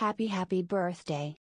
Happy birthday.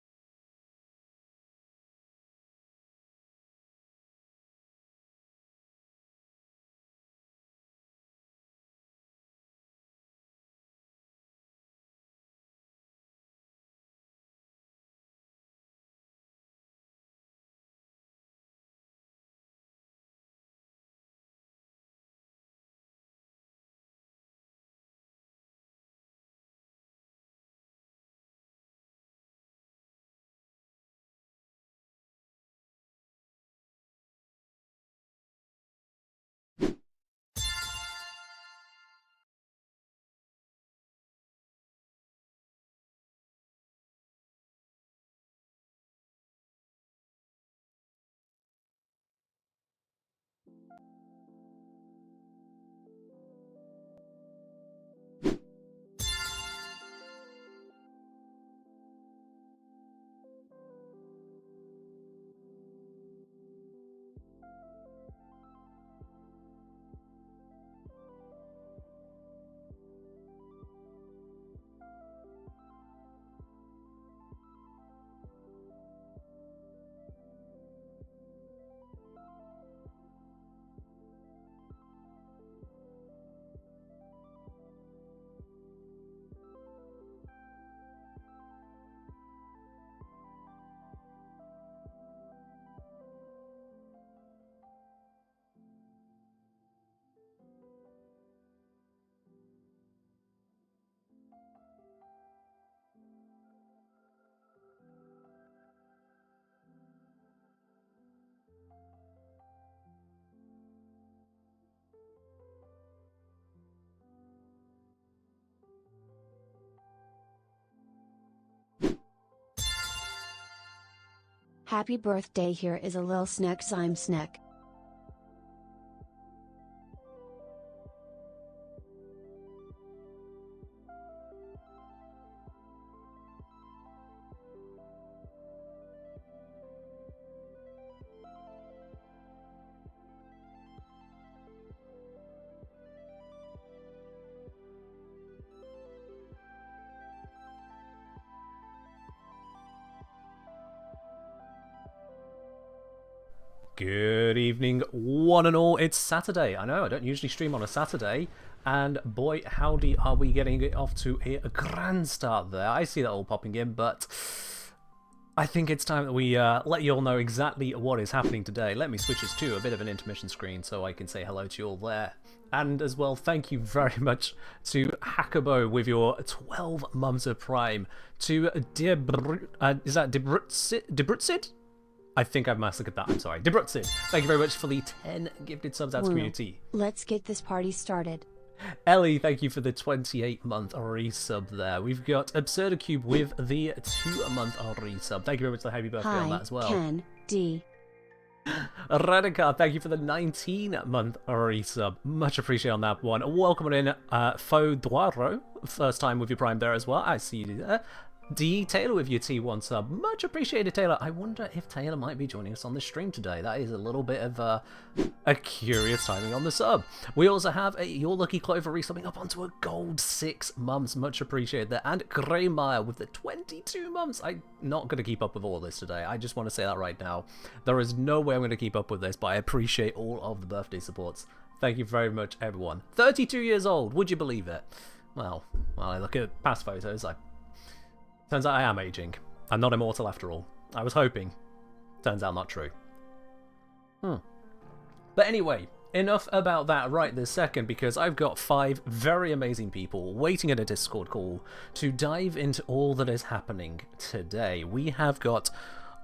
Happy birthday, here is a lil snack Zyme snack. Good evening, one and all. It's Saturday. I know I don't usually stream on a Saturday, and boy, howdy, are we getting it off to a grand start there. I see that all popping in, but I think it's time that we let you all know exactly what is happening today. Let me switch this to a bit of an intermission screen so I can say hello to you all there. And as well, thank you very much to Hackabo with your 12 months of Prime. To is that Debrutsid? I think I've massacred that, I'm sorry. Debrutsid, thank you very much for the 10 gifted subs out to community. Let's get this party started. Ellie, thank you for the 28-month resub there. We've got AbsurdaCube with the 2-month resub. Thank you very much for the happy birthday on that as well. Ken D. Radikar, thank you for the 19-month resub. Much appreciated on that one. Welcome on in, Faux Duaro. First time with your Prime there as well. I see you there. D. Taylor with your T1 sub. Much appreciated, Taylor. I wonder if Taylor might be joining us on the stream today. That is a little bit of a curious timing on the sub. We also have a Your Lucky Clover resubbing up onto a gold 6 months. Much appreciated there. And Greymire with the 22 months. I'm not going to keep up with all this today. I just want to say that right now. There is no way I'm going to keep up with this, but I appreciate all of the birthday supports. Thank you very much, everyone. 32 years old. Would you believe it? Well, I look at past photos. Turns out I am aging. I'm not immortal after all. I was hoping. Turns out not true. But anyway, enough about that right this second, because I've got 5 very amazing people waiting at a Discord call to dive into all that is happening today. We have got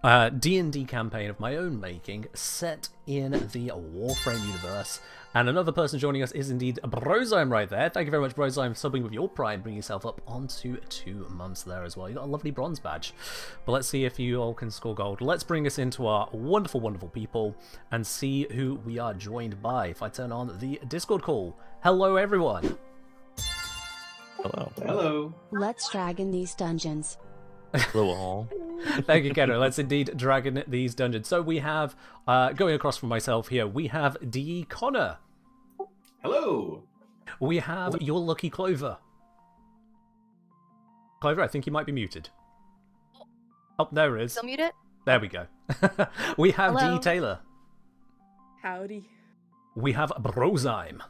a D&D campaign of my own making set in the Warframe universe. And another person joining us is indeed Brozime right there. Thank you very much, Brozime, for subbing with your Prime, bringing yourself up onto 2 months there as well. You got a lovely bronze badge. But let's see if you all can score gold. Let's bring us into our wonderful, wonderful people and see who we are joined by. If I turn on the Discord call. Hello, everyone. Hello. Hello. Let's drag in these dungeons. Hello all. Thank you, Kenner. Let's indeed drag in these dungeons. So we have, going across from myself here, we have D. Connor. Hello. We have Your Lucky Clover. Clover, I think you might be muted. Oh, there it is. Still mute it? There we go. We have Hello. D. Taylor. Howdy. We have Brozime.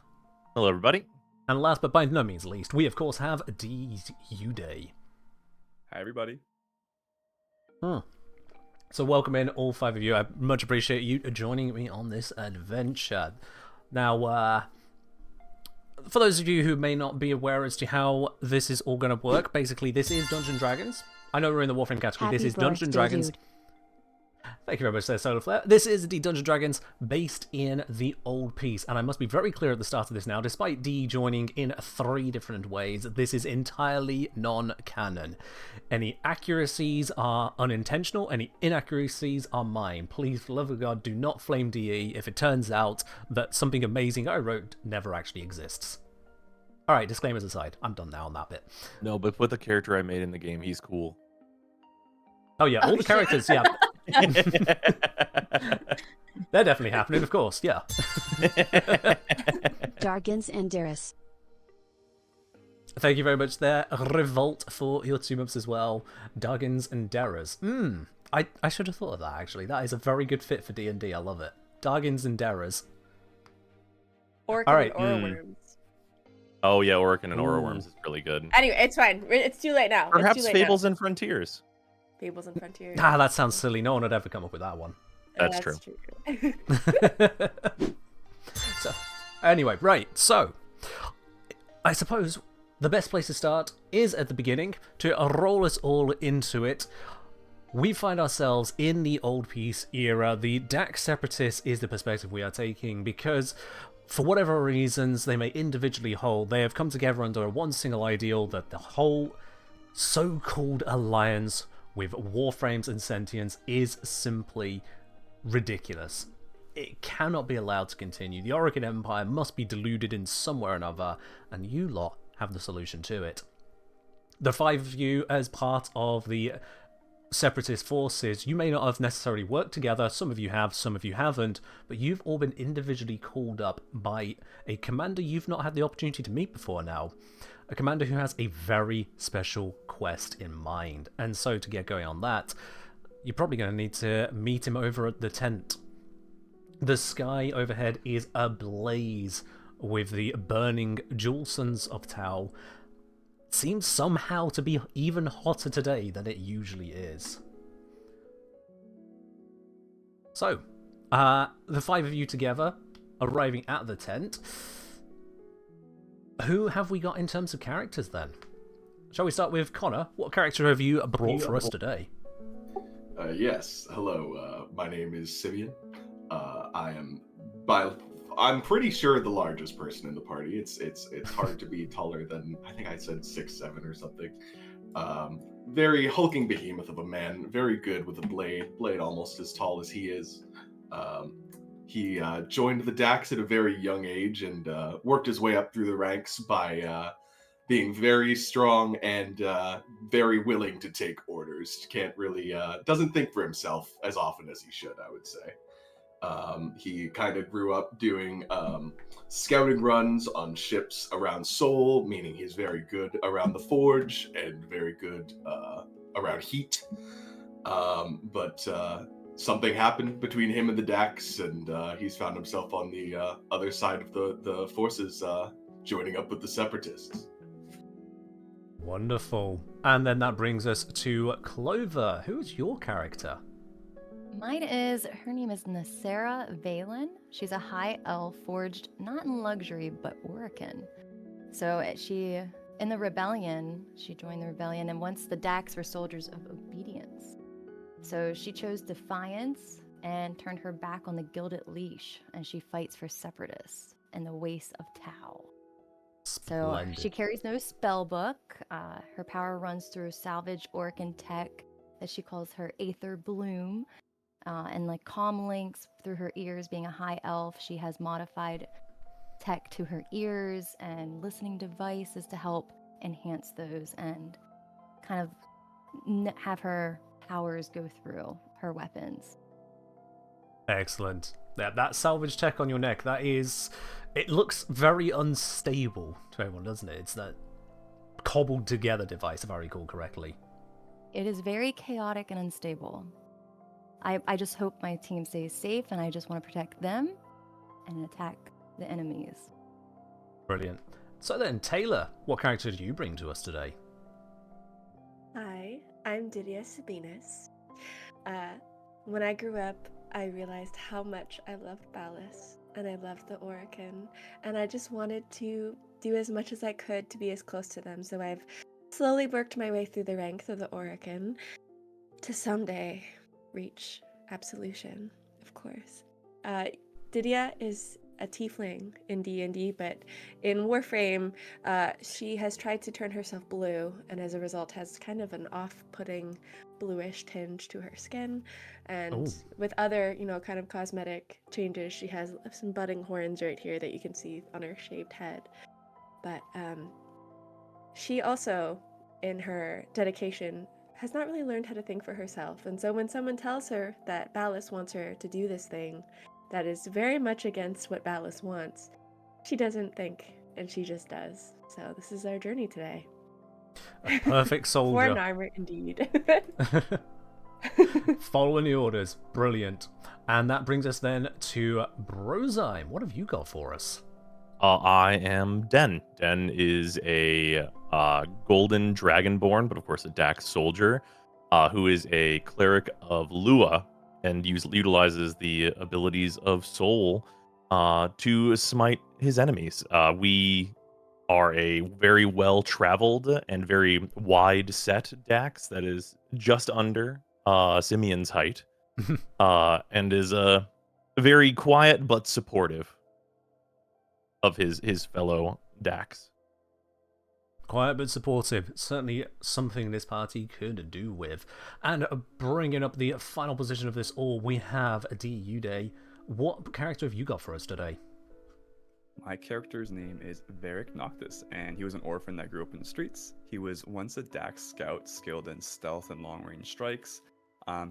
Hello, everybody. And last but by no means least, we of course have D. Uday. Hi, everybody. So welcome in, all 5 of you. I much appreciate you joining me on this adventure. Now, for those of you who may not be aware as to how this is all going to work, basically this is Dungeons & Dragons. I know we're in the Warframe category. Happy This is Dungeons & birthday, Dragons. dude. Thank you very much, Solar Flare. This is the Dungeons & Dragons based in the old piece, and I must be very clear at the start of this now, despite D joining in 3 different ways, this is entirely non-canon. Any accuracies are unintentional, any inaccuracies are mine. Please, for the love of God, do not flame DE if it turns out that something amazing I wrote never actually exists. Alright, disclaimers aside, I'm done now on that bit. No, but with the character I made in the game, he's cool. Oh yeah, all the characters, yeah. They're definitely happening, of course, yeah. Dargans and Darius. Thank you very much there, Revolt, for your 2 months as well. Dargans and Darras. I should have thought of that, actually. That is a very good fit for D&D, I love it. Dargans and Darras. Orc All and right, Aura worms. Oh, yeah, Orkin and Aura Ooh. Worms is really good. Anyway, it's fine. It's too late now. Perhaps it's too late Fables now. and Frontiers. Fables and Frontiers. Ah, that sounds silly. No one would ever come up with that one. That's true. So, anyway, right, so, I suppose the best place to start is at the beginning, to roll us all into it. We find ourselves in the old peace era. The Dax Separatists is the perspective we are taking, because for whatever reasons they may individually hold, they have come together under one single ideal that the whole so-called alliance with Warframes and Sentience is simply ridiculous. It cannot be allowed to continue. The Oregon Empire must be deluded in some way or another, and you lot have the solution to it. The 5 of you, as part of the Separatist forces, you may not have necessarily worked together. Some of you have, some of you haven't, but you've all been individually called up by a commander you've not had the opportunity to meet before now. A commander who has a very special quest in mind. And so to get going on that, you're probably going to need to meet him over at the tent. The sky overhead is ablaze with the burning jewel suns of Tau. It seems somehow to be even hotter today than it usually is. So, the 5 of you together, arriving at the tent. Who have we got in terms of characters then? Shall we start with Connor? What character have you brought for us today? Yes. Hello. My name is Simeon. I'm pretty sure the largest person in the party. It's hard to be taller than, I think I said 6'7" or something. Very hulking behemoth of a man. Very good with a blade almost as tall as he is. He joined the Dax at a very young age and worked his way up through the ranks by being very strong and very willing to take orders. Can't really, doesn't think for himself as often as he should, I would say. He kind of grew up doing scouting runs on ships around Seoul, meaning he's very good around the forge and very good around heat. But something happened between him and the Dax, and he's found himself on the other side of the forces, joining up with the Separatists. Wonderful. And then that brings us to Clover. Who is your character? Mine is, her name is Nasera Valen. She's a high elf forged not in luxury, but Orican. So in the rebellion, she joined the rebellion, and once the Dax were soldiers of obedience. So she chose defiance and turned her back on the Gilded Leash, and she fights for separatists in the wastes of Tau. So she carries no spell book. Her power runs through salvage Orcan tech that she calls her Aether Bloom. And like calm links through her ears. Being a high elf, she has modified tech to her ears and listening devices to help enhance those and kind of have her powers go through her weapons. Excellent. That salvage tech on your neck, it looks very unstable to everyone, doesn't it? It's that cobbled together device, if I recall correctly. It is very chaotic and unstable. I just hope my team stays safe, and I just want to protect them and attack the enemies. Brilliant. So then, Taylor, what character do you bring to us today? Hi, I'm Didia Sabinas. When I grew up, I realized how much I loved Ballas, and I loved the Orokin, and I just wanted to do as much as I could to be as close to them, so I've slowly worked my way through the ranks of the Orokin to someday reach absolution, of course. Didia is a tiefling in D&D, but in Warframe, she has tried to turn herself blue, and as a result has kind of an off-putting bluish tinge to her skin. And Ooh. with other, kind of cosmetic changes, she has some budding horns right here that you can see on her shaved head. But she also, in her dedication, has not really learned how to think for herself. And so when someone tells her that Ballas wants her to do this thing that is very much against what Ballas wants, she doesn't think, and she just does. So this is our journey today. A perfect soldier. For an armor, indeed. Following the orders. Brilliant. And that brings us then to Brozime. What have you got for us? I am Den. Den is a golden dragonborn, but of course a Dax soldier, who is a cleric of Lua and utilizes the abilities of Soul to smite his enemies. We are a very well-traveled and very wide-set Dax that is just under Simeon's height, and is very quiet but supportive of his fellow Dax. Quiet but supportive. Certainly something this party could do with. And bringing up the final position of this all, we have DU Day. What character have you got for us today? My character's name is Varric Noctis, and he was an orphan that grew up in the streets. He was once a Dax scout skilled in stealth and long-range strikes.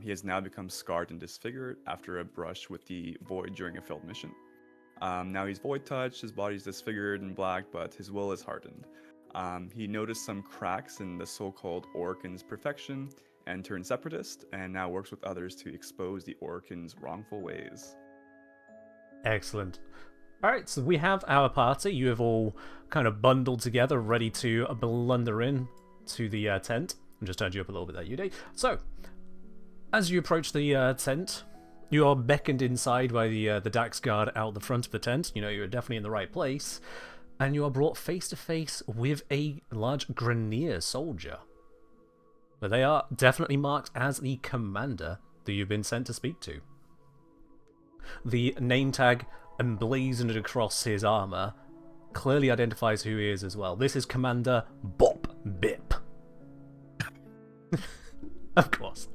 He has now become scarred and disfigured after a brush with the Void during a failed mission. Now he's void touched, his body's disfigured and black, but his will is hardened. He noticed some cracks in the so-called Orokin's perfection and turned separatist, and now works with others to expose the Orokin's wrongful ways. Excellent. Alright, so we have our party. You have all kind of bundled together, ready to blunder in to the tent. I just turned you up a little bit there, Uday. So, as you approach the tent, you are beckoned inside by the Dax guard out the front of the tent. You know you're definitely in the right place. And you are brought face to face with a large Grenier soldier. But they are definitely marked as the commander that you've been sent to speak to. The name tag emblazoned across his armor clearly identifies who he is as well. This is Commander Bop Bip. Of course.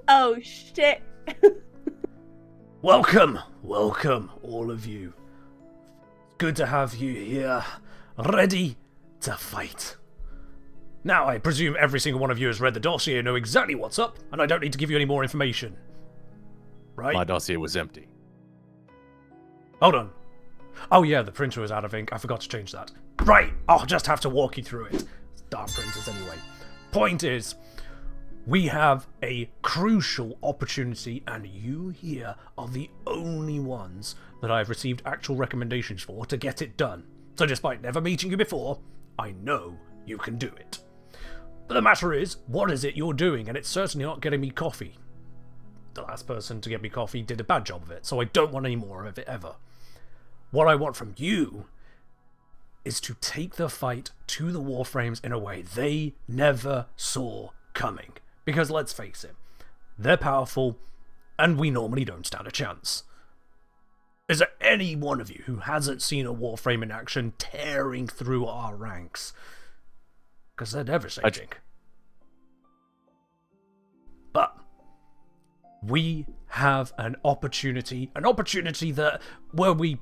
Oh, shit. Welcome, all of you. Good to have you here, ready to fight. Now, I presume every single one of you has read the dossier and know exactly what's up, and I don't need to give you any more information. Right? My dossier was empty. Hold on. Oh yeah, the printer was out of ink. I forgot to change that. Right, I'll just have to walk you through it. Dark printers anyway. Point is, we have a crucial opportunity, and you here are the only ones that I've received actual recommendations for to get it done. So despite never meeting you before, I know you can do it. But the matter is, what is it you're doing? And it's certainly not getting me coffee. The last person to get me coffee did a bad job of it, so I don't want any more of it ever. What I want from you is to take the fight to the Warframes in a way they never saw coming. Because let's face it, they're powerful, and we normally don't stand a chance. Is there any one of you who hasn't seen a Warframe in action tearing through our ranks? Because they're devastating. But we have an opportunity that, were we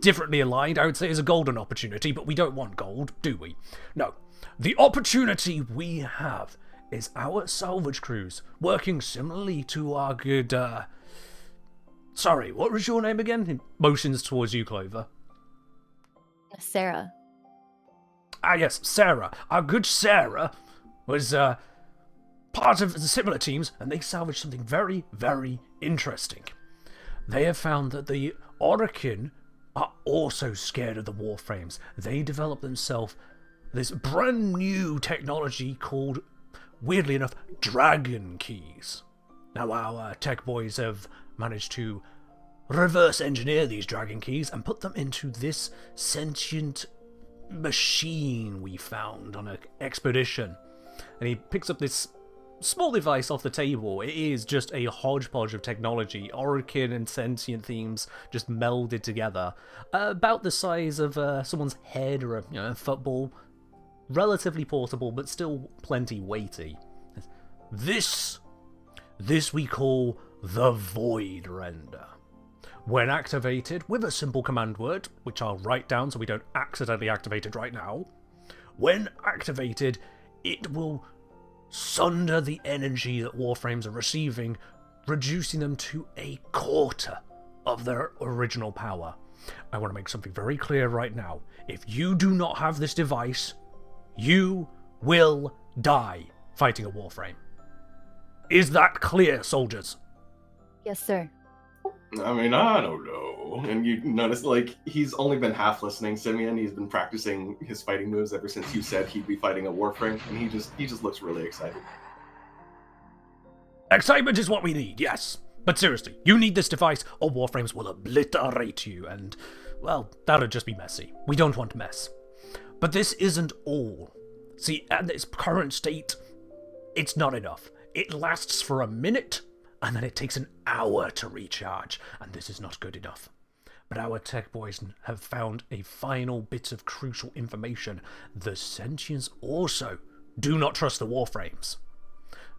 differently aligned, I would say is a golden opportunity, but we don't want gold, do we? No. The opportunity we have is our salvage crews, working similarly to our good, sorry, what was your name again? It motions towards you, Clover. Sarah. Ah yes, Sarah. Our good Sarah was, part of the similar teams, and they salvaged something very, very interesting. They have found that the Orphic are also scared of the Warframes. They developed themselves this brand new technology called, weirdly enough, Dragon Keys. Now our tech boys have managed to reverse engineer these Dragon Keys and put them into this sentient machine we found on an expedition. And he picks up this small device off the table. It is just a hodgepodge of technology, Orphic and sentient themes just melded together. About the size of someone's head or a football. Relatively portable, but still plenty weighty. This we call the Void Render. When activated with a simple command word, which I'll write down so we don't accidentally activate it right now. When activated, it will sunder the energy that Warframes are receiving, reducing them to a quarter of their original power. I want to make something very clear right now. If you do not have this device, you will die fighting a Warframe. Is that clear, soldiers? Yes, sir. I mean, I don't know. And you notice, like, he's only been half listening, Simeon. He's been practicing his fighting moves ever since you said he'd be fighting a Warframe, and he just looks really excited. Excitement is what we need, yes. But seriously, you need this device, or Warframes will obliterate you, and, well, that'll just be messy. We don't want mess. But this isn't all. See, at its current state, it's not enough. It lasts for a minute, and then it takes an hour to recharge, and this is not good enough. But our tech boys have found a final bit of crucial information. The sentients also do not trust the Warframes.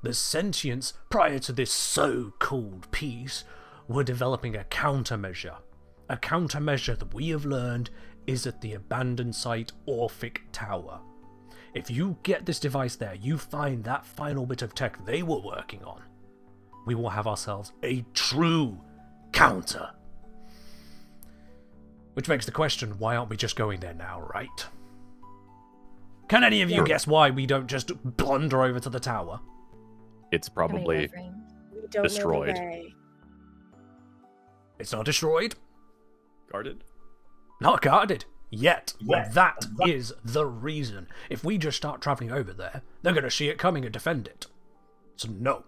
The sentients, prior to this so-called peace, were developing a countermeasure. A countermeasure that we have learned is at the abandoned site Orphic Tower. If you get this device there, you find that final bit of tech they were working on, we will have ourselves a true counter. Which begs the question, why aren't we just going there now, right? Can any of you guess why we don't just blunder over to the tower? It's How many probably Warframes? We don't Destroyed. know the way. It's not destroyed, Guarded? not guarded, yet. And that is the reason. If we just start travelling over there, they're going to see it coming and defend it. So no.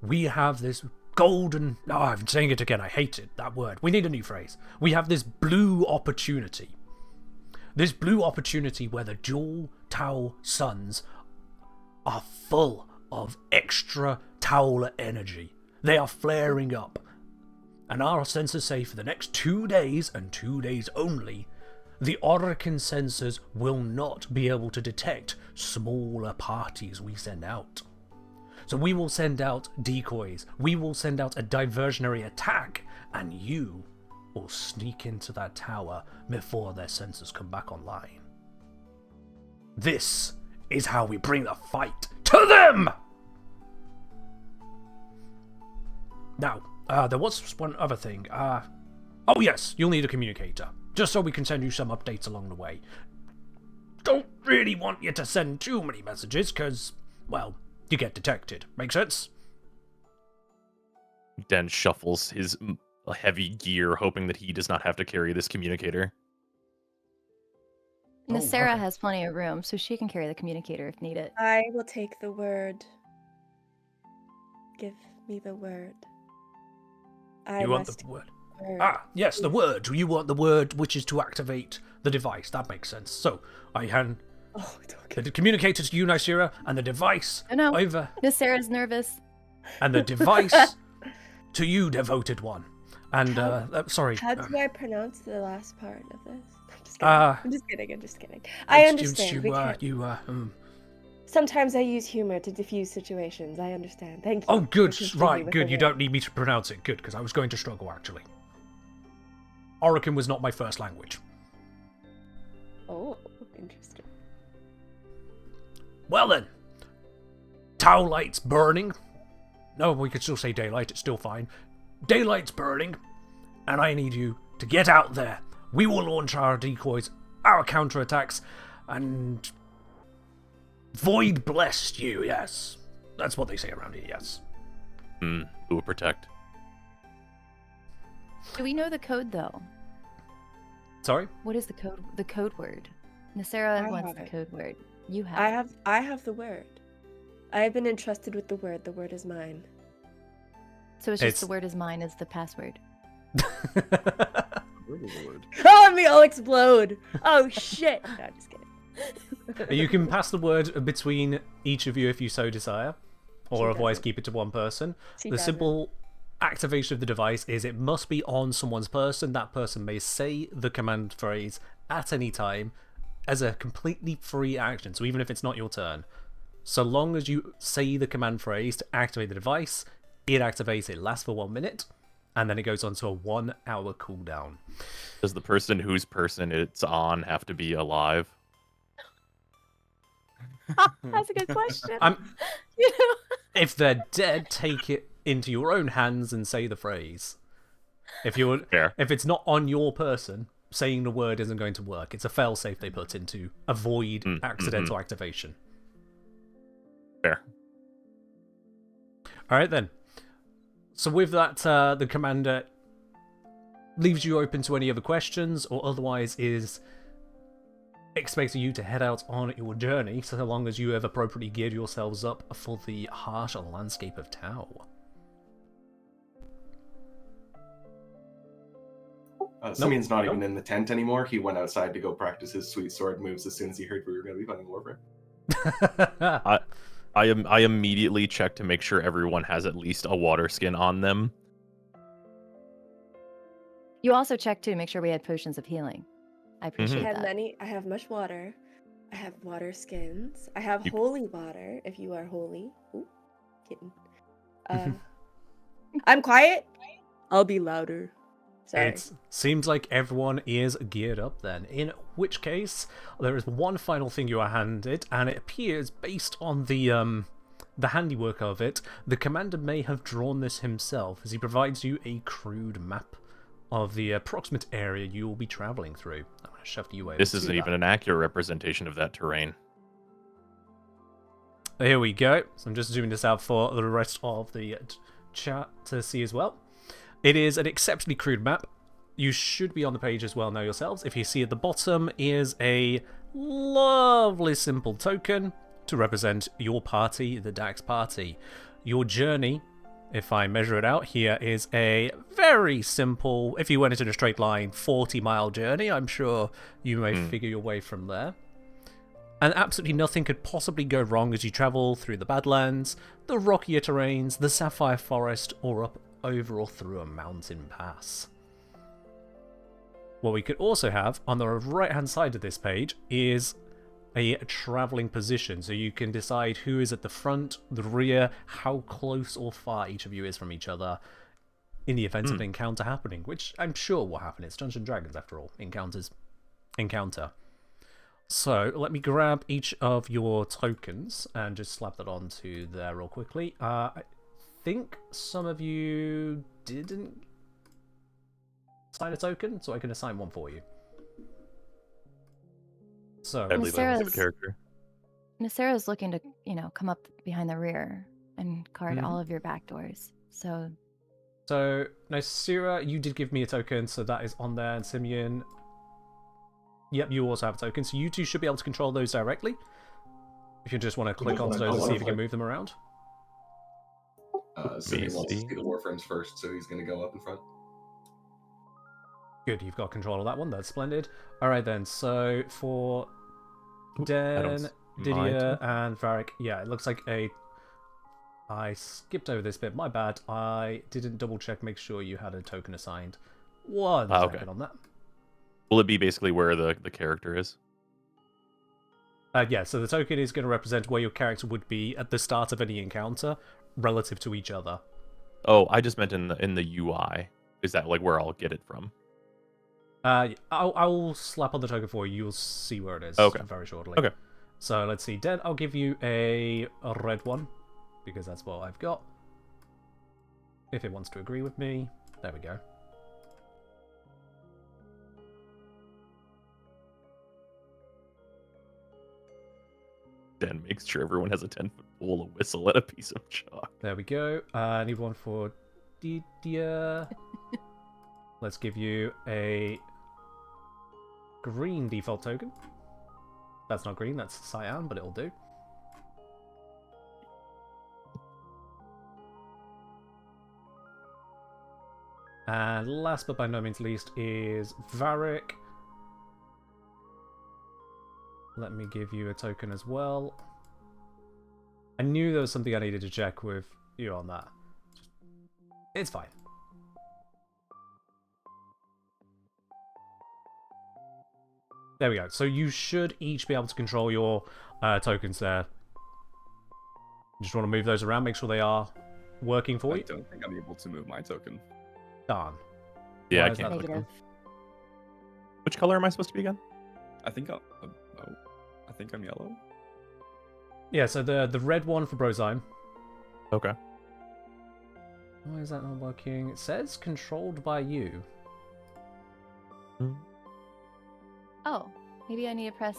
We have this golden... Oh, I'm saying it again, I hate it, that word. We need a new phrase. We have this blue opportunity. This blue opportunity where the dual Tau suns are full of extra Tauler energy. They are flaring up. And our sensors say for the next 2 days, and 2 days only, the Orphic sensors will not be able to detect smaller parties we send out. So we will send out decoys, we will send out a diversionary attack, and you will sneak into that tower before their sensors come back online. This is how we bring the fight to them! Now, there was one other thing. Oh yes, you'll need a communicator, just so we can send you some updates along the way. Don't really want you to send too many messages, because, well, you get detected. Make sense? Den shuffles his heavy gear, hoping that he does not have to carry this communicator. Nasera okay. has plenty of room, so she can carry the communicator if needed. I will take the word. Give me the word. I You want must the word? word. Ah, yes, the word. You want the word which is to activate the device. That makes sense. So, I hand Oh, it's okay. the communicator to you, Nysera, and the device I know. over, Nasera's nervous. and the device to you, devoted one. And, sorry. How do I pronounce the last part of this? I'm just kidding. I'm just kidding. I understand. We can't. Sometimes I use humor to diffuse situations. I understand. Thank you. Oh, good. for continuing Right, with good. the You word. don't need me to pronounce it. Good, because I was going to struggle, actually. Orphic was not my first language. Oh, interesting. Well then. Tau light's burning. No, we could still say daylight. It's still fine. Daylight's burning. And I need you to get out there. We will launch our decoys, our counterattacks, and... Void blessed you, yes. That's what they say around here, yes. Who will protect? Do we know the code though? Sorry? What is the code? The code word. Nasera I wants have the it. code word. You have. it. I have the word. I have been entrusted with the word. The word is mine. So it's just the word is mine as the password. Word is a word. Oh, and we all explode. Oh shit. No, I'm just kidding. You can pass the word between each of you if you so desire, or She otherwise doesn't. keep it to one person. She The doesn't. simple activation of the device is it must be on someone's person. That person may say the command phrase at any time as a completely free action, so even if it's not your turn. So long as you say the command phrase to activate the device, it activates, it lasts for 1 minute, and then it goes on to a 1 hour cooldown. Does the person whose person it's on have to be alive? That's a good question. If they're dead, take it into your own hands and say the phrase. If it's not on your person, saying the word isn't going to work. It's a failsafe they put in to avoid accidental activation. Fair. Alright then. So with that, the commander leaves you open to any other questions, or otherwise is expecting you to head out on your journey, so long as you have appropriately geared yourselves up for the harsh landscape of Tau. Simeon's not even in the tent anymore. He went outside to go practice his sweet sword moves as soon as he heard we were going to be playing Warframe. I immediately check to make sure everyone has at least a water skin on them. You also checked too to make sure we had potions of healing. I appreciate I have that. many. I have much water. I have water skins. I have holy water. If you are holy. Ooh, kitten. I'm quiet. I'll be louder. Sorry. It seems like everyone is geared up then, in which case there is one final thing you are handed, and it appears, based on the handiwork of it, the commander may have drawn this himself, as he provides you a crude map of the approximate area you will be traveling through. I'm going to shove you over. This isn't even an accurate representation of that terrain. Here we go. So I'm just zooming this out for the rest of the chat to see as well. It is an exceptionally crude map. You should be on the page as well now yourselves. If you see at the bottom is a lovely simple token to represent your party, the Dax party. Your journey, if I measure it out here, is a very simple, if you went into a straight line, 40-mile journey. I'm sure you may figure your way from there. And absolutely nothing could possibly go wrong as you travel through the Badlands, the rockier terrains, the Sapphire Forest, or up over or through a mountain pass. What we could also have on the right-hand side of this page is a traveling position, so you can decide who is at the front, the rear, how close or far each of you is from each other in the event of an encounter happening, which I'm sure will happen. It's Dungeons & Dragons, after all. Encounter. So, let me grab each of your tokens and just slap that onto there real quickly. I think some of you didn't assign a token, so I can assign one for you. So, I believe I'm a Nasera's- character. Nasera's looking to, come up behind the rear and guard all of your back doors. So Nasira, you did give me a token, so that is on there, and Simeon... Yep, you also have a token, so you two should be able to control those directly. If you just want to click onto those and see if you can move them around. Simeon wants to see the Warframes first, so he's going to go up in front. Good, you've got control of that one, that's splendid. Alright then, so for Den, Didier, and Varric, yeah, it looks like I skipped over this bit, my bad. I didn't double check, make sure you had a token assigned. One second on that. Will it be basically where the character is? Yeah, so the token is going to represent where your character would be at the start of any encounter relative to each other. Oh, I just meant in the UI. Is that like where I'll get it from? I'll slap on the token for you. You'll see where it is very shortly. Okay. So let's see. Den, I'll give you a red one because that's what I've got. If it wants to agree with me, there we go. Den makes sure everyone has a 10-foot pole, a whistle, and a piece of chalk. There we go. I need one for Didia. Let's give you a green default token. That's not green, that's cyan, but it'll do. And last but by no means least is Varric. Let me give you a token as well. I knew there was something I needed to check with you on that. It's fine. There we go. So you should each be able to control your tokens there. Just want to move those around, make sure they are working for you. I don't think I'm able to move my token. Darn. Yeah, Why I is can't that click looking? Negative. Which color am I supposed to be again? I think I think I'm yellow. Yeah, so the red one for Brozime. Okay. Why is that not working? It says controlled by you. Oh, maybe I need to press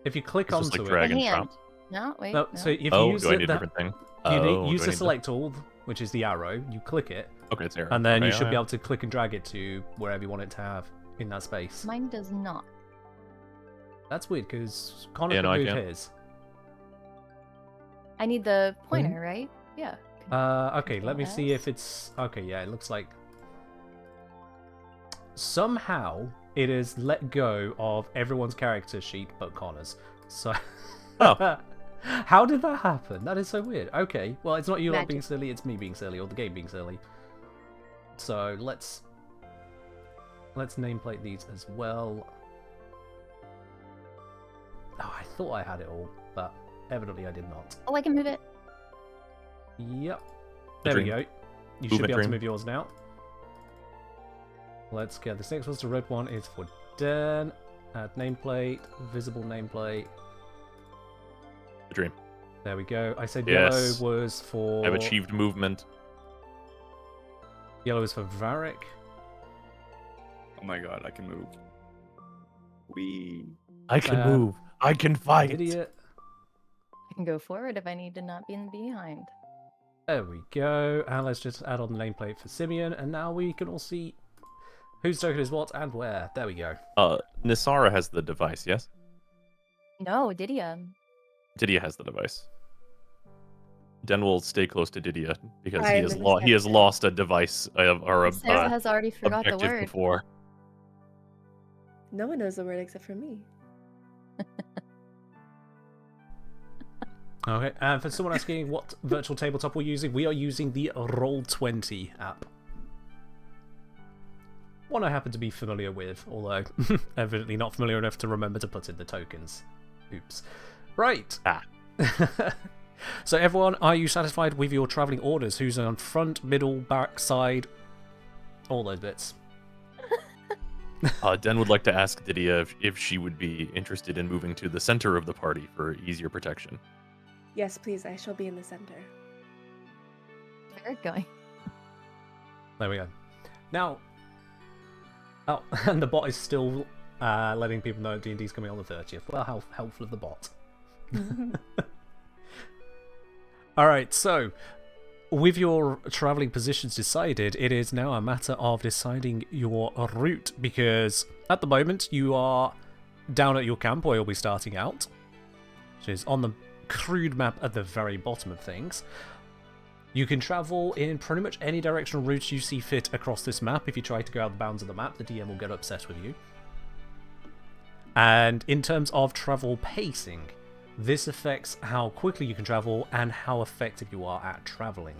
If you click It's just onto like it, drag the and hand. drop. No, wait. no, No. so if you Oh, use do I need it, a different thing? use do the I need select tool, which is the arrow. You click it, Okay, it's arrow. and then you Okay, should be yeah. able to click and drag it to wherever you want it to have in that space. Mine does not. That's weird because Connor Yeah, could no, I move can't. his. I need the pointer, right? Yeah. Okay, let me Control see S? if it's okay. Yeah, it looks like somehow it is let go of everyone's character sheet but Connor's. So, Oh. how did that happen? That is so weird. Okay, well, it's not you lot Magic. being silly; it's me being silly, or the game being silly. So let's nameplate these as well. Oh, I thought I had it all, but evidently I did not. Oh, I can move it. Yep. There we go. Dream. You should Movement be able to dream. move yours now. Let's get this next one. The red one is for Dan. Add nameplate, visible nameplate. The dream. There we go. I said Yes. yellow was for. I've achieved movement. Yellow is for Varric. Oh my god, I can move. Wee. I can Um, move. I can fight. Idiot. I can go forward if I need to not be in behind. There we go. And let's just add on the nameplate for Simeon. And now we can all see whose token is what and where. There we go. Nisara has the device, yes? No, Didia. Didia has the device. Den will stay close to Didia because I he am has in the he has center. lost a device or a Sarah has already forgot the objective word. before. No one knows the word except for me. Okay, and for someone asking what virtual tabletop we're using, we are using the Roll20 app. One I happen to be familiar with, although evidently not familiar enough to remember to put in the tokens. Oops. Right. Ah. So everyone, are you satisfied with your travelling orders? Who's on front, middle, back, side? All those bits. Den would like to ask Didia if she would be interested in moving to the center of the party for easier protection. Yes, please, I shall be in the center. Where are going? There we go. Now, oh, and the bot is still letting people know D&D's coming on the 30th. Well, how helpful of the bot. Alright, so, with your travelling positions decided, it is now a matter of deciding your route, because at the moment you are down at your camp where you'll be starting out, which is on the crude map at the very bottom of things. You can travel in pretty much any directional route you see fit across this map. If you try to go out the bounds of the map, the DM will get upset with you. And in terms of travel pacing, this affects how quickly you can travel and how effective you are at traveling.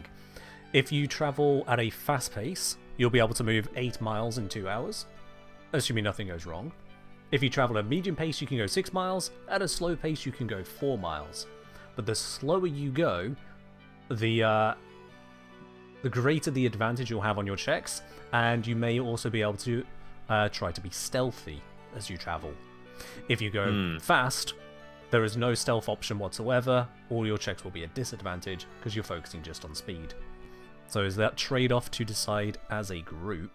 If you travel at a fast pace, you'll be able to move 8 miles in 2 hours, assuming nothing goes wrong. If you travel at a medium pace, you can go 6 miles. At a slow pace, you can go 4 miles. But the slower you go, the greater the advantage you'll have on your checks, and you may also be able to try to be stealthy as you travel. If you go fast, there is no stealth option whatsoever. All your checks will be a disadvantage because you're focusing just on speed. So is that trade-off to decide as a group,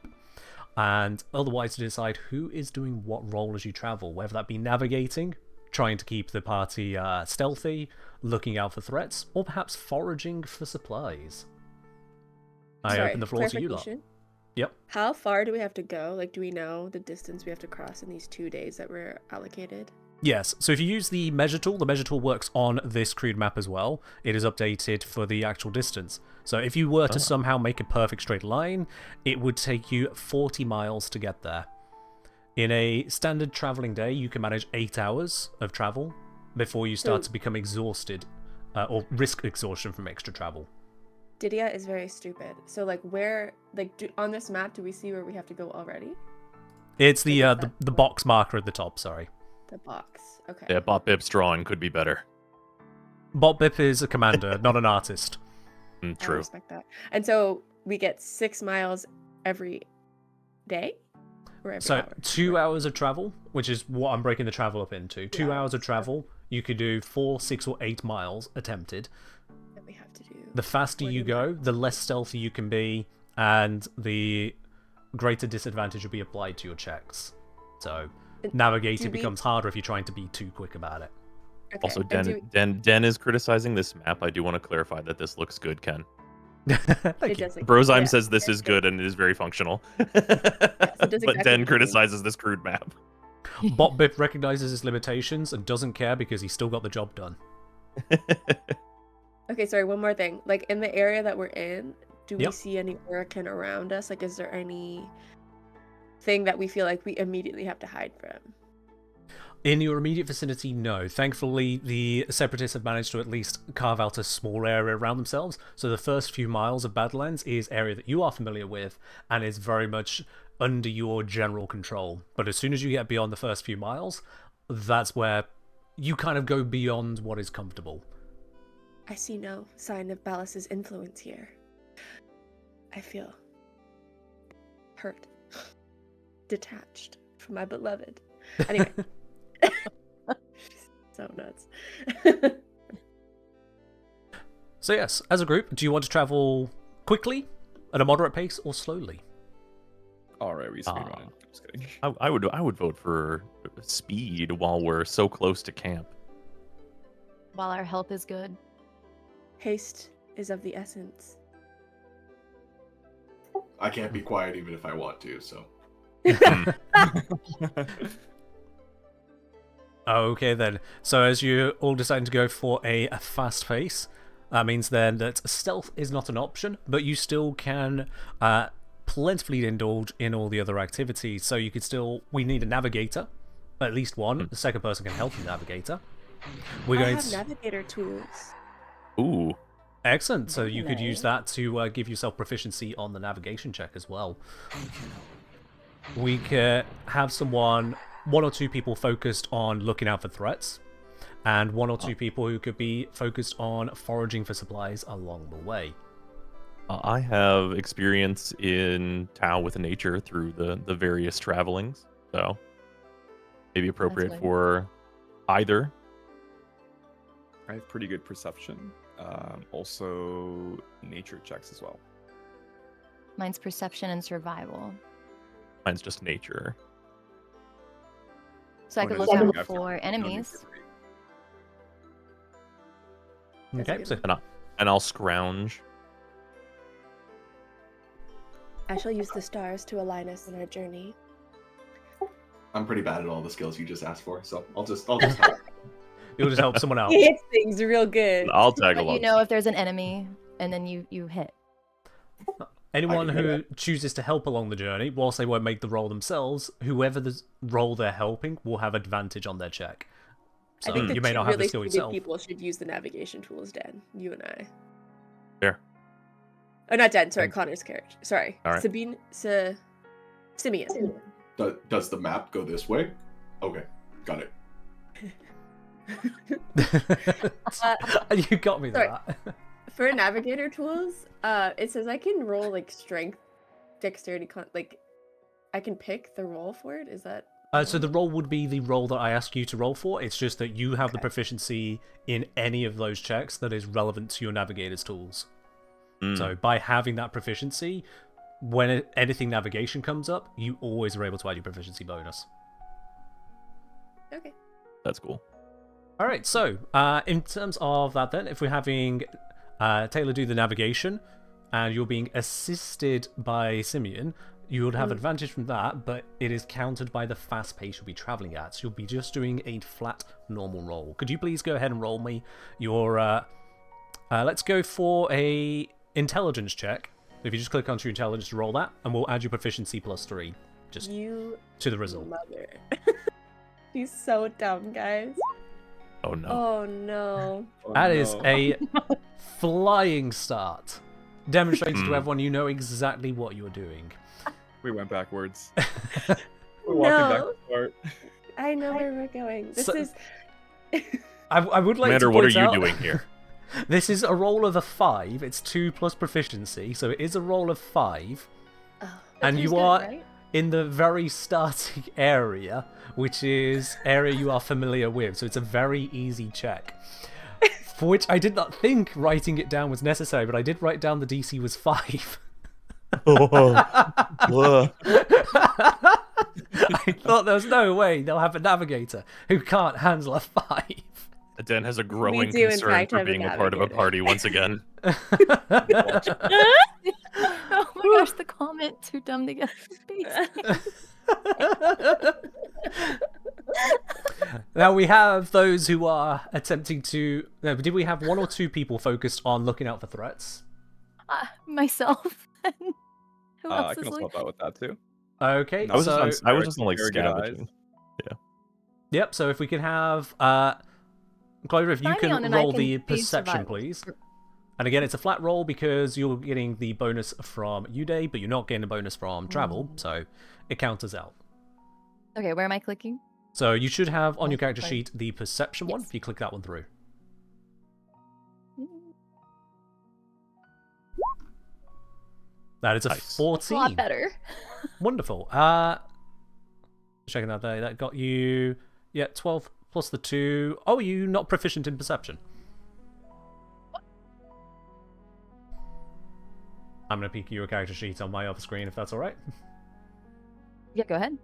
and otherwise to decide who is doing what role as you travel, whether that be navigating, trying to keep the party stealthy, looking out for threats, or perhaps foraging for supplies. I Sorry, open the floor to you lot. clarification. Yep. How far do we have to go? Like, do we know the distance we have to cross in these 2 days that we're allocated? Yes, so if you use the measure tool works on this crude map as well. It is updated for the actual distance. So if you were to somehow make a perfect straight line, it would take you 40 miles to get there. In a standard traveling day, you can manage 8 hours of travel before you start to become exhausted, or risk exhaustion from extra travel. Didia is very stupid. So, like, where, like, on this map, do we see where we have to go already? It's the box marker at the top, sorry. The box. Okay. Yeah, Bot Bip's drawing could be better. Bot Bip is a commander, not an artist. I True. respect that. And so we get 6 miles every day? Or every So hour? 2 hours of travel, which is what I'm breaking the travel up into. 2 Yeah, hours of travel, you could do 4, 6, or 8 miles attempted. That we have to do. The faster you go, the less stealthy you can be, and the greater disadvantage will be applied to your checks. So navigating becomes harder if you're trying to be too quick about it. Okay. Also, and Den is criticizing this map. I do want to clarify that this looks good, Ken. Thank it you. does. Brozime Yeah, says this it's is good and it is very functional. does But exactly Den what criticizes this crude map. Bot Bip recognizes his limitations and doesn't care because he's still got the job done. Okay, sorry, one more thing. Like, in the area that we're in, do we Yep. see any Orakin around us? Like, is there any thing that we feel like we immediately have to hide from? In your immediate vicinity, no. Thankfully, the Separatists have managed to at least carve out a small area around themselves, so the first few miles of Badlands is area that you are familiar with, and is very much under your general control. But as soon as you get beyond the first few miles, that's where you kind of go beyond what is comfortable. I see no sign of Ballas's influence here. I feel hurt, detached from my beloved. Anyway. So nuts. So yes, as a group, do you want to travel quickly, at a moderate pace, or slowly? All right, we speed running. Just kidding. I would vote for speed while we're so close to camp. While our health is good. Haste is of the essence. I can't be quiet even if I want to, so. Okay then. So as you all deciding to go for a fast pace, that means then that stealth is not an option, but you still can plentifully indulge in all the other activities. So you could still... We need a navigator, at least one. The second person can help you navigator. We're I going have to... navigator tools. Ooh. Excellent. So you could Very use that to give yourself proficiency on the navigation check as well. We could have one or two people focused on looking out for threats, and one or two people who could be focused on foraging for supplies along the way. I have experience in Tau with nature through the various travelings, so maybe appropriate good. for either. I have pretty good perception. Also, nature checks as well. Mine's perception and survival. Mine's just nature. So I Oh, could no, look so out you have to- for you don't need enemies. to read. That's a Okay, good so And I'll scrounge. I shall use the stars to align us in our journey. I'm pretty bad at all the skills you just asked for, so I'll just help. you'll just help someone out. He hits things real good. I'll tag But along. you know if there's an enemy, and then you hit. Anyone I can who chooses to help along the journey, whilst they won't make the roll themselves, whoever the role they're helping will have advantage on their check. So I think the you may two not have the really skill stupid yourself. people should use the navigation tools, Dan. You and I. Fair. Oh, not Dan. Sorry, Connor's character. Sorry. All right. Simeon. Does the map go this way? Okay, got it. You got me there. For navigator tools, it says I can roll like strength, dexterity, like I can pick the roll for it. Is that? So the roll would be the roll that I ask you to roll for. It's just that you have the Okay. proficiency in any of those checks that is relevant to your navigator's tools. Mm. So by having that proficiency, when anything navigation comes up, you always are able to add your proficiency bonus. Okay. That's cool. All right, so in terms of that, then, if we're having Taylor do the navigation, and you're being assisted by Simeon, you would have advantage from that, but it is countered by the fast pace you'll be traveling at. So you'll be just doing a flat normal roll. Could you please go ahead and roll me your? Let's go for a intelligence check. If you just click onto your intelligence, roll that, and we'll add your proficiency +3, just to the result. Mother. She's so dumb, guys. Oh no. Oh no. Oh, That is no. a flying start. Demonstrating to everyone you know exactly what you're doing. We went backwards. We're walking back No. to start. I know where we're going. This So- is. I would like Commander, to what are point you out, doing here? This is a roll of a 5. It's 2 plus proficiency, so it is a roll of 5. And Who's you good, are right? in the very starting area, which is area you are familiar with. So it's a very easy check. For which I did not think writing it down was necessary, but I did write down the DC was 5. I thought there was no way they'll have a navigator who can't handle a 5. Den has a growing do, in concern fact, for have a being a part of a navigator. party once again. Oh my gosh, the comment, too dumb to get space. Now we have those who are attempting to. No, but did we have 1 or 2 people focused on looking out for threats? Myself. Who else I is can also looking? help out with that too. Okay, I was so just on like Very good eyes. scavenging. yep. So if we can have Clover, if you Sign me can on and I roll can the be perception, survival. please. And again, it's a flat roll because you're getting the bonus from Uday, but you're not getting a bonus from travel, so it counters out. Okay, where am I clicking? So you should have on your character Right. sheet the perception one. Yes. If you click that one through. That is a Nice. It's 14. a lot better. Wonderful. Checking that there, that got you 12 plus the 2. Oh, are you not proficient in perception? I'm gonna peek your character sheet on my other screen if that's alright. Yeah, go ahead.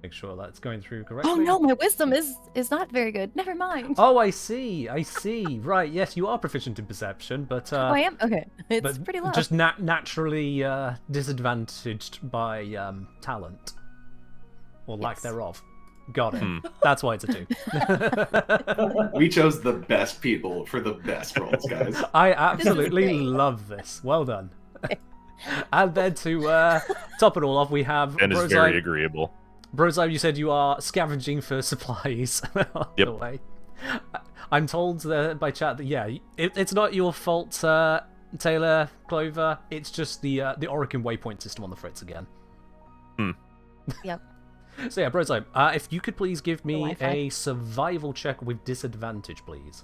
Make sure that's going through correctly. Oh no, my wisdom is not very good. Never mind. Oh, I see. Right, yes, you are proficient in perception, but Oh, I am? Okay. It's but pretty low. just naturally disadvantaged by talent or lack Yes. thereof. Got it. Hmm. That's why it's a 2. We chose the best people for the best roles, guys. I absolutely great. love this. Well done. And then to top it all off, we have Den is very Brozime. agreeable. Brozime, you said you are scavenging for supplies on the Yep. way. I'm told by chat that it's not your fault, Taylor, Clover. It's just the Orphic waypoint system on the fritz again. Yep. So yeah, Brozime, if you could please give me Wi-Fi. a survival check with disadvantage, please.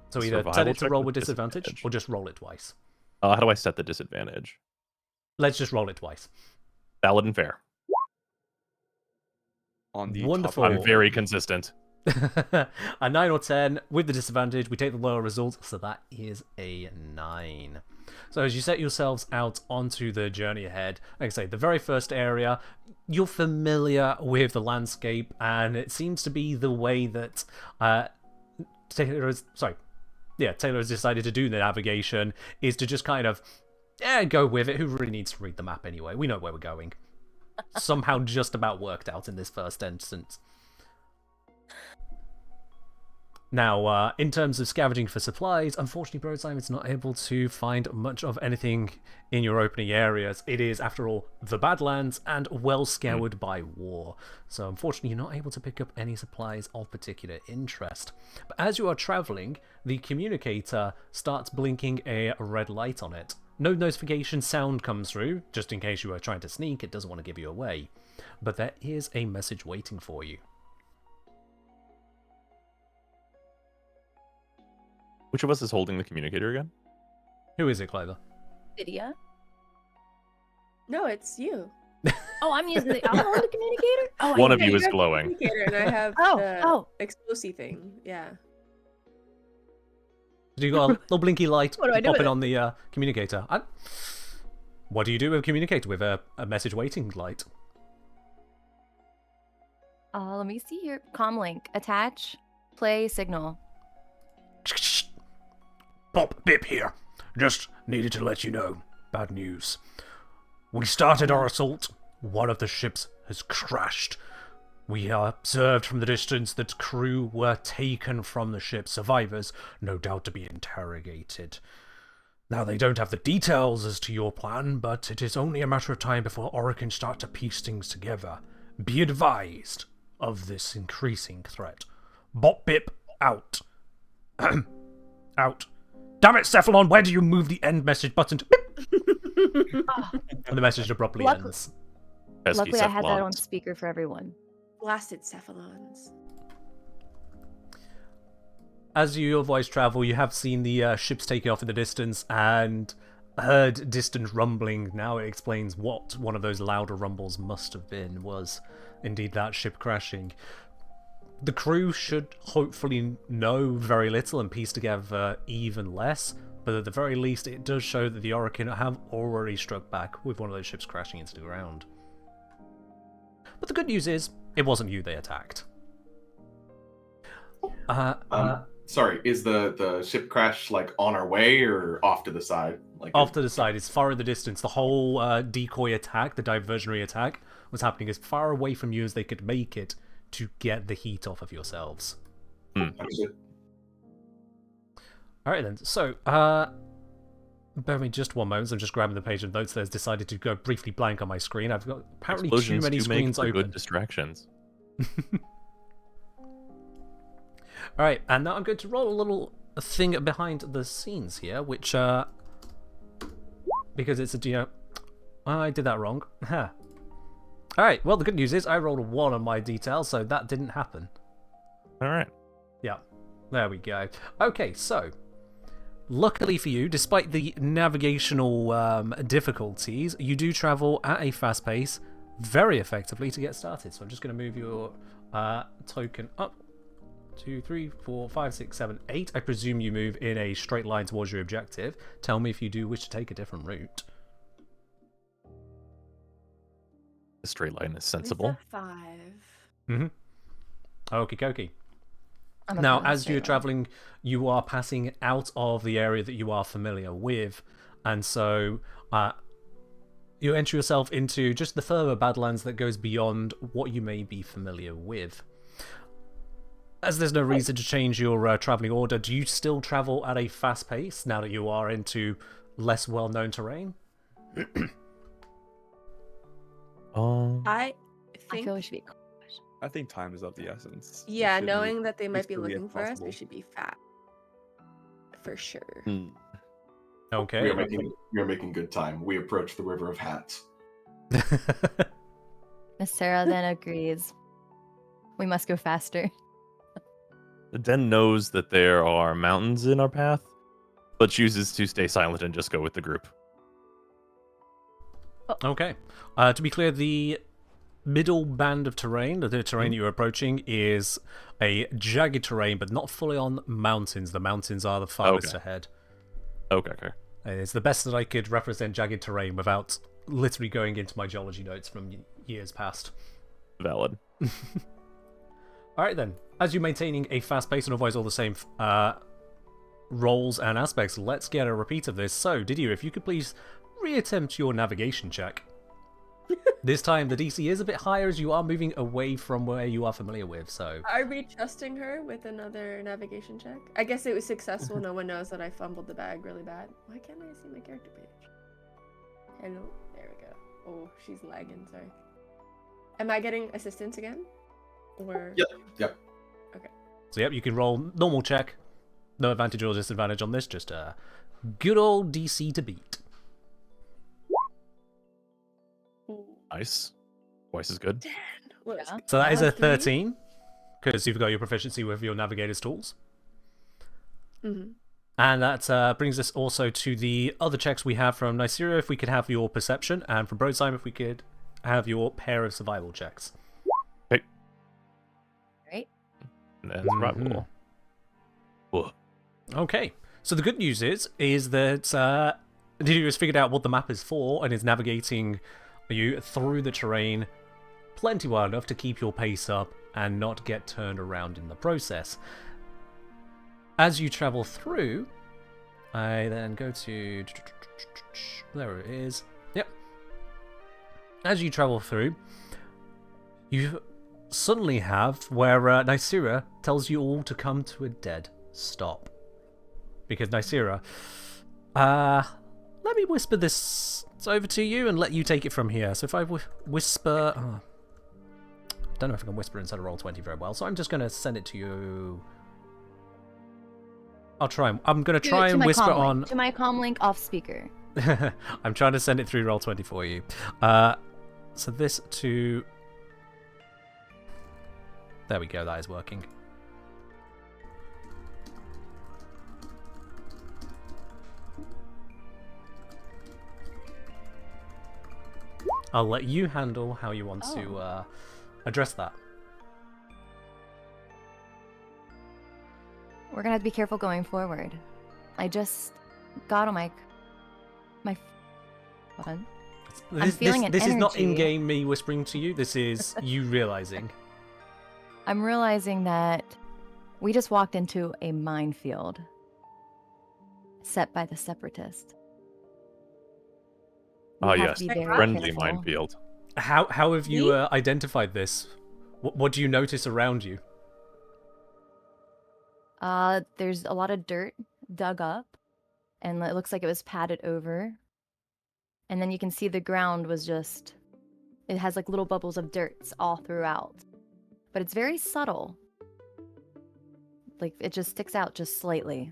So either tell Survival it to check roll with with disadvantage, disadvantage. or just roll it twice. How do I set the disadvantage? Let's just roll it twice. Valid and fair. On the Wonderful. top I'm very consistent. A 9 or 10 with the disadvantage, we take the lower result, so that is a 9. So as you set yourselves out onto the journey ahead, like I say, the very first area, you're familiar with the landscape, and it seems to be the way that Taylor has decided to do the navigation, is to just kind of go with it. Who really needs to read the map anyway? We know where we're going. Somehow just about worked out in this first instance. Now, in terms of scavenging for supplies, unfortunately, Brozime is not able to find much of anything in your opening areas. It is, after all, the Badlands and well scoured by war. So, unfortunately, you're not able to pick up any supplies of particular interest. But as you are traveling, the communicator starts blinking a red light on it. No notification sound comes through, just in case you are trying to sneak, it doesn't want to give you away. But there is a message waiting for you. Which of us is holding the communicator again? Who is it, Clover? Lydia. No, it's you. Oh, I'm using the alcohol communicator? Oh, One I of you is have the glowing. communicator and I have Oh, the oh. explosive thing. Yeah. So you got a little blinky light What do I do popping with it? on the communicator. What do you do with a communicator with a message waiting light? Let me see here. Comlink. Attach. play signal. Pop Bip here. Just needed to let you know. Bad news. We started our assault. One of the ships has crashed. We observed from the distance that crew were taken from the ship, survivors, no doubt to be interrogated. Now, they don't have the details as to your plan, but it is only a matter of time before Orphic start to piece things together. Be advised of this increasing threat. Bop Bip out. Out. Damn it, Cephalon, where do you move the end message button to bip? And the message abruptly ends. Luckily, I had that on speaker for everyone. Blasted cephalons. As your voice travel, you have seen the ships taking off in the distance and heard distant rumbling. Now it explains what one of those louder rumbles must have been, was indeed that ship crashing. The crew should hopefully know very little and piece together even less, but at the very least it does show that the Orphic have already struck back with one of those ships crashing into the ground. But the good news is, it wasn't you they attacked. Sorry, is the ship crash like on our way or off to the side? Like Off to the side, it's far in the distance. The whole decoy attack, the diversionary attack, was happening as far away from you as they could make it to get the heat off of yourselves. Understood. Alright then, so, bear with me just one moment, I'm just grabbing the page of notes that has decided to go briefly blank on my screen. I've got apparently too many screens open. Good distractions. Alright, and now I'm going to roll a little thing behind the scenes here, which, because it's a, I did that wrong. Huh. Alright, well the good news is I rolled a 1 on my detail, so that didn't happen. Alright. Yeah, there we go. Okay, so, luckily for you, despite the navigational difficulties, you do travel at a fast pace very effectively to get started. So I'm just going to move your token up. 2, 3, 4, 5, 6, 7, 8. I presume you move in a straight line towards your objective. Tell me if you do wish to take a different route. The straight line is sensible. 5. Mm-hmm. Okie dokie. Now, as you're traveling, you are passing out of the area that you are familiar with, and so you enter yourself into just the further Badlands that goes beyond what you may be familiar with. As there's no reason to change your traveling order, do you still travel at a fast pace now that you are into less well-known terrain? I I feel we should be. I think time is of the essence. We Yeah, should knowing move that they might be peacefully if looking for us, we possible. should be fat. For sure. Okay. We are making good time. We approach the River of Hats. Miss Sarah then agrees. We must go faster. The Den knows that there are mountains in our path, but chooses to stay silent and just go with the group. Okay. To be clear, the middle band of terrain, the terrain you're approaching, is a jagged terrain, but not fully on mountains. The mountains are the farthest ahead. Okay. It's the best that I could represent jagged terrain without literally going into my geology notes from years past. Valid. Alright then. As you're maintaining a fast pace and avoid all the same roles and aspects, let's get a repeat of this. So, Didier, if you could please reattempt your navigation check. This time the DC is a bit higher as you are moving away from where you are familiar with, so... Are we trusting her with another navigation check? I guess it was successful. No one knows that I fumbled the bag really bad. Why can't I see my character page? Hello? There we go. Oh, she's lagging, sorry. Am I getting assistance again? Or... Yep. So yep, you can roll normal check. No advantage or disadvantage on this, just a good old DC to beat. Nice. Twice as good. Yeah. So that is a Lucky. 13, because you've got your proficiency with your navigator's tools. Mm-hmm. And that brings us also to the other checks we have from Nyceria, if we could have your perception, and from Brozime, if we could have your pair of survival checks. Okay. Right? And survival. Whoa. Okay, so the good news is that Didier has figured out what the map is for and is navigating you through the terrain plenty well enough to keep your pace up and not get turned around in the process. as you travel through, I then go to... There it is. Yep. As you travel through, you suddenly have where Nysera tells you all to come to a dead stop. Because Nysera, let me whisper this over to you and let you take it from here. So if I whisper... Oh, I don't know if I can whisper inside of Roll20 very well, so I'm just going to send it to you. I'll try. I'm going to try and whisper on... To my comm link off speaker. I'm trying to send it through Roll20 for you. So this to... There we go, that is working. I'll let you handle how you want to address that. We're gonna have to be careful going forward. I just got on my hold on. I'm feeling an This is not energy. in-game me whispering to you. This is you realizing. I'm realizing that we just walked into a minefield set by the Separatists. Ah, We have yes, to be very friendly careful. minefield. How have you identified this? What do you notice around you? There's a lot of dirt dug up, and it looks like it was padded over. And then you can see the ground was just... It has like little bubbles of dirt all throughout. But it's very subtle. Like, it just sticks out just slightly.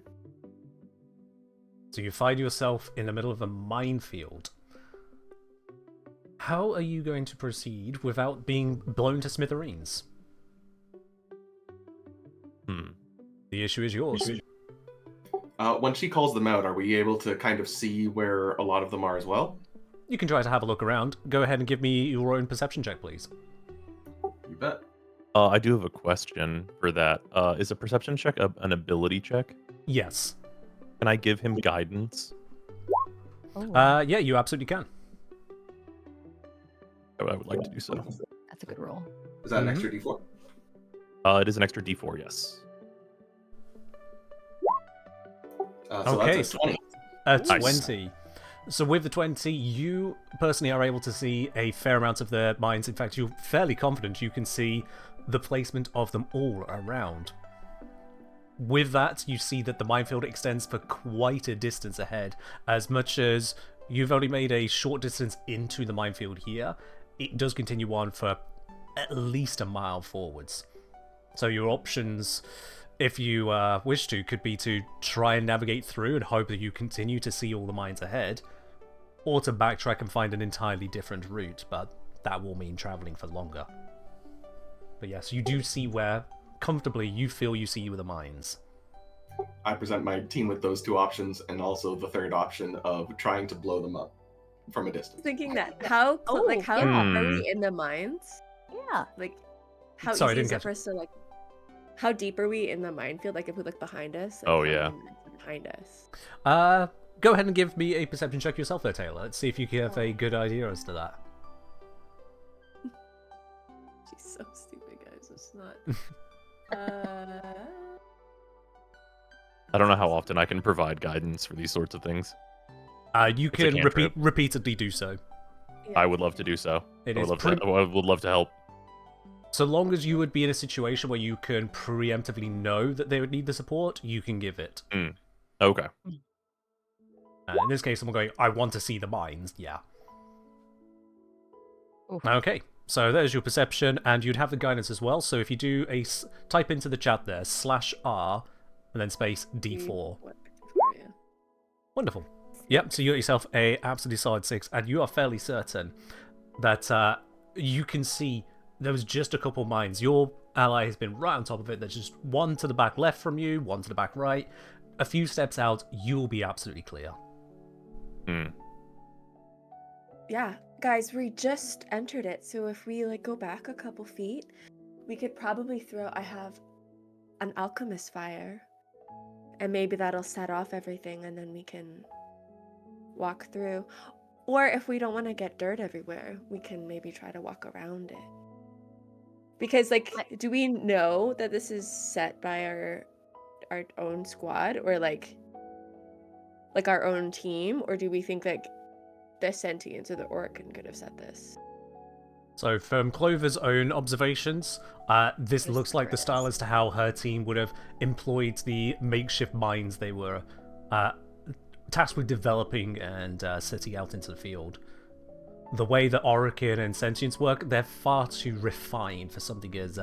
So you find yourself in the middle of a minefield. How are you going to proceed without being blown to smithereens? The issue is yours. When she calls them out, are we able to kind of see where a lot of them are as well? You can try to have a look around. Go ahead and give me your own perception check, please. You bet. I do have a question for that. Is a perception check an ability check? Yes. Can I give him guidance? Oh, Yeah, you absolutely can. I would like to do so. that's a good roll. Is that an extra D4? It is an extra D4, yes. So Okay, that's a 20. A Nice. 20. So with the 20, you personally are able to see a fair amount of the mines. In fact, you're fairly confident you can see the placement of them all around. With that, you see that the minefield extends for quite a distance ahead. As much as you've only made a short distance into the minefield here, it does continue on for at least a mile forwards. So your options, if you wish to, could be to try and navigate through and hope that you continue to see all the mines ahead, or to backtrack and find an entirely different route, but that will mean traveling for longer. But yes, you do see where comfortably you feel you see the mines. I present my team with those two options and also the third option of trying to blow them up from a distance. Thinking that how Oh, how yeah. are we in the mines? Yeah. Like how Sorry, I easy didn't is it catch for us to like? How deep are we in the minefield? Like if we look behind us. Like, Oh, how yeah. many mines are behind us. Go ahead and give me a perception check yourself there, Taylor. Let's see if you can have a good idea as to that. She's so stupid, guys. It's not. I don't know how often I can provide guidance for these sorts of things. You It's a can cantrip. repeatedly do so. Yeah. I would love to do so. It I is would pretty- love to help. So long as you would be in a situation where you can preemptively know that they would need the support, you can give it. Okay. In this case, I'm going, I want to see the mines. Yeah. Oof. Okay, so there's your perception, and you'd have the guidance as well. So if you do type into the chat there, /R, and then space D4. Yeah. Wonderful. Yep, so you got yourself a absolutely solid 6, and you are fairly certain that you can see there was just a couple mines. Your ally has been right on top of it. There's just one to the back left from you, one to the back right. A few steps out, you'll be absolutely clear. Yeah, guys, we just entered it, so if we like go back a couple feet, we could probably throw. I have an alchemist fire, and maybe that'll set off everything, and then we can walk through. Or if we don't want to get dirt everywhere, we can maybe try to walk around it. Because, like, do we know that this is set by our own squad, or like our own team, or do we think like the sentients or the Orkin could have said this? So from Clover's own observations, this Just looks like the style curious. as to how her team would have employed the makeshift mines they were tasked with developing and setting out into the field. The way that Orkin and Sentients work, they're far too refined for something as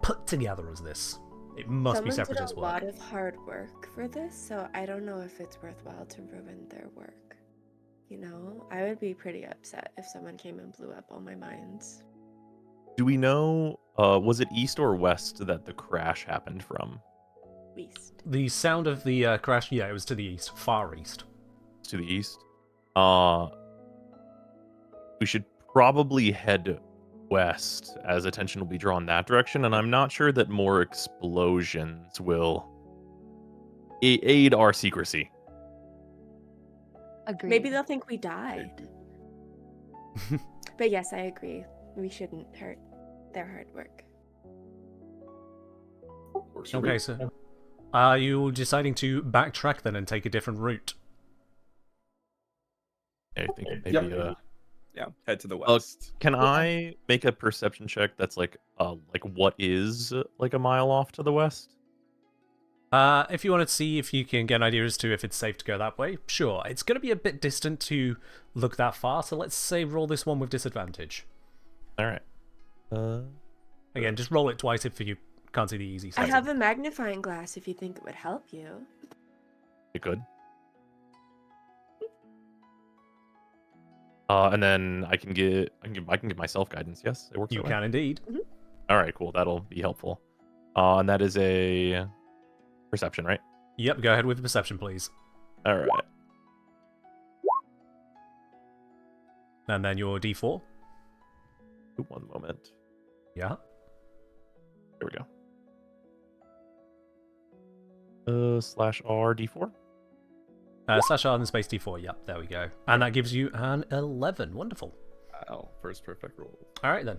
put together as this. It must be Someone separatist did a work. lot of hard work for this, so I don't know if it's worthwhile to ruin their work. You know, I would be pretty upset if someone came and blew up all my mines. Do we know, was it east or west that the crash happened from? Beast. The sound of the crash, yeah, it was to the east, far east. To the east? We should probably head west, as attention will be drawn that direction, and I'm not sure that more explosions will aid our secrecy. Agreed. Maybe they'll think we died. But yes, I agree. We shouldn't hurt their hard work. Works for me. Okay, so are you deciding to backtrack then and take a different route? I think maybe, Yep. Yeah, head to the west. can I make a perception check that's like what is like a mile off to the west? If you want to see if you can get an idea as to if it's safe to go that way, sure. It's going to be a bit distant to look that far, so let's say roll this one with disadvantage. All right. Again, just roll it twice if you can't see the easy I side. have a magnifying glass if you think it would help you. You good? And then I can give myself guidance. Yes, it works. You that way? can indeed. All right, cool. That'll be helpful. And that is a perception, right? Yep, go ahead with the perception, please. All right. And then your D4. Ooh, one moment. Yeah. There we go. /R D4. Slash R and space D4. Yep, there we go. And that gives you an 11. Wonderful. Wow, first perfect roll. All right then.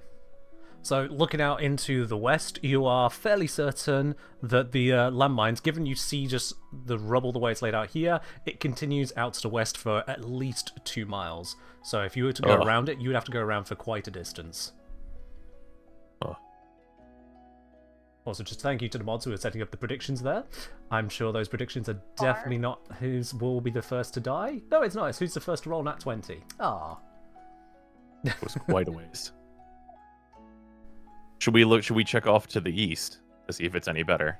So looking out into the west, you are fairly certain that the landmines, given you see just the rubble the way it's laid out here, it continues out to the west for at least 2 miles. So if you were to go Ugh. around it, you would have to go around for quite a distance. Ugh. Also, just thank you to the mods who are setting up the predictions there. I'm sure those predictions are definitely not whose will be the first to die. No, it's not. It's who's the first to roll nat 20. Ah. It was quite a ways. Should we check off to the east to see if it's any better?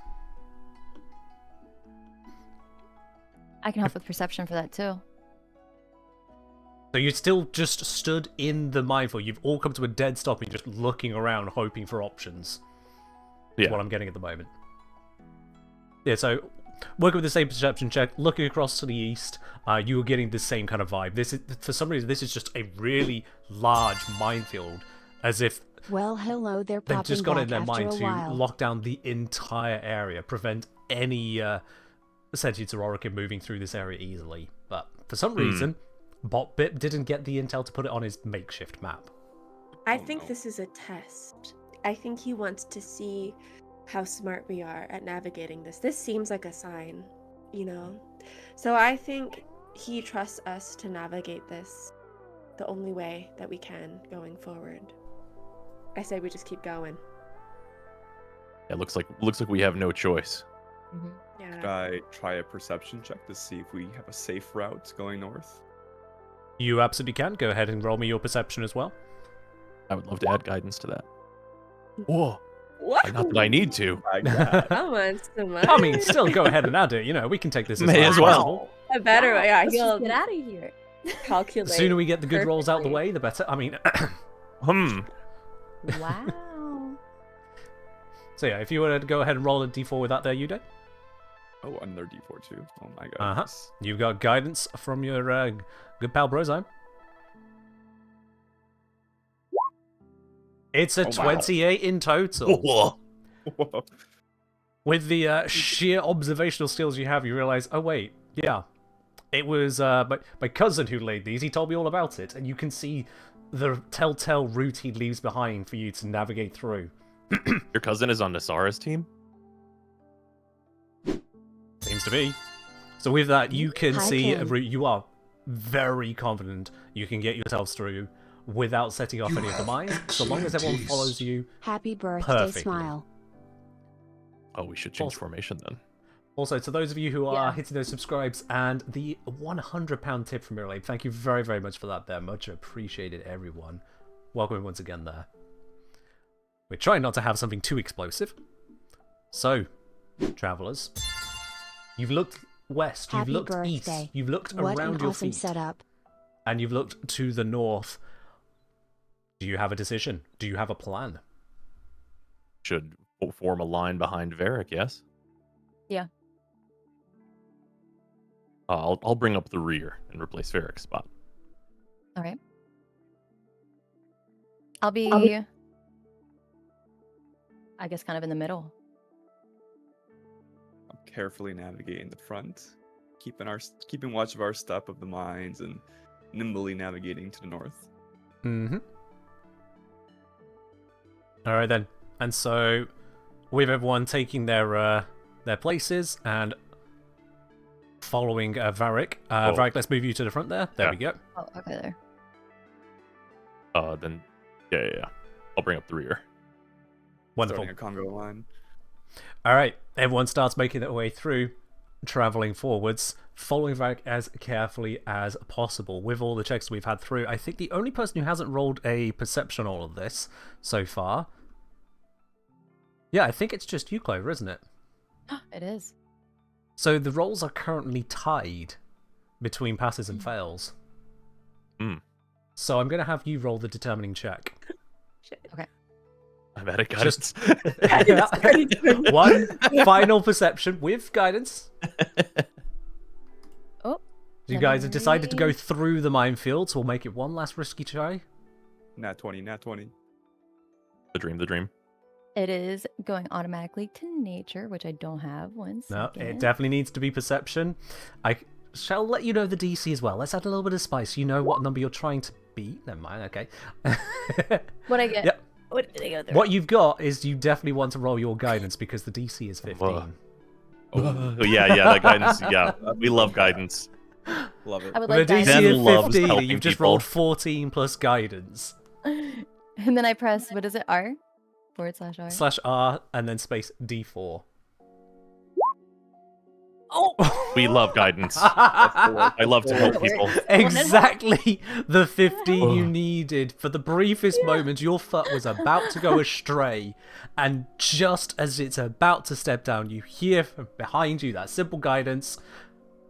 I can help with perception for that too. So you still just stood in the minefield. You've all come to a dead stop and you're just looking around, hoping for options. Is Yeah. what I'm getting at the moment. Yeah, so working with the same perception check, looking across to the east, you were getting the same kind of vibe. This is, for some reason, this is just a really large minefield, as if Well, hello there, they've popping just got it in their back after mind a to while. lock down the entire area, prevent any sentients or Orkin moving through this area easily. But for some reason, Botbip didn't get the intel to put it on his makeshift map. I Oh, think no. this is a test. I think he wants to see how smart we are at navigating this. This seems like a sign, you know? So I think he trusts us to navigate this the only way that we can going forward. I say we just keep going. It looks like we have no choice. Could Yeah. I try a perception check to see if we have a safe route going north? You absolutely can. Go ahead and roll me your perception as well. I would love to add guidance to that. Whoa! What? Not that I need to. My God. I want so much. I mean, still go ahead and add it. You know, we can take this as May high as as well. possible. A better way. Yeah, Let's he'll just get out of here. calculate. The sooner we get the good rolls out the perfectly. way, the better. I mean, Wow. so yeah, if you were to go ahead and roll a d4 with that there, you do. Oh, another D4 too. Oh my God. Uh-huh. You've got guidance from your good pal Brozime. It's a Oh, wow. 28 in total. Whoa. Whoa. With the sheer observational skills you have, you realize, oh wait, yeah, it was my cousin who laid these. He told me all about it, and you can see the telltale route he leaves behind for you to navigate through. Your cousin is on Nasara's team? Seems to be. So with that, you can Hi, see Ken. you are very confident you can get yourselves through without setting off any of the mines, so long as everyone follows you. Happy birthday, Perfectly. smile. Oh, we should change formation then. Also, to those of you who are Yeah. hitting those subscribes and the £100 tip from Miralabe, thank you very, very much for that there. Much appreciated, everyone. Welcome once again there. We're trying not to have something too explosive. So, travellers, you've looked west, you've Happy looked birthday. east, you've looked What around an your awesome feet, setup. and you've looked to the north. Do you have a decision? Do you have a plan? Should form a line behind Varric, yes? Yeah. I'll bring up the rear and replace Varric's spot. All right. I'll be, I guess, kind of in the middle. I'm carefully navigating the front, keeping watch of our step of the mines, and nimbly navigating to the north. Mm-hmm. Alright then. And so, with everyone taking their places and following Varric. Varric, let's move you to the front there. There Yeah. we go. Oh, okay, there. Then, yeah. I'll bring up the rear. Wonderful. Starting a convo line. Alright, everyone starts making their way through, travelling forwards, following Varric as carefully as possible. With all the checks we've had through, I think the only person who hasn't rolled a perception on all of this so far... Yeah, I think it's just you, Clover, isn't it? It is. So the rolls are currently tied between passes and fails. Hmm. So I'm going to have you roll the determining check. Okay. I've had it, Just- guys. One final perception with guidance. Oh. You let guys me have decided to go read. through the minefield, so we'll make it one last risky try. Nat 20. The dream. It is going automatically to nature, which I don't have. One No, second. it definitely needs to be perception. I shall let you know the DC as well. Let's add a little bit of spice. You know what number you're trying to beat. Never mind, okay. What I get? Yep. What did I go through? What you've got is you definitely want to roll your guidance because the DC is 15. Whoa. Oh, yeah, that guidance. Yeah, we love guidance. Love it. I would With like a DC guidance. Ben of loves 15, helping you've just people. rolled 14 plus guidance. And then I press, what is it, R? /R. /R and then space D4. Oh! We love guidance. I love to help That works. people. Exactly the 15 you needed. For the briefest moment, your foot was about to go astray, and just as it's about to step down, you hear from behind you that simple guidance,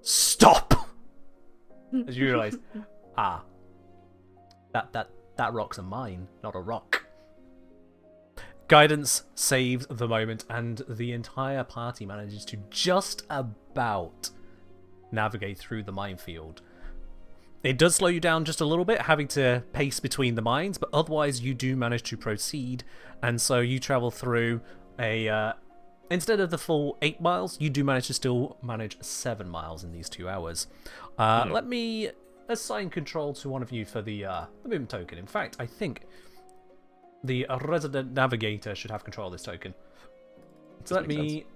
stop! As you realise, that rock's a mine, not a rock. Guidance saves the moment, and the entire party manages to just about navigate through the minefield. It does slow you down just a little bit, having to pace between the mines, but otherwise you do manage to proceed, and so you travel through a... instead of the full 8 miles, you do manage to still manage 7 miles in these 2 hours. Let me assign control to one of you for the movement token. In fact, I think the resident navigator should have control of this token. So let me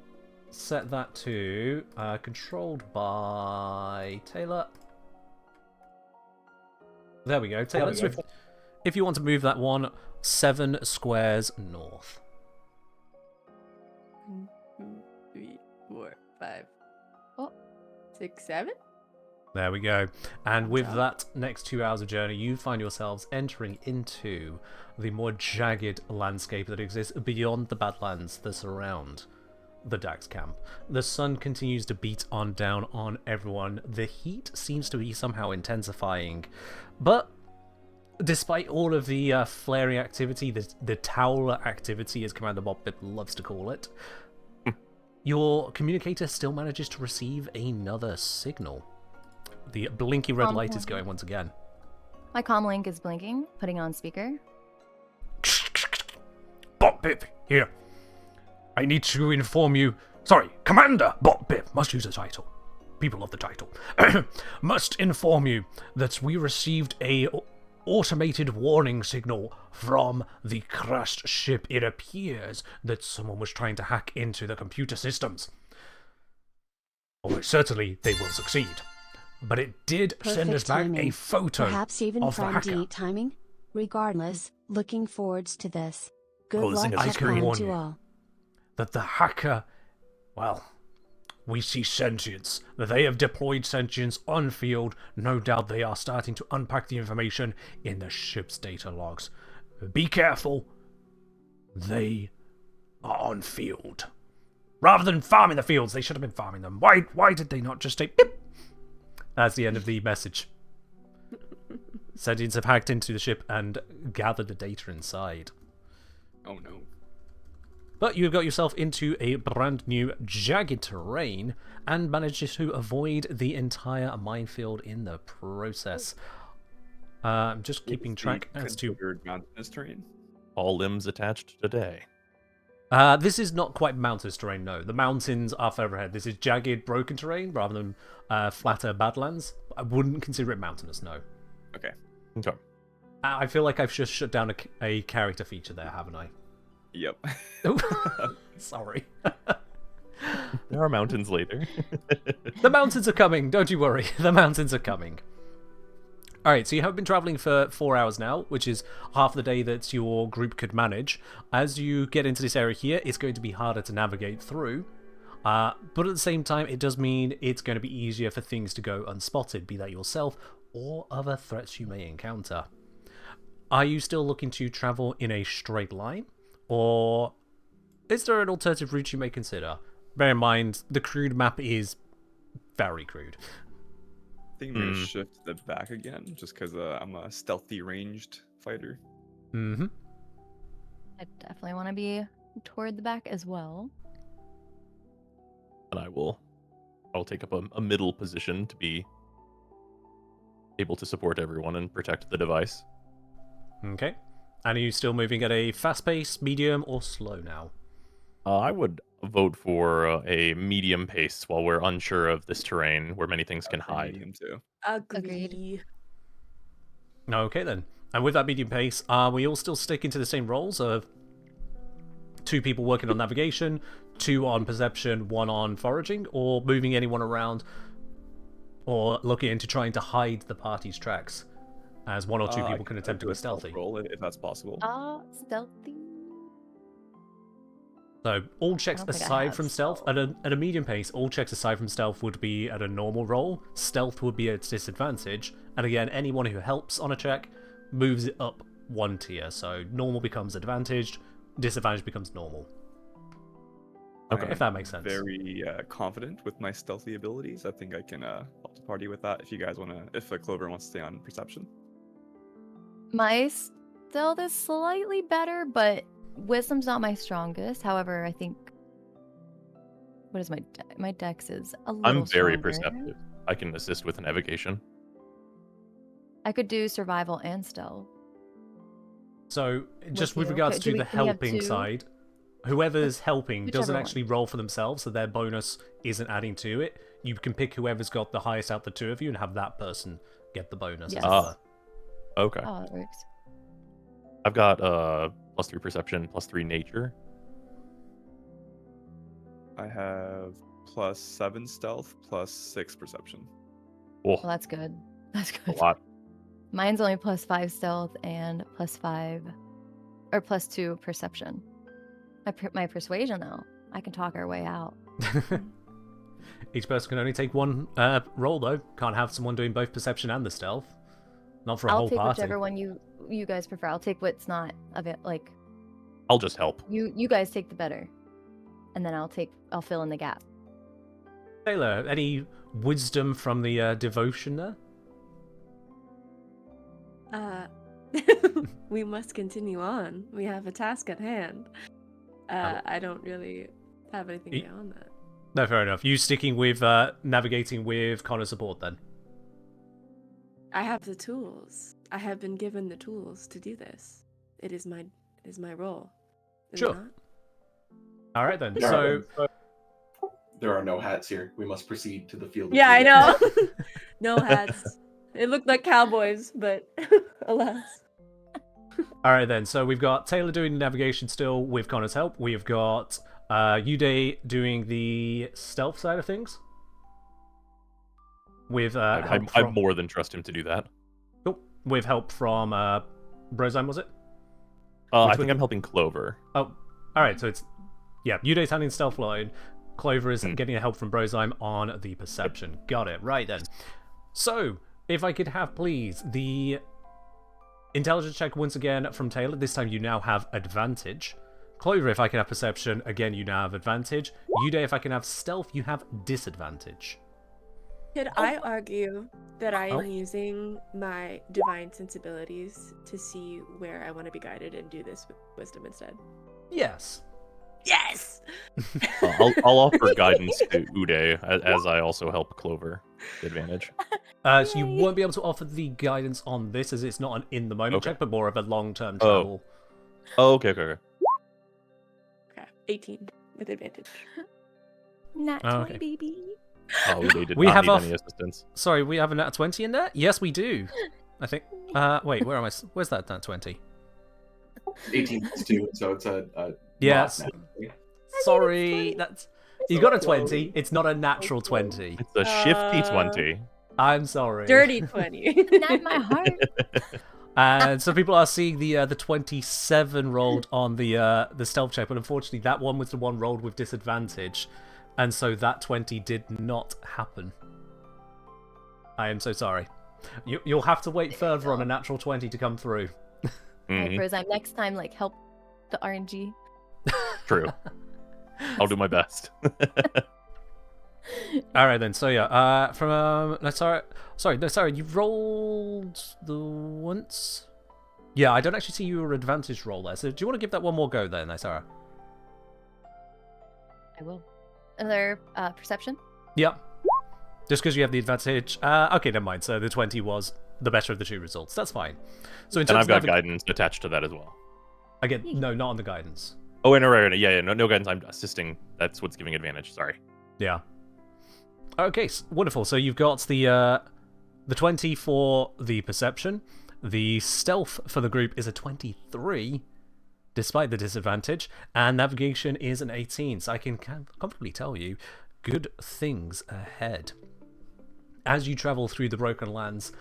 set that to controlled by Taylor. There we go. Taylor, if you want to move that one 7 squares north. 1, 2, 3, 4, 5. Oh. 6, 7. There we go. And with that next 2 hours of journey, you find yourselves entering into the more jagged landscape that exists beyond the Badlands that surround the Dax camp. The sun continues to beat on down on everyone. The heat seems to be somehow intensifying. But despite all of the flaring activity, the towel activity, as Commander Bobbip loves to call it, your communicator still manages to receive another signal. The blinky red light is going once again. My comm link is blinking, putting on speaker. Bobbip, here. I need to inform you. Sorry, Commander Bobbip, must use the title. People love the title. Must inform you that we received a automated warning signal from the crashed ship. It appears that someone was trying to hack into the computer systems. Almost certainly they will succeed. But it did send us Perfect back a timing. photo Perhaps even of the Prime hacker. D timing? Regardless, looking forwards to this. Good Oh, this luck thing has to I can Prime warn to you. all. That the hacker, well, we see sentience. That they have deployed sentience on field. No doubt they are starting to unpack the information in the ship's data logs. Be careful. They are on field. Rather than farming the fields, they should have been farming them. Why did they not just say beep? That's the end of the message. Sentients have hacked into the ship and gathered the data inside. Oh no. But you've got yourself into a brand new jagged terrain and managed to avoid the entire minefield in the process. I'm just keeping track as to... Considered mountainous terrain. All limbs attached today. this is not quite mountainous terrain, no. The mountains are further ahead. This is jagged, broken terrain rather than flatter badlands. I wouldn't consider it mountainous, no. Okay. Okay. I feel like I've just shut down a character feature there, haven't I? Yep. Sorry. There are mountains later. The mountains are coming, don't you worry. The mountains are coming. Alright, so you have been travelling for 4 hours now, which is half the day that your group could manage. As you get into this area here, it's going to be harder to navigate through. But at the same time, it does mean it's going to be easier for things to go unspotted, be that yourself or other threats you may encounter. Are you still looking to travel in a straight line? Or is there an alternative route you may consider? Bear in mind, the crude map is very crude. I think I'm gonna shift the back again, just because I'm a stealthy ranged fighter. Mm-hmm. I definitely want to be toward the back as well. And I'll take up a middle position to be able to support everyone and protect the device. Okay. And are you still moving at a fast pace, medium, or slow now? I would vote for a medium pace while we're unsure of this terrain where many things can hide. Medium too. Agreed. Okay then. And with that medium pace, are we all still sticking to the same roles of 2 people working on navigation, 2 on perception, 1 on foraging, or moving anyone around, or looking into trying to hide the party's tracks, as 1 or 2 people can attempt to do be a stealth stealthy? roll if that's possible. Stealthy. So all checks don't think I aside have from stealth, at a medium pace, all checks aside from stealth would be at a normal roll. Stealth would be at disadvantage, and again, anyone who helps on a check moves it up 1 tier. So normal becomes advantaged, disadvantage becomes normal. Okay. If that makes sense. Very confident with my stealthy abilities. I think I can help the party with that. If you guys want to, if Clover wants to stay on perception. My stealth is slightly better, but wisdom's not my strongest. However, I think what is my dex is a little I'm very stronger. perceptive. I can assist with navigation. I could do survival and stealth. So just with you. regards Okay, to do the we have helping 2? side, whoever's helping Whichever doesn't one. actually roll for themselves, so their bonus isn't adding to it. You can pick whoever's got the highest out the 2 of you and have that person get the bonus. Yes. Okay. Oh, it works. I've got +3 perception, +3 nature. I have +7 stealth, +6 perception. Oh, Well, that's good. That's a good. lot. Mine's only +5 stealth and +5 or +2 perception. My persuasion though, I can talk our way out. Each person can only take 1 roll though. Can't have someone doing both perception and the stealth. Not for a I'll whole take party. whichever one you guys prefer. I'll take what's not of it. Like I'll just help. you guys take the better, and then I'll fill in the gap. Taylor, any wisdom from the devotion there? We must continue on. We have a task at hand. I don't really have anything beyond that. No, fair enough. You sticking with navigating with Connor support then? I have the tools. I have been given the tools to do this. It is my role. Is it Sure. not? All right then. Yeah. So There are no hats here. We must proceed to the field. of Yeah, I battle. know. No hats. It looked like cowboys, but alas. all right then. So we've got Taylor doing the navigation still with Connor's help. We've got Uday doing the stealth side of things. With I more than trust him to do that. with help from Brozime, was it? I think I'm helping Clover. Oh, all right. So it's Yude's handling stealth line. Clover is getting help from Brozime on the perception. Got it. Right then. So if I could have, please, the intelligence check once again from Taylor. This time you now have advantage. Clover, if I can have perception, again you now have advantage. Yude, if I can have stealth, you have disadvantage. Could I argue that I am using my divine sensibilities to see where I want to be guided and do this with wisdom instead? Yes. Yes! I'll offer guidance to Uday as I also help Clover. Advantage. So you won't be able to offer the guidance on this as it's not an in-the-moment check, but more of a long-term travel. Oh, okay. Okay, 18 with advantage. Nat 20, baby. Oh, they did We not have need our any assistance. Sorry, we have a nat 20 in there? Yes, we do. I think. Wait, where am I? Where's that nat 20? 18 plus 2, so it's a Yes. not nat- Sorry, that's you got a 20. It's not a natural 20. It's a shifty 20. I'm sorry. Dirty 20. Not my heart. And so people are seeing the 27 rolled on the stealth check, but unfortunately that one was the one rolled with disadvantage, and so that 20 did not happen. I am so sorry. You'll have to wait further on a natural 20 to come through. Alright, Brozime, next time, like, help the RNG. True. I'll do my best. All right then. So yeah, from sorry, you rolled the once. Yeah, I don't actually see your advantage roll there. So do you want to give that one more go then, Sarah? I will. Another perception? Yeah. Just because you have the advantage. Okay, never mind. So the 20 was the better of the two results. That's fine. So in terms And I've of got guidance attached to that as well. Again, no, not on the guidance. Oh, no, right. Yeah, no guidance. I'm assisting. That's what's giving advantage. Sorry. Yeah. Okay, wonderful. So you've got the 20 for the perception. The stealth for the group is a 23, despite the disadvantage, and navigation is an 18. So I can comfortably tell you, good things ahead. As you travel through the Broken Lands,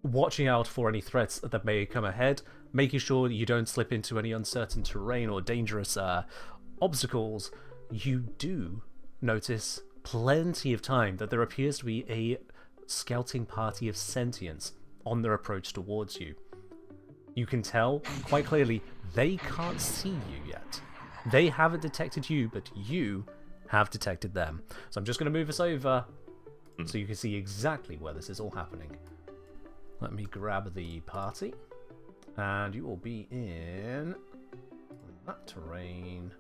watching out for any threats that may come ahead, making sure that you don't slip into any uncertain terrain or dangerous obstacles, you do notice plenty of time that there appears to be a scouting party of sentients on their approach towards you. You can tell quite clearly they can't see you yet. They haven't detected you, but you have detected them. So I'm just going to move us over so you can see exactly where this is all happening. Let me grab the party, and you will be in that terrain.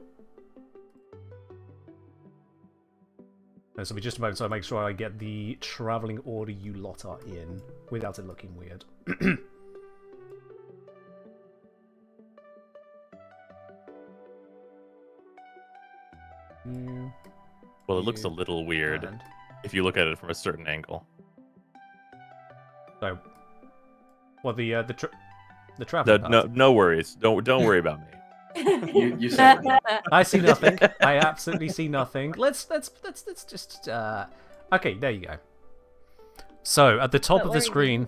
This will be just a moment, so I make sure I get the travelling order you lot are in without it looking weird. Well, it looks a little weird if you look at it from a certain angle. So, well, the travel. No worries. Don't worry about me. You said it. I see nothing. I absolutely see nothing. Let's just. Okay, there you go. So at the top of the screen.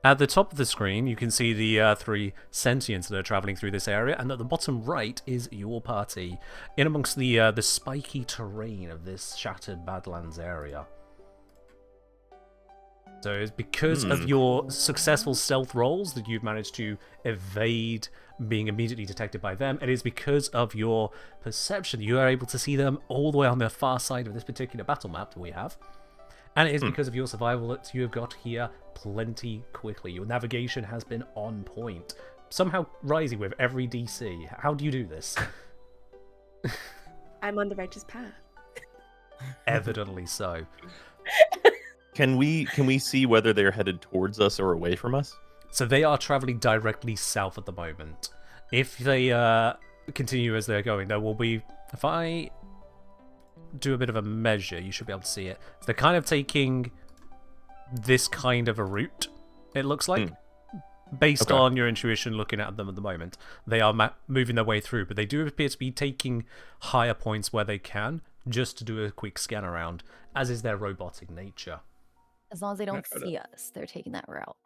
At the top of the screen, you can see the 3 sentients that are traveling through this area, and at the bottom right is your party, in amongst the spiky terrain of this shattered Badlands area. So it's because of your successful stealth rolls that you've managed to evade being immediately detected by them. It is because of your perception you are able to see them all the way on the far side of this particular battle map that we have. And it is because of your survival that you have got here plenty quickly. Your navigation has been on point, somehow rising with every DC. How do you do this? I'm on the righteous path. Evidently so. Can we see whether they're headed towards us or away from us? So they are traveling directly south at the moment. If they continue as they're going, there will be... If I do a bit of a measure, you should be able to see it. So they're kind of taking this kind of a route, it looks like. Based on your intuition looking at them at the moment. They are moving their way through, but they do appear to be taking higher points where they can, just to do a quick scan around, as is their robotic nature. As long as they I'm gonna don't try to- see us, they're taking that route.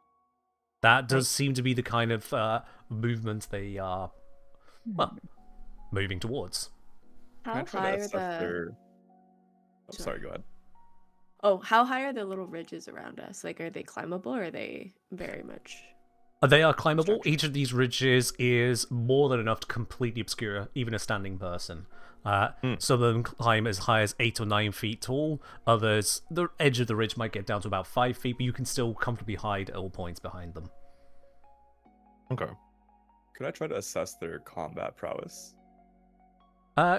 That does seem to be the kind of movement they are, well, moving towards. Can I How try high to are assess the? their... Oh, Sorry. sorry, go ahead. Oh, how high are the little ridges around us? Like, are they climbable or are they very much? They are climbable. Structure. Each of these ridges is more than enough to completely obscure even a standing person. Some of them climb as high as 8 or 9 feet tall. Others, the edge of the ridge might get down to about 5 feet, but you can still comfortably hide at all points behind them. Okay. Could I try to assess their combat prowess?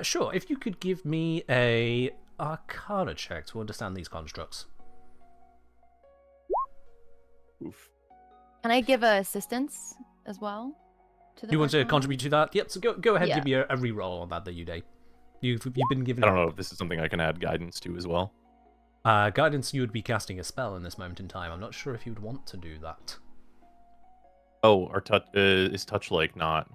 Sure, if you could give me a Arcana check to understand these constructs. Oof. Can I give assistance as well? To the You want to Arcana? contribute to that? Yep, so go ahead and Yeah. give me a reroll on that, Uday. You've been given I don't know if this is something I can add guidance to as well. guidance. You would be casting a spell in this moment in time. I'm not sure if you'd want to do that. Oh, our touch is touch like not.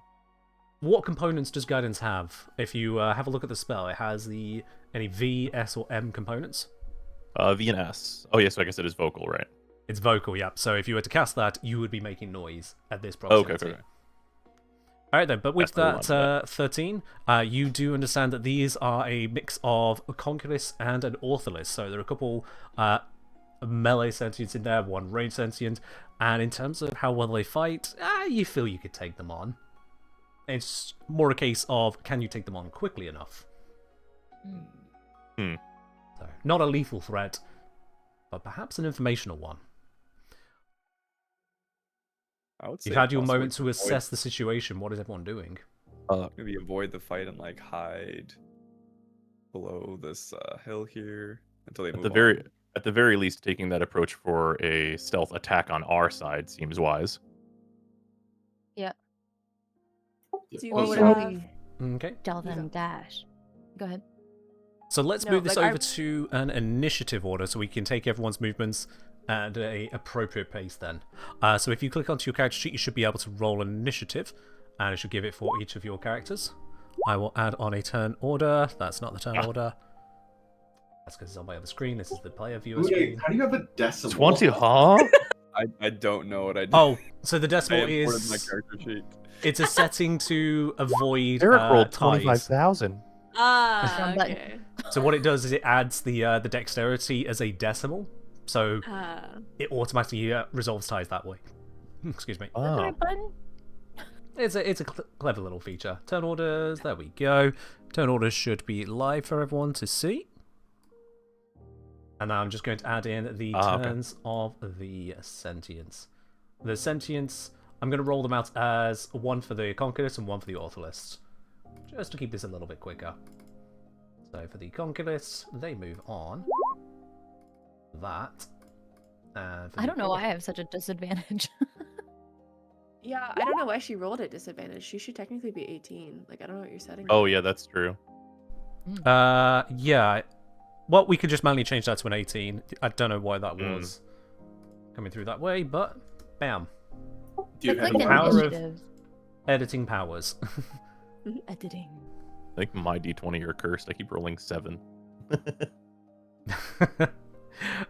What components does guidance have? If you have a look at the spell, it has any V, S, or M components. V and S. Oh, yeah, so I guess it is vocal, right? It's vocal, yeah. So if you were to cast that, you would be making noise at this Okay, proximity. okay. Alright then, but with That's the one, that 13, you do understand that these are a mix of a Conculus and an Ortholis. So there are a couple melee sentients in there, one range sentient, and in terms of how well they fight, you feel you could take them on. It's more a case of, can you take them on quickly enough? Hmm. So, not a lethal threat, but perhaps an informational one. I would say You've had your possibly moment to avoid- assess the situation. What is everyone doing? Maybe avoid the fight and like hide below this hill here until they move on. At the very least, taking that approach for a stealth attack on our side seems wise. Yeah. Do Or we whatever have- we Okay. stealth You and dash. Go ahead. So let's No, move this like, over to an initiative order so we can take everyone's movements at a appropriate pace then. So if you click onto your character sheet, you should be able to roll an initiative, and it should give it for each of your characters. I will add on a turn order. That's not the turn order. That's because it's on my other screen. This is the player viewer Uday, screen. how do you have a decimal? 20, huh? I don't know what I did. Oh, so the I decimal imported my is... character sheet. It's a setting to avoid Eric rolled ties. 25,000. Ah, Wrong button. okay. So what it does is it adds the dexterity as a decimal, so it automatically resolves ties that way. Excuse me. Is that the Oh. right button? It's a clever little feature. Turn orders, there we go. Turn orders should be live for everyone to see. And now I'm just going to add in the Okay. turns of the sentients. The sentients, I'm going to roll them out as one for the Conculus and one for the Ortholist, just to keep this a little bit quicker. So for the Conculus, they move on. That. And for I the don't know why I have such a disadvantage. Yeah, I don't know why she rolled at disadvantage. She should technically be 18. Like, I don't know what you're setting. Oh, yeah, that's true. Yeah. Well, we could just manually change that to an 18. I don't know why that was coming through that way, but bam. Do you It's have like the the power of- initiative. Editing powers. Editing. I think my d20 are cursed. I keep rolling 7.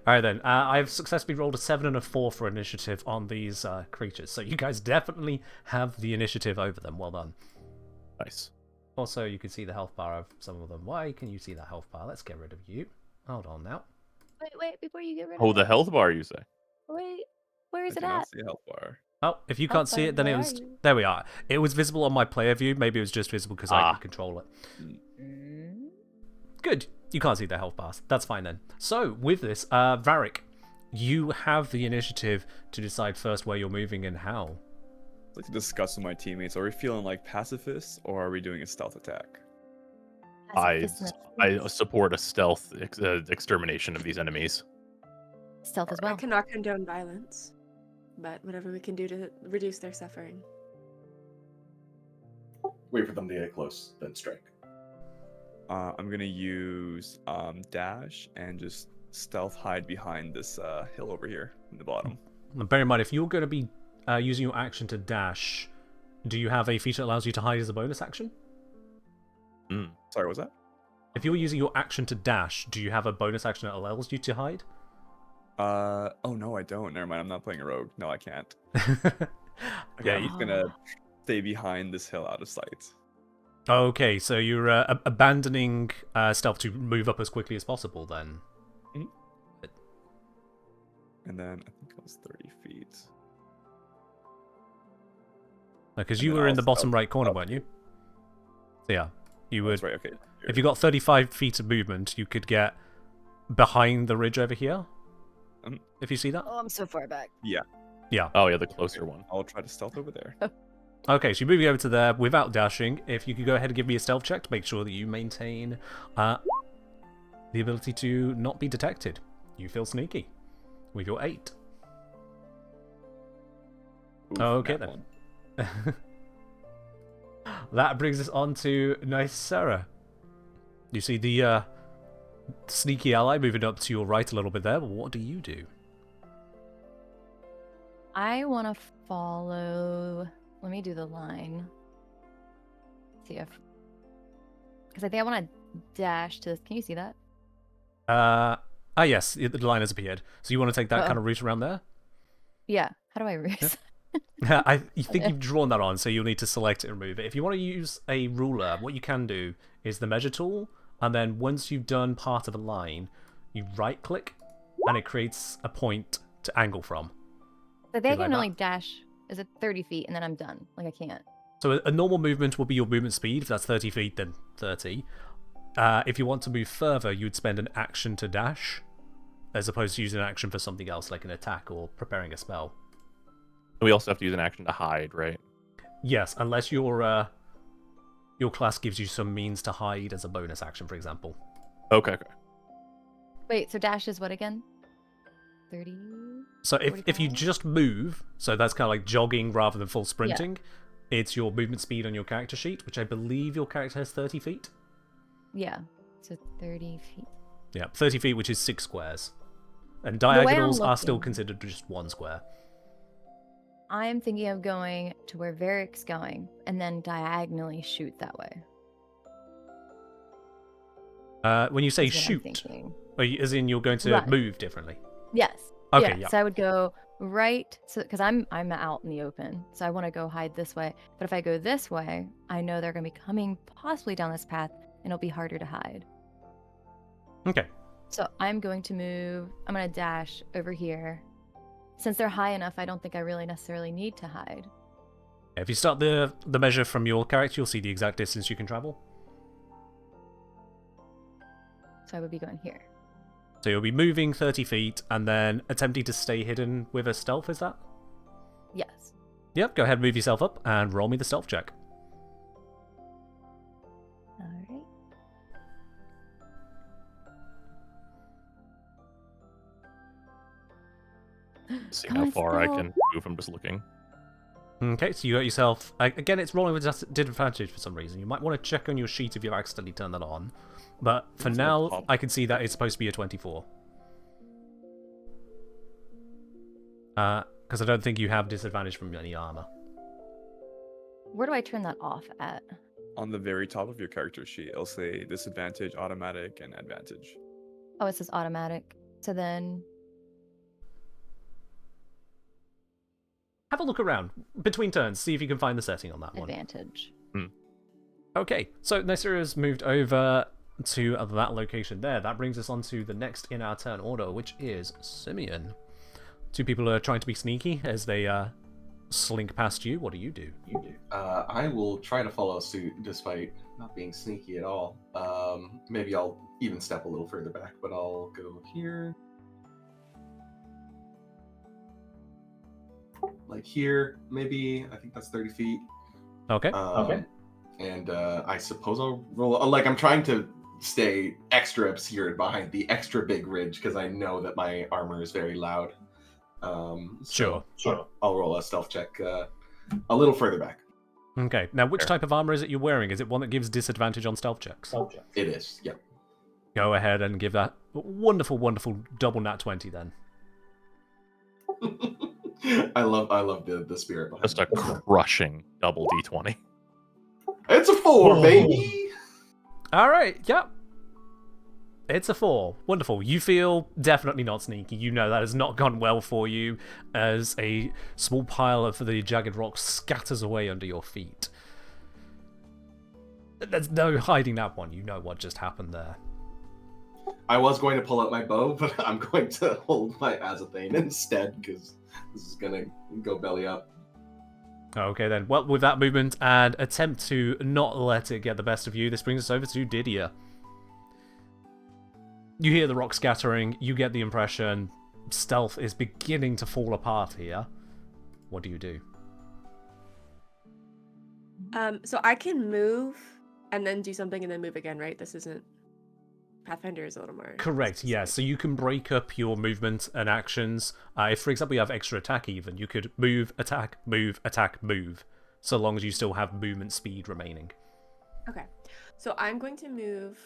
Alright then, I've successfully rolled a 7 and a 4 for initiative on these creatures, so you guys definitely have the initiative over them. Well done. Nice. Also, you can see the health bar of some of them. Why can you see that health bar? Let's get rid of you. Hold on now. Wait, before you get rid Oh, of the it. health bar, you say? Wait, where is I it cannot at? see a health bar. Oh, if you Health can't see bar, it, then it where was... are you? There we are. It was visible on my player view. Maybe it was just visible because I could control it. Mm. Good. You can't see the health bars. That's fine then. So, with this, Varric, you have the initiative to decide first where you're moving and how. I'd like to discuss with my teammates. Are we feeling like pacifists or are we doing a stealth attack? I support a stealth extermination of these enemies. Stealth as I well. cannot condone violence, but whatever we can do to reduce their suffering. Wait for them to get close, then strike. I'm gonna use dash and just stealth hide behind this hill over here in the bottom. And bear in mind, if you're going to be using your action to dash, do you have a feature that allows you to hide as a bonus action? Sorry, what was that? If you're using your action to dash, do you have a bonus action that allows you to hide? Oh no, I don't. Never mind. I'm not playing a rogue. No, I can't. Okay, Yeah. I'm just gonna stay behind this hill out of sight. Okay, so you're abandoning stealth to move up as quickly as possible then. And then I think it was 30 feet. Because And you then were in I'll the bottom stealth right corner, up. weren't you? So yeah, you would. That's right. Okay. If you got 35 feet of movement, you could get behind the ridge over here. If you see that. Oh, I'm so far back. Yeah. Yeah. Oh yeah, the closer one. I'll try to stealth over there. Okay, so you're moving over to there without dashing. If you could go ahead and give me a stealth check to make sure that you maintain the ability to not be detected. You feel sneaky with your 8. Oof, Okay nat then. one. That brings us on to Nicera. You see the sneaky ally moving up to your right a little bit there, but what do you do? I want to follow. Let me do the line. See if. Because I think I want to dash to this. Can you see that? Yes, the line has appeared. So you want to take that kind of route around there? Yeah. How do I raise? You think you've drawn that on, so you'll need to select it and remove it. If you want to use a ruler, what you can do is the measure tool, and then once you've done part of a line, you right-click, and it creates a point to angle from. I think I like can that? only dash. Is it 30 feet and then I'm done? Like I can't. So a normal movement will be your movement speed. If that's 30 feet, then 30. If you want to move further, you'd spend an action to dash, as opposed to using an action for something else, like an attack or preparing a spell. We also have to use an action to hide, right? Yes, unless your class gives you some means to hide as a bonus action, for example. Okay. Wait, so dash is what again? 30? So if you 45? just move, so that's kind of like jogging rather than full sprinting, it's your movement speed on your character sheet, which I believe your character has 30 feet. Yeah. So 30 feet. Yeah, 30 feet, which is 6 squares. And way I'm diagonals are still looking- considered just 1 square. I am thinking of going to where Varric's going and then diagonally shoot that way. When you say is what I'm shoot, thinking. as in you're going to Right. move differently. Yes. Okay, So I would go right, so because I'm out in the open, so I want to go hide this way. But if I go this way, I know they're going to be coming possibly down this path, and it'll be harder to hide. Okay. So I'm going to move. I'm going to dash over here. Since they're high enough, I don't think I really necessarily need to hide. If you start the measure from your character, you'll see the exact distance you can travel. So I would be going here. So you'll be moving 30 feet and then attempting to stay hidden with a stealth, is that? Yes. Yep, go ahead and move yourself up and roll me the stealth check. All right. See Come how on, far I stealth. can move. I'm just looking. Okay, so you got yourself... Again, it's rolling with disadvantage for some reason. You might want to check on your sheet if you've accidentally turned that on. But for It's now, not top. I can see that it's supposed to be a 24. Because I don't think you have disadvantage from any armor. Where do I turn that off at? On the very top of your character sheet, it'll say disadvantage, automatic, and advantage. Oh, it says automatic. So then, Have a look around. Between turns, see if you can find the setting on that one. advantage. Okay, so Nesira's moved over to that location there. That brings us on to the next in our turn order, which is Simeon. Two people are trying to be sneaky as they slink past you. What do you do? I will try to follow suit despite not being sneaky at all. Maybe I'll even step a little further back, but I'll go here. Like here, maybe. I think that's 30 feet. Okay. And I suppose I'll roll. Like, I'm trying to stay extra obscured behind the extra big ridge because I know that my armor is very loud. Sure. I'll roll a stealth check a little further back. Okay, now which Fair. type of armor is it you're wearing? Is it one that gives disadvantage on stealth checks? It is, yeah. Go ahead and give that wonderful, wonderful double nat 20 then. I love the spirit behind Just a it. crushing double D20. It's a 4, baby. Alright, yeah. It's a 4. Wonderful. You feel definitely not sneaky. You know that has not gone well for you as a small pile of the jagged rock scatters away under your feet. There's no hiding that one. You know what just happened there. I was going to pull out my bow, but I'm going to hold my Azethane instead because this is going to go belly up. Okay then. Well, with that movement and attempt to not let it get the best of you, this brings us over to Didier. You hear the rock scattering, you get the impression stealth is beginning to fall apart here. What do you do? So I can move and then do something and then move again, right? This isn't... Pathfinder is a little more... Correct, yeah. So you can break up your movement and actions. If, for example, you have extra attack even, you could move, attack, move, so long as you still have movement speed remaining. Okay. So I'm going to move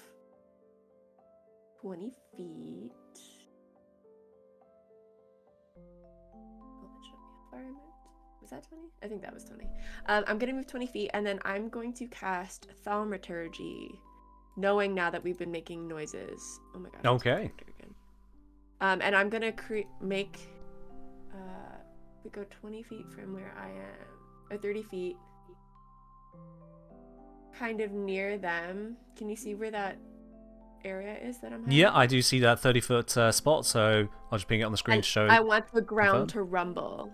20 feet. Was that 20? I think that was 20. I'm going to move 20 feet, and then I'm going to cast Thaumaturgy, knowing now that we've been making noises. Oh my god. Okay. And I'm going to make... we go 20 feet from where I am, or 30 feet, kind of near them. Can you see where that area is that I'm heading? Yeah, I do see that 30-foot spot, so I'll just ping it on the screen to show. I want the ground to rumble.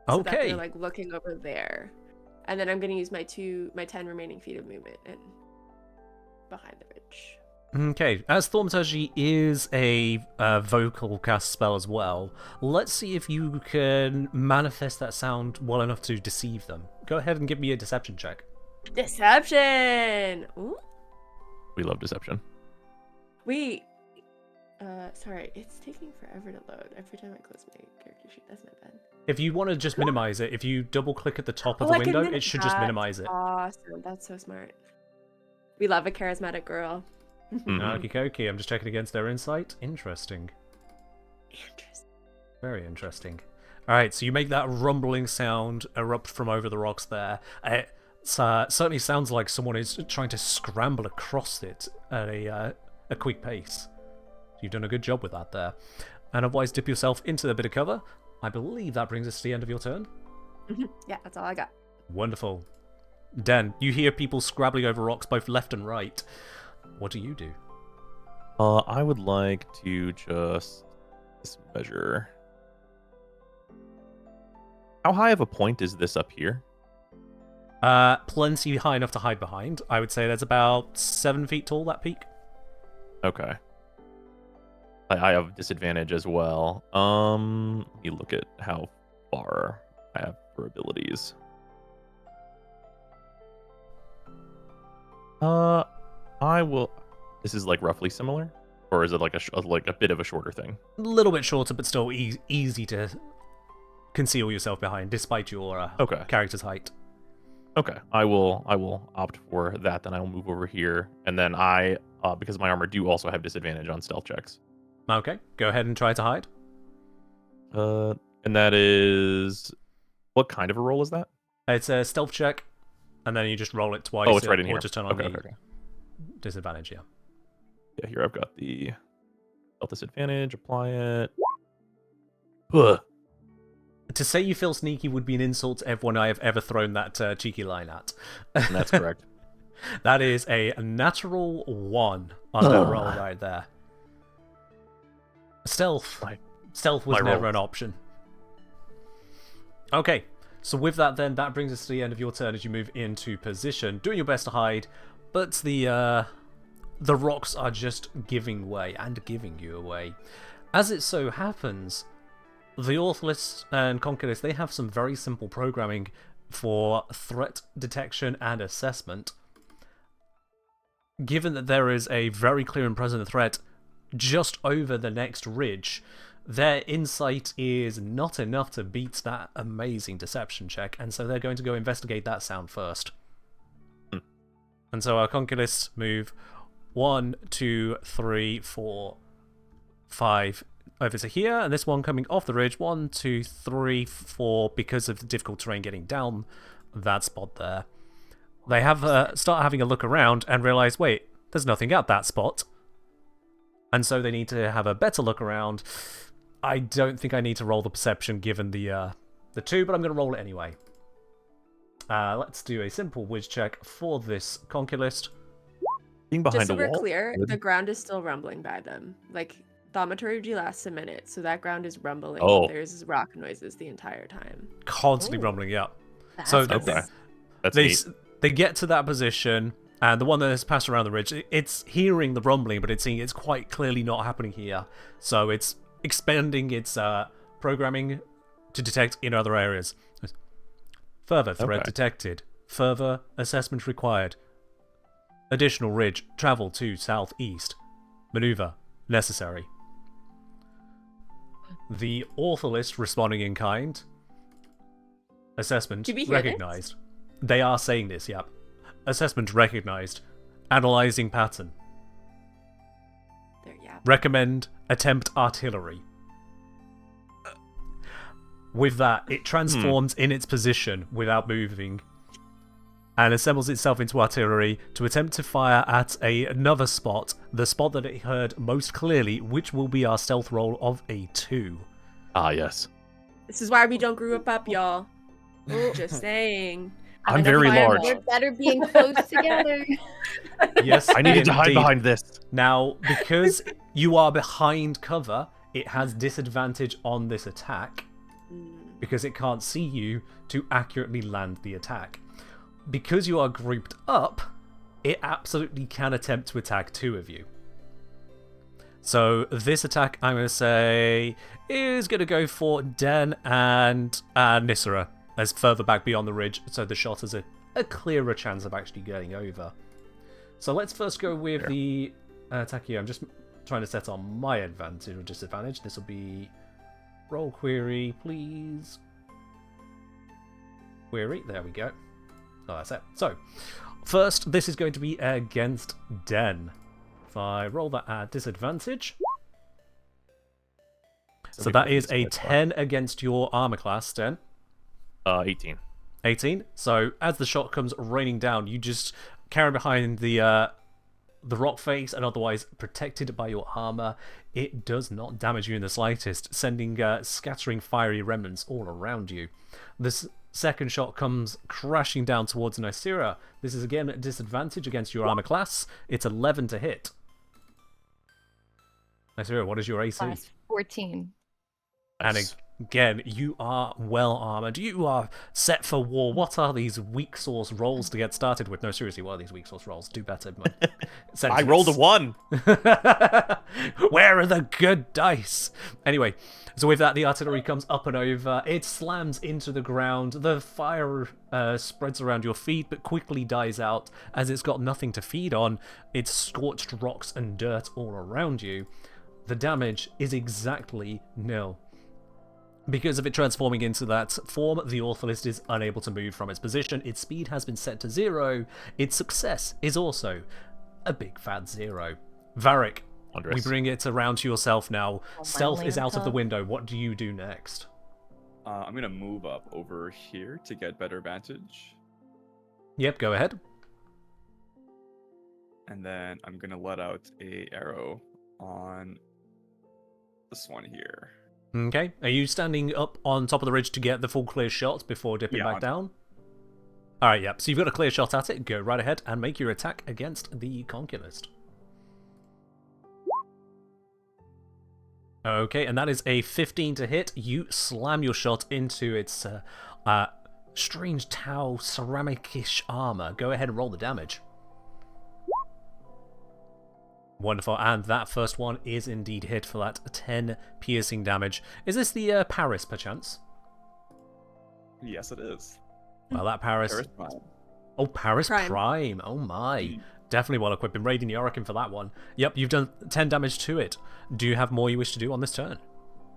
So that Okay. they're like looking over there. And then I'm going to use my 10 remaining feet of movement and behind the ridge. Okay, as Thaumaturgy is a vocal cast spell as well, let's see if you can manifest that sound well enough to deceive them. Go ahead and give me a deception check. Deception! Ooh. We love deception. Sorry, it's taking forever to load. Every time I close my character sheet, that's my bad. If you want to just minimize it, if you double click at the top of the window, it should just minimize it. Awesome, that's so smart. We love a charismatic girl. Okie I'm just checking against their insight. Interesting. Interesting. Very interesting. Alright, so you make that rumbling sound erupt from over the rocks there. It certainly sounds like someone is trying to scramble across it at a quick pace. You've done a good job with that there. And otherwise dip yourself into a bit of cover. I believe that brings us to the end of your turn. Yeah, that's all I got. Wonderful. Den, you hear people scrabbling over rocks both left and right. What do you do? I would like to just measure. How high of a point is this up here? Plenty high enough to hide behind. I would say that's about 7 feet tall, that peak. Okay. I have disadvantage as well. Let me look at how far I have for abilities. I will. This is like roughly similar, or is it like a bit of a shorter thing? A little bit shorter, but still easy to conceal yourself behind, despite your character's height. Okay, I will opt for that. Then I will move over here, and then because my armor do also have disadvantage on stealth checks. Okay, go ahead and try to hide. And that is what kind of a roll is that? It's a stealth check, and then you just roll it twice. Oh, it's right in here. Or just turn on okay. Disadvantage, yeah. Yeah, here I've got the stealth disadvantage. Apply it. Ugh. To say you feel sneaky would be an insult to everyone I have ever thrown that cheeky line at. That's correct. That is a natural 1 on that roll right there. Stealth was never an option. Okay, so with that then, that brings us to the end of your turn as you move into position, doing your best to hide, but the rocks are just giving way and giving you away. As it so happens, the Orphic and Conquerors, they have some very simple programming for threat detection and assessment. Given that there is a very clear and present threat just over the next ridge, their insight is not enough to beat that amazing deception check, and so they're going to go investigate that sound first. And so our Conquerists move 1, 2, 3, 4, 5 over to here, and this one coming off the ridge, 1, 2, 3, 4, because of the difficult terrain getting down that spot there. They have start having a look around and realize, wait, there's nothing at that spot. and so they need to have a better look around. I don't think I need to roll the perception given the 2, but I'm going to roll it anyway. Let's do a simple whiz check for this conculist. Being behind Just so a we're wall. clear, Good. the ground is still rumbling by them. Like, thaumaturgy lasts a minute, so that ground is rumbling. Oh. There's rock noises the entire time. Constantly Ooh. rumbling, yeah. That's So Okay. That's they neat. they get to that position, and the one that has passed around the ridge, it's hearing the rumbling, but it's seeing it's quite clearly not happening here. So it's expanding its programming to detect in other areas. Further threat Okay. detected. Further assessment required. Additional ridge. Travel to southeast. Maneuver necessary. The Orphic responding in kind. Assessment Did we hear this? recognized. They are saying this, yep. Assessment recognized. Analyzing pattern. There, yeah. Recommend attempt artillery. With that, it transforms in its position without moving and assembles itself into artillery to attempt to fire at another spot, the spot that it heard most clearly, which will be our stealth roll of a 2. Ah, yes. This is why we don't group up, y'all. Just saying. I'm very large. We're better being close together. Yes, I needed to hide indeed. behind this. Now, because you are behind cover, it has disadvantage on this attack because it can't see you to accurately land the attack. Because you are grouped up, it absolutely can attempt to attack 2 of you. So this attack, I'm going to say, is going to go for Den and Nissera as further back beyond the ridge, so the shot has a clearer chance of actually getting over. So let's first go with the attack here. I'm just trying to set on my advantage or disadvantage. This will be roll query, please. Query, there we go. Oh, that's it. So, first, this is going to be against Den. If I roll that at disadvantage. So that is a 10 against your armor class, Den. 18. 18. So, as the shot comes raining down, you just carry behind the rock face and otherwise protected by your armor. It does not damage you in the slightest, sending scattering fiery remnants all around you. This second shot comes crashing down towards Nysera. This is again at disadvantage against your armor class. It's 11 to hit. Nysera, what is your AC? Class 14. And Nice. again, you are well armored. You are set for war. What are these weak source rolls to get started with? No, seriously, what are these weak source rolls? Do better. I rolled a 1. Where are the good dice? Anyway, so with that, the artillery comes up and over. It slams into the ground. The fire spreads around your feet, but quickly dies out as it's got nothing to feed on. It's scorched rocks and dirt all around you. The damage is exactly nil. Because of it transforming into that form, the Orphic is unable to move from its position. Its speed has been set to 0. Its success is also a big fat 0. Varric, we bring it around to yourself now. Stealth is out of the window. What do you do next? I'm going to move up over here to get better vantage. Yep, go ahead. And then I'm going to let out a arrow on this one here. Okay. Are you standing up on top of the ridge to get the full clear shot before dipping back down? Alright, yep. So you've got a clear shot at it. Go right ahead and make your attack against the Conculist. Okay, and that is a 15 to hit. You slam your shot into its strange tau ceramic-ish armor. Go ahead and roll the damage. Wonderful, and that first one is indeed hit for that 10 piercing damage. Is this the Paris, perchance? Yes, it is. Well, that Paris... Paris Prime. Oh, Paris Prime. Prime. Oh my. Definitely well equipped. Been raiding the Orakin for that one. Yep, you've done 10 damage to it. Do you have more you wish to do on this turn?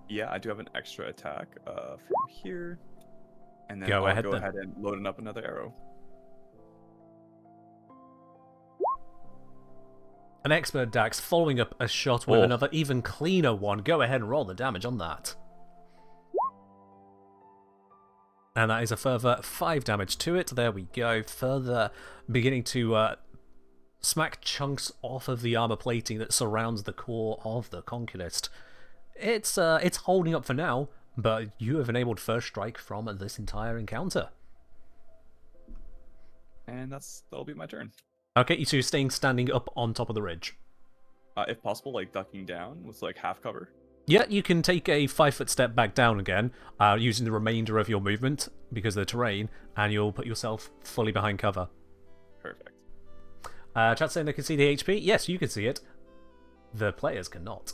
Yeah, I do have an extra attack from here. And then Go I'll ahead go then. ahead and load up another arrow. An expert Dax following up a shot with another even cleaner one. Go ahead and roll the damage on that. And that is a further 5 damage to it. There we go. Further beginning to smack chunks off of the armor plating that surrounds the core of the Conquest. It's holding up for now, but you have enabled first strike from this entire encounter. And that'll be my turn. Okay, you two staying standing up on top of the ridge. If possible, like ducking down with like half cover. Yeah, you can take a 5-foot step back down again, using the remainder of your movement because of the terrain, and you'll put yourself fully behind cover. Perfect. Chat saying they can see the HP. Yes, you can see it. The players cannot.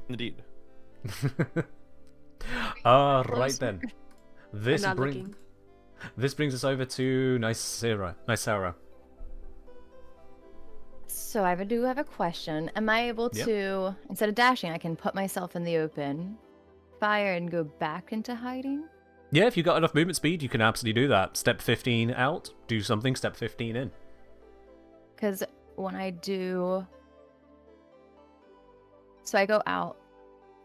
Indeed. Right then. This I'm not looking. brings us over to Nicera. So I do have a question. Am I able to, instead of dashing, I can put myself in the open, fire, and go back into hiding? Yeah, if you've got enough movement speed, you can absolutely do that. Step 15 out, do something, step 15 in. Because when I do... So I go out,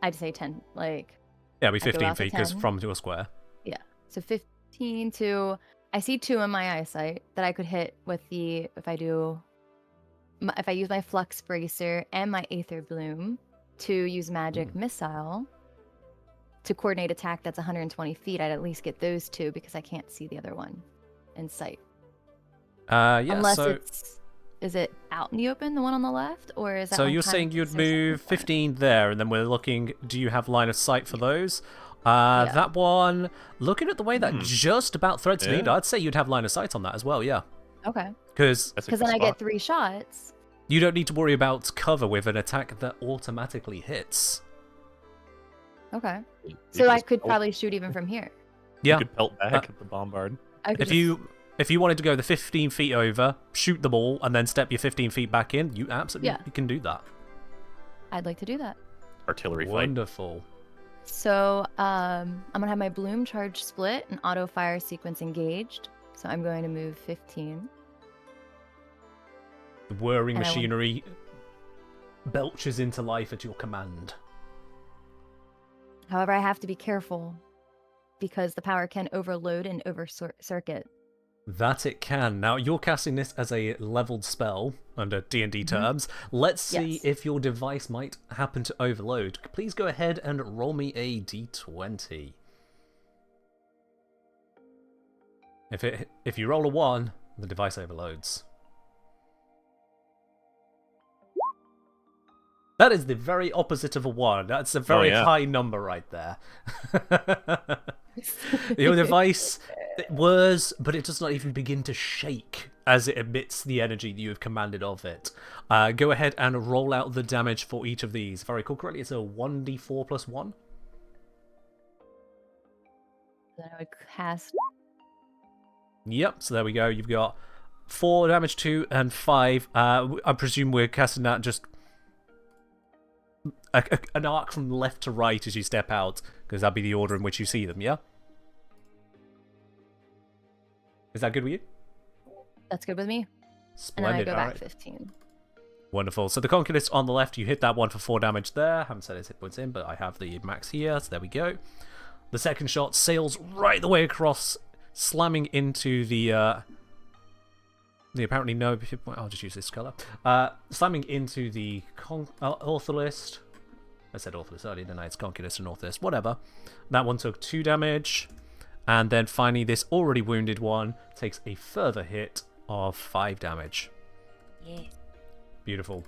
I'd say 10, like... Yeah, it'll be I go 15 out to feet, because 10. from your square. Yeah, so 15 to... I see 2 in my eyesight that I could hit with the... If I use my Flux Bracer and my Aether Bloom to use Magic Missile to coordinate attack that's 120 feet, I'd at least get those 2 because I can't see the other one in sight. Yeah, Unless so... it's... Is it out in the open, the one on the left? Or is that So one you're kind saying of you'd closer to move the front? 15 there, and then we're looking, do you have line of sight for those? Yeah. That one, looking at the way that just about threads me, Yeah. I'd say you'd have line of sight on that as well, yeah. Okay. Because That's a Because good then I get spot. 3 shots. you don't need to worry about cover with an attack that automatically hits. Okay. You So I just could pelt- probably shoot even from here. Yeah. You could pelt back at the bombard. I could If you wanted to go the 15 feet over, shoot the ball, and then step your 15 feet back in, you absolutely can do that. I'd like to do that. Artillery fight. Wonderful. So I'm gonna have my bloom charge split and auto fire sequence engaged. So I'm going to move 15. The whirring And I want- machinery belches into life at your command. However, I have to be careful because the power can overload and over circuit. That it can. Now, you're casting this as a leveled spell under D&D terms. Let's see Yes. if your device might happen to overload. Please go ahead and roll me a d20. If you roll a 1, the device overloads. That is the very opposite of a 1. That's a very high number right there. Your device, it whirs, but it does not even begin to shake as it emits the energy that you have commanded of it. Go ahead and roll out the damage for each of these. If I recall correctly, it's a 1d4 plus 1. Then I would cast. Yep, so there we go. You've got 4 damage, 2, and 5. I presume we're casting that just an arc from left to right as you step out, because that'd be the order in which you see them, yeah? Is that good with you? That's good with me. Splendid. And then I go back alright. 15. Wonderful. So the Conquest on the left, you hit that one for 4 damage there. Haven't set his hit points in, but I have the max here, so there we go. The second shot sails right the way across, slamming into the apparently no... I'll just use this colour. Slamming into the Ortholist. I said Ortholist earlier, didn't I? It's Conquest and Ortholist. Whatever. That one took 2 damage. And then finally, this already wounded one takes a further hit of 5 damage. Yeah. Beautiful.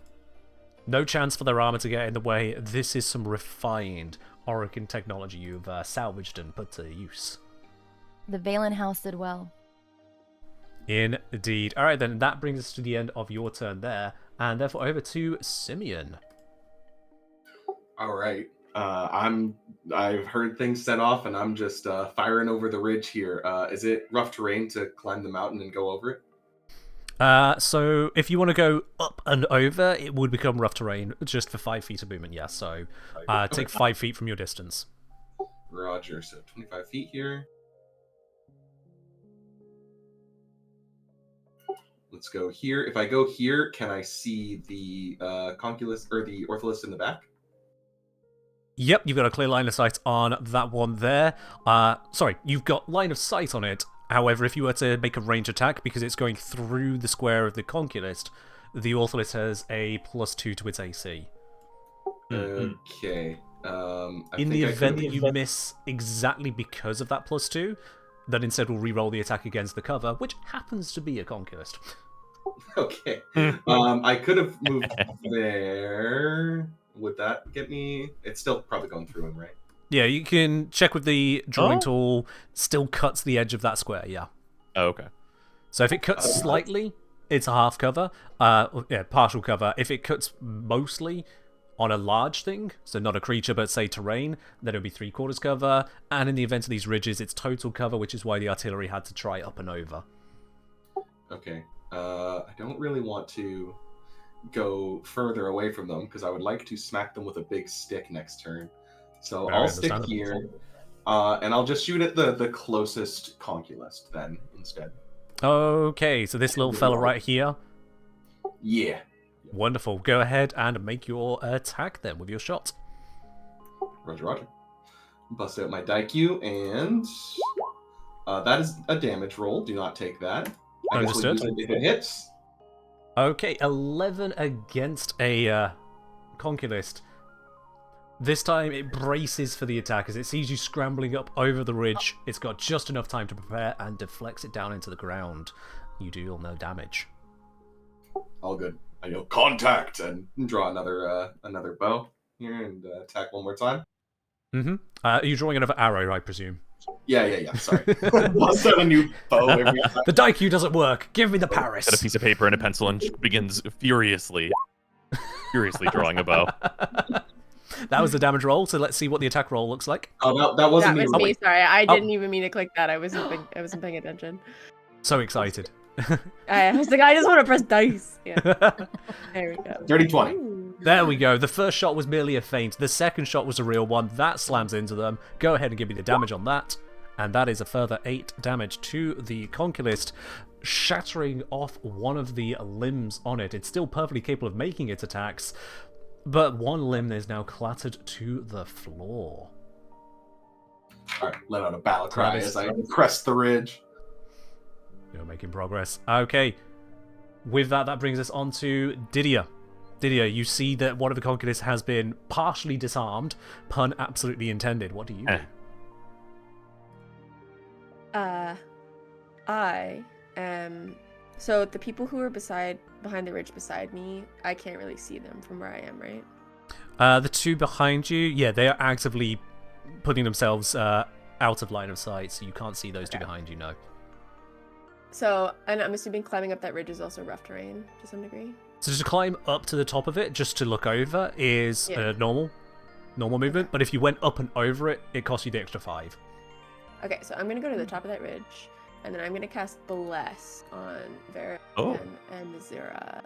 No chance for their armor to get in the way. This is some refined Orphic technology you've salvaged and put to use. The Valen house did well. Indeed. Alright then, that brings us to the end of your turn there. And therefore over to Simeon. All right. I've heard things set off, and I'm just firing over the ridge here. Is it rough terrain to climb the mountain and go over it? So if you want to go up and over, it would become rough terrain just for 5 feet of movement, yeah. So take 5 feet from your distance. Roger. So 25 feet here. Let's go here. If I go here, can I see the Conculus or the Ortholist in the back? Yep, you've got a clear line of sight on that one there. Sorry, you've got line of sight on it. However, if you were to make a range attack, because it's going through the square of the Conculist, the Orphic has a +2 to its AC. Okay. In the event that you miss exactly because of that +2, then instead we'll re-roll the attack against the cover, which happens to be a Conquest. Okay. I could have moved there. Would that get me? It's still probably going through him, right? Yeah, you can check with the drawing tool. Still cuts the edge of that square, yeah. Oh, okay. So if it cuts slightly, it's a half cover. Yeah, partial cover. If it cuts mostly on a large thing, so not a creature, but say terrain, then it'll be 3/4 cover. And in the event of these ridges, it's total cover, which is why the artillery had to try up and over. Okay. I don't really want to go further away from them because I would like to smack them with a big stick next turn. So Very I'll stick understandable. here, and I'll just shoot at the closest Conculist then instead. Okay, so this little fella right here. Yeah. Wonderful. Go ahead and make your attack then with your shot. Roger, roger. Bust out my Daikyu, and that is a damage roll. Do not take that. I guess we'll use it if it hits. Okay, 11 against a Conculist. This time it braces for the attack as it sees you scrambling up over the ridge. It's got just enough time to prepare and deflects it down into the ground. You deal no damage. All good. I go contact and draw another bow here and attack one more time. Are you drawing another arrow, I presume? Yeah. Sorry. Bust out a new bow every time. The Daikyu doesn't work. Give me the Paris. Got a piece of paper and a pencil and begins furiously drawing a bow. That was the damage roll, so let's see what the attack roll looks like. Oh, that wasn't That me. was me. Sorry, I didn't even mean to click that. I wasn't paying attention. So excited. I was like, I just want to press dice. Yeah. There we go. Dirty 20. Ooh. There we go. The first shot was merely a feint. The second shot was a real one. That slams into them. Go ahead and give me the damage on that. And that is a further 8 damage to the Conculist, shattering off one of the limbs on it. It's still perfectly capable of making its attacks, but one limb is now clattered to the floor. All right, let out a battle cry as I crest the ridge. You're making progress. Okay. With that, that brings us on to Didier. Didier, you see that one of the Conculists has been partially disarmed. Pun absolutely intended. What do you do? I am. So the people who are behind the ridge beside me, I can't really see them from where I am, right? The two behind you, yeah, they are actively putting themselves out of line of sight, so you can't see those two behind you, no. So, and I'm assuming climbing up that ridge is also rough terrain to some degree. So to climb up to the top of it, just to look over, is normal movement. But if you went up and over it, it costs you the extra 5. Okay, so I'm gonna go to the top of that ridge, and then I'm gonna cast Bless on Vera and Nazera.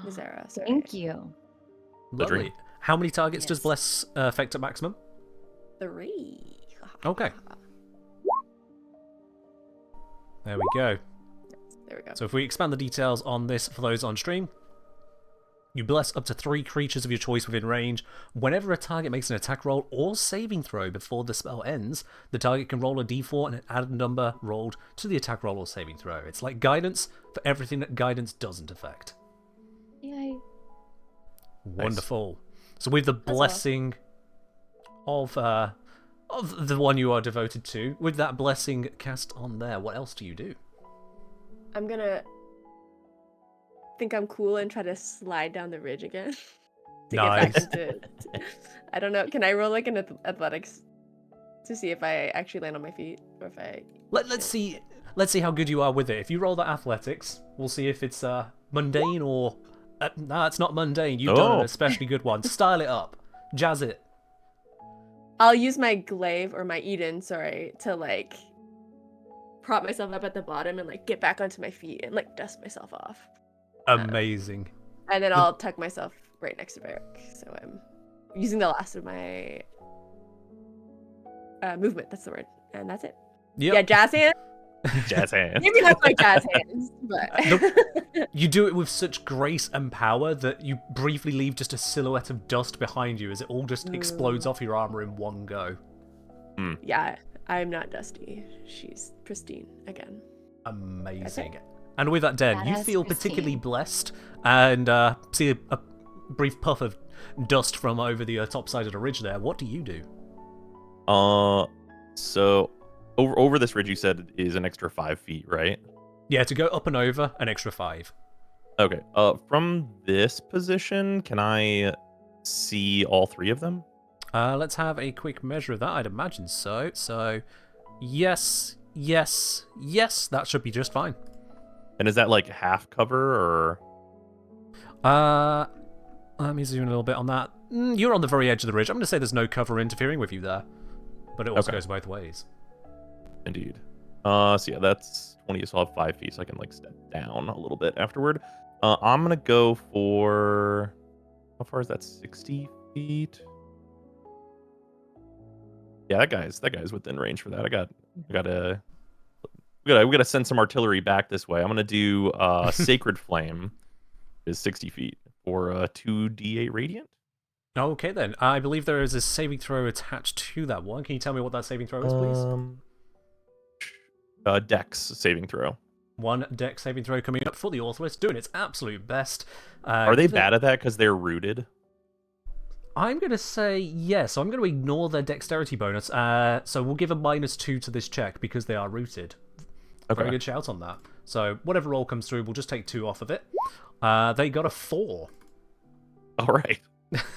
Sorry. Thank you. Lovely. How many targets does Bless affect at maximum? 3. Okay. There we go. There we go. So if we expand the details on this for those on stream, you bless up to 3 creatures of your choice within range. Whenever a target makes an attack roll or saving throw before the spell ends, the target can roll a d4 and an added number rolled to the attack roll or saving throw. It's like guidance for everything that guidance doesn't affect. Yay. Wonderful. Nice. So with the blessing of the one you are devoted to, with that blessing cast on there, what else do you do? I'm gonna think I'm cool and try to slide down the ridge again. Nice. Get back into, I don't know. Can I roll like an athletics to see if I actually land on my feet, or if I? Let's see how good you are with it. If you roll that athletics, we'll see if it's mundane or no, it's not mundane. You've done an especially good one. Style it up, jazz it. I'll use my glaive or my Eden, to like prop myself up at the bottom and like get back onto my feet and like dust myself off. Amazing. And then I'll tuck myself right next to Varric. So I'm using the last of my movement. That's the word, and that's it. Yep. Yeah, jazz hands. Jazz hands. Maybe not quite jazz hands, but you do it with such grace and power that you briefly leave just a silhouette of dust behind you as it all just explodes off your armor in one go. Yeah, I'm not dusty. She's pristine again. Amazing. And with that, Den, you Badass feel Christine. particularly blessed, and see a brief puff of dust from over the top side of the ridge there. What do you do? So over this ridge you said is an extra 5 feet, right? Yeah, to go up and over, an extra 5. Okay. From this position, can I see all 3 of them? Let's have a quick measure of that. I'd imagine so. So, yes, yes, yes. That should be just fine. And is that like half cover or? Let me zoom in a little bit on that. You're on the very edge of the ridge. I'm going to say there's no cover interfering with you there, but it also Okay. goes both ways. Indeed. So yeah, that's 20. So I'll have 5 feet, so I can like step down a little bit afterward. I'm gonna go for. How far is that? 60 feet. Yeah, that guy's within range for that. We gotta send some artillery back this way. I'm gonna do Sacred Flame, is 60 feet for 2d8 radiant. Okay, then. I believe there is a saving throw attached to that one. Can you tell me what that saving throw is, please? Dex saving throw. One deck saving throw coming up for the Orphic, doing its absolute best. Are they bad at that because they're rooted? I'm going to say yes. So I'm going to ignore their dexterity bonus. So we'll give a -2 to this check because they are rooted. Okay. Very good shout on that. So whatever roll comes through, we'll just take 2 off of it. They got a 4. All right.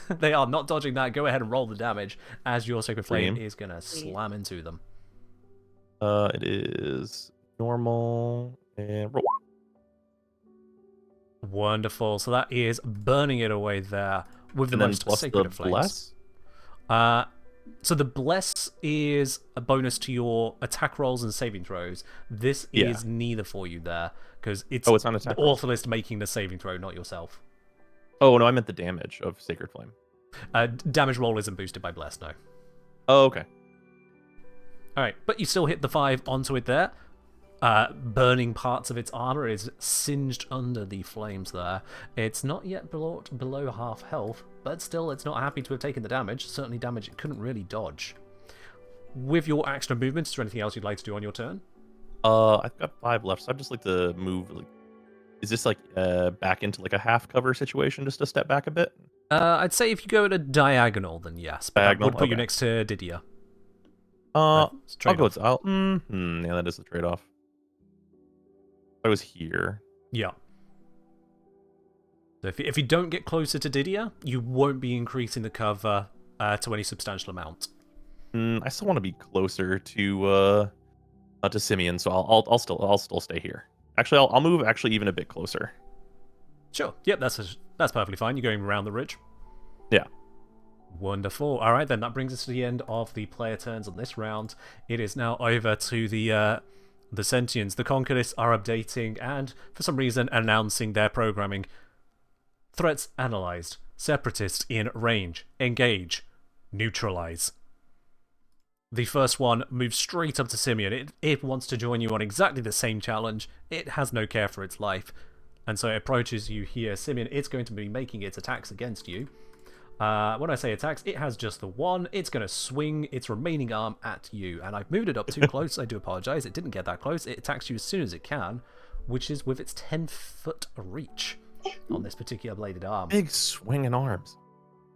They are not dodging that. Go ahead and roll the damage as your Sacred Flame Flame. is going to slam into them. It is normal and roll. Wonderful. So that is burning it away there with the And then most plus sacred the of flames. bless. So the bless is a bonus to your attack rolls and saving throws. This Yeah. is neither for you there because it's Oh, it's on attack the rolls. Orphic making the saving throw, not yourself. Oh no, I meant the damage of Sacred Flame. Damage roll isn't boosted by bless, no. Oh, okay. All right, but you still hit the 5 onto it there. Burning parts of its armor is singed under the flames there. It's not yet below half health, but still it's not happy to have taken the damage. Certainly damage it couldn't really dodge. With your action of movement, is there anything else you'd like to do on your turn? I've got 5 left, so I'd just like to move. Like, is this like back into like a half cover situation, just to step back a bit? I'd say if you go at a diagonal, then yes. But Diagonal, that would put you okay. next to Didier. I'll Trade go. off. Yeah, that is the trade-off. I was here. Yeah. So if you don't get closer to Didier, you won't be increasing the cover to any substantial amount. I still want to be closer to Simeon, so I'll still stay here. Actually, I'll move actually even a bit closer. Sure. Yep, that's perfectly fine. You're going around the ridge. Yeah. Wonderful. All right, then that brings us to the end of the player turns on this round. It is now over to the Sentients. The Conquerists are updating and, for some reason, announcing their programming. Threats analyzed. Separatists in range. Engage. Neutralize. The first one moves straight up to Simeon. It wants to join you on exactly the same challenge. It has no care for its life. And so it approaches you here. Simeon, it's going to be making its attacks against you. When I say attacks, it has just the one. It's going to swing its remaining arm at you. And I've moved it up too close. I do apologize. It didn't get that close. It attacks you as soon as it can, which is with its 10-foot reach on this particular bladed arm. Big swinging arms.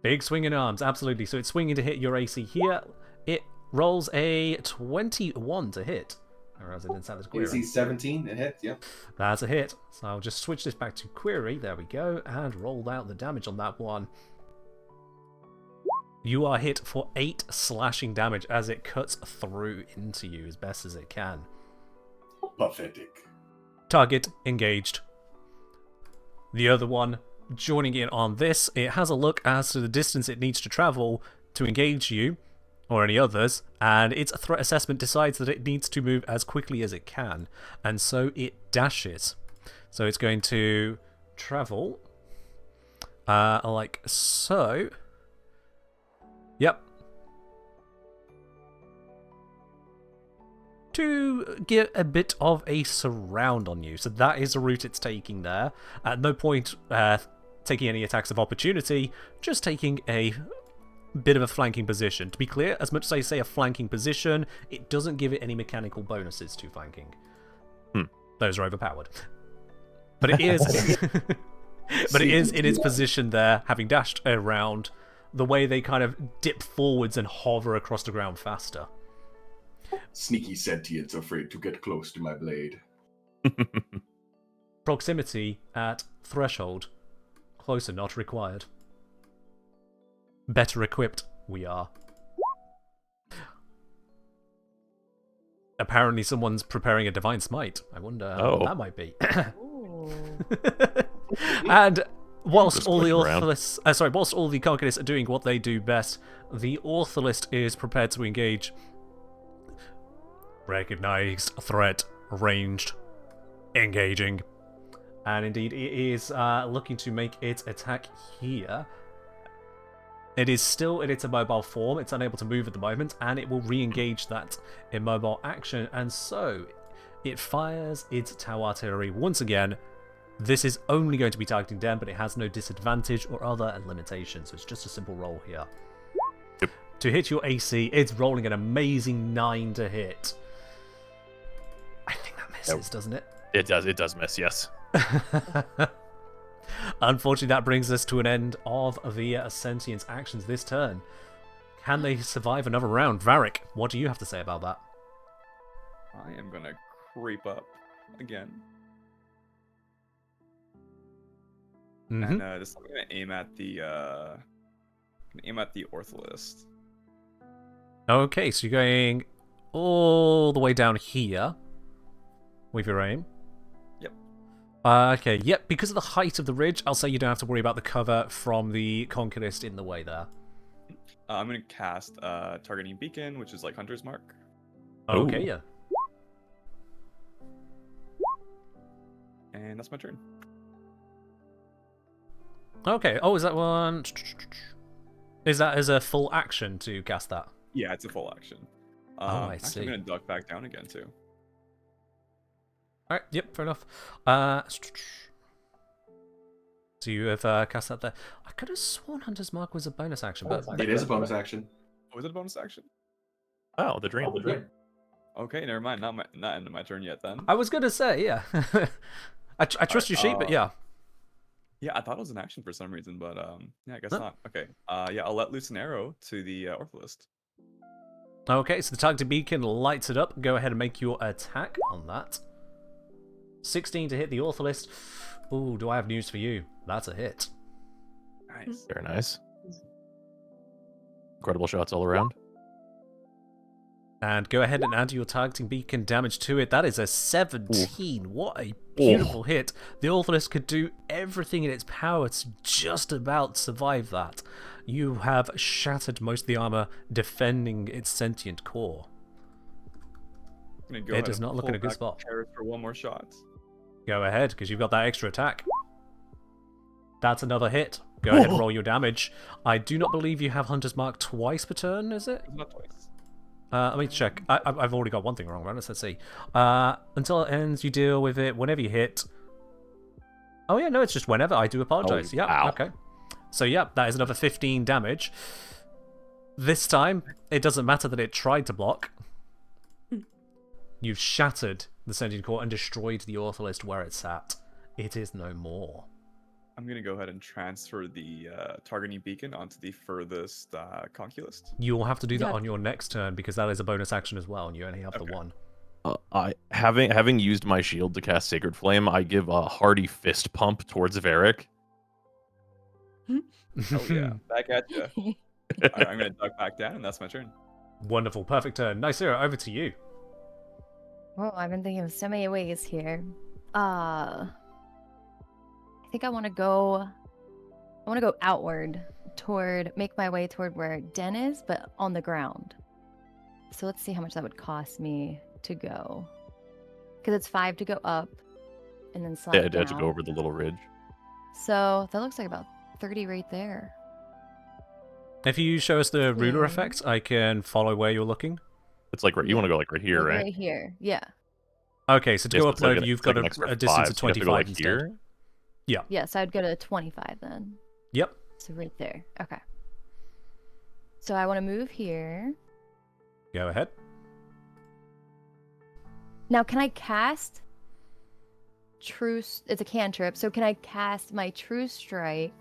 Big swinging arms, absolutely. So it's swinging to hit your AC here. It rolls a 21 to hit. Or else it didn't sound as query. AC 17, it hits, yep. That's a hit. So I'll just switch this back to query. There we go. And roll out the damage on that one. You are hit for 8 slashing damage as it cuts through into you as best as it can. Pathetic. Target engaged. The other one, joining in on this, it has a look as to the distance it needs to travel to engage you, or any others, and its threat assessment decides that it needs to move as quickly as it can, and so it dashes. So it's going to travel, like so. Yep. To get a bit of a surround on you. So that is the route it's taking there. At no point taking any attacks of opportunity, just taking a bit of a flanking position. To be clear, as much as I say a flanking position, it doesn't give it any mechanical bonuses to flanking. Those are overpowered. But it is, but it is in its position there, having dashed around. The way they kind of dip forwards and hover across the ground faster. Sneaky sentience afraid to get close to my blade. Proximity at threshold. Closer not required. Better equipped we are. Apparently someone's preparing a divine smite. I wonder what that might be. And whilst all the Orthalists, whilst all the Conquerists are doing what they do best, the Orthalist is prepared to engage. Recognized threat, ranged, engaging. And indeed, it is looking to make its attack here. It is still in its immobile form, it's unable to move at the moment, and it will re-engage that immobile action, and so it fires its Tau Artillery once again. This is only going to be targeting Den, but it has no disadvantage or other limitations, so it's just a simple roll here. Yep. To hit your AC, it's rolling an amazing 9 to hit. I think that misses, doesn't it? It does miss, yes. Unfortunately, that brings us to an end of the Sentience actions this turn. Can they survive another round? Varric, what do you have to say about that? I am gonna creep up again. And just I'm gonna aim at the Orthalist. Okay, so you're going all the way down here with your aim. Yep. Okay, yep, because of the height of the ridge, I'll say you don't have to worry about the cover from the Conquerist in the way there. I'm going to cast Targeting Beacon, which is like Hunter's Mark. Okay, yeah. And that's my turn. Okay, is that one... Is that as a full action to cast that? Yeah, it's a full action. I see. I'm going to duck back down again, too. Alright, yep, fair enough. So you have cast that there. I could have sworn Hunter's Mark was a bonus action, but... It is a bonus action. Was it a bonus action? Oh, the dream. Okay, never mind. Not end of my turn yet, then. I was going to say, yeah. I trust your sheet, but yeah. Yeah, I thought it was an action for some reason, but yeah, I guess not. Okay, yeah, I'll let loose an arrow to the Orthalist. Okay, so the targeted beacon lights it up. Go ahead and make your attack on that. 16 to hit the Orthalist. Ooh, do I have news for you? That's a hit. Nice. Very nice. Incredible shots all around. And go ahead and add your targeting beacon damage to it. That is a 17. Ooh. What a beautiful hit. The Orthalist could do everything in its power to just about survive that. You have shattered most of the armor defending its sentient core. It does not look in a good spot. For one more shot. Go ahead, because you've got that extra attack. That's another hit. Go ahead and roll your damage. I do not believe you have Hunter's Mark twice per turn, is it? Not twice. Let me check. I've already got one thing wrong, right? Let's see. Until it ends, you deal with it whenever you hit. Oh yeah, no, it's just whenever. I do apologize. Oh, yeah, wow. Okay. So yeah, that is another 15 damage. This time, it doesn't matter that it tried to block. You've shattered the sentient core and destroyed the Orthalist where it sat. It is no more. I'm going to go ahead and transfer the targeting beacon onto the furthest Conquilist. You will have to do that on your next turn because that is a bonus action as well, and you only have the one. Having used my shield to cast Sacred Flame, I give a hearty fist pump towards Varric. Oh yeah, back at you. Alright, I'm going to duck back down, and that's my turn. Wonderful, perfect turn. Nicira, over to you. Oh, I've been thinking of so many ways here. I think I want to go outward make my way toward where Den is, but on the ground. So let's see how much that would cost me to go. Because it's 5 to go up and then slide down. Yeah, to go over the little ridge. So that looks like about 30 right there. If you show us the ruler effect, I can follow where you're looking. It's like you want to go like right here, right? Right here, yeah. Okay, so to go up and over, you've got a distance of 25 like instead. Here? Yeah. Yeah, so I'd go to 25 then. Yep. So right there. Okay. So I want to move here. Go ahead. Now, can I cast it's a cantrip. So can I cast my True Strike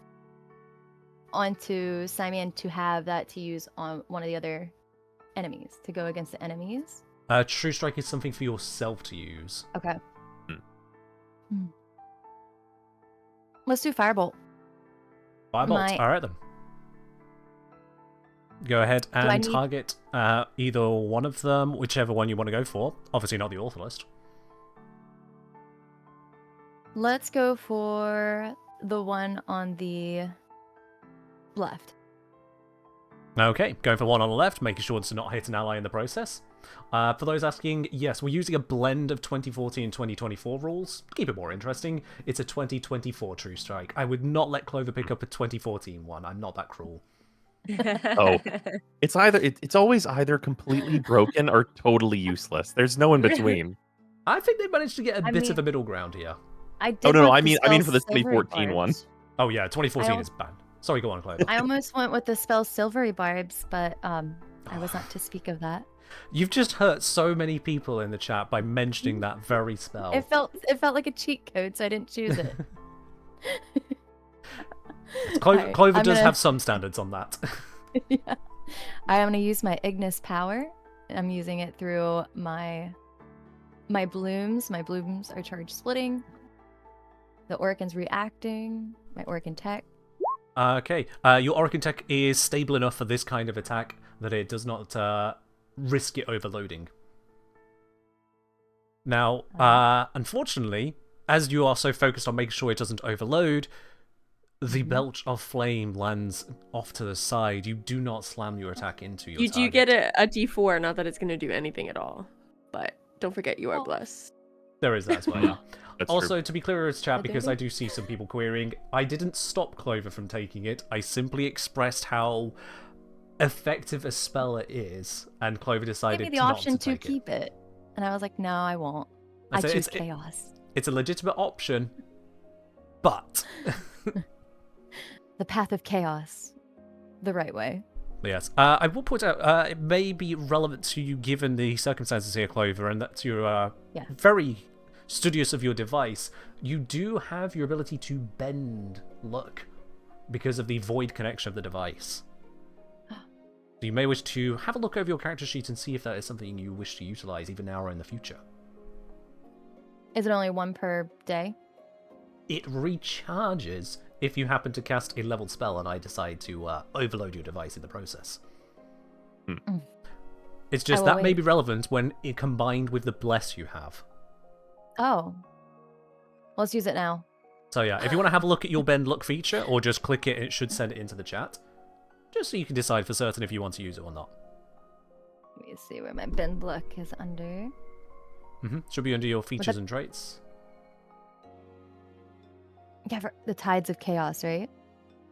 onto Simeon to have that to use on one of the other enemies, to go against the enemies? True Strike is something for yourself to use. Okay. Let's do Firebolt. Firebolt. All right then. Go ahead and target either one of them, whichever one you want to go for. Obviously not the Ortholist. Let's go for the one on the left. Okay, going for one on the left, making sure to not hit an ally in the process. For those asking, yes, we're using a blend of 2014 and 2024 rules. Keep it more interesting. It's a 2024 True Strike. I would not let Clover pick up a 2014 one. I'm not that cruel. Oh, it's always either completely broken or totally useless. There's no in between. I think they managed to get a bit of a middle ground here. No, I mean for the 2014 one. Oh yeah, 2014 is banned. Sorry, go on, Clover. I almost went with the spell Silvery Barbs, but I was not to speak of that. You've just hurt so many people in the chat by mentioning that very spell. It felt like a cheat code, so I didn't choose it. Clover does have some standards on that. Yeah. I am going to use my Ignis power. I'm using it through my blooms. My blooms are charge splitting. The Orokin's reacting. My Orokin tech. Okay. Your Orokin tech is stable enough for this kind of attack that it does not risk it overloading. Now, unfortunately, as you are so focused on making sure it doesn't overload, the belch of flame lands off to the side. You do not slam your attack into your target. You do get a D4, not that it's going to do anything at all. But don't forget you are blessed. There is that as well, yeah. Also, true. to be clear as chat, because I do see some people querying, I didn't stop Clover from taking it. I simply expressed how effective a spell it is, and Clover decided Give me the option to keep it. And I was like, no, I won't. I choose chaos. It's a legitimate option, but... The path of chaos. The right way. Yes. I will point out, it may be relevant to you given the circumstances here, Clover, and that you're very studious of your device. You do have your ability to bend luck because of the void connection of the device. So you may wish to have a look over your character sheet and see if that is something you wish to utilize even now or in the future. Is it only one per day? It recharges if you happen to cast a leveled spell and I decide to overload your device in the process. It's just that may be relevant when it combined with the bless you have. Oh. Let's use it now. So yeah, if you want to have a look at your bend luck feature, or just click it and it should send it into the chat, just so you can decide for certain if you want to use it or not. Let me see where my bend luck is under. Should be under your features and traits. Yeah, for the Tides of Chaos, right?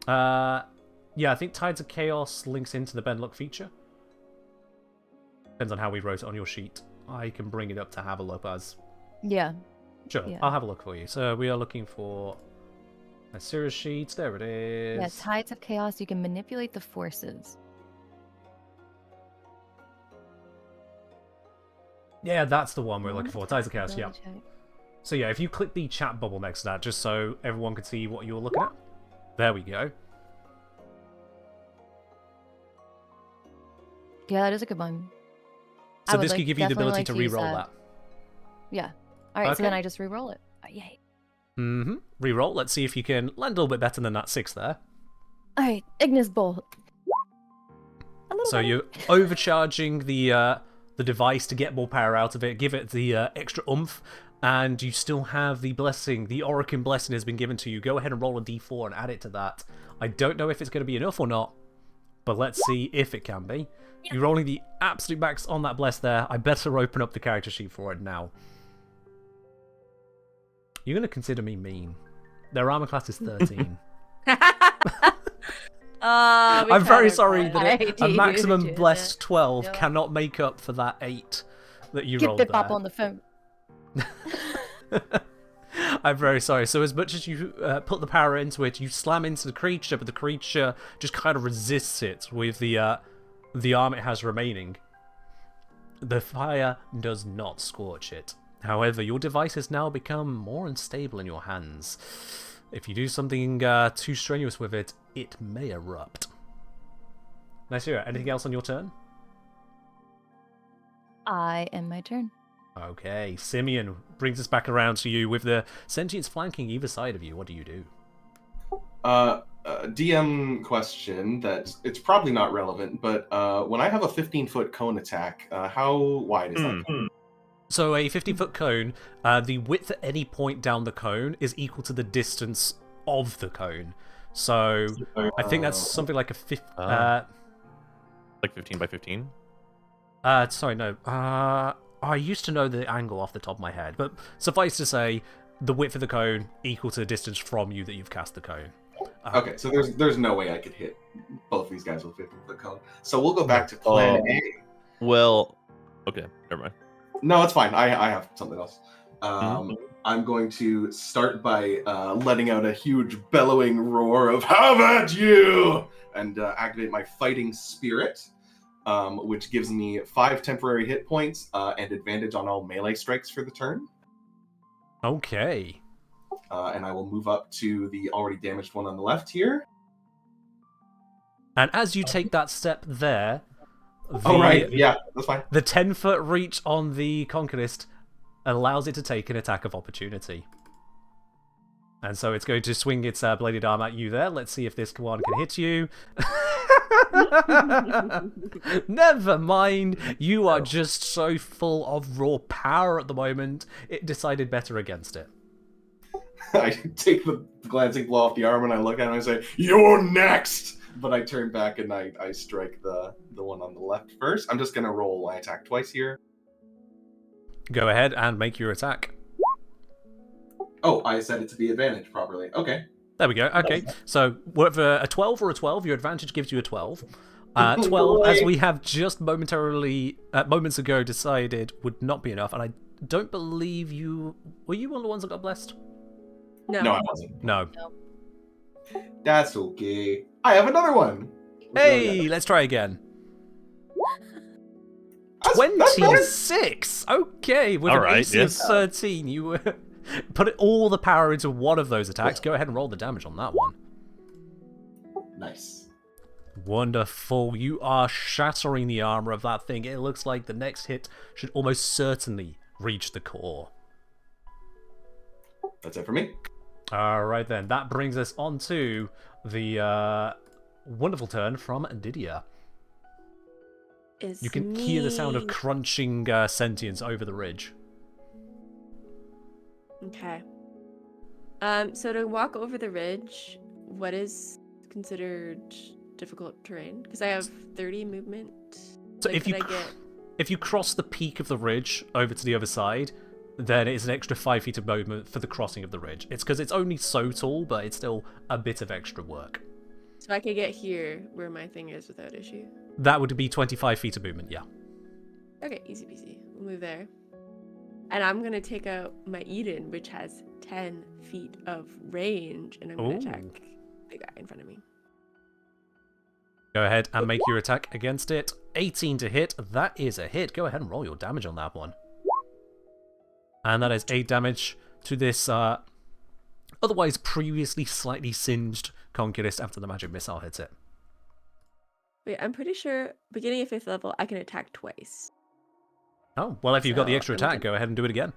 Yeah, I think Tides of Chaos links into the bend luck feature. Depends on how we wrote it on your sheet. I can bring it up to have a look as... Yeah. Sure, Yeah. I'll have a look for you. So we are looking for a series sheet. There it is. Yeah, Tides of Chaos, you can manipulate the forces. Yeah, that's the one we're looking for. Tides of Chaos, yeah. Check. So yeah, if you click the chat bubble next to that, just so everyone can see what you're looking at. There we go. Yeah, that is a good one. So this could give you the ability to re-roll that. Yeah. Alright, Okay. so then I just re-roll it. Oh, yay. Re-roll. Let's see if you can land a little bit better than that 6 there. Alright, Ignis Bolt. So you're overcharging the device to get more power out of it, give it the extra oomph, and you still have the blessing. The Orokin blessing has been given to you. Go ahead and roll a d4 and add it to that. I don't know if it's going to be enough or not, but let's see if it can be. You're rolling the absolute max on that bless there. I better open up the character sheet for it now. You're going to consider me mean. Their armor class is 13. I'm very sorry that a maximum blessed 12 cannot make up for that 8 that you rolled there. Get the there. pop on the phone. I'm very sorry. So as much as you put the power into it, you slam into the creature, but the creature just kind of resists it with the arm it has remaining. The fire does not scorch it. However, your device has now become more unstable in your hands. If you do something too strenuous with it, it may erupt. Nysera, anything else on your turn? I end my turn. Okay, Simeon brings us back around to you with the sentients flanking either side of you. What do you do? DM question that it's probably not relevant, but when I have a 15-foot cone attack, how wide is that cone? So a 50-foot cone, the width at any point down the cone is equal to the distance of the cone. So I think that's something like a like 15 by 15? Sorry, no. I used to know the angle off the top of my head, but suffice to say, the width of the cone equal to the distance from you that you've cast the cone. Okay, so there's no way I could hit both these guys with 15-foot cone. So we'll go back to plan A. Well, okay, never mind. No, it's fine. I have something else. I'm going to start by letting out a huge bellowing roar of "How about you?" and activate my fighting spirit, which gives me 5 temporary hit points and advantage on all melee strikes for the turn. Okay. And I will move up to the already damaged one on the left here. And as you take that step there... Yeah, that's fine. The 10-foot reach on the Conquerist allows it to take an attack of opportunity. And so it's going to swing its bladed arm at you there. Let's see if this one can hit you. Never mind. You are just so full of raw power at the moment. It decided better against it. I take the glancing blow off the arm and I look at it and I say, "You're next!" But I turn back and I strike the one on the left first. I'm just going to roll my attack twice here. Go ahead and make your attack. Oh, I set it to be advantage properly. Okay. There we go. Okay, so whether a 12 or a 12, your advantage gives you a 12. 12, as we have just moments ago decided, would not be enough, and I don't believe you... Were you one of the ones that got blessed? No. No, I wasn't. No. That's okay. I have another one. Hey, let's try again. That's better. 26! Okay, with All an right, AC yes. of 13, you put all the power into one of those attacks. Go ahead and roll the damage on that one. Nice. Wonderful. You are shattering the armor of that thing. It looks like the next hit should almost certainly reach the core. That's it for me. Alright then, that brings us on to the wonderful turn from Didier. You can hear the sound of crunching sentience over the ridge. Okay. So to walk over the ridge, what is considered difficult terrain? Because I have 30 movement. So Like, if you cross the peak of the ridge over to the other side, then it's an extra 5 feet of movement for the crossing of the ridge. It's because it's only so tall, but it's still a bit of extra work. So I could get here where my thing is without issue. That would be 25 feet of movement, yeah. Okay, easy peasy. We'll move there. And I'm going to take out my Eden, which has 10 feet of range, and I'm going to attack the guy in front of me. Go ahead and make your attack against it. 18 to hit. That is a hit. Go ahead and roll your damage on that one. And that is 8 damage to this otherwise previously slightly singed Conquerist after the magic missile hits it. Wait, I'm pretty sure beginning of 5th level, I can attack twice. Oh, well, if you've got the So, extra I'm attack, gonna- go ahead and do it again.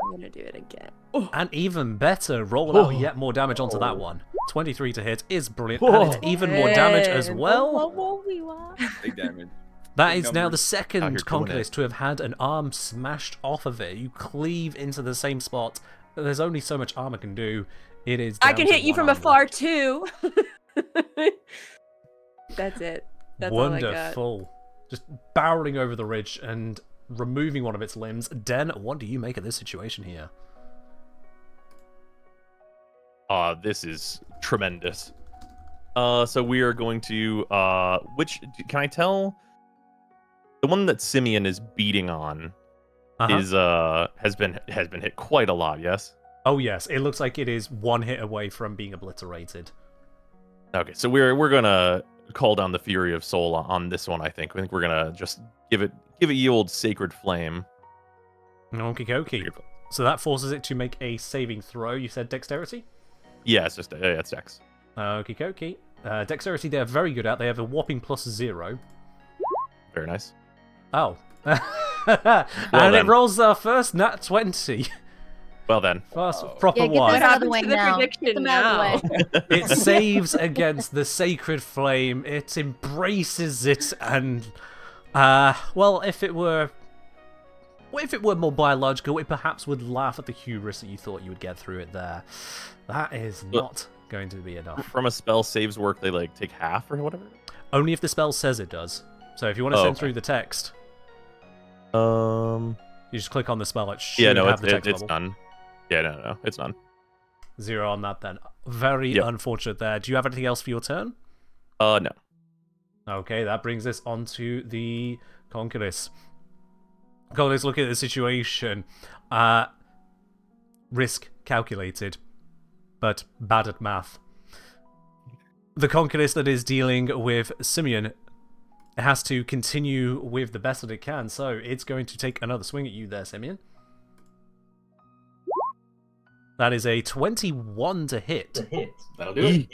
I'm going to do it again. Oh, And even better, roll out yet more damage onto that one. 23 to hit is brilliant, and it's even more damage as well. Big damage. That Big is now the numbers. Out here second doing Conquerist to have had an arm smashed off of it. You cleave into the same spot. There's only so much armor can do. It is. I down can to hit you one from arm afar left. too. That's it. That's all I got. Wonderful. Just barreling over the ridge and removing one of its limbs. Den, what do you make of this situation here? This is tremendous. So we are going to which can I tell? The one that Simeon is beating on is has been hit quite a lot, yes? Oh yes, it looks like it is one hit away from being obliterated. Okay, so we're gonna call down the fury of soul on this one. I think we're gonna just give it ye old sacred flame. Okie dokie. So that forces it to make a saving throw. You said dexterity? Yeah, it's just it's Dex. Okie dokie. Dexterity they're very good at. They have a whopping +0. Very nice. Oh. Well and then. it rolls our first nat 20. Well then. First proper Yeah, get one. this out of the happens way to the now. prediction Get them out of the way. It saves against the sacred flame. It embraces it, and well, if it were more biological, it perhaps would laugh at the hubris that you thought you would get through it there. That is not going to be enough. From a spell saves work, they like take half or whatever. Only if the spell says it does. So if you want to send okay. through the text, Um. you just click on the spell. It should Yeah, no, have the text it's bubble. none. Yeah, no, it's none. 0 on that then. Very Yep. unfortunate there. Do you have anything else for your turn? No. Okay, that brings us on to the Conquerors. Conquerors look at the situation. Risk calculated, but bad at math. The Conquerors that is dealing with Simeon has to continue with the best that it can, so it's going to take another swing at you there, Simeon. That is a 21 to hit. That'll do it.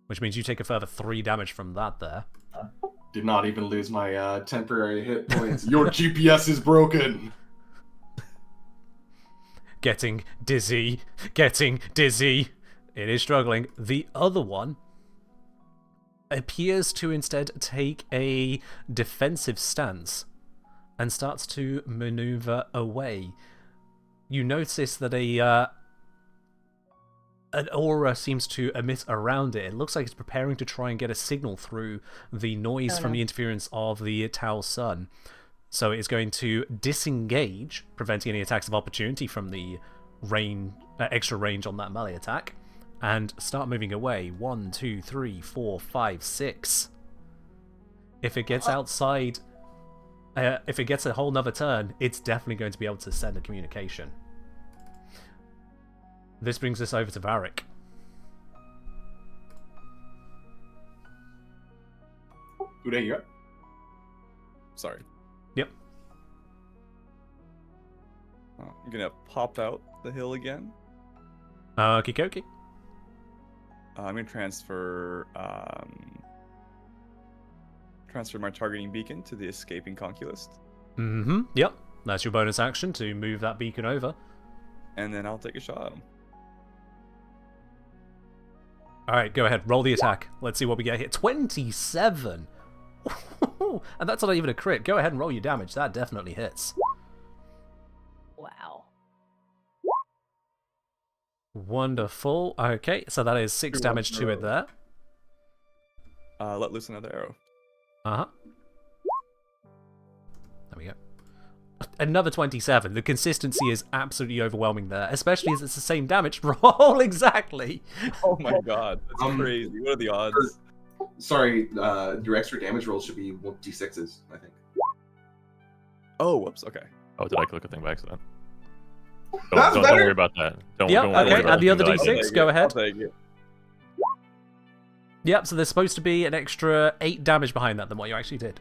Which means you take a further 3 damage from that there. Did not even lose my temporary hit points. Your GPS is broken. Getting dizzy. Getting dizzy. It is struggling. The other one appears to instead take a defensive stance and starts to maneuver away. You notice that an aura seems to emit around it. It looks like it's preparing to try and get a signal through the noise from the interference of the Tau Sun. So it's going to disengage, preventing any attacks of opportunity from the extra range on that melee attack, and start moving away. 1, 2, 3, 4, 5, 6. If it gets outside, if it gets a whole nother turn, it's definitely going to be able to send a communication. This brings us over to Varric. Uday, you're up. Sorry. Yep. I'm gonna pop out the hill again. Okie dokie. I'm gonna transfer my targeting beacon to the escaping conculist, Mm-hmm. Yep. That's your bonus action to move that beacon over. and then I'll take a shot at him. Alright, go ahead. Roll the attack. Let's see what we get here. 27! And that's not even a crit. Go ahead and roll your damage. That definitely hits. Wow. Wonderful. Okay, so that is 6 damage to it there. Let loose another arrow. Uh-huh. There we go. Another 27. The consistency is absolutely overwhelming there, especially as it's the same damage roll exactly. Oh my god, that's crazy. What are the odds? Sorry, your extra damage rolls should be 1d6s, I think. Oh, whoops. Okay. Oh, did I click a thing by accident? That's Don't better. worry about that. Don't Yep, worry okay, about and the other thing that I D6, did. go ahead. I'll take it. Yep, so there's supposed to be an extra 8 damage behind that than what you actually did.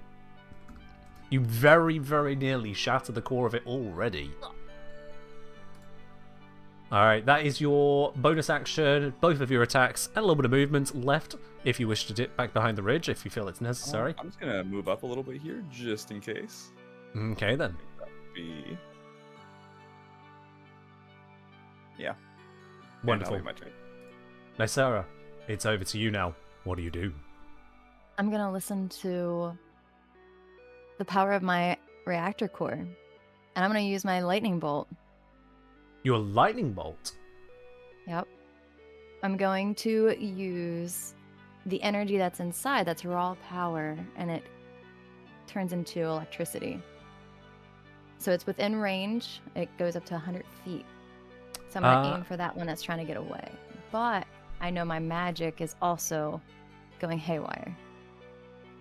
You very, very nearly shattered the core of it already. Alright, that is your bonus action, both of your attacks, and a little bit of movement left if you wish to dip back behind the ridge, if you feel it's necessary. I'm just gonna move up a little bit here, just in case. Okay, then. That would be... Yeah. Wonderful. And that'll be my turn. Nysera, it's over to you now. What do you do? I'm gonna listen to the power of my reactor core, and I'm gonna use my lightning bolt. Your lightning bolt? Yep. I'm going to use the energy that's inside, that's raw power, and it turns into electricity. So it's within range. It goes up to 100 feet. So I'm going to aim for that one that's trying to get away. But I know my magic is also going haywire.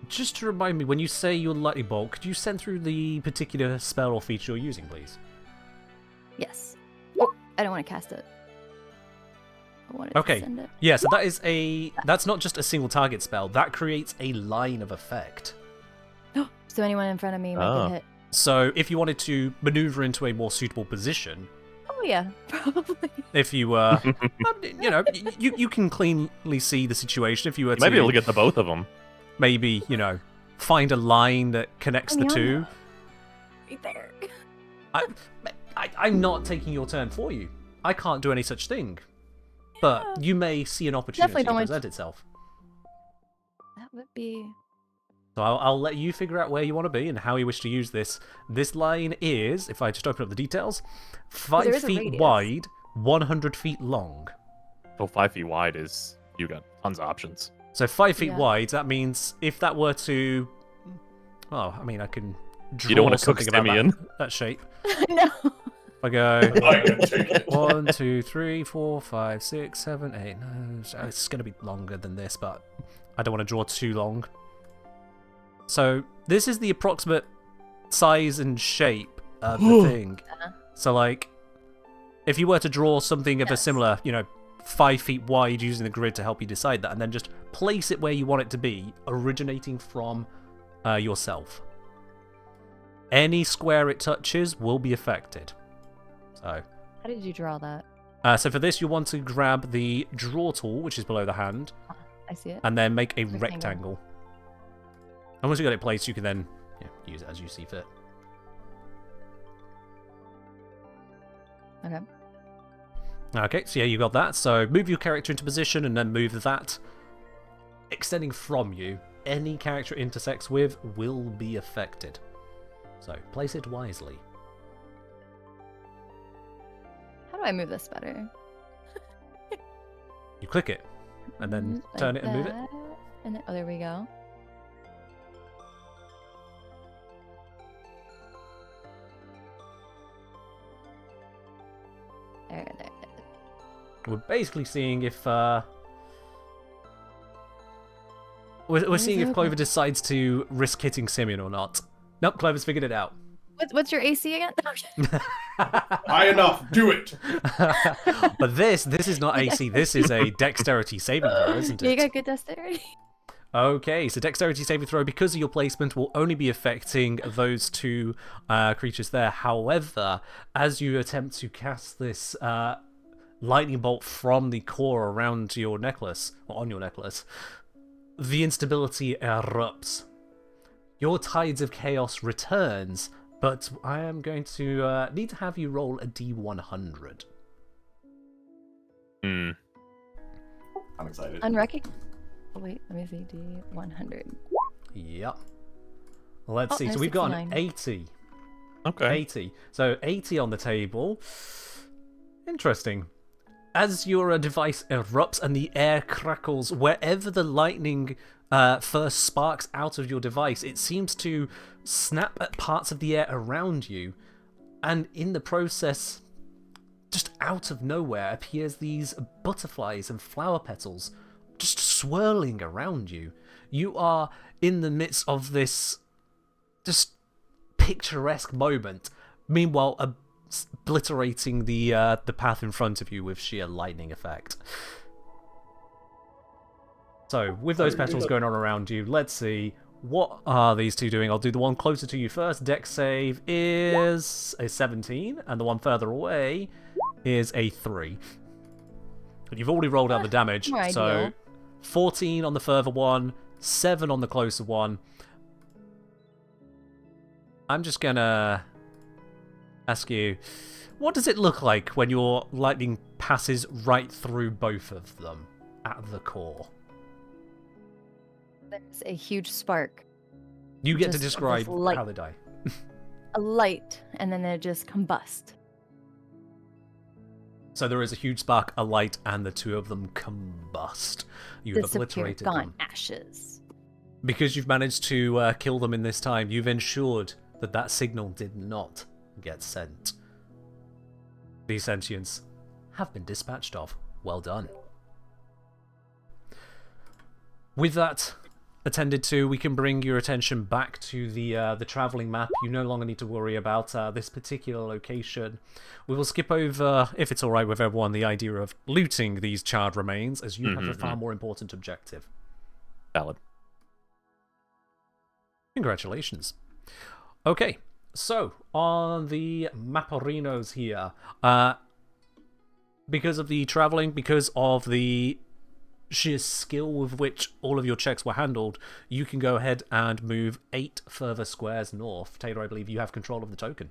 Just to remind me, when you say your lightning bolt, could you send through the particular spell or feature you're using, please? Yes. Oh, I don't want to cast it. I wanted to send it. Yeah, so that's not just a single target spell. That creates a line of effect. So anyone in front of me might get hit. So if you wanted to maneuver into a more suitable position, Oh yeah, probably. if you you can cleanly see the situation. If you were You to might be able to get the both of them. maybe, find a line that connects the two. Right there. I'm not taking your turn for you. I can't do any such thing. But you may see an opportunity don't want present itself. That would be. So I'll let you figure out where you want to be and how you wish to use this. This line is, if I just open up the details, 5 there is a feet radius. wide, 100 feet long. So 5 feet wide is you got tons of options. So 5 feet Yeah. wide, that means if that were to... Well, I mean, I can draw You don't want to cook something about Simeon. that shape. No. If I go... I can take it. 1, 2, 3, 4, 5, 6, 7, 8, 9... It's going to be longer than this, but I don't want to draw too long. So this is the approximate size and shape of the thing. So, like, if you were to draw something of a similar, 5 feet wide using the grid to help you decide that, and then just place it where you want it to be, originating from yourself. Any square it touches will be affected. So, How did you draw that? so for this, you'll want to grab the draw tool, which is below the hand, I see it. and then make a Rectangle. rectangle. And once you've got it placed, you can then use it as you see fit. Okay. Okay, so yeah, you got that. So move your character into position and then move that. Extending from you, any character it intersects with will be affected. So place it wisely. How do I move this better? You click it, and then turn it and move it. that, And then, oh, there we go. There. We're basically seeing if we're seeing if Clover decides to risk hitting Simeon or not. Nope, Clover's figured it out. What's your AC again? High enough. Do it. But this is not AC. This is a dexterity saving throw, isn't You it? got good dexterity. Okay, so dexterity saving throw, because of your placement, will only be affecting those two creatures there. However, as you attempt to cast this lightning bolt from the core around your necklace, or on your necklace, the instability erupts. Your Tides of Chaos returns, but I am going to need to have you roll a D100. I'm excited. Unrecognized. Oh, wait, let me see. D100. Yep. Let's see. no, So we've got 69. an 80. Okay. 80. So 80 on the table. Interesting. As your device erupts and the air crackles, wherever the lightning first sparks out of your device, it seems to snap at parts of the air around you. And in the process, just out of nowhere, appears these butterflies and flower petals just swirling around you. You are in the midst of this just picturesque moment. Meanwhile, obliterating the path in front of you with sheer lightning effect. So, with those petals going on around you, let's see, what are these two doing? I'll do the one closer to you first. Dex save is a 17, and the one further away is a 3. And you've already rolled out the damage, more so ideal. 14 on the further one, 7 on the closer one. I'm just gonna ask you, what does it look like when your lightning passes right through both of them at the core? There's a huge spark. You get to Just this describe light. how they die. A light, and then they just combust. So there is a huge spark, a light, and the two of them combust. You've Disappear, obliterated gone, them. ashes. Because you've managed to kill them in this time, you've ensured that that signal did not get sent. These sentients have been dispatched of. Well done. With that attended to, we can bring your attention back to the travelling map. You no longer need to worry about this particular location. We will skip over, if it's alright with everyone, the idea of looting these charred remains, as you have a far more important objective. Valid. Congratulations. Okay, So, on the Maporinos here, because of the traveling, because of the sheer skill with which all of your checks were handled, you can go ahead and move 8 further squares north. Taylor, I believe you have control of the token.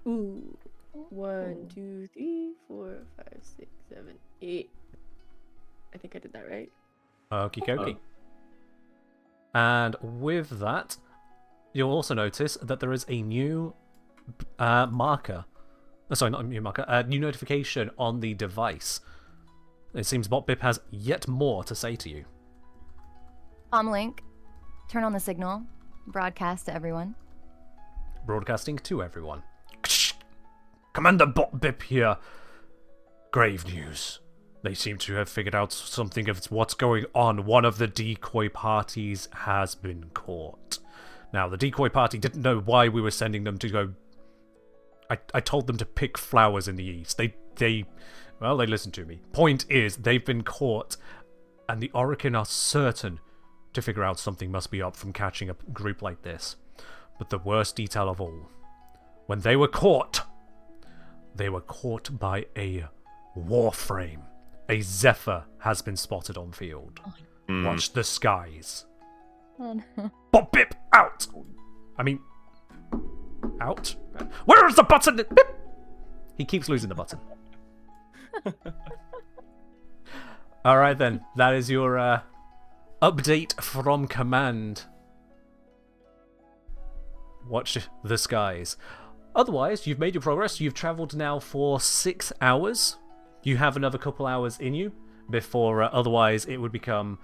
Ooh. 1, 2, 3, 4, 5, 6, 7, 8. I think I did that right. Okie dokie. And with that, you'll also notice that there is a new marker. Sorry, not a new marker. A new notification on the device. It seems BotBip has yet more to say to you. Comlink, turn on the signal. Broadcast to everyone. Broadcasting to everyone. Commander BotBip here. Grave news. They seem to have figured out something of what's going on. One of the decoy parties has been caught. Now, the decoy party didn't know why we were sending them to go... I told them to pick flowers in the east. They listened to me. Point is, they've been caught, and the Orphic are certain to figure out something must be up from catching a group like this. But the worst detail of all, when they were caught by a Warframe. A Zephyr has been spotted on field. Watch the skies. Oh, no. BotBip, out! I mean, out? Where is the button? Bip! He keeps losing the button. Alright then, that is your update from command. Watch the skies. Otherwise, you've made your progress. You've travelled now for 6 hours. You have another couple hours in you before otherwise it would become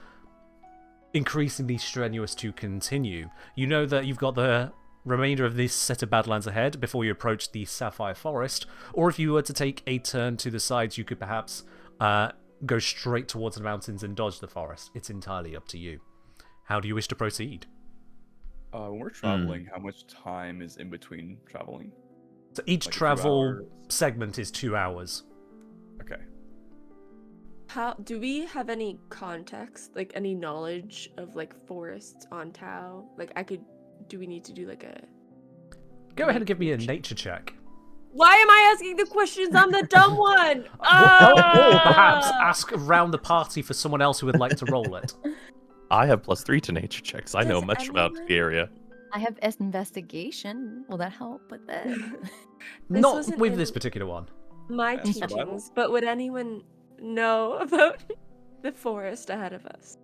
increasingly strenuous to continue. You know that you've got the remainder of this set of Badlands ahead before you approach the Sapphire Forest, or if you were to take a turn to the sides, you could perhaps go straight towards the mountains and dodge the forest. It's entirely up to you. How do you wish to proceed? When we're traveling, how much time is in between traveling? So each Like travel segment is 2 hours. Okay. How do we have any context, like any knowledge of like forests on Tau? Do we need to do like a... Go ahead and give me a nature check. Why am I asking the questions? I'm the dumb one! Or perhaps ask around the party for someone else who would like to roll it. I have +3 to nature checks. I know Does much about anyone- the area. I have investigation. Will that help with this? Not wasn't with in this particular one. my And survival. teachings, but would anyone know about the forest ahead of us?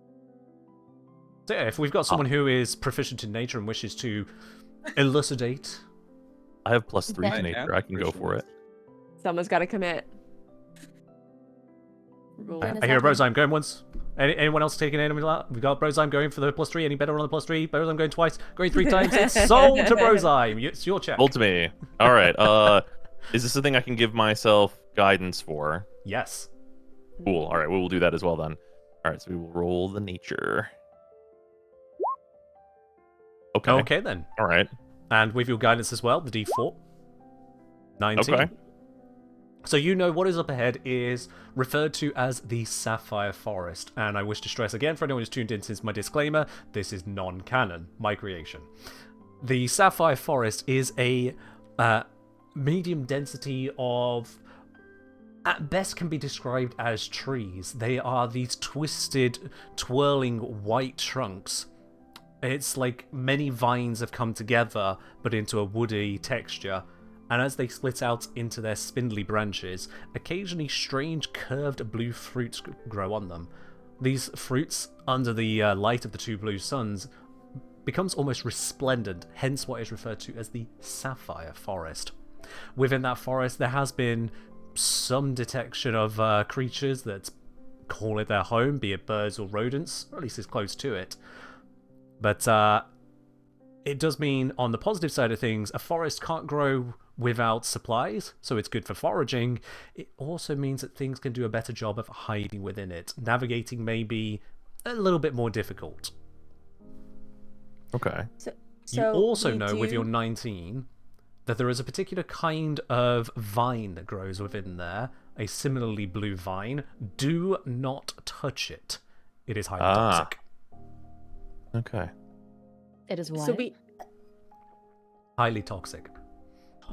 So yeah, if we've got someone who is proficient in nature and wishes to elucidate... I have +3 to I nature. am I can go for it. Someone's got to commit. Roll. When is I hear that Brozime going once. Anyone else taking any of that? We've got Brozime going for the +3. Any better on the +3? Brozime going twice. Going 3 times. It's sold to Brozime. It's your check. Hold to me. All right. Is this a thing I can give myself guidance for? Yes. Cool. All right. We will do that as well then. All right. So we will roll the nature. Okay. Okay then. All right. And with your guidance as well, the D4. 19. Okay. So you know what is up ahead is referred to as the Sapphire Forest. And I wish to stress again for anyone who's tuned in since my disclaimer, this is non-canon, my creation. The Sapphire Forest is a medium density of, at best can be described as trees. They are these twisted, twirling white trunks. It's like many vines have come together, but into a woody texture. And as they split out into their spindly branches, occasionally strange curved blue fruits grow on them. These fruits, under the light of the 2 blue suns, becomes almost resplendent, hence what is referred to as the Sapphire Forest. Within that forest, there has been some detection of creatures that call it their home, be it birds or rodents, or at least as close to it. But it does mean, on the positive side of things, a forest can't grow without supplies, so it's good for foraging. It also means that things can do a better job of hiding within it. Navigating may be a little bit more difficult. Okay. You also know with your 19 that there is a particular kind of vine that grows within there, a similarly blue vine. Do not touch it. It is highly toxic. Okay. It is what? So we Highly toxic.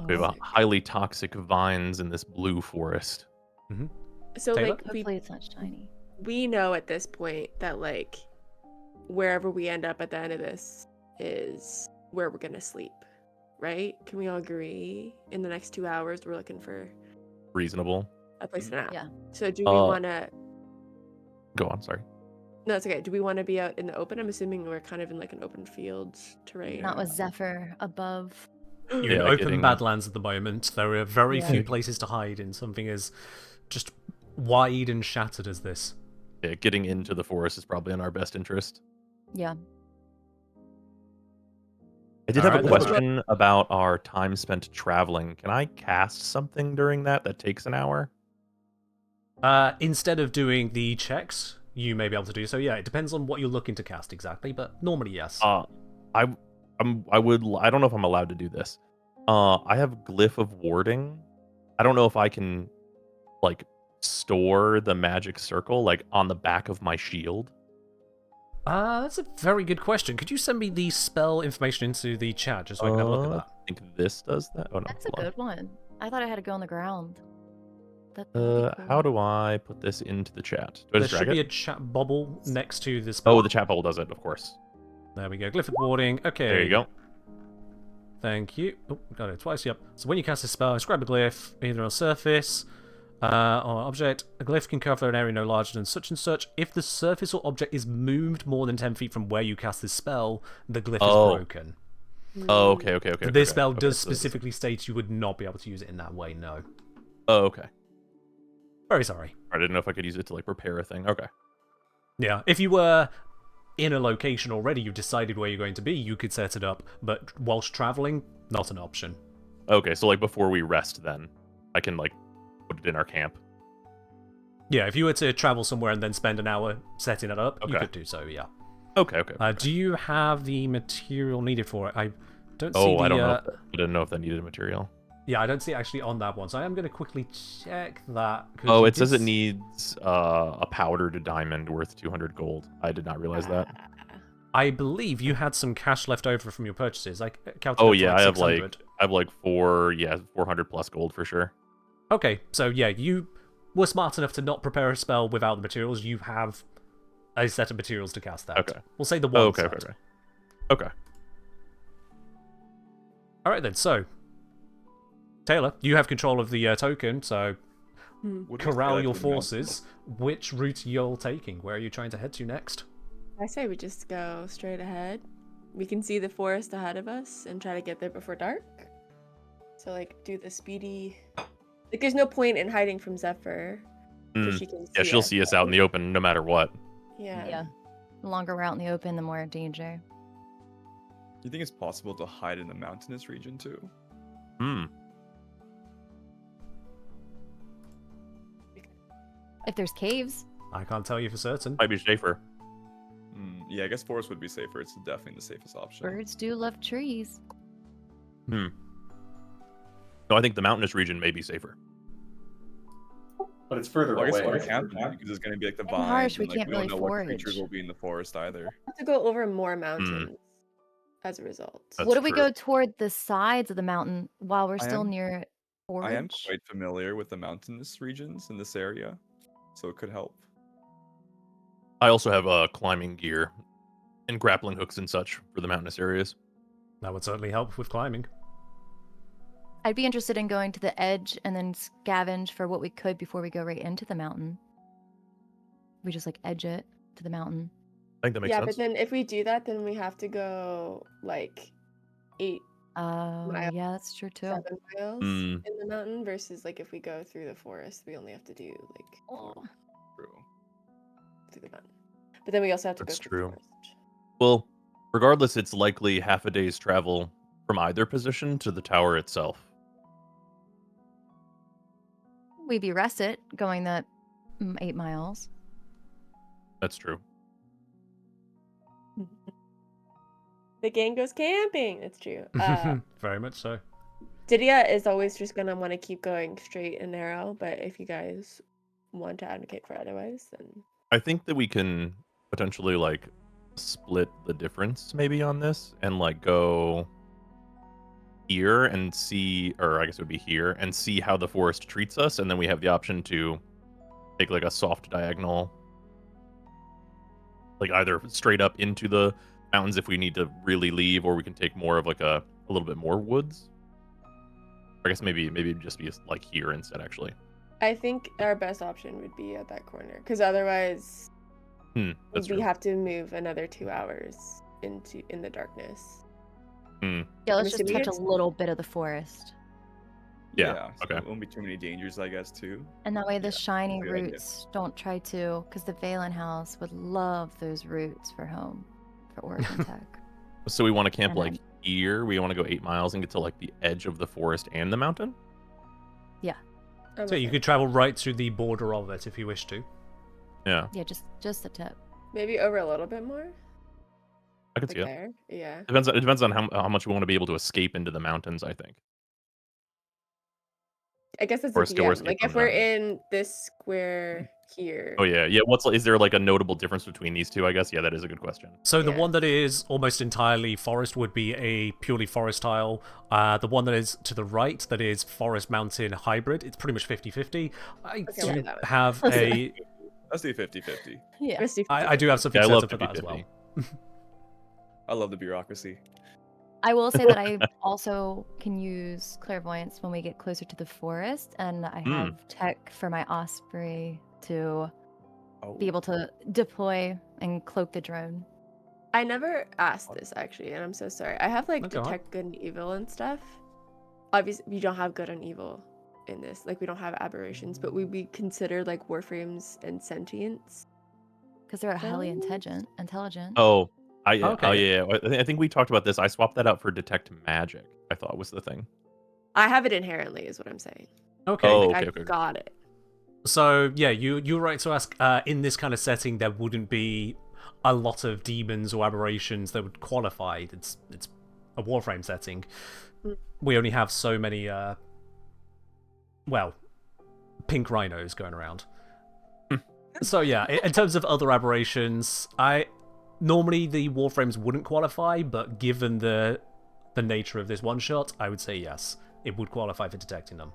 We have highly toxic vines in this blue forest. So Taylor? like Hopefully it's not shiny. we know at this point that like wherever we end up at the end of this is where we're gonna sleep, right? Can we all agree in the next 2 hours we're looking for Reasonable. a place to nap? Yeah. So do we want to? Go on, sorry. No, it's okay. Do we want to be out in the open? I'm assuming we're kind of in like an open fields terrain. Not with Zephyr above. You're in Yeah, open getting- Badlands at the moment. There are very Yeah. few places to hide in something as just wide and shattered as this. Yeah, getting into the forest is probably in our best interest. Yeah. I did have a Alright, then. question about our time spent traveling. Can I cast something during that takes an hour? Instead of doing the checks, you may be able to do so. Yeah, it depends on what you're looking to cast exactly, but normally yes. I don't know if I'm allowed to do this. I have Glyph of Warding. I don't know if I can like store the magic circle like on the back of my shield. That's a very good question. Could you send me the spell information into the chat just so I can have a look at that? I think this does that. Oh no. That's a hold on. good one. I thought I had to go on the ground. How do I put this into the chat? Do I There just should drag be a it? chat bubble next to the spell. Oh, the chat bubble does it, of course. There we go. Glyph of Warding. Okay. There you go. Thank you. Oh, got it twice, yep. So when you cast a spell, describe a glyph, either on surface or object. A glyph can cover an area no larger than such and such. If the surface or object is moved more than 10 feet from where you cast this spell, the glyph is broken. Oh, okay. This spell okay, does so- specifically state you would not be able to use it in that way, no. Oh, okay. Very sorry. I didn't know if I could use it to like repair a thing. Okay. Yeah, if you were in a location already, you've decided where you're going to be, you could set it up, but whilst traveling, not an option. Okay, so like before we rest then, I can like put it in our camp. Yeah, if you were to travel somewhere and then spend an hour setting it up, you Okay. could do so, yeah. Okay. Do you have the material needed for it? I don't see Oh, the... I don't know. I didn't know if that needed material. Yeah, I don't see it actually on that one, so I am going to quickly check that. 'cause Oh, you it says did it needs a powder to diamond worth 200 gold. I did not realize that. I believe you had some cash left over from your purchases. I counted Oh up to yeah, I have 600. 400 plus gold for sure. Okay, so yeah, you were smart enough to not prepare a spell without the materials. You have a set of materials to cast that. Okay. We'll say the one Okay. set. Okay. Alright then, so... Taylor, you have control of the token, so What do we corral feel your like the mountain- forces. Which route you're taking? Where are you trying to head to next? I say we just go straight ahead. We can see the forest ahead of us and try to get there before dark. So like do the speedy. Like there's no point in hiding from Zephyr. 'Cause Mm. she can Yeah, she'll us. see us out in the open no matter what. Yeah. Yeah. The longer we're out in the open, the more danger. Do you think it's possible to hide in the mountainous region too? Hmm. If there's caves, I can't tell you for certain. Might be safer. Yeah, I guess forest would be safer. It's definitely the safest option. birds do love trees. No, I think the mountainous region may be safer. But it's further Well, I guess away. we can't because it's going to be like the And vines. harsh, we and, like, can't don't really know what creatures forage. will be in the forest either. Have to go over more mountains as a result. That's What if we true. go toward the sides of the mountain while we're I still am- near forage? I am quite familiar with the mountainous regions in this area, so it could help. I also have climbing gear and grappling hooks and such for the mountainous areas. That would certainly help with climbing. I'd be interested in going to the edge and then scavenge for what we could before we go right into the mountain. We just like edge it to the mountain. I think that makes Yeah, sense. but then if we do that, then we have to go like 8, Mile- Yeah, that's true too. 7 miles Mm. in the mountain versus like if we go through the forest, we only have to do like Oh. True. through the mountain. But then we also have to That's go through true. the forest. Well, regardless, it's likely half a day's travel from either position to the tower itself. We'd be rested going that 8 miles. That's true. The gang goes camping. That's true. Very much so. Didia is always just gonna want to keep going straight and narrow, but if you guys want to advocate for otherwise, then I think that we can potentially like split the difference maybe on this and like go here and see, or I guess it would be here, and see how the forest treats us, and then we have the option to take like a soft diagonal, like either straight up into the mountains if we need to really leave, or we can take more of like a little bit more woods. I guess maybe it'd just be like here instead, actually. I think our best option would be at that corner, because otherwise That's we true. have to move another 2 hours in the darkness. Yeah, let's just assuming touch a it's- little bit of the forest. Yeah, So okay. It won't be too many dangers, I guess, too. And that way the Yeah, shiny good idea. roots don't try to, because the Valen house would love those roots for home, for Oregon Tech. So we want to camp And like here. We want to go 8 miles and get to like the edge of the forest and the mountain. So you could travel right to the border of it if you wish to. Yeah, Yeah, just the tip. Maybe over a little bit more. I could Like see it. there. Yeah. It depends on how much we want to be able to escape into the mountains, I think. I guess that's Or the still DM. escape Like from if we're that. in this square here. Oh yeah. Is there like a notable difference between these two? I guess that is a good question. So the Yeah. one that is almost entirely forest would be a purely forest tile. The one that is to the right, that is forest mountain hybrid, it's pretty much 50-50. I Okay, do we'll do that one. have Let's do a... Let's do 50-50. Yeah. Let's do I do have something Yeah, I set love up for that as 50-50. well. I love the bureaucracy. I will say that I also can use clairvoyance when we get closer to the forest, and I have tech for my osprey to Oh, be able to deploy and cloak the drone. I never asked this actually, and I'm so sorry. I have like No, go on. detect good and evil and stuff. Obviously, we don't have good and evil in this. Like we don't have aberrations, but we consider like warframes and sentience. Because they're highly Oh. intelligent. Oh, Okay. yeah. I think we talked about this. I swapped that out for detect magic. I thought was the thing. I have it inherently, is what I'm saying. Okay. Oh, Like, okay. I got it. So yeah, you're right to ask. In this kind of setting, there wouldn't be a lot of demons or aberrations that would qualify. It's a Warframe setting. We only have so many pink rhinos going around. So yeah, in terms of other aberrations, normally the Warframes wouldn't qualify, but given the nature of this one shot, I would say yes, it would qualify for detecting them.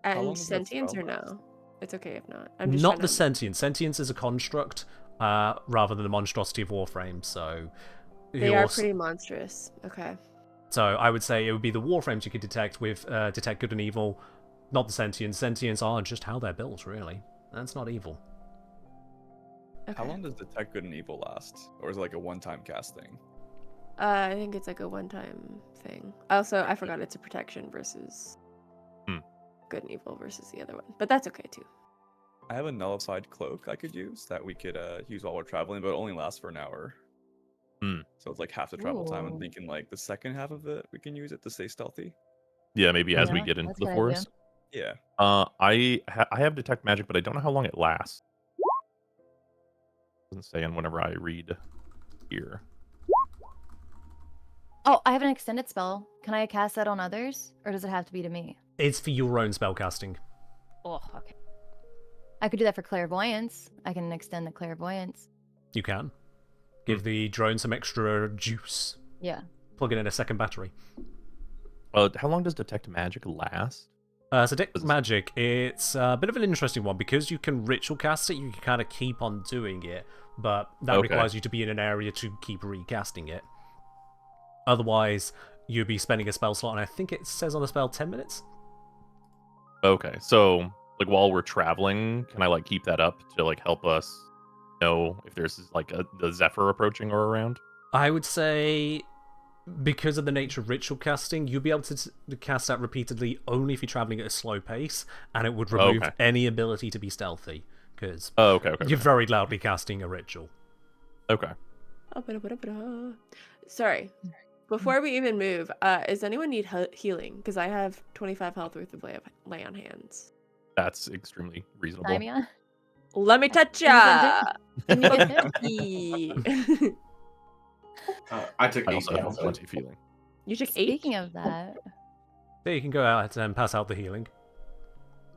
long And does that sentience spell or last? no? It's okay if not. I'm just Not trying the to- sentience. Sentience is a construct rather than the monstrosity of Warframe. So They are pretty monstrous. Okay. So I would say it would be the Warframes you could detect with detect good and evil, not the sentience. Sentience are just how they're built, really. That's not evil. Okay. How long does detect good and evil last? Or is it like a one-time cast thing? I think it's like a one-time thing. Also, I forgot it's a protection versus good and evil versus the other one, but that's okay too. I have a nullified cloak I could use that we could use while we're traveling, but it only lasts for an hour. So it's like half the travel time. I'm Ooh. thinking like the second half of it, we can use it to stay stealthy. Yeah, maybe as we Yeah, get into that's the a good forest. idea. Yeah. I have detect magic, but I don't know how long it lasts. Doesn't say on whenever I read here. Oh, I have an extended spell. Can I cast that on others, or does it have to be to me? It's for your own spellcasting. Oh, okay. I could do that for clairvoyance. I can extend the clairvoyance. You can. Give the drone some extra juice. Yeah. Plug in a second battery. How long does detect magic last? So detect magic, it's a bit of an interesting one because you can ritual cast it. You can kind of keep on doing it, but that Okay. requires you to be in an area to keep recasting it. Otherwise, you'd be spending a spell slot, and I think it says on the spell 10 minutes. Okay, so like while we're traveling, can I like keep that up to like help us know if there's like the Zephyr approaching or around? I would say, because of the nature of ritual casting, you'll be able to cast that repeatedly only if you're traveling at a slow pace, and it would remove Okay. any ability to be stealthy, because Oh, okay. you're very loudly casting a ritual. Okay. Sorry. Before we even move, does anyone need healing? Because I have 25 health worth of lay on hands. That's extremely reasonable. Timia? Let me touch ya. Can you get hit? Cookie. I took I 8 also have damage. plenty of healing. You took 8? Speaking of that, Yeah, you can go out and pass out the healing.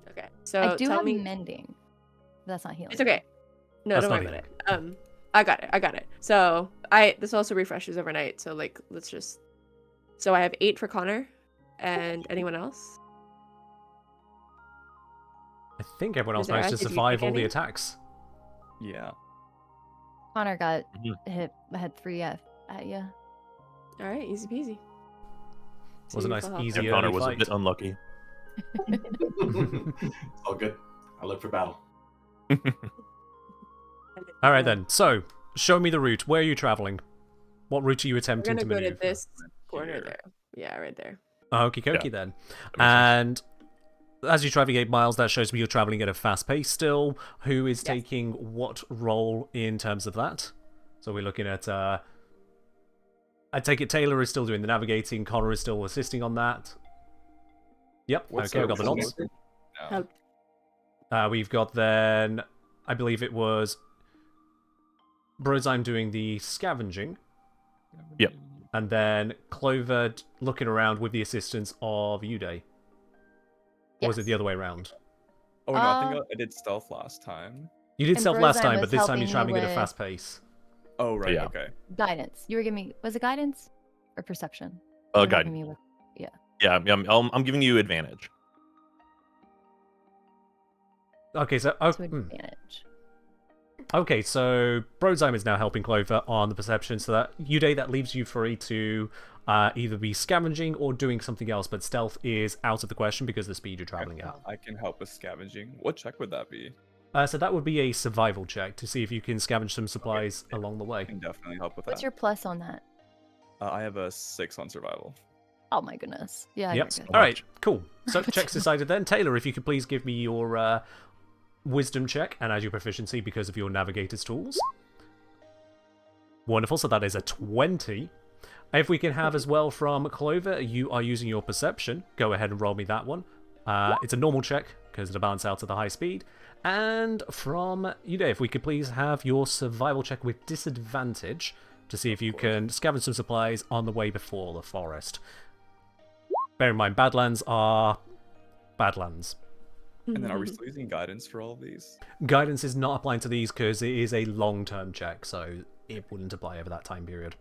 Okay. So I do tell have me. mending. But that's not healing. It's okay. No, That's don't worry not about it. I got it. So this also refreshes overnight. So like, let's just So I have 8 for Connor. And anyone else? I think everyone else Zara, managed to did you survive take all the any? attacks. Yeah. Connor got Mhm. hit, had 3 at you. All right, easy peasy. Was a See, nice, full health. easy Yeah, Connor early was a fight. bit unlucky. It's all good. I live for battle. All right then. So, show me the route. Where are you traveling? What route are you We're attempting gonna to go maneuver? to this corner Here. there. Yeah, right there. Okie dokie Yeah. then. That makes sense. And as you travel 8 miles, that shows me you're traveling at a fast pace still. Who is Yes. taking what role in terms of that? So we're looking at, I take it Taylor is still doing the navigating, Connor is still assisting on that. Yep, What's okay, I got the the- nods. No. Help. We've got then, I believe it was Brozime doing the scavenging, Yep. and then Clover looking around with the assistance of Uday. Or was it Yes. the other way around? Oh no, I think Uh, I did stealth last time. You did And stealth last Brozime time, but was this time you're helping traveling you at a with- fast pace. Oh right, Yeah. okay. Guidance. You were giving me, was it guidance or perception? You were helping Guidance. me with- Yeah, I'm giving you advantage. Okay, so to advantage. okay, so Brozime is now helping Clover on the perception, so that Uday, that leaves you free to either be scavenging or doing something else, but stealth is out of the question because of the speed you're traveling at. I can help with scavenging. What check would that be? So that would be a survival check to see if you can scavenge some supplies along the I way. can definitely help with What's that. your plus on that? I have a 6 on survival. Oh my goodness. Yeah, Yep. you're good. All right, cool. So checks decided then. Taylor, if you could please give me your wisdom check and add your proficiency because of your navigator's tools. Wonderful, so that is a 20. If we can have as well from Clover, you are using your perception. Go ahead and roll me that one. It's a normal check because it'll balance out at the high speed. And from Uday, if we could please have your survival check with disadvantage to see if you can scavenge some supplies on the way before the forest. Bear in mind, Badlands are Badlands. And then are we still using guidance for all of these? Guidance is not applying to these because it is a long-term check, so it wouldn't apply over that time period.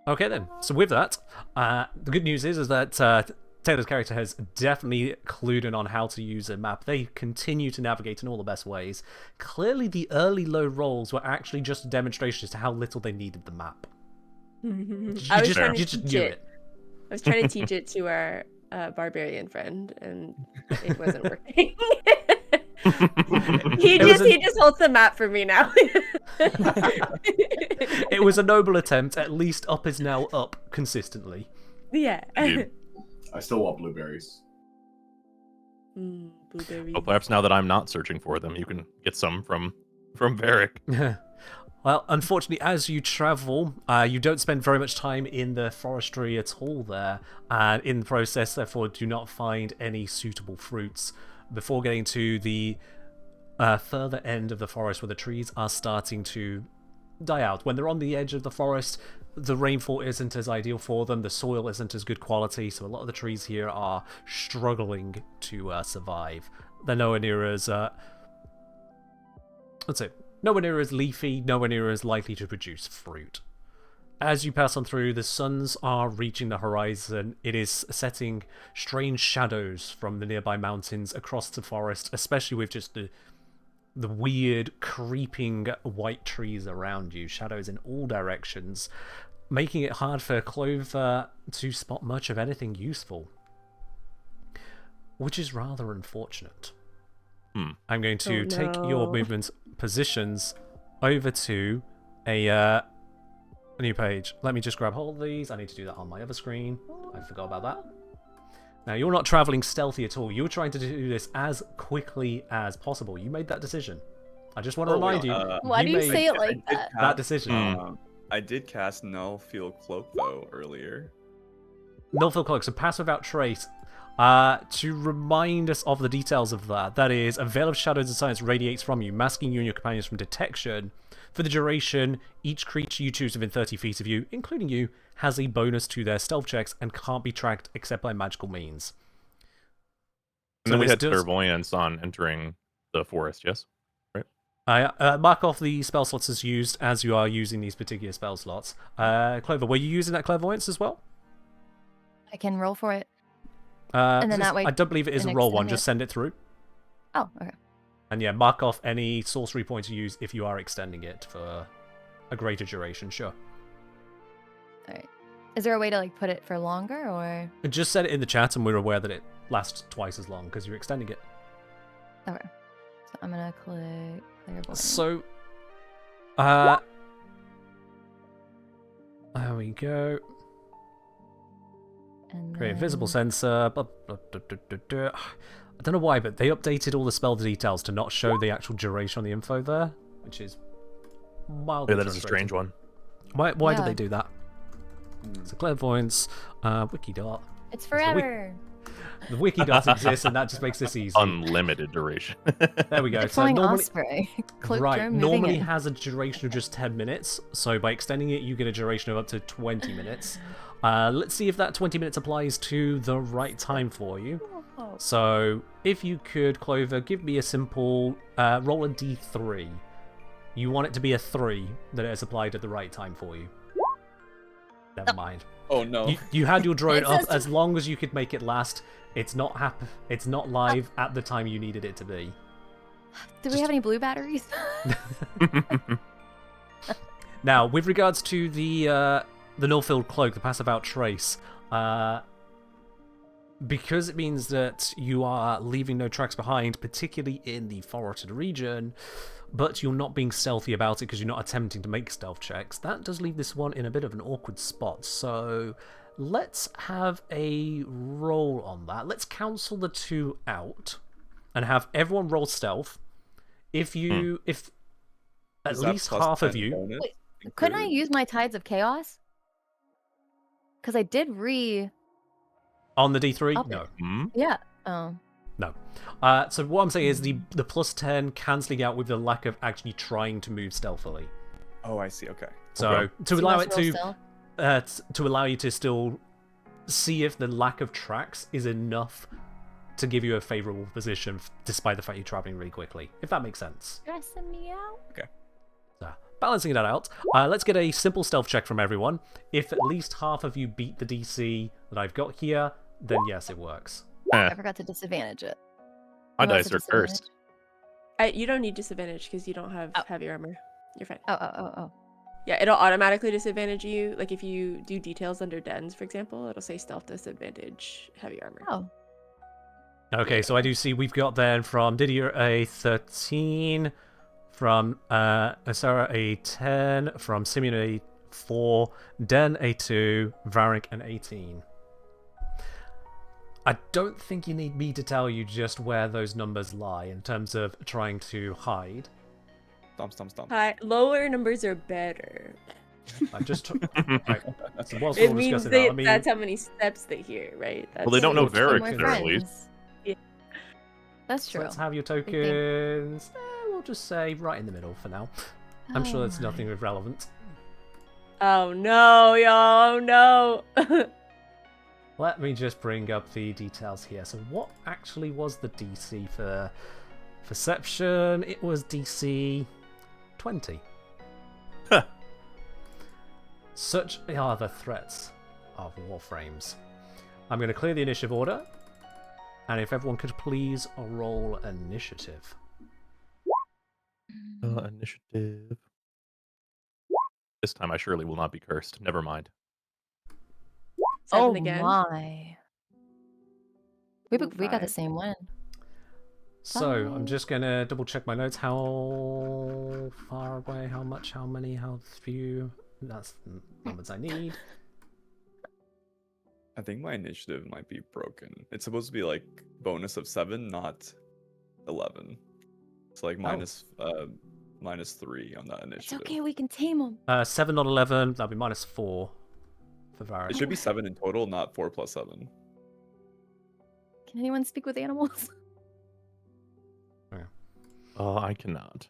Okay then, so with that, the good news is that Taylor's character has definitely clued in on how to use a map. They continue to navigate in all the best ways. Clearly the early low rolls were actually just a demonstration as to how little they needed the map. I was just- trying you to just teach knew it. I was trying to teach it to our barbarian friend, and it wasn't working. he just holds the map for me now. It was a noble attempt. At least up is now up consistently. Yeah. Dude. I still want blueberries. Blueberries. Oh, perhaps now that I'm not searching for them, you can get some from Varric. Well, unfortunately, as you travel, you don't spend very much time in the forestry at all there, and in the process, therefore, do not find any suitable fruits. Before getting to the further end of the forest where the trees are starting to die out. When they're on the edge of the forest, the rainfall isn't as ideal for them, the soil isn't as good quality, so a lot of the trees here are struggling to survive. They're nowhere near as... nowhere near as leafy, nowhere near as likely to produce fruit. As you pass on through, the suns are reaching the horizon. It is setting strange shadows from the nearby mountains across the forest, especially with just the weird, creeping white trees around you. Shadows in all directions, making it hard for Clover to spot much of anything useful. Which is rather unfortunate. I'm going to take your no. movement positions over to a new page. Let me just grab hold of these. I need to do that on my other screen. I forgot about that. Now, you're not traveling stealthy at all. You're trying to do this as quickly as possible. You made that decision. I just want to remind you. Why do you made say it I like did that? that decision? I did cast Null Field Cloak though earlier. Nullfield Cloak, so pass without trace. To remind us of the details of that, that is, a veil of shadows and silence radiates from you, masking you and your companions from detection. For the duration, each creature you choose within 30 feet of you, including you, has a bonus to their stealth checks and can't be tracked except by magical means. And then we this had does- clairvoyance on entering the forest, yes? Right? Mark off the spell slots as used as you are using these particular spell slots. Clover, were you using that clairvoyance as well? I can roll for it. And then that way I don't believe it is a and roll one. extend Just it. send it through. Oh, okay. And yeah, mark off any sorcery points you use if you are extending it for a greater duration. Sure. All right. Is there a way to like put it for longer or? Just set it in the chat, and we're aware that it lasts twice as long because you're extending it. Okay. So I'm gonna click clairvoyance. So, there we go. And Create a visible then- sensor. I don't know why, but they updated all the spell details to not show the actual duration on the info there, which is mildly Yeah, that is a strange frustrating. one. Why did Yeah. they do that? It's a clairvoyance, Wikidot. It's the wiki- forever. The Wikidot exists, and that just makes this easy. Unlimited duration. There we go. It's So flying normally, osprey. Cloak right, drone moving normally in. has a duration of just 10 minutes. So by extending it, you get a duration of up to 20 minutes. Let's see if that 20 minutes applies to the right time for you. So if you could, Clover, give me a simple roll a d3. You want it to be a 3 that it has applied at the right time for you. Never mind. Oh no. You had your drone It up says- as long as you could make it last. It's not It's not live at the time you needed it to be. Do we have any blue batteries? Now, with regards to the null-filled cloak, the passive out trace, because it means that you are leaving no tracks behind, particularly in the forested region, but you're not being stealthy about it because you're not attempting to make stealth checks, that does leave this one in a bit of an awkward spot. So let's have a roll on that. Let's cancel the 2 out and have everyone roll stealth. If at Is that least plus half of 10 you... bonus Wait, couldn't I included? use my Tides of Chaos? Because I did On the D3? Up it. No. Hmm? Yeah. Oh. No. So what I'm saying is the plus 10 cancelling out with the lack of actually trying to move stealthily. Oh, I see. Okay. So Okay. to So allow let's it roll to stealth. to allow you to still see if the lack of tracks is enough to give you a favourable position, despite the fact you're travelling really quickly. If that makes sense. Stressing me out. So, balancing that out, let's get a simple stealth check from everyone. If at least half of you beat the DC that I've got here, then yes, it works. I forgot to disadvantage it. My Who has dice a are cursed. disadvantage? You don't need disadvantage because you don't have Oh. heavy armor. You're fine. Oh. Yeah, it'll automatically disadvantage you. Like if you do details under dens, for example, it'll say stealth disadvantage, heavy armor. Oh. Okay, so I do see we've got then from Didier a 13, from Sarah a 10, from Simeon a 4, Den a 2, Varric an 18. I don't think you need me to tell you just where those numbers lie in terms of trying to hide. Stomp. Hi, lower numbers are better. I just right. So whilst It we're means discussing that, let me... that's how many steps they hear, right? That's Well, they don't know That's- Varric More there, at least. friends. Yeah. That's So true. let's have your tokens. We'll just say right in the middle for now. I'm sure that's nothing relevant. Oh no, y'all! Oh no! Let me just bring up the details here. So what actually was the DC for Perception? It was DC 20. Huh. Such are the threats of Warframes. I'm going to clear the initiative order. And if everyone could please roll initiative. Initiative. This time I surely will not be cursed. Never mind. 7 Oh again. my. We got the 5. same one. So I'm Five. just going to double check my notes. How far away, how much, how many, how few. That's the numbers I need. I think my initiative might be broken. It's supposed to be like bonus of 7, not 11. It's like minus 3 on that It's initiative. okay, we can tame them. 7 not 11, that'll be minus 4 for Varric. It should be 7 in total, not 4 plus 7. Can anyone speak with animals? I cannot.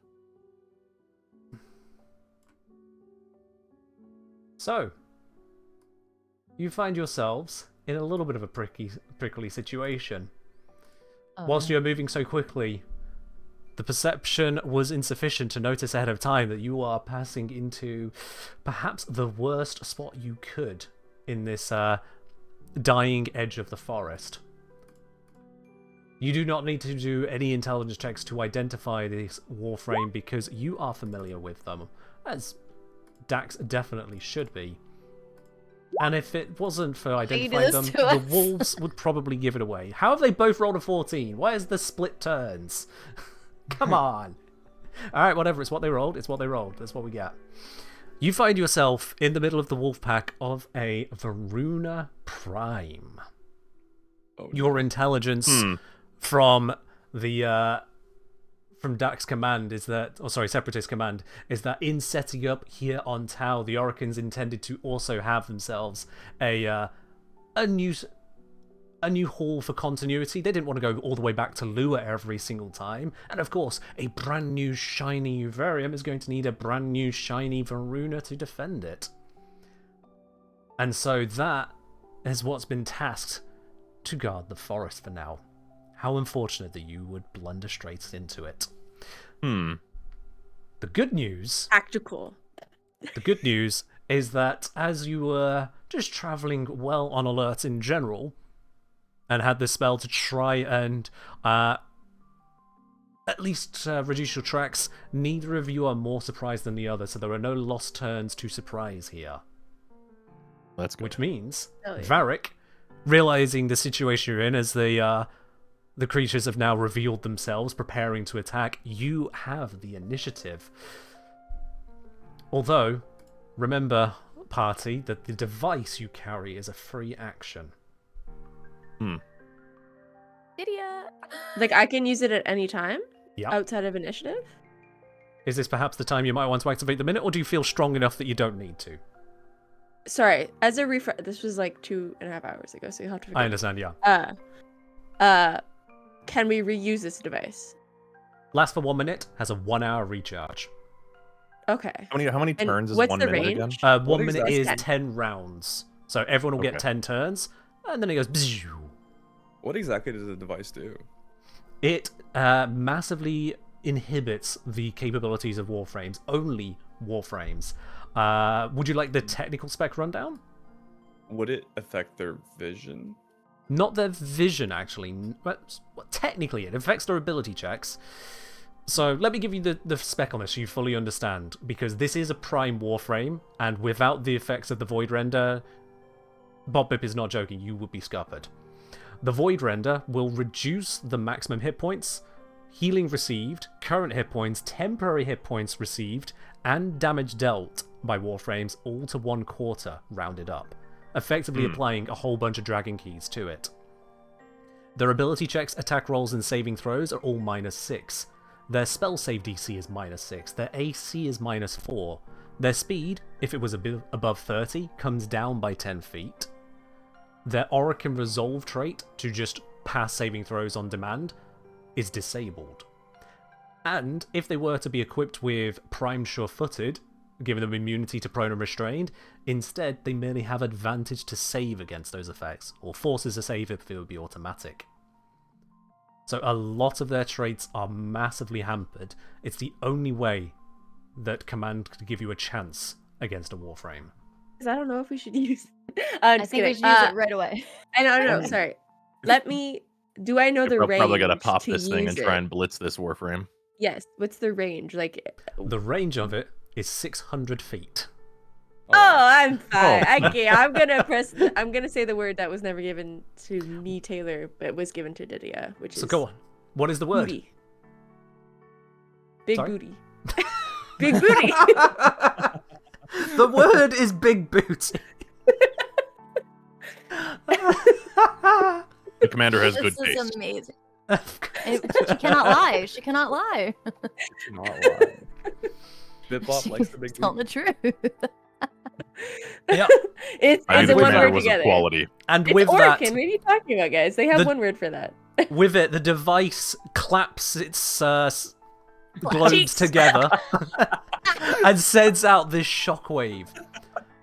So, you find yourselves in a little bit of a prickly situation. Oh, Whilst no. you're moving so quickly, The perception was insufficient to notice ahead of time that you are passing into perhaps the worst spot you could in this dying edge of the forest. You do not need to do any intelligence checks to identify this Warframe because you are familiar with them, as Dax definitely should be. And if it wasn't for identifying them, the wolves would probably give it away. How have they both rolled a 14? Where's the split turns? Come on. Alright, whatever. It's what they rolled. It's what they rolled. That's what we get. You find yourself in the middle of the wolf pack of a Varuna Prime. Oh, Your intelligence from the from Dax command is that, Separatist command, is that in setting up here on Tau, the Oricans intended to also have themselves a new hall for continuity. They didn't want to go all the way back to Lua every single time. And of course, a brand new shiny Uvarium is going to need a brand new shiny Varuna to defend it. And so that is what's been tasked to guard the forest for now. How unfortunate that you would blunder straight into it. The good news... Tactical. The good news is that as you were just travelling well on alert in general, and had this spell to try and at least reduce your tracks, neither of you are more surprised than the other, so there are no lost turns to surprise here. That's good. Which means, Varric, realizing the situation you're in as the creatures have now revealed themselves, preparing to attack, you have the initiative. Although, remember, party, that the device you carry is a free action. Idiot. Like, I can use it at any time? Yeah. Outside of initiative? Is this perhaps the time you might want to activate the minute, or do you feel strong enough that you don't need to? Sorry, as a refresh, this was like 2.5 hours ago, so you'll have to forgive I understand, yeah. Can we reuse this device? Lasts for 1 minute, has a 1 hour recharge. Okay. How many And turns is what's 1 the minute range? again? 1 minute exactly- is 10. 10 rounds. So everyone will get Okay. 10 turns, and then it goes... bzzz. What exactly does the device do? It massively inhibits the capabilities of Warframes. Only Warframes. Would you like the technical spec rundown? Would it affect their vision? Not their vision, actually. Well, technically, it affects their ability checks. So let me give you the spec on this so you fully understand. Because this is a Prime Warframe, and without the effects of the Void Render, Bob Bip is not joking, you would be scuppered. The Void Render will reduce the maximum hit points, healing received, current hit points, temporary hit points received, and damage dealt by Warframes all to 1/4 rounded up, effectively applying a whole bunch of dragon keys to it. Their ability checks, attack rolls, and saving throws are all -6. Their spell save DC is -6. Their AC is -4. Their speed, if it was above 30, comes down by 10 feet. Their Oricon Resolve trait, to just pass saving throws on demand, is disabled. And if they were to be equipped with Prime Sure-Footed, giving them immunity to Prone and Restrained, instead they merely have advantage to save against those effects, or forces a save if it would be automatic. So a lot of their traits are massively hampered. It's the only way that Command could give you a chance against a Warframe. Because I don't know if we should use I think we should use it right away. I know, sorry. Let me... Do I know the range Probably gotta pop to this thing use and it? try and blitz this Warframe. Yes, what's the range? Like... The range of it is 600 feet. Oh, I'm fine. Oh. Okay, I'm gonna say the word that was never given to me, Taylor, but was given to Didia, which is... So go on. What is the word? Booty. Big Sorry? booty. Big booty! The word is big booty. The commander has good This is taste. amazing. She cannot lie. She cannot lie. Not lie. Bitbop likes the big She's telling the truth. Yeah. It's I as think in the one commander word was together. of quality. And It's with Orkin. that, What are you talking about, guys? They have The- one word for that. with it, the device claps its globes Cheeks. together and sends out this shockwave.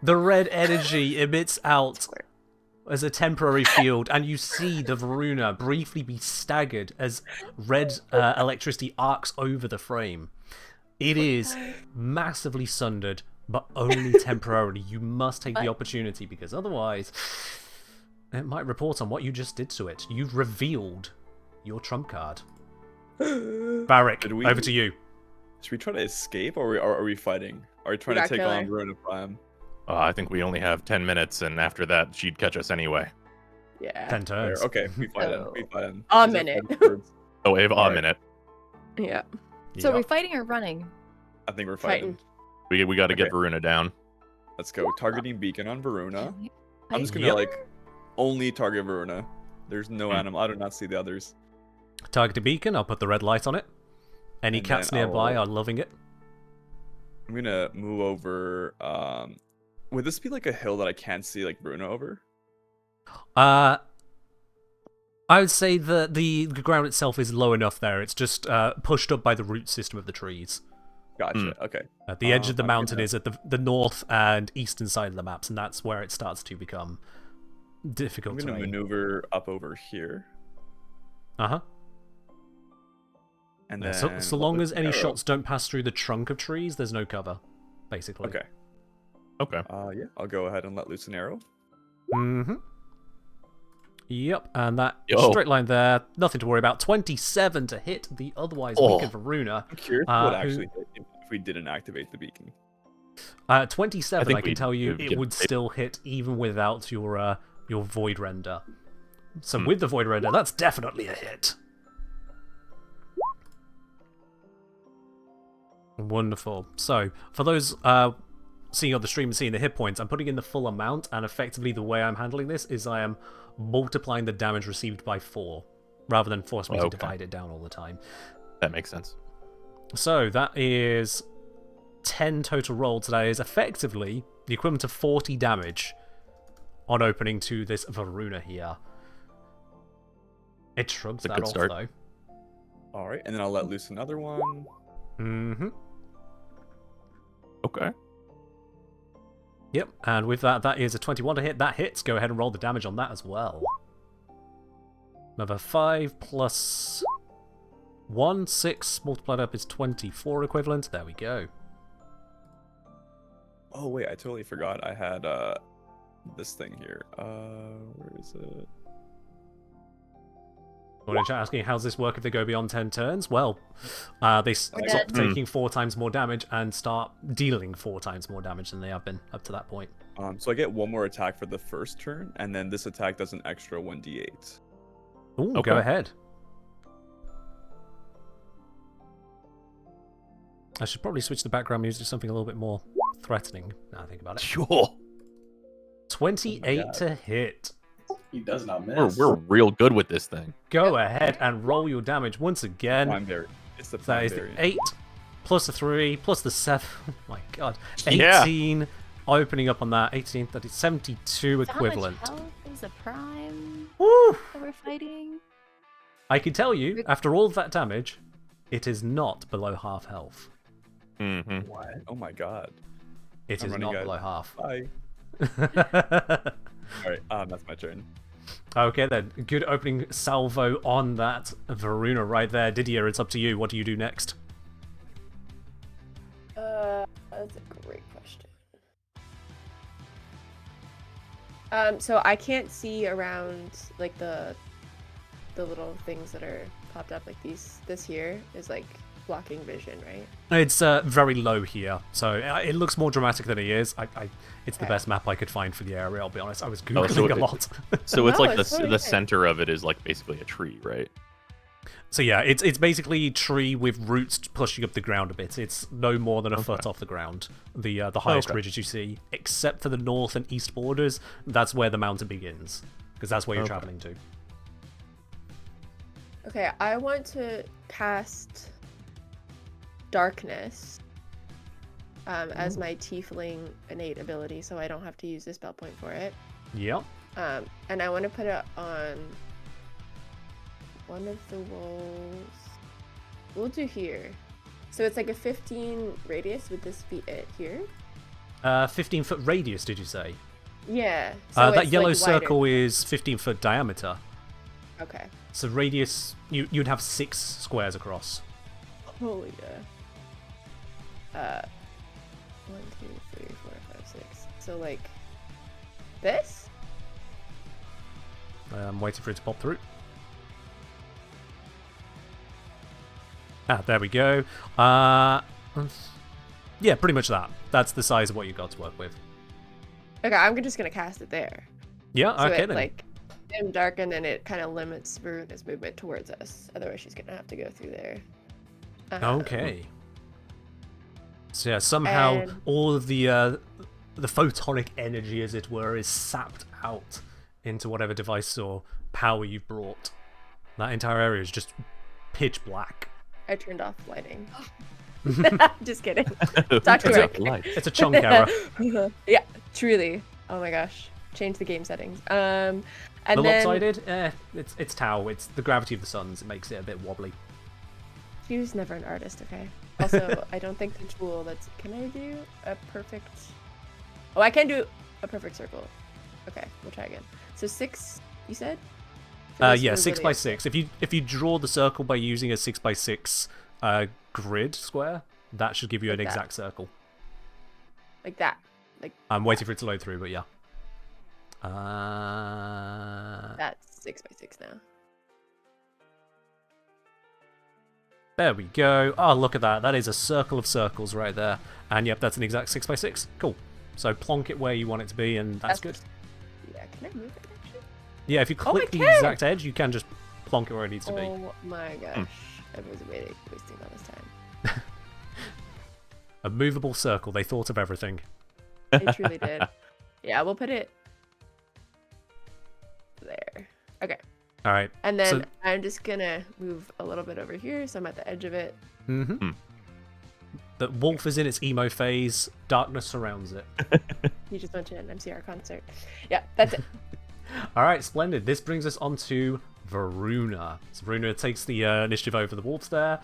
The red energy emits out as a temporary field, and you see the Varuna briefly be staggered as red electricity arcs over the frame. It is massively sundered, but only temporarily. You must take the opportunity, because otherwise it might report on what you just did to it. You've revealed your trump card. Barrick, over to you. Should we try to escape, or are we fighting? Are we trying to take on Verona Prime? I think we only have 10 minutes, and after that, she'd catch us anyway. Yeah. 10 turns. Okay, we fight in. We fight in. A minute. Oh, we have a minute. Yeah. So are we fighting or running? I think we're fighting. We got to get Varuna down. Let's go. Targeting beacon on Varuna. I'm just gonna Yep. like only target Varuna. There's no animal. I do not see the others. Target a beacon, I'll put the red light on it. Any And cats then nearby are loving it. I'm gonna move over. Would this be like a hill that I can't see like Varuna over? I would say that the ground itself is low enough there. It's just pushed up by the root system of the trees. Gotcha. Okay. At the edge of the I'm mountain gonna- is at the north and eastern side of the maps, and that's where it starts to become I'm difficult to gonna maneuver up over here, Uh-huh. and Yeah, then so long as any arrow. shots don't pass through the trunk of trees, there's no cover, basically. Okay. Okay. Yeah. I'll go ahead and let loose an arrow. Mm-hmm. Yep, and that Yo. straight line there, nothing to worry about. 27 to hit the otherwise Oh. weakened Varuna. I'm curious Uh, what who- actually hit if we didn't activate the beacon. 27, think I can we tell you, do it get would it. still hit even without your Void Render. So with the Void Render, that's definitely a hit. Wonderful. So, for those seeing on the stream and seeing the hit points, I'm putting in the full amount, and effectively the way I'm handling this is I am multiplying the damage received by 4, rather than force me to Okay. divide it down all the time. That makes sense. So that is 10 total rolled, so that is effectively the equivalent of 40 damage on opening to this Varuna here. It shrugs It's a that good off, start. though. All right, and then I'll let loose another one. Mm-hmm. Okay. Yep, and with that, that is a 21 to hit. That hits. Go ahead and roll the damage on that as well. Another 5 plus 1, 6 multiplied up is 24 equivalent. There we go. Oh wait, I totally forgot. I had this thing here. Where is it? Someone in chat asking, how's this work if they go beyond 10 turns? Well, they stop dead. taking 4 times more damage and start dealing 4 times more damage than they have been up to that point. So I get one more attack for the first turn, and then this attack does an extra 1d8. Ooh, Okay. go ahead. I should probably switch the background music to something a little bit more threatening, now I think about it. Sure. 28 God. to hit. He does not miss. We're real good with this thing. Go ahead and roll your damage once again. Prime berry. It's the That prime is the berry. 8, plus the 3, plus the 7. Oh my god. Yeah. 18, opening up on that. 18, that is 72 equivalent. How much health is a prime Woo! that we're fighting? I can tell you, after all of that damage, it is not below half health. Mm-hmm. What? Oh my god. It I'm is running not out. below half. Bye. All right. That's my turn. Okay then, good opening salvo on that Varuna right there. Didier, it's up to you. What do you do next? That's a great question. So I can't see around like the little things that are popped up like these. This here is like blocking vision, right? It's very low here, so it looks more dramatic than it is. It's the Okay. best map I could find for the area, I'll be honest. I was Oh, googling so a lot. So it's No, like it's totally the fine. center of it is like basically a tree, right? So yeah, it's basically a tree with roots pushing up the ground a bit. It's no more than a foot Okay. off the ground. The highest Okay. ridges you see, except for the north and east borders, that's where the mountain begins, because that's where you're Okay. traveling to. Okay, I want to cast Darkness as my Tiefling innate ability, so I don't have to use the spell point for it. Yep. And I want to put it on one of the walls. We'll do here. So it's like a 15 radius. Would this be it here? 15-foot radius, did you say? Yeah. So that it's, yellow like, wider. circle is 15-foot diameter. Okay. So radius, you'd have 6 squares across. Holy 1, 2, 3, 4, 5, 6. So like this? I'm waiting for it to pop through. Ah, there we go. Yeah, pretty much that. That's the size of what you got to work with. Okay, I'm just gonna cast it there. Yeah, So okay it, then. like, dim darken, and it kind of limits Veruna's movement towards us. Otherwise, she's gonna have to go through there. Okay. So yeah, somehow and- all of the photonic energy, as it were, is sapped out into whatever device or power you've brought. That entire area is just pitch black. I turned off lighting. Just kidding. Talk to Turns her. out light. It's a chunk error. Yeah, truly. Oh my gosh. Change the game settings. And The then lopsided, it's Tau. It's the gravity of the suns. It makes it a bit wobbly. she was never an artist, okay? Also, I don't think the tool that's... Can I do a perfect... Oh, I can do a perfect circle. Okay, we'll try again. So 6, you said? For this, Yeah, or 6 really by a 6. If you draw the circle by using a 6 by 6 grid square, that should give you Like an that. exact circle. Like that. Like I'm waiting for it to load through, but yeah. that's 6 by 6 now. There we go. Oh, look at that. That is a circle of circles right there. And yep, that's an exact 6 by 6. Cool. So plonk it where you want it to be, and that's good. Yeah, can I move it actually? Yeah, if you Oh, I click the can! exact edge, you can just plonk it where it needs to be. Oh my gosh. I was wasting all this time. A movable circle. They thought of everything. They truly did. Yeah, we'll put it there. Okay. All right. And then So- I'm just gonna move a little bit over here, so I'm at the edge of it. Mm-hmm. The wolf is in its emo phase. Darkness surrounds it. You just went to an MCR concert. Yeah, that's it. All right, splendid. This brings us on to Varuna. So Varuna takes the initiative over the wolves there.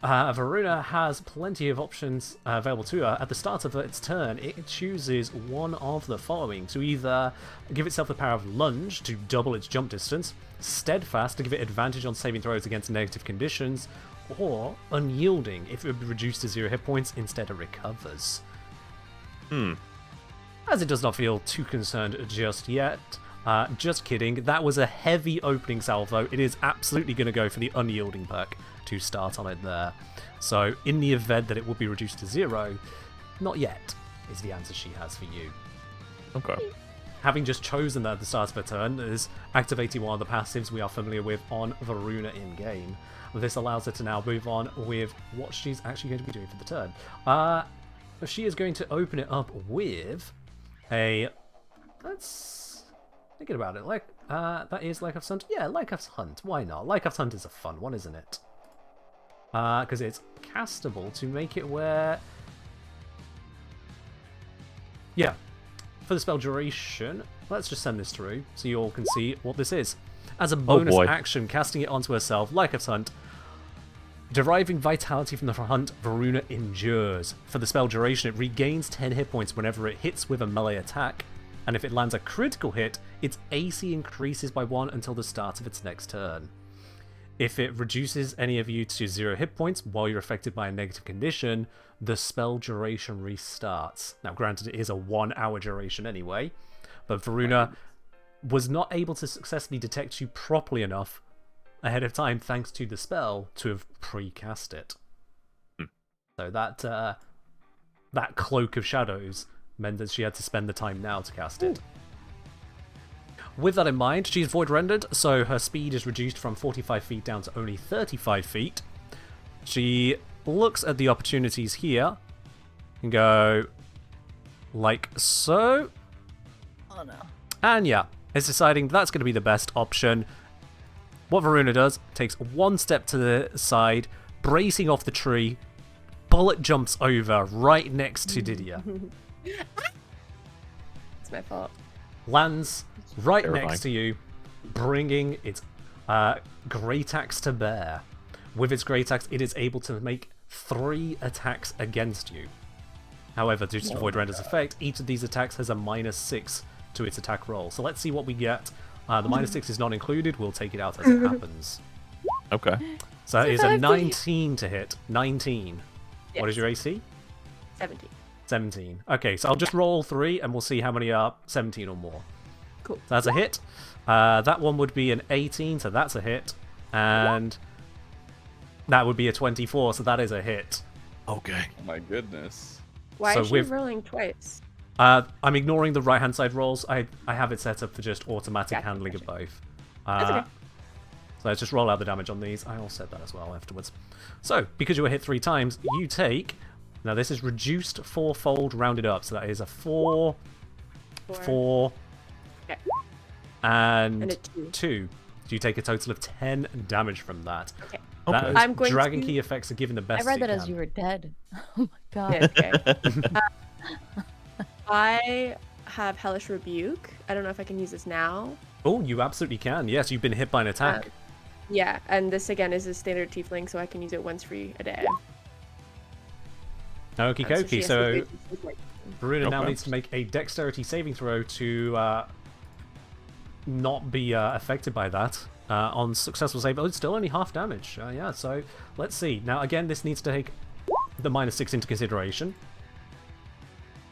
Varuna has plenty of options available to her. At the start of its turn, it chooses one of the following: to either give itself the power of lunge to double its jump distance, steadfast to give it advantage on saving throws against negative conditions, or unyielding. If it would be reduced to 0 hit points, instead it recovers. As it does not feel too concerned just yet. Just kidding. That was a heavy opening salvo. It is absolutely going to go for the unyielding perk to start on it there. So in the event that it will be reduced to 0, not yet is the answer she has for you. Okay. Having just chosen that at the start of her turn, is activating one of the passives we are familiar with on Varuna in-game. This allows her to now move on with what she's actually going to be doing for the turn. She is going to open it up with a... Let's... Thinking about it, like, that is Lycof's Hunt? Yeah, Lycof's Hunt, why not? Lycof's Hunt is a fun one, isn't it? Because it's castable to make it where... Yeah, for the spell duration, let's just send this through so you all can see what this is. As a bonus boy. action, casting it onto herself, Lycof's Hunt, deriving vitality from the hunt, Varuna endures. For the spell duration, it regains 10 hit points whenever it hits with a melee attack, and if it lands a critical hit, its AC increases by 1 until the start of its next turn. If it reduces any of you to 0 hit points while you're affected by a negative condition, the spell duration restarts. Now, granted, it is a 1-hour duration anyway, but Varuna was not able to successfully detect you properly enough ahead of time thanks to the spell to have pre-cast it. So that cloak of shadows meant that she had to spend the time now to cast it. With that in mind, she's void rendered, so her speed is reduced from 45 feet down to only 35 feet. She looks at the opportunities here and go like so. Oh no. And yeah, is deciding that's going to be the best option. What Varuna does, takes one step to the side, bracing off the tree, bullet jumps over right next to Didier. It's my fault. Lands right Terrifying. next to you, bringing its Great Axe to bear. With its Great Axe, it is able to make 3 attacks against you. However, due to Void Render's effect, each of these attacks has a -6 to its attack roll. So let's see what we get. The -6 is not included. We'll take it out as it happens. Okay. So it is a 19 to hit. 19. What is your AC? 17. 17. Okay, so I'll just roll 3 and we'll see how many are 17 or more. Cool. So that's a hit. That one would be an 18, so that's a hit. And that would be a 24, so that is a hit. Okay. Oh my goodness. Why So is she with- rolling twice? I'm ignoring the right-hand side rolls. I have it set up for just automatic Gotcha, handling gotcha. of both. That's okay. So let's just roll out the damage on these. I all said that as well afterwards. So, because you were hit 3 times, you take... Now, this is reduced 4-fold, rounded up. So that is a 4, 4, Okay. and And a 2. 2. So you take a total of 10 damage from that. Okay. That Okay. is- I'm going Dragon to- key effects are given the best I read you that as can. you were dead. Oh my god. Yeah, okay. I have Hellish Rebuke. I don't know if I can use this now. Oh, you absolutely can. Yes, you've been hit by an attack. Yeah, and this again is a standard tiefling, so I can use it once free a day. Okie She dokie. has So to do this, like, Varuna now Okay. needs to make a dexterity saving throw to not be affected by that. On successful save, it's still only half damage. Yeah, so let's see. Now, again, this needs to take the -6 into consideration.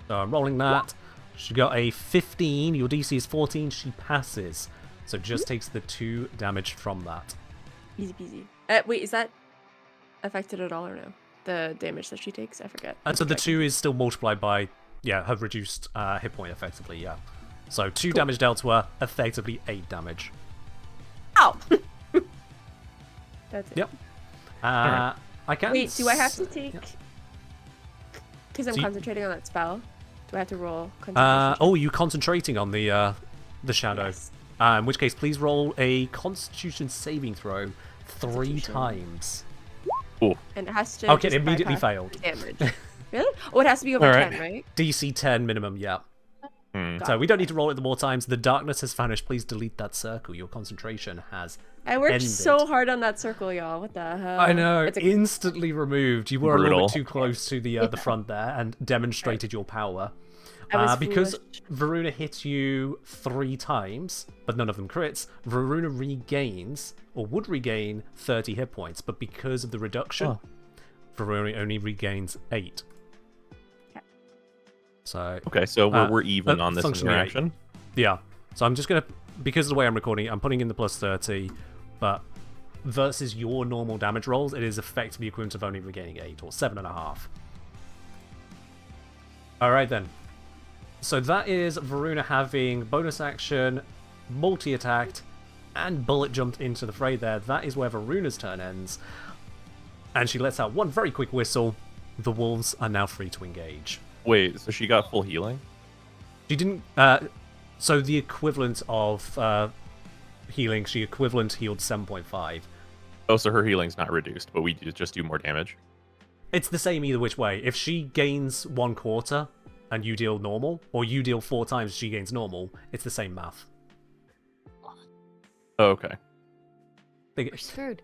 So I'm rolling that. She got a 15. Your DC is 14. She passes. So just takes the 2 damage from that. easy peasy. Wait, is that affected at all or no? The damage that she takes? I forget. And so the 2 is still multiplied by, her reduced hit point effectively, yeah. So 2 damage dealt to her, effectively 8 damage. Ow! That's it. Yep. Alright. I can. Wait, do I have to take... Yeah. Because I'm So you- concentrating on that spell. Do I have to roll concentration? Oh, you concentrating on the shadow. Yes. In which case, please roll a Constitution saving throw 3 Constitution. times. And it has to Okay, just it immediately bypass failed. the damage. Really? Oh, it has to be over Alright. 10, right? DC 10 minimum, yeah. Hmm. So we don't need to roll it the more times. The darkness has vanished. Please delete that circle. Your concentration has. I worked ended. so hard on that circle, y'all. What the hell? I know, It's a... instantly removed. You were a little Brutal. bit too close to the front there and demonstrated your power. I was Because foolish. Varuna hit you 3 times, but none of them crits, Varuna regains, or would regain, 30 hit points. But because of the reduction, Oh. Varuna only regains 8. Okay. So, Okay, so we're even on this functionally 8. interaction. yeah. So I'm just going to, because of the way I'm recording it, I'm putting in the plus 30, but versus your normal damage rolls, it is effectively equivalent of only regaining 8, or 7.5. Alright then. So that is Varuna having bonus action, multi-attacked, and bullet jumped into the fray there. That is where Varuna's turn ends. And she lets out one very quick whistle. The wolves are now free to engage. Wait, so she got full healing? She didn't... so the equivalent of healing, she equivalent healed 7.5. Oh, so her healing's not reduced, but we just do more damage. It's the same either which way. If she gains 1/4 and you deal normal, or you deal 4 times she gains normal, it's the same math. Oh, okay. We're screwed.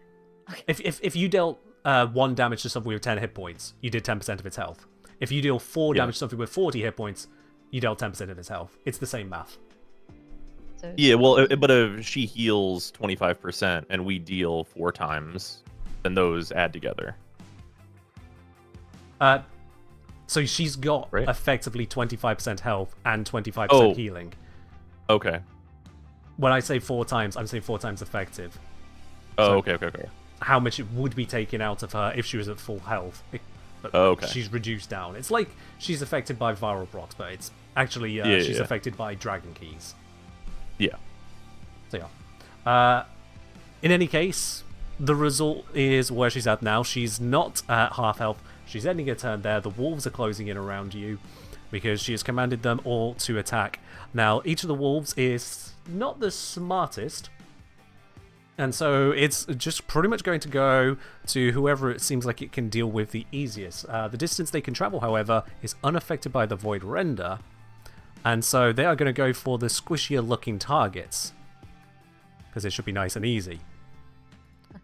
If you dealt 1 damage to something with 10 hit points, you did 10% of its health. If you deal 4 Yeah. damage to something with 40 hit points, you dealt 10% of its health. It's the same math. So Yeah, well, but if she heals 25% and we deal 4 times, then those add together. So she's got Right. effectively 25% health and 25% Oh. healing. Okay. When I say 4 times, I'm saying 4 times effective. Oh, So- okay. How much it would be taken out of her if she was at full health. But Oh, okay. she's reduced down. It's like she's affected by viral procs, but it's actually she's yeah. affected by dragon keys. Yeah. So yeah. In any case, the result is where she's at now. She's not at half health. She's ending her turn there. The wolves are closing in around you because she has commanded them all to attack. Now, each of the wolves is not the smartest, and so it's just pretty much going to go to whoever it seems like it can deal with the easiest. The distance they can travel, however, is unaffected by the Void Render, and so they are going to go for the squishier looking targets because it should be nice and easy.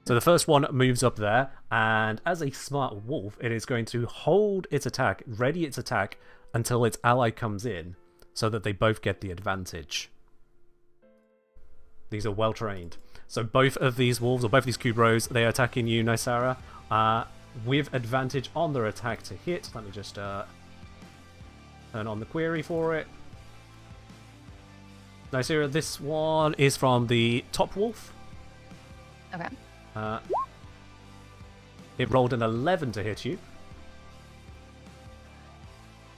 So the first one moves up there, and as a smart wolf, it is going to hold its attack, ready its attack, until its ally comes in. so that they both get the advantage. These are well trained. So both of these wolves, or both of these Kubros, they are attacking you, Nysara, with advantage on their attack to hit. Let me just turn on the query for it. Nysara, this one is from the top wolf. Okay. It rolled an 11 to hit you.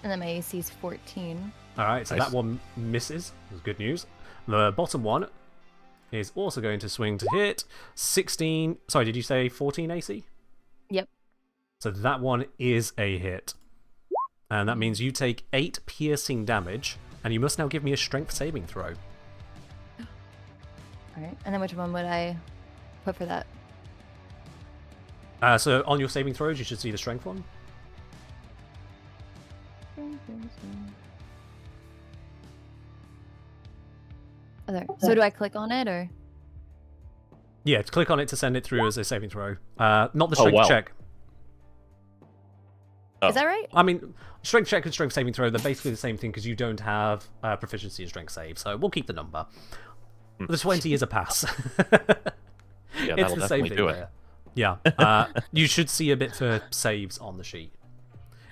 And then my AC is 14. Alright, so Nice. that one misses. That's good news. The bottom one is also going to swing to hit. 16... Sorry, did you say 14 AC? Yep. So that one is a hit. And that means you take 8 piercing damage, and you must now give me a strength saving throw. Alright. And then which one would I put for that? So on your saving throws, you should see the strength one. Oh, there. So do I click on it, or? Yeah, click on it to send it through as a saving throw. Not the strength wow. check. Oh. Is that right? I mean, strength check and strength saving throw, they're basically the same thing because you don't have proficiency in strength save, so we'll keep the number. The 20 is a pass. Yeah, It's that'll the same definitely thing do it. there. Yeah, you should see a bit for saves on the sheet.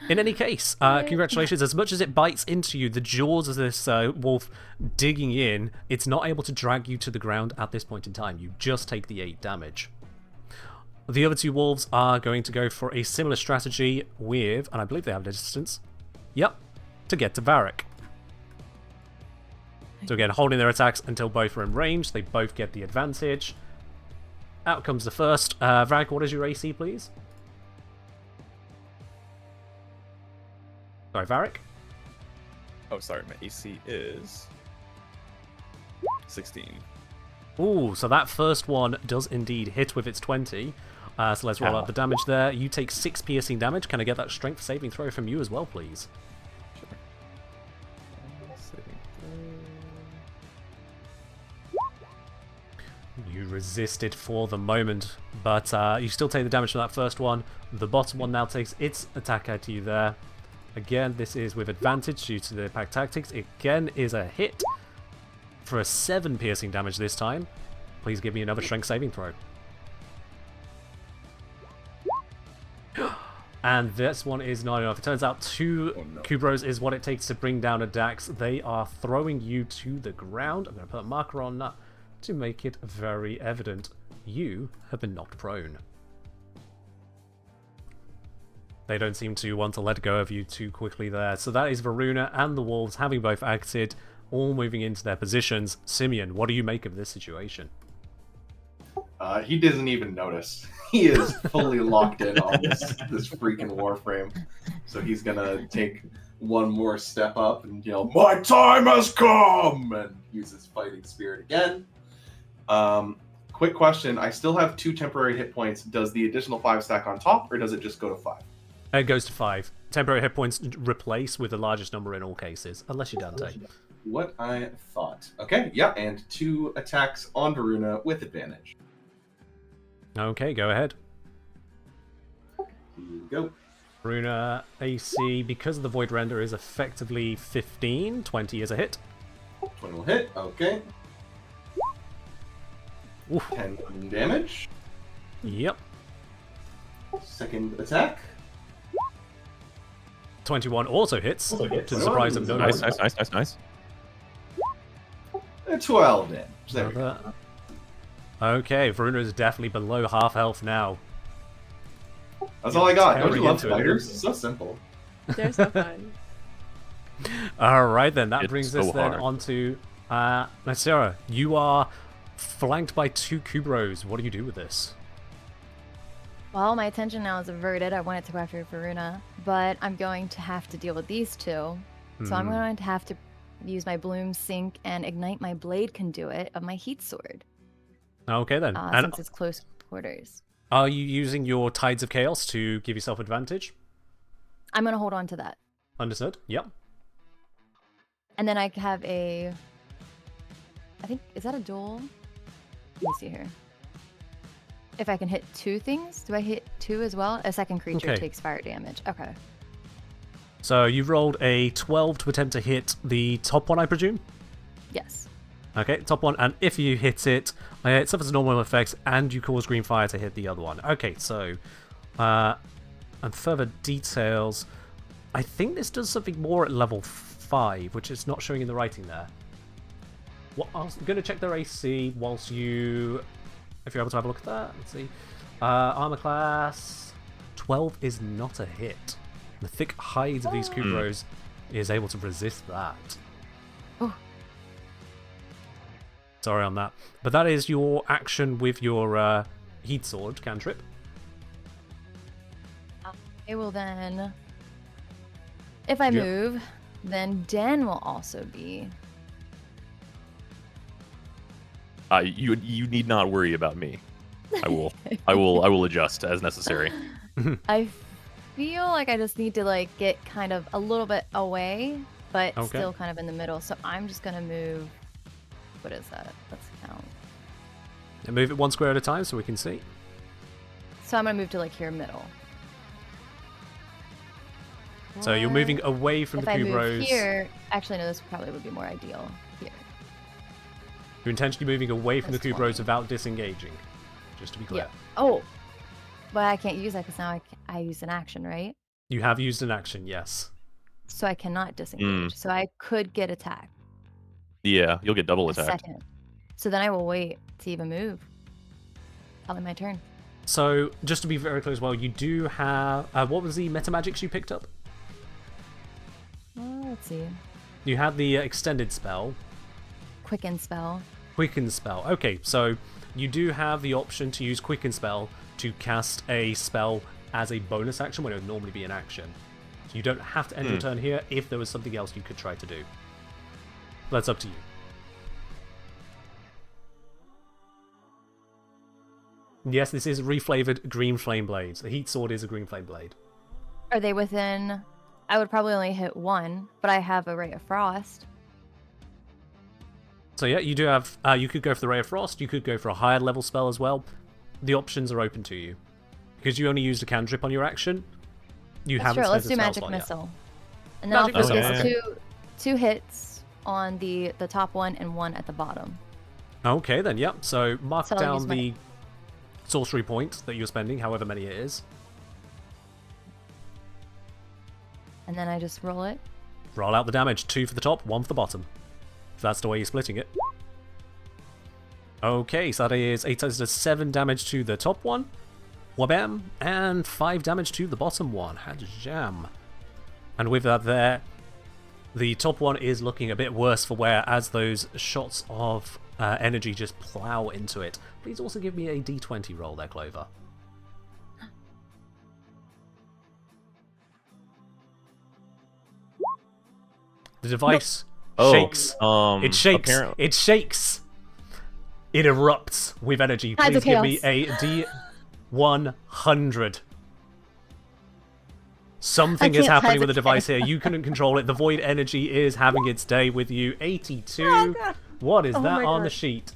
In any case, congratulations. As much as it bites into you, the jaws of this wolf digging in, it's not able to drag you to the ground at this point in time. You just take the 8 damage. The other two wolves are going to go for a similar strategy with, and I believe they have a distance, yep, to get to Varric. So again, holding their attacks until both are in range. They both get the advantage. Out comes the first. Varric, what is your AC, please? Sorry, Varric? Oh, sorry, my AC is 16. Ooh, so that first one does indeed hit with its 20. So let's roll out the damage there. You take 6 piercing damage. Can I get that strength saving throw from you as well, please? Sure. Saving throw. You resisted for the moment, but you still take the damage from that first one. The bottom one now takes its attack at you there. Again, this is with advantage due to the pack tactics. It again is a hit for a 7 piercing damage this time. Please give me another strength saving throw. And this one is not enough. It turns out 2 Kubros is what it takes to bring down a Dax. They are throwing you to the ground. I'm going to put a marker on that to make it very evident. You have been knocked prone. They don't seem to want to let go of you too quickly there. So that is Varuna and the Wolves having both acted, all moving into their positions. Simeon, what do you make of this situation? He doesn't even notice. He is fully locked in on this freaking Warframe. So he's gonna take one more step up and yell, "My time has come!" and use his fighting spirit again. Quick question. I still have 2 temporary hit points. Does the additional 5 stack on top, or does it just go to 5? It goes to 5. Temporary hit points replace with the largest number in all cases, unless you're Dante. What I thought. Okay, yeah, and 2 attacks on Varuna with advantage. Okay, go ahead. Here we go. Varuna AC, because of the Void Render, is effectively 15. 20 is a hit. 20 will hit. Okay. Oof. 10 damage. Yep. Second attack. 21 also hits, to the surprise of no Nice, one. nice. 12 damage. There we go. Another- Okay, Varuna is definitely below half health now. That's all I got. Don't you Tearing love into it. spiders? It's so simple. They're so fun. Alright then, that It's brings so us then hard. on to Nasira. You are flanked by 2 Kubros. What do you do with this? Well, my attention now is averted. I wanted to go after Varuna, but I'm going to have to deal with these 2. So I'm going to have to use my Bloom Sink and ignite my blade conduit of my Heat Sword. Okay then. And Since it's close quarters. are you using your Tides of Chaos to give yourself advantage? I'm going to hold on to that. Understood? Yep. And then I have a... I think... Is that a duel? Let me see here. If I can hit 2 things, do I hit 2 as well? A second creature Okay. takes fire damage. Okay. So you've rolled a 12 to attempt to hit the top one, I presume? Yes. Okay, top one, and if you hit it, it suffers normal effects, and you cause green fire to hit the other one. Okay, so, and further details, I think this does something more at level 5, which is not showing in the writing there. Well, I'm going to check their AC whilst you, if you're able to have a look at that. Let's see. Armor class 12 is not a hit. The thick hides of these Kubros is able to resist that. Oh. Sorry on that. But that is your action with your heat sword cantrip. Okay, well then, if I move, then Den will also be. You need not worry about me. I will adjust as necessary. I feel like I just need to like get kind of a little bit away, but still kind of in the middle. So I'm just gonna move. What is that? Let's count. And move it one square at a time so we can see. So I'm gonna move to like here middle. So you're moving away from the cube rows. Here, actually, no, this probably would be more ideal. Here. You're intentionally moving away from the cube rows without disengaging. Just to be clear. Yeah. Oh, but I can't use that because now I use an action, right? You have used an action, yes. So I cannot disengage. So I could get attacked. Yeah, you'll get double attacked. Second. So then I will wait to even move. Probably my turn. So just to be very clear as well, you do have what was the meta magics you picked up? Let's see. You had the extended spell. Quicken spell. Quicken spell. Okay, so you do have the option to use Quicken spell to cast a spell as a bonus action when it would normally be an action. So you don't have to end your turn here if there was something else you could try to do. That's up to you. Yes, this is reflavored green flame blades. The heat sword is a green flame blade. Are they within? I would probably only hit one, but I have a Ray of Frost. So yeah, you do have. You could go for the Ray of Frost. You could go for a higher level spell as well. The options are open to you because you only used a cantrip on your action. You haven't. Sure, let's do spent a spell magic slot yet. missile, and then Magic I'll missile, focus two hits on the top one and one at the bottom. Okay, then, yep. So mark So I'll use down the sorcery point that you're spending, however many it is. And then I just roll it. Roll out the damage. 2 for the top, 1 for the bottom. If that's the way you're splitting it. Okay, so that is 8 times 7 damage to the top one. Wabam! And 5 damage to the bottom one. Hajam. And with that there, the top one is looking a bit worse for wear as those shots of energy just plow into it. Please also give me a d20 roll there, Clover. The device shakes. It shakes. Apparently. It shakes. It erupts with energy. Tides of Please give me chaos. a d100. Something I is can't happening tides with the of device chaos. here. You couldn't control it. The void energy is having its day with you. 82. What is that my on the God. sheet?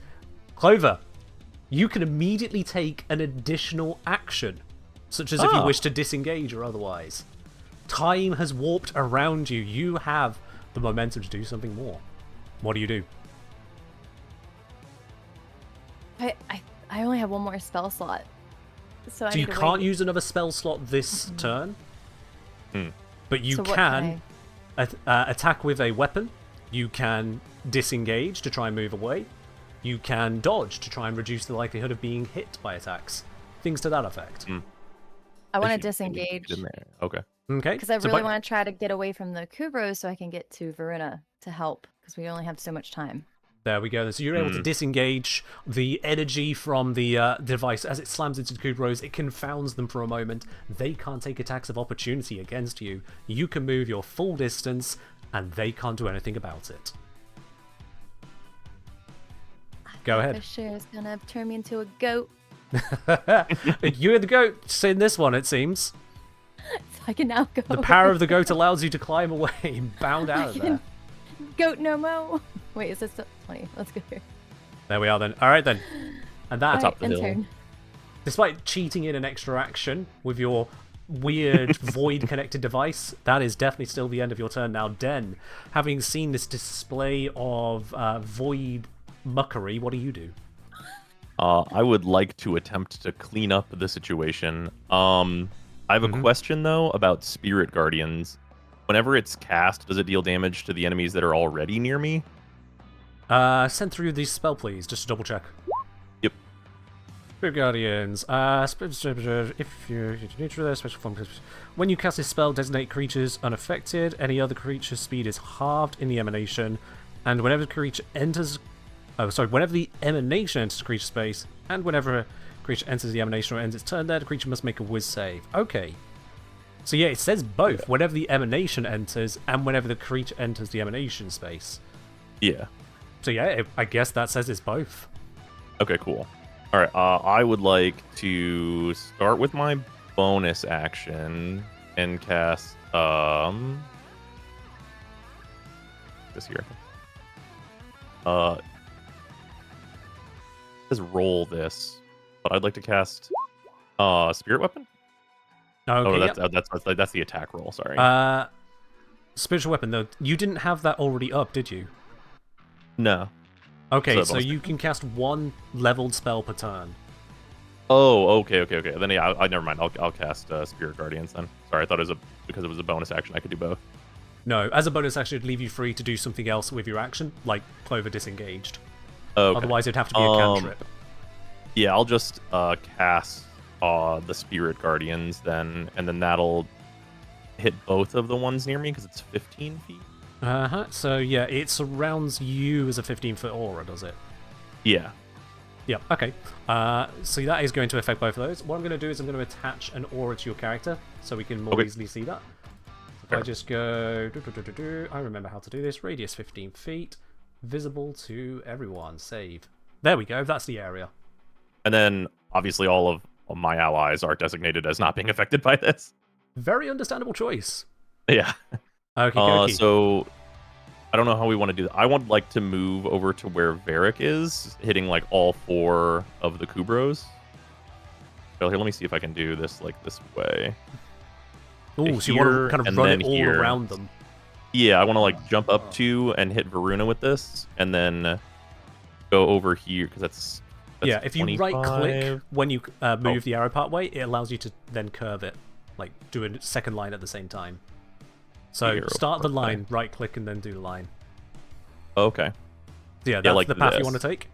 Clover, you can immediately take an additional action, such as if you wish to disengage or otherwise. Time has warped around you. You have the momentum to do something more. What do you do? I only have one more spell slot. So I So you need to can't wait. use another spell slot this turn, but you So what can attack with a weapon. You can disengage to try and move away. You can dodge to try and reduce the likelihood of being hit by attacks. Things to that effect. I want to If you- disengage in there. Okay. Okay. because I so really by- want to try to get away from the Kubros so I can get to Varuna to help because we only have so much time. There we go. So you're able to disengage the energy from the device as it slams into the Kubros. It confounds them for a moment. They can't take attacks of opportunity against you. You can move your full distance, and they can't do anything about it. Go ahead. This sure is gonna turn me into a goat, You're the goat in this one, it seems. so I can now go. The power of the goat allows you to climb away and bound out of there. Goat no mo. Wait, is this 20? Let's go here. There we are then. All right then. And that, Alright, the end hill. turn. despite cheating in an extra action with your weird void-connected device. That is definitely still the end of your turn now. Den, having seen this display of void muckery, what do you do? I would like to attempt to clean up the situation. I have a question, though, about Spirit Guardians. Whenever it's cast, does it deal damage to the enemies that are already near me? Send through the spell, please, just to double check. Yep. Spirit Guardians. If you're neutral, their special form. When you cast this spell, designate creatures unaffected. Any other creature's speed is halved in the emanation, and whenever the creature enters. Whenever the emanation enters creature space, and whenever a creature enters the emanation or ends its turn there, the creature must make a Wiz save. Okay. So yeah, it says both. Whenever the emanation enters, and whenever the creature enters the emanation space. Yeah. So yeah, I guess that says it's both. Okay, cool. All right, I would like to start with my bonus action and cast this here. Says roll this, but I'd like to cast Spirit Weapon. Okay, that's the attack roll. Sorry. Spiritual Weapon though. You didn't have that already up, did you? No. Okay, so you can cast one leveled spell per turn. Oh, okay. Then yeah, I never mind. I'll cast Spirit Guardians then. Sorry, I thought because it was a bonus action, I could do both. No, as a bonus action, it'd leave you free to do something else with your action, like Clover disengaged. Okay. Otherwise, it'd have to be a cantrip. Yeah, I'll just cast the Spirit Guardians then, and then that'll hit both of the ones near me because it's 15 feet. So yeah, it surrounds you as a 15-foot aura, does it? Yeah. Yep, okay. So that is going to affect both of those. What I'm going to do is I'm going to attach an aura to your character so we can more easily see that. If I just go... I remember how to do this. Radius 15 feet. Visible to everyone. Save. There we go. That's the area. And then, obviously, all of my allies are designated as not being affected by this. Very understandable choice. Yeah. Okay. So, I don't know how we want to do that. I would like to move over to where Varric is, hitting, like, all 4 of the Kubros. So here, let me see if I can do this, like, this way. Ooh, so you want to kind of run it all around them. Yeah, I want to, like, jump up to and hit Varuna with this, and then go over here, because that's yeah, if you 25. right-click when you move the arrow part way, it allows you to then curve it. Like, do a second line at the same time. So, start the line, right-click, and then do the line. Okay. Yeah, that's the path you want to take?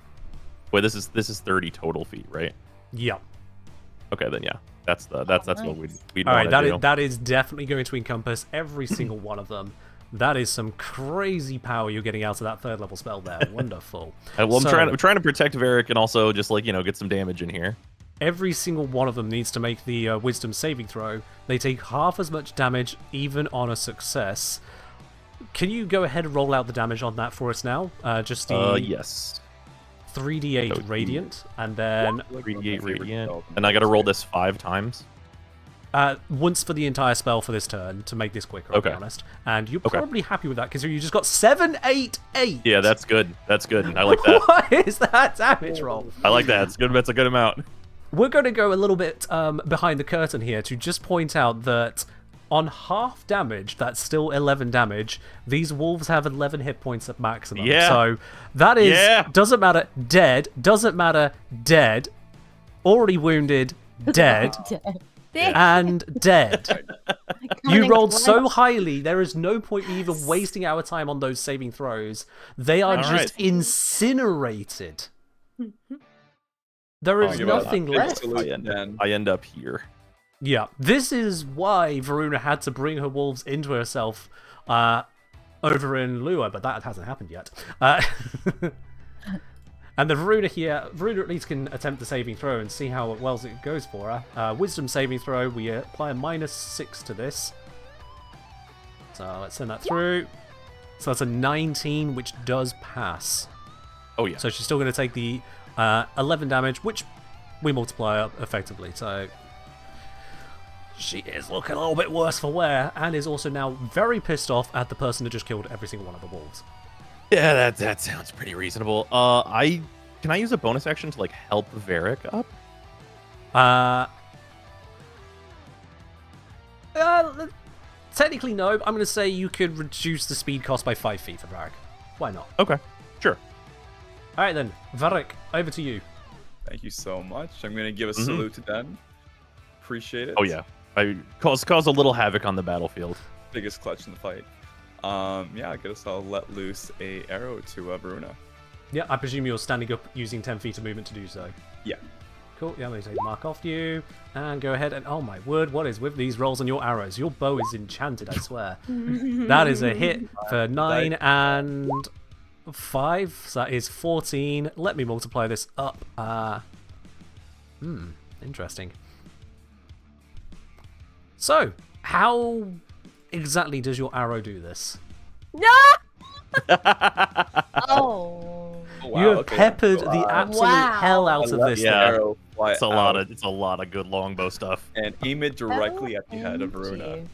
Wait, this is 30 total feet, right? Yeah. Okay, then yeah. That's what we'd All right, want to do. that is definitely going to encompass every single one of them. That is some crazy power you're getting out of that 3rd level spell there. Wonderful. Well, I'm trying to protect Varric and also just, like, get some damage in here. Every single one of them needs to make the Wisdom saving throw. They take half as much damage even on a success. Can you go ahead and roll out the damage on that for us now? Just the yes. 3d8 radiant, and then 3d8 radiant. And I got to roll this 5 times. Once for the entire spell for this turn to make this quicker, I'll be honest. And you're Okay. probably happy with that because you just got 7, 8, 8. Yeah, that's good. That's good. I like that. What is that damage roll? I like that. It's good. That's a good amount. We're going to go a little bit behind the curtain here to just point out that on half damage, that's still 11 damage, these wolves have 11 hit points at maximum. Yeah. So that is, doesn't matter, dead, doesn't matter, dead, already wounded, dead, and dead. You rolled so highly, there is no point in even wasting our time on those saving throws. They are just incinerated. There is nothing left. I end up here. Yeah, this is why Varuna had to bring her wolves into herself over in Lua, but that hasn't happened yet. And the Varuna here, Varuna at least can attempt the saving throw and see how well it goes for her. Wisdom saving throw, we apply a -6 to this. So let's send that through. So that's a 19, which does pass. Oh yeah. So she's still going to take the 11 damage, which we multiply up effectively. So she is looking a little bit worse for wear, and is also now very pissed off at the person that just killed every single one of the wolves. Yeah, that sounds pretty reasonable. Can I use a bonus action to, like, help Varric up? Technically, no. I'm going to say you could reduce the speed cost by 5 feet for Varric. Why not? Okay, sure. All right, then. Varric, over to you. Thank you so much. I'm going to give a salute to Den. Appreciate it. Oh, yeah. I cause a little havoc on the battlefield. Biggest clutch in the fight. Yeah, I guess I'll let loose a arrow to Veruna. Yeah, I presume you're standing up using 10 feet of movement to do so. Yeah. Cool, yeah, I'm going to take the mark off you, and go ahead and, oh my word, what is with these rolls on your arrows? Your bow is enchanted, I swear. That is a hit for 9 and 5, so that is 14. Let me multiply this up. Interesting. So, how exactly does your arrow do this? No! Oh. Wow, You have okay. peppered the absolute hell out of this thing. Arrow fly It's a out lot of good longbow stuff. and aim it directly at the head of Veruna.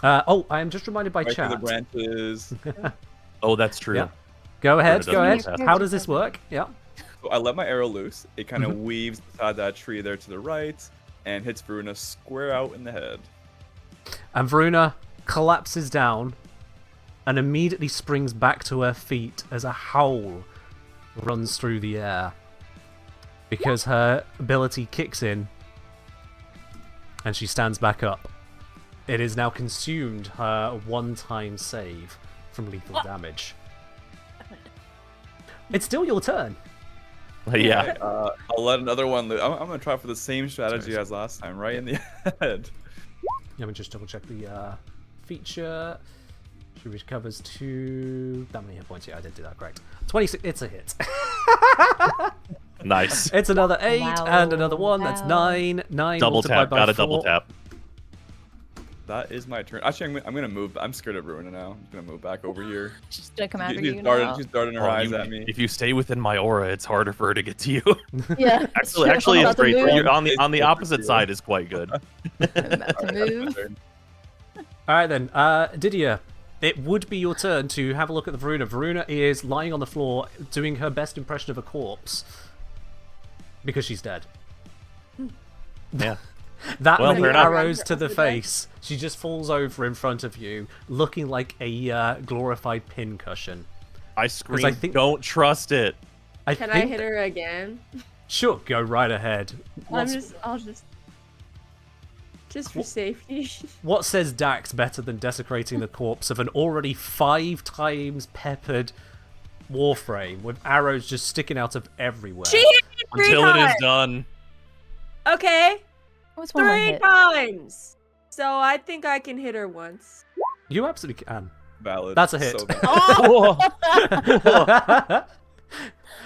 Oh, I am just reminded by Right through the chat. branches. Oh, that's true. Yeah. Go ahead, Veruna go ahead. doesn't How does this work? Yeah. So I let my arrow loose. It kind of Mm-hmm. weaves beside that tree there to the right and hits Veruna square out in the head. And Veruna collapses down and immediately springs back to her feet as a howl runs through the air. Because her ability kicks in and she stands back up. It has now consumed her one-time save from lethal damage. It's still your turn. Yeah. I'll let another one loose. I'm going to try for the same strategy as last time, right in the head. Let me just double check the feature. She recovers 2. That many hit points. Yeah, I did do that correct. 26. It's a hit. Nice. It's another 8 Wow. and another 1. That's Wow. 9. 9 Double multiplied tap. by Got a 4. double tap. That is my turn. Actually, I'm going to move. I'm scared of Veruna now. I'm going to move back over here. She's gonna come after She's you darting, now. she's darting her Oh, eyes at me. if you stay within my aura, it's harder for her to get to you. Yeah. actually, I'm it's about to great. move. You're on the It's opposite good. side is quite good. I'm about to move. Alright then, Didier, it would be your turn to have a look at the Veruna. Veruna is lying on the floor doing her best impression of a corpse. Because she's dead. Yeah. That Well, many fair enough. arrows to the Also dead. face. She just falls over in front of you, looking like a glorified pincushion. I scream. think- Don't trust it. Can I hit her again? Sure, go right ahead. I'll just for safety. What says Dax better than desecrating the corpse of an already 5 times peppered Warframe with arrows just sticking out of everywhere? She hit me 3 Until times. it is done. Okay, What's one more 3 hit? times. So I think I can hit her once. You absolutely can. Valid. That's a hit. So valid. Oh!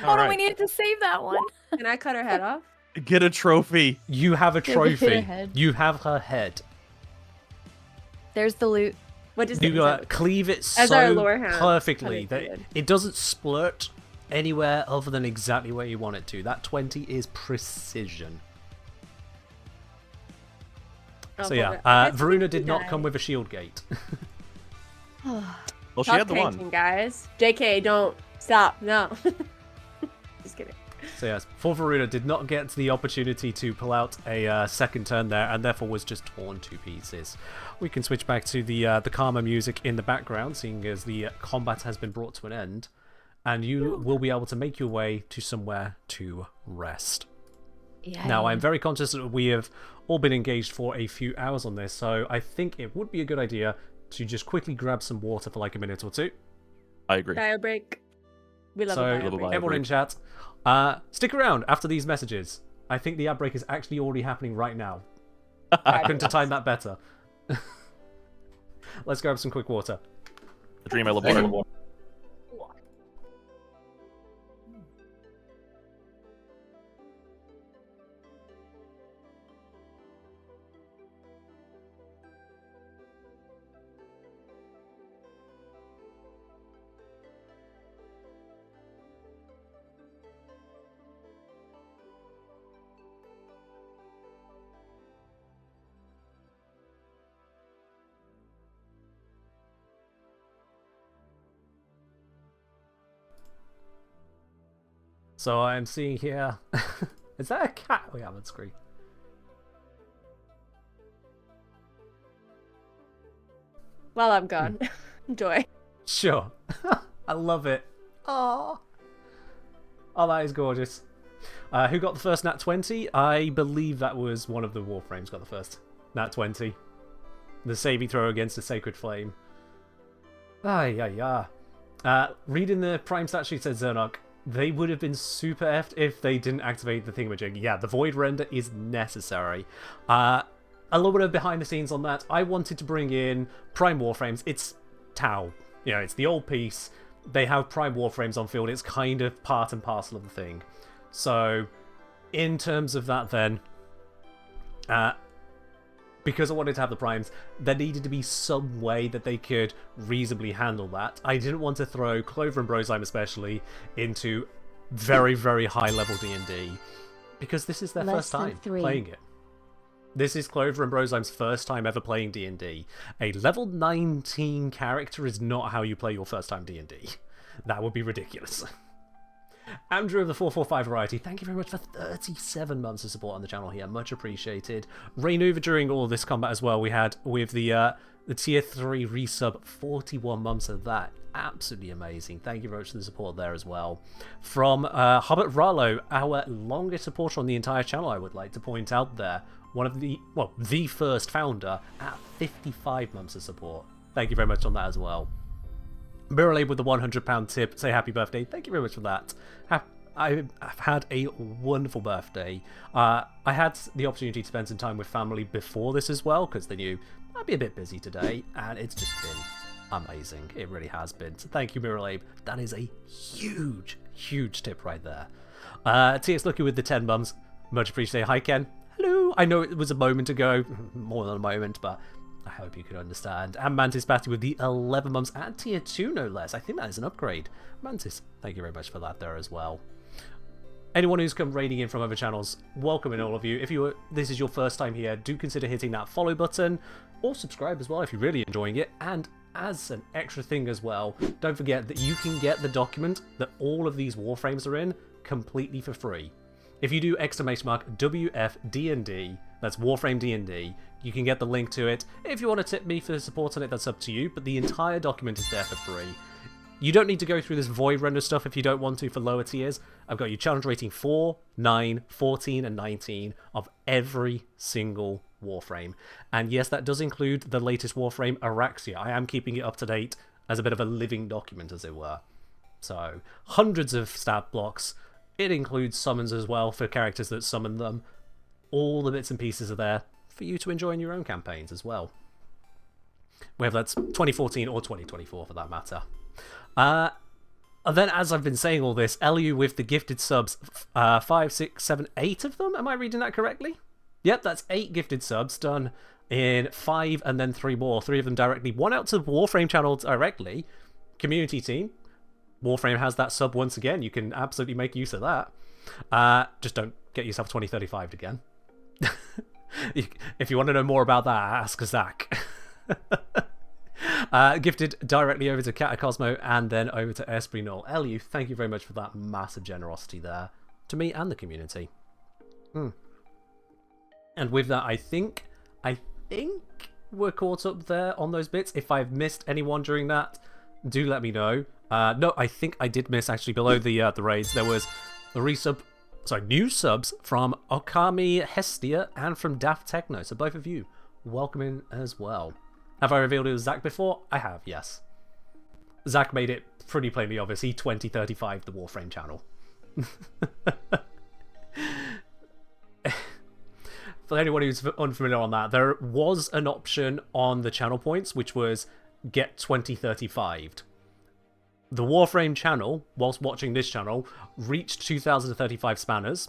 All Hold on, right. we needed to save that one. Can I cut her head off? Get a trophy. You have a Yeah, we hit her trophy. head. You have her head. There's the loot. What does You it cleave it As our so lore hound, perfectly kinda that good. it doesn't splurt anywhere other than exactly where you want it to. That 20 is precision. So yeah, Veruna did not come with a shield gate. Well, she Stop had the one. painting, guys. JK, don't stop. No. Just kidding. So yes, for Veruna did not get the opportunity to pull out a second turn there, and therefore was just torn to pieces. We can switch back to the calmer music in the background, seeing as the combat has been brought to an end, and you will be able to make your way to somewhere to rest. Yeah. Now, I'm very conscious that we have all been engaged for a few hours on this, so I think it would be a good idea to just quickly grab some water for like a minute or two. I agree. Bio break. We love So, a bio Love a break. bio everyone in break. chat, stick around after these messages. I think the ad break is actually already happening right now. I couldn't have timed that better. Let's grab some quick water. The dream I love. So I'm seeing here. Is that a cat we have on screen? while I'm gone. Enjoy. Sure. I love it. Oh, that is gorgeous. Who got the first nat 20? I believe that was one of the Warframes got the first nat 20. The saving throw against the Sacred Flame. Reading the Prime stat sheet, said Zernock, they would have been super effed if they didn't activate the thingamajig. Yeah, the Void Render is necessary. A little bit of behind the scenes on that. I wanted to bring in Prime Warframes. It's Tau. You know, it's the old piece. They have Prime Warframes on field. It's kind of part and parcel of the thing. So, in terms of that then, because I wanted to have the Primes, there needed to be some way that they could reasonably handle that. I didn't want to throw Clover and Brozime especially into very, very high level D&D, because this is their first time playing it. This is Clover and Brozime's first time ever playing D&D. A level 19 character is not how you play your first time D&D. That would be ridiculous. Andrew of the 445 Variety, thank you very much for 37 months of support on the channel here. Much appreciated. Rainuva during all this combat as well. We had with the tier 3 resub, 41 months of that. Absolutely amazing. Thank you very much for the support there as well. From Hobbit Rallo, our longest supporter on the entire channel, I would like to point out there. One of the, well, the first founder at 55 months of support. Thank you very much on that as well. Mirrorlade with the £100 tip. Say happy birthday. Thank you very much for that. I've had a wonderful birthday. I had the opportunity to spend some time with family before this as well, because they knew I'd be a bit busy today, and it's just been amazing. It really has been. So thank you, Mirrorlade. That is a huge, huge tip right there. TX Lucky with the 10 bums. Much appreciated. Hi, Ken. Hello. I know it was a moment ago, more than a moment, but I hope you can understand. And Mantis Batty with the 11 months at tier 2, no less. I think that is an upgrade. Mantis, thank you very much for that there as well. Anyone who's come raiding in from other channels, welcome in all of you. If this is your first time here, do consider hitting that follow button or subscribe as well if you're really enjoying it. And as an extra thing as well, don't forget that you can get the document that all of these Warframes are in completely for free. If you do WFDND, that's Warframe D&D, you can get the link to it. If you want to tip me for the support on it, that's up to you, but the entire document is there for free. You don't need to go through this void render stuff if you don't want to for lower tiers. I've got you challenge rating 4, 9, 14, and 19 of every single Warframe. And yes, that does include the latest Warframe, Araxia. I am keeping it up to date as a bit of a living document, as it were. So, hundreds of stat blocks. It includes summons as well for characters that summon them. All the bits and pieces are there for you to enjoy in your own campaigns as well. Whether that's 2014 or 2024 for that matter. And then, as I've been saying all this, LU with the gifted subs, 5, 6, 7, 8 of them? Am I reading that correctly? Yep, that's 8 gifted subs done in 5 and then 3 more. 3 of them directly. 1 out to the Warframe channel directly. Community team. Warframe has that sub once again. You can absolutely make use of that. Just don't get yourself 2035'd again. If you want to know more about that, ask Zach. Gifted directly over to Catacosmo and then over to Esprit Null. LU, thank you very much for that massive generosity there to me and the community. And with that, I think we're caught up there on those bits. If I've missed anyone during that, do let me know. No, I think I did miss actually below the raids. There was the new subs from Okami Hestia and from Daft Techno. So both of you, welcome in as well. Have I revealed it was Zach before? I have, yes. Zach made it pretty plainly obvious. He 2035 the Warframe channel. For anyone who's unfamiliar on that, there was an option on the channel points which was get 2035'd. The Warframe channel, whilst watching this channel, reached 2035 spanners,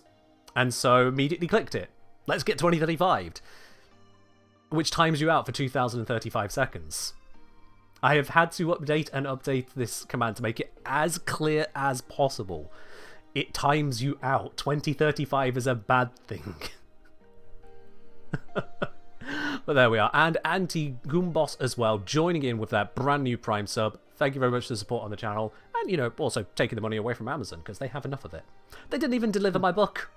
and so immediately clicked it. Let's get 2035'd. Which times you out for 2035 seconds. I have had to update this command to make it as clear as possible. It times you out. 2035 is a bad thing. But there we are. And Anti-Goombos as well, joining in with that brand new Prime sub. Thank you very much for the support on the channel. And, you know, also taking the money away from Amazon, because they have enough of it. They didn't even deliver my book.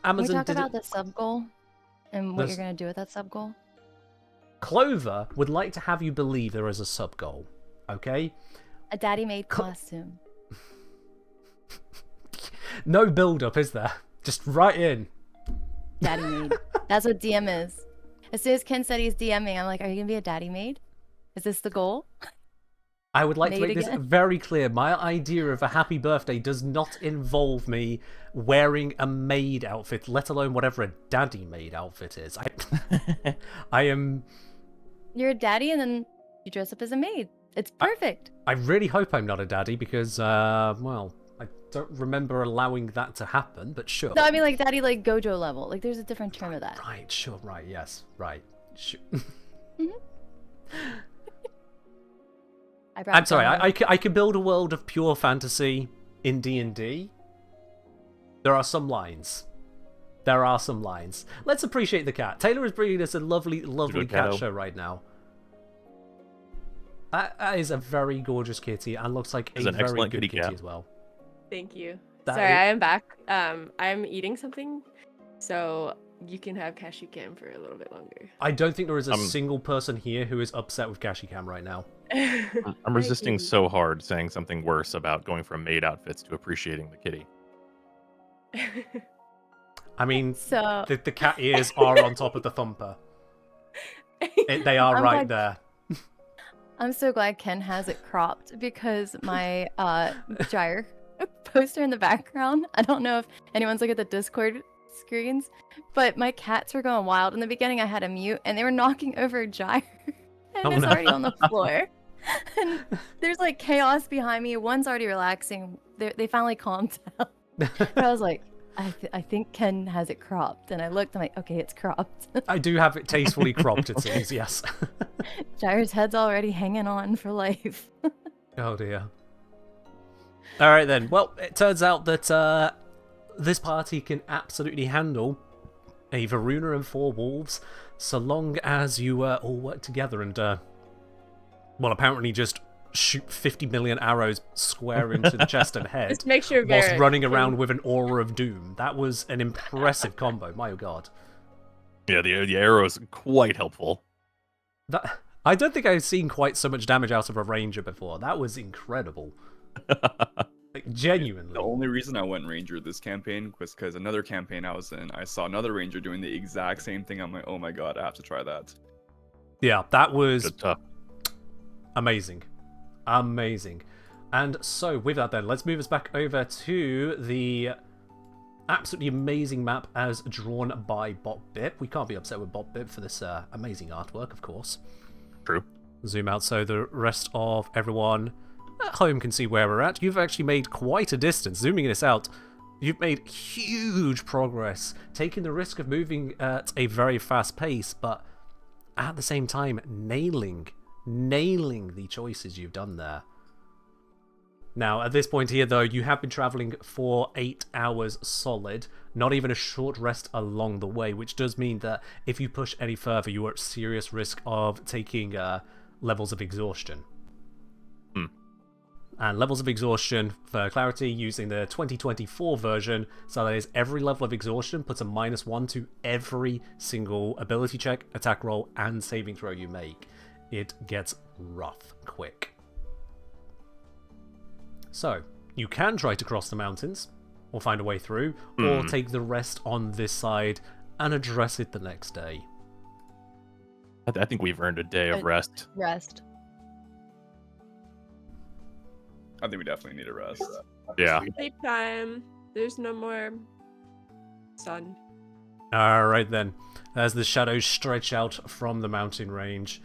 Amazon Can we talk about the sub goal? And what you're going to do with that sub goal? Clover would like to have you believe there is a sub-goal, okay? A daddy-made costume. No build-up, is there? Just right in. Daddy-made. That's what DM is. As soon as Ken said he's DMing, I'm like, are you going to be a daddy-made? Is this the goal? I would like to Made make this again? very clear. My idea of a happy birthday does not involve me wearing a maid outfit, let alone whatever a daddy maid outfit is. I am... You're a daddy and then you dress up as a maid. It's perfect. I really hope I'm not a daddy because, well, I don't remember allowing that to happen, but sure. No, I mean like daddy, like Gojo level. Like there's a different term of that. Right, sure, right, yes, right. Sure. I'm sorry, I can build a world of pure fantasy in D&D. There are some lines. There are some lines. Let's appreciate the cat. Taylor is bringing us a lovely, lovely cat show right now. That is a very gorgeous kitty and looks like a very good kitty as well. Thank you. That Sorry, is- I am back. I'm eating something, so you can have Cashew Cam for a little bit longer. I don't think there is a single person here who is upset with Gashicam right now. I'm resisting so hard saying something worse about going from maid outfits to appreciating the kitty. I mean, So the cat ears are on top of the thumper. They are I'm right glad- there. I'm so glad Ken has it cropped because my gyre poster in the background. I don't know if anyone's looked at the Discord screens, but my cats were going wild. In the beginning, I had a mute, and they were knocking over gyre, and Oh, it's no. already on the floor. And there's like chaos behind me. One's already relaxing. They finally calmed down. But I was like, I think Ken has it cropped, and I looked. I'm like, okay, it's cropped. I do have it tastefully cropped, it seems, yes. Gyre's head's already hanging on for life. Oh dear. Alright then, well, it turns out that this party can absolutely handle a Varuna and 4 wolves, so long as you all work together and, well, apparently just shoot 50 million arrows square into the chest and head, Just make sure whilst Varric running can- around with an aura of doom. That was an impressive combo, my god. Yeah, the arrow is quite helpful. I don't think I've seen quite so much damage out of a ranger before. That was incredible. Like, genuinely. The only reason I went ranger this campaign was because another campaign I was in, I saw another ranger doing the exact same thing. I'm like, oh my god, I have to try that. Yeah, that was Good stuff. amazing. Amazing. And so, with that then, let's move us back over to the absolutely amazing map as drawn by BotBip. We can't be upset with BotBip for this amazing artwork, of course. True. Zoom out so the rest of everyone at home can see where we're at. You've actually made quite a distance. Zooming this out, you've made huge progress, taking the risk of moving at a very fast pace, but at the same time, nailing the choices you've done there. Now, at this point here, though, you have been traveling for 8 hours solid, not even a short rest along the way, which does mean that if you push any further, you are at serious risk of taking levels of exhaustion. And levels of exhaustion, for clarity, using the 2024 version, so that is every level of exhaustion puts a -1 to every single ability check, attack roll, and saving throw you make. It gets rough quick. So, you can try to cross the mountains, or find a way through, or take the rest on this side and address it the next day. I think we've earned a day of rest. Rest. I think we definitely need a rest. Yeah. Sleep time. There's no more sun. Alright then, as the shadows stretch out from the mountain range,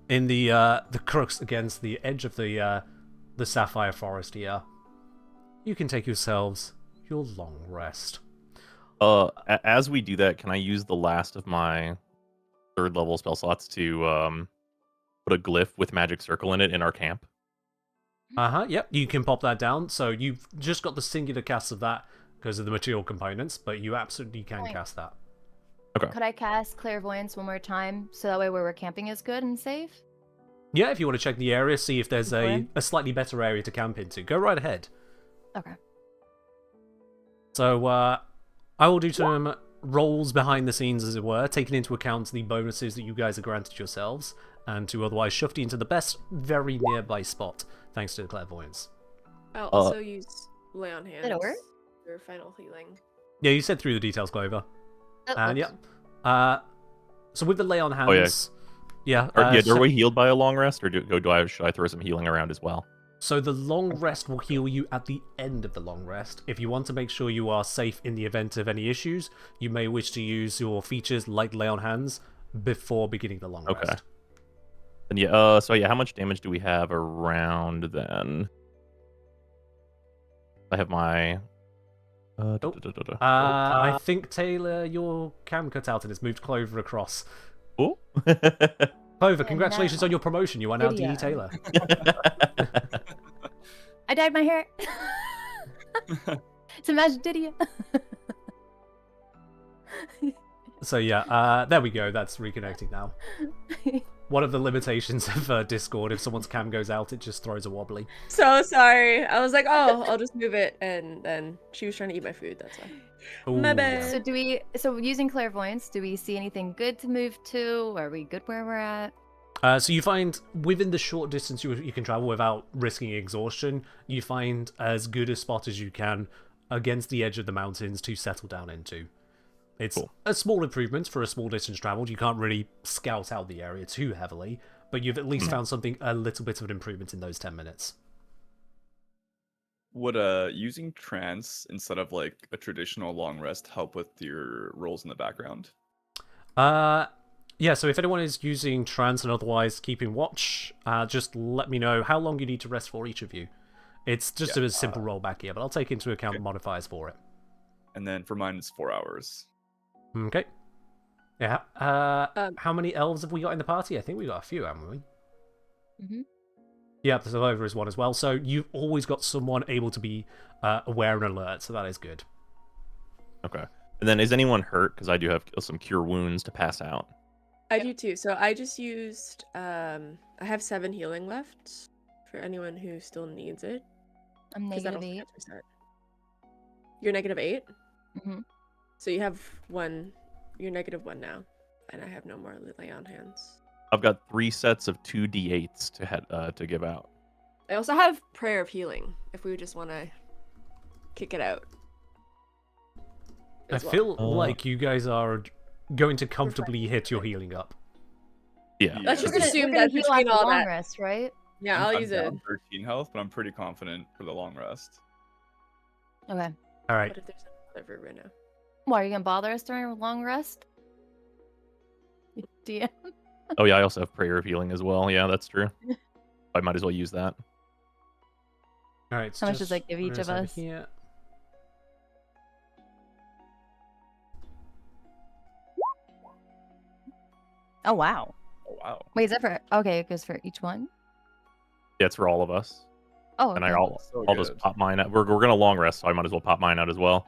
in the crux against the edge of the sapphire forest here, you can take yourselves your long rest. As we do that, can I use the last of my 3rd level spell slots to put a glyph with magic circle in it in our camp? Yep, you can pop that down. So you've just got the singular cast of that because of the material components, but you absolutely can cast that. Okay. Could I cast clairvoyance one more time so that way where we're camping is good and safe? Yeah, if you want to check the area, see if there's Okay. a slightly better area to camp into, go right ahead. Okay. So I will do some roles behind the scenes, as it were, taking into account the bonuses that you guys are granted yourselves, and to otherwise shuft you into the best very nearby spot, thanks to the clairvoyance. I'll also use lay on hands Did it work? for final healing. Yeah, you said through the details, Clover. That And works. yeah. So with the lay on hands... Yeah. Are we healed by a long rest, or should I throw some healing around as well? So the long rest will heal you at the end of the long rest. If you want to make sure you are safe in the event of any issues, you may wish to use your features like lay on hands before beginning the long rest. And how much damage do we have around then? I have my... I think, Taylor, your cam cut out and it's moved Clover across. Oh. Clover, congratulations now- on your promotion. You are now Lydia. DE Taylor. I dyed my hair. It's Imagine Didier. So yeah, there we go. That's reconnecting now. One of the limitations of Discord, if someone's cam goes out, it just throws a wobbly. So sorry. I was like, oh, I'll just move it, and then she was trying to eat my food. That's why. Ooh, My yeah. bad. So using clairvoyance, do we see anything good to move to? Are we good where we're at? So you find within the short distance you can travel without risking exhaustion, you find as good a spot as you can against the edge of the mountains to settle down into. It's Cool. a small improvement for a small distance traveled. You can't really scout out the area too heavily, but you've at least found something a little bit of an improvement in those 10 minutes. Would using trance instead of like a traditional long rest help with your rolls in the background? Yeah, so if anyone is using trance and otherwise keeping watch, just let me know how long you need to rest for each of you. It's just a simple rollback here, but I'll take into account modifiers for it. And then for mine, it's 4 hours. Okay. Yeah. How many elves have we got in the party? I think we got a few, haven't we? Mm-hmm. Yeah, the Clover is one as well. So you've always got someone able to be aware and alert, so that is good. Okay. And then is anyone hurt? Because I do have some cure wounds to pass out. I do too. So I just used. I have 7 healing left for anyone who still needs it. I'm 'cause that'll -8. reset. You're -8. Mm-hmm. So you have 1. You're -1 now, and I have no more lay on hands. I've got 3 sets of 2d8s to give out. I also have prayer of healing if we just want to kick it out. I as well. feel like you guys are going to comfortably hit your healing up. Yeah. Let's just We're assume gonna that heal between after all long that. rest, right? Yeah, I'll I'm use it. down 13 health, but I'm pretty confident for the long rest. Okay. All right. What if there's another right now? Why are you gonna bother us during a long rest? DM. Oh yeah, I also have prayer of healing as well. Yeah, that's true. I might as well use that. All right. How much does that give each of us? Here. Oh wow. Oh wow. Wait, is that for? Okay, it goes for each one. Yeah, it's for all of us. Oh. And okay. I'll just pop mine out. We're gonna long rest, so I might as well pop mine out as well.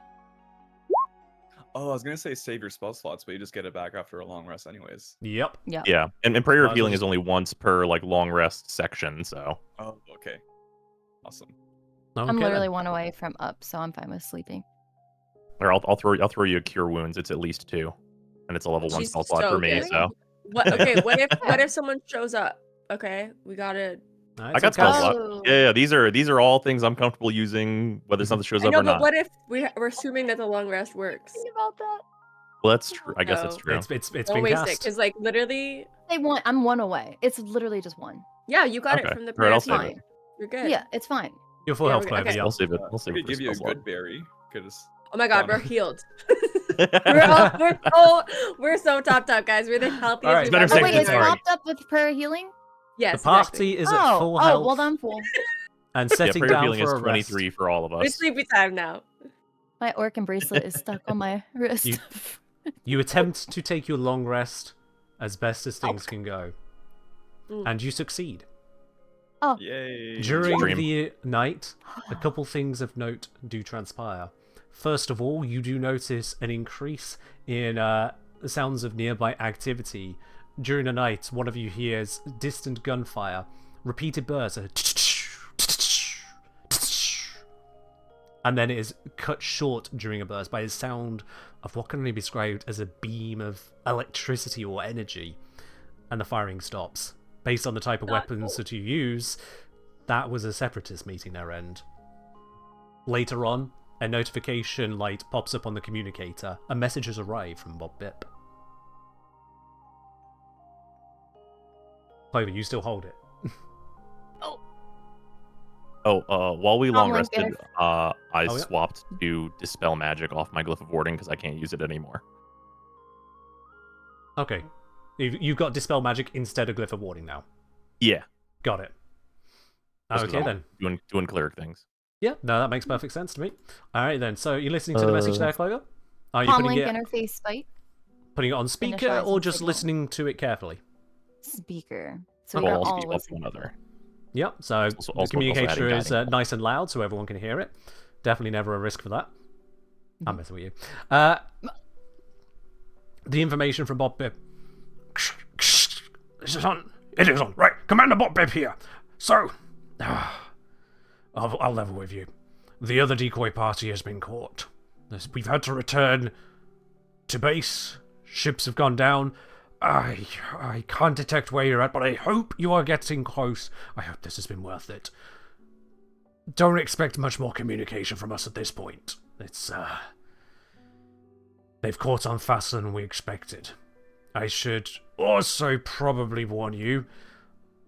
Oh, I was gonna say save your spell slots, but you just get it back after a long rest, anyways. Yep. Yeah. Yeah, and prayer Might of as healing well is only once per like long rest section, so Oh, okay. Awesome. Okay, I'm literally then. 1 away from up, so I'm fine with sleeping. or I'll throw you a cure wounds. It's at least 2, and it's a level 1 She's spell slot so for me. good. So What? Okay. What if someone shows up? Okay, we gotta. All right, I so got spell cast- slot. Oh. Yeah, these are all things I'm comfortable using, whether something shows I up know, or but not. what if we're assuming that the long rest works? Think about that. Well, that's true. I guess that's Oh. true. It's Don't been waste it, cast. because like literally, They want. I'm 1 away. It's literally just 1. yeah, you got Okay. it from the All right, I'll prayer save of it. healing. You're good. Yeah, it's fine. Your full Yeah, health, okay. Clover. Yeah. I'll save it. I I'll save it could for give you a spell slot. good berry. Cause Oh my god, we're Done. healed. we're so top, guys. We're the healthiest. All right, we've better ever Oh safe wait, than it's been. sorry. popped up with prayer healing. Yes, The party exactly. is at full health well, I'm full. and Yeah, setting prayer of down healing is for a rest. 23 for all of It's us. sleepy time now. My Orkin bracelet is stuck on my wrist. You- You attempt to take your long rest as best as things can go, Mm. and you succeed. yay. During Dream. the night, a couple things of note do transpire. First of all, you do notice an increase in sounds of nearby activity. During the night, one of you hears distant gunfire, repeated bursts, and then it is cut short during a burst by the sound of what can only be described as a beam of electricity or energy, and the firing stops. Based on the type of weapons that you use, that was a separatist meeting their end. Later on, a notification light pops up on the communicator. A message has arrived from Bob Bip. Clover, you still hold it. While we long Link rested, I yeah. swapped to Dispel Magic off my Glyph of Warding because I can't use it anymore. Okay. You've got Dispel Magic instead of Glyph of Warding now. Yeah. Got it. Just 'cause Okay, I'm then. Doing cleric things. Yeah, no, that makes perfect sense to me. Alright, then. So, you're listening to the message there, Clover? Are you Comlink interface spike. putting it on speaker Initializing or just signal. listening to it carefully? Speaker. So Okay. we're All all speak off listening. one another. Yep, so Also- the also communicator adding is guiding. nice and loud so everyone can hear it. Definitely never a risk for that. I'm messing with you. The information from Bob Bibb. This is on. It is on. Right. Commander Bob Bibb here. So, I'll level with you. The other decoy party has been caught. We've had to return to base. Ships have gone down. I can't detect where you're at, but I hope you are getting close. I hope this has been worth it. Don't expect much more communication from us at this point. They've caught on faster than we expected. I should also probably warn you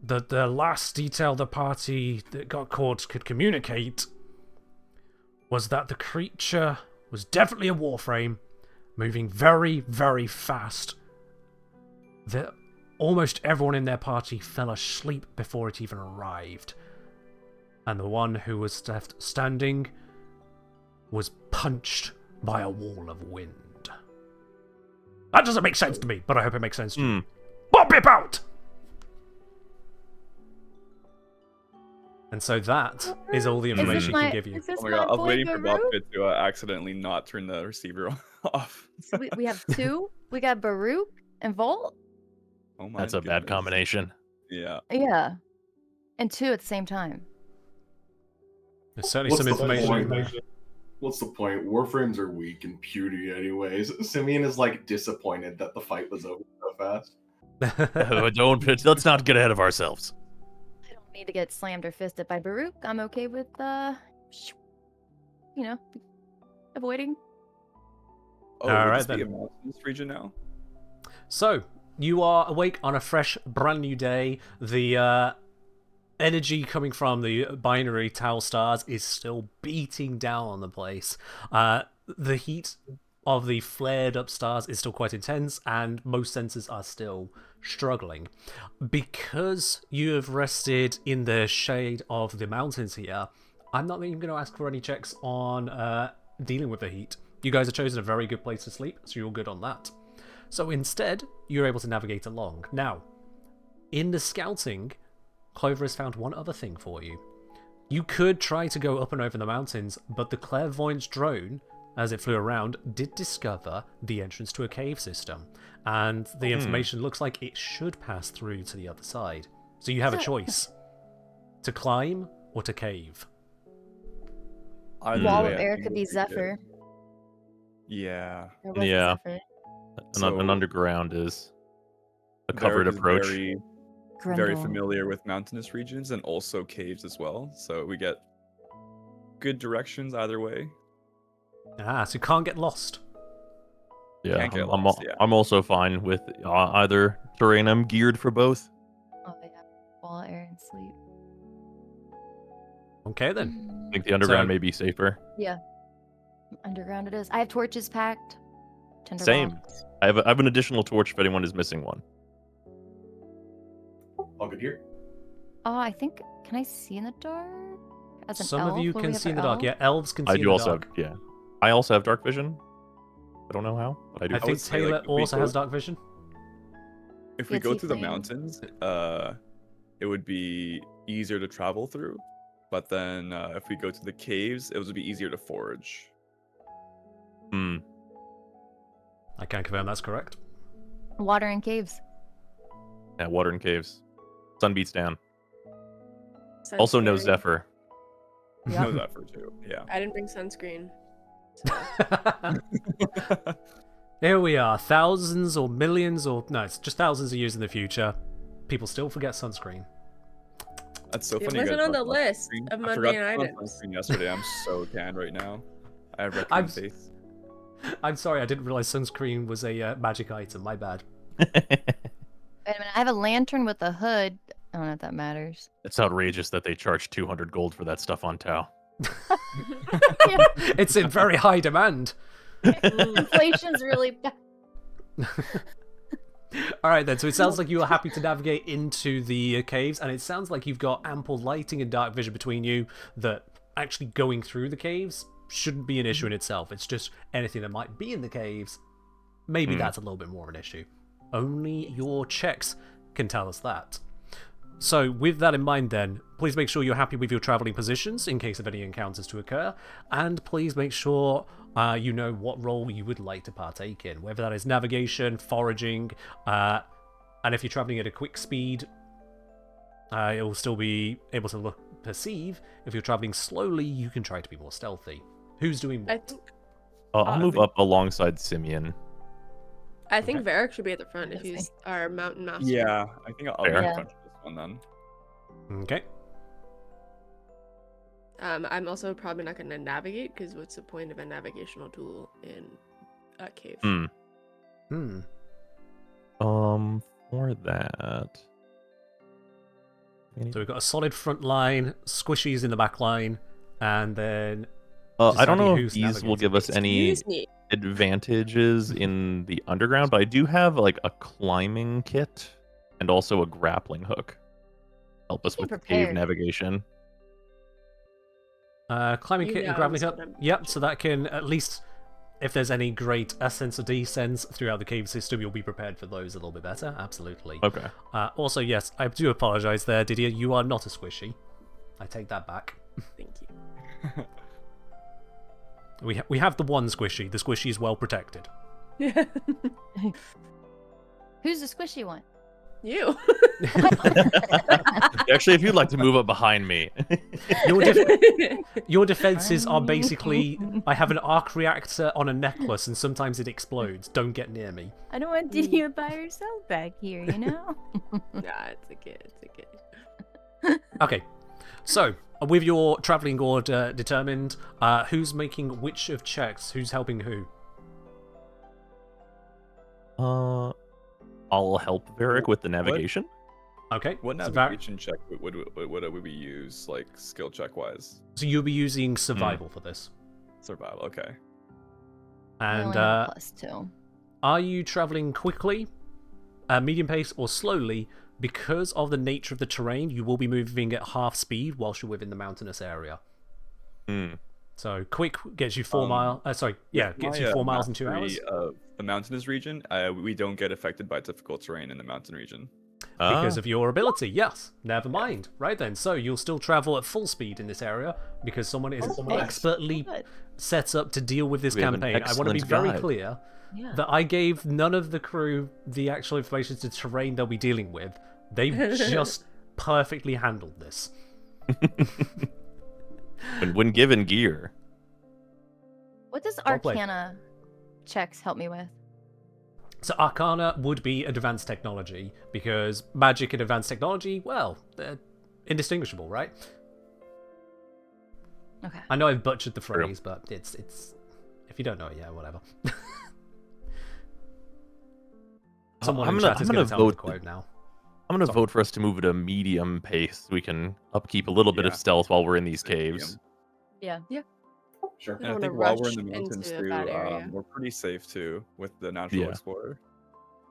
that the last detail the party that got caught could communicate was that the creature was definitely a Warframe, moving very, very fast. That almost everyone in their party fell asleep before it even arrived. And the one who was left standing was punched by a wall of wind. That doesn't make sense to me, but I hope it makes sense to you. Bob Bip out! And so that is all the information he can give you. Is this Oh my god, I was boy waiting for Bob Baruch? to accidentally not turn the receiver off. So we have two. We got Baruch and Volt. Oh my That's a bad goodness. combination. Yeah. Yeah. And two at the same time. There's certainly What's some the information in point? there. What's the point? Warframes are weak and puny anyways. Simeon is like disappointed that the fight was over so fast. Let's not get ahead of ourselves. I don't need to get slammed or fisted by Baruch. I'm okay with, avoiding. Oh, All would right, this be a then. mountainous region now? So, you are awake on a fresh, brand new day. The energy coming from the binary tau stars is still beating down on the place. The heat of the flared up stars is still quite intense, and most sensors are still struggling. Because you have rested in the shade of the mountains here, I'm not even going to ask for any checks on dealing with the heat. You guys have chosen a very good place to sleep, so you're good on that. So instead, you're able to navigate along. Now, in the scouting, Clover has found one other thing for you. You could try to go up and over the mountains, but the clairvoyance drone, as it flew around, did discover the entrance to a cave system. And the information looks like it should pass through to the other side. So you have a choice. To climb or to cave. Either Wall way, of I air think could be it would good. Zephyr. Yeah. There was a Yeah. Zephyr. An underground is a covered Varric is approach. Very Grundle. familiar with mountainous regions and also caves as well. So we get good directions either way. So you can't get lost. Yeah, Can't get I'm, lost, yeah. I'm also fine with either terrain. I'm geared for both. Oh, yeah. Wall of air and sleep. Okay then. I think the underground So- may be safer. Yeah. Underground it is. I have torches packed. Same. Tinderbox. I have an additional torch if anyone is missing one. All good here. Oh, I think. Can I see in the dark? As an Some elf? of you What do we can have see in for the dark. elf? Yeah, elves can see I in do the also dark. have, yeah. I also have dark vision. I don't know how, but I do. I think would say, Taylor like, if we also go- has dark vision. If we Good go sea through the flame. mountains, it would be easier to travel through. But then if we go to the caves, it would be easier to forage. Hmm. I can confirm that's correct. Water and caves. Yeah, water and caves. Sun beats down. Sounds Also no scary. Zephyr. No Zephyr too. Yeah. I didn't bring sunscreen. So. Here we are, thousands or millions or no, it's just thousands of years in the future. People still forget sunscreen. That's so It funny. you wasn't guys on the talked about list sunscreen. of I forgot mundane to put on items. sunscreen yesterday. I'm so tan right now. I have I'm raccoon face. I'm sorry, I didn't realize sunscreen was a magic item. My bad. Wait a minute, I have a lantern with a hood. I don't know if that matters. It's outrageous that they charge 200 gold for that stuff on Tau. It's in very high demand. Inflation's really bad. All right then. So it sounds like you are happy to navigate into the caves, and it sounds like you've got ample lighting and dark vision between you. That actually going through the caves shouldn't be an issue in itself. It's just anything that might be in the caves. Maybe that's a little bit more of an issue. Only your checks can tell us that. So with that in mind then, please make sure you're happy with your travelling positions in case of any encounters to occur, and please make sure you know what role you would like to partake in, whether that is navigation, foraging, and if you're travelling at a quick speed, it will still be able to perceive. If you're travelling slowly, you can try to be more stealthy. Who's doing I what? think I'll move up alongside Simeon. Varric should be at the front if he's our mountain master. Yeah, I think I'll be Fair. in front of this one then. Okay. I'm also probably not going to navigate because what's the point of a navigational tool in a cave? For that. So we've got a solid front line, squishies in the back line, and then I don't know deciding if who's these will give us any Excuse me. advantages in the underground, but I do have like a climbing kit and also a grappling hook. Help us Be with cave prepared. navigation. climbing You kit and know, grappling so hook. I'm- Yep, so that can at least, if there's any great ascents or descents throughout the cave system, you'll be prepared for those a little bit better. Absolutely. Okay. Also, yes, I do apologise there, Didier. You are not a squishy. I take that back. Thank you. We have the one squishy. The squishy is well protected. Who's the squishy one? You. Actually, if you'd like to move up behind me. Your defenses are basically, I have an arc reactor on a necklace and sometimes it explodes. Don't get near me. I don't want Didier by herself back here, you know? Nah, it's a kid. It's a kid. Okay, so with your travelling order determined, who's making which of checks? Who's helping who? I'll help Varric with the navigation. Okay. What so navigation check would we use, like skill check wise? So you'll be using survival for this. Survival, okay. I And only have a +2. are you travelling quickly, medium pace, or slowly? Because of the nature of the terrain, you will be moving at half speed whilst you're within the mountainous area. So quick gets you 4 miles. Gets you 4 miles in 2 hours. The mountainous region, we don't get affected by difficult terrain in the mountain region. Because of your ability, yes. Never mind. Right then, so you'll still travel at full speed in this area because someone is expertly set up to deal with this We have an campaign. I want to be excellent very guide. clear Yeah. that I gave none of the crew the actual information to terrain they'll be dealing with. They've just perfectly handled this. And when given gear. What does Well played. Arcana checks help me with? So Arcana would be advanced technology, because magic and advanced technology, well, they're indistinguishable, right? Okay. I know I've butchered the True. phrase, but it's if you don't know it, yeah, whatever. Someone I'm in gonna- chat is I'm going to gonna tell me the vote quote now. I'm going to vote for us to move at a medium pace. We can upkeep a little bit of Yeah. stealth while we're in these caves. Yeah. Sure. I And I don't think wanna while we're in rush the mountains into too, that area. we're pretty safe too with the natural Yeah. explorer.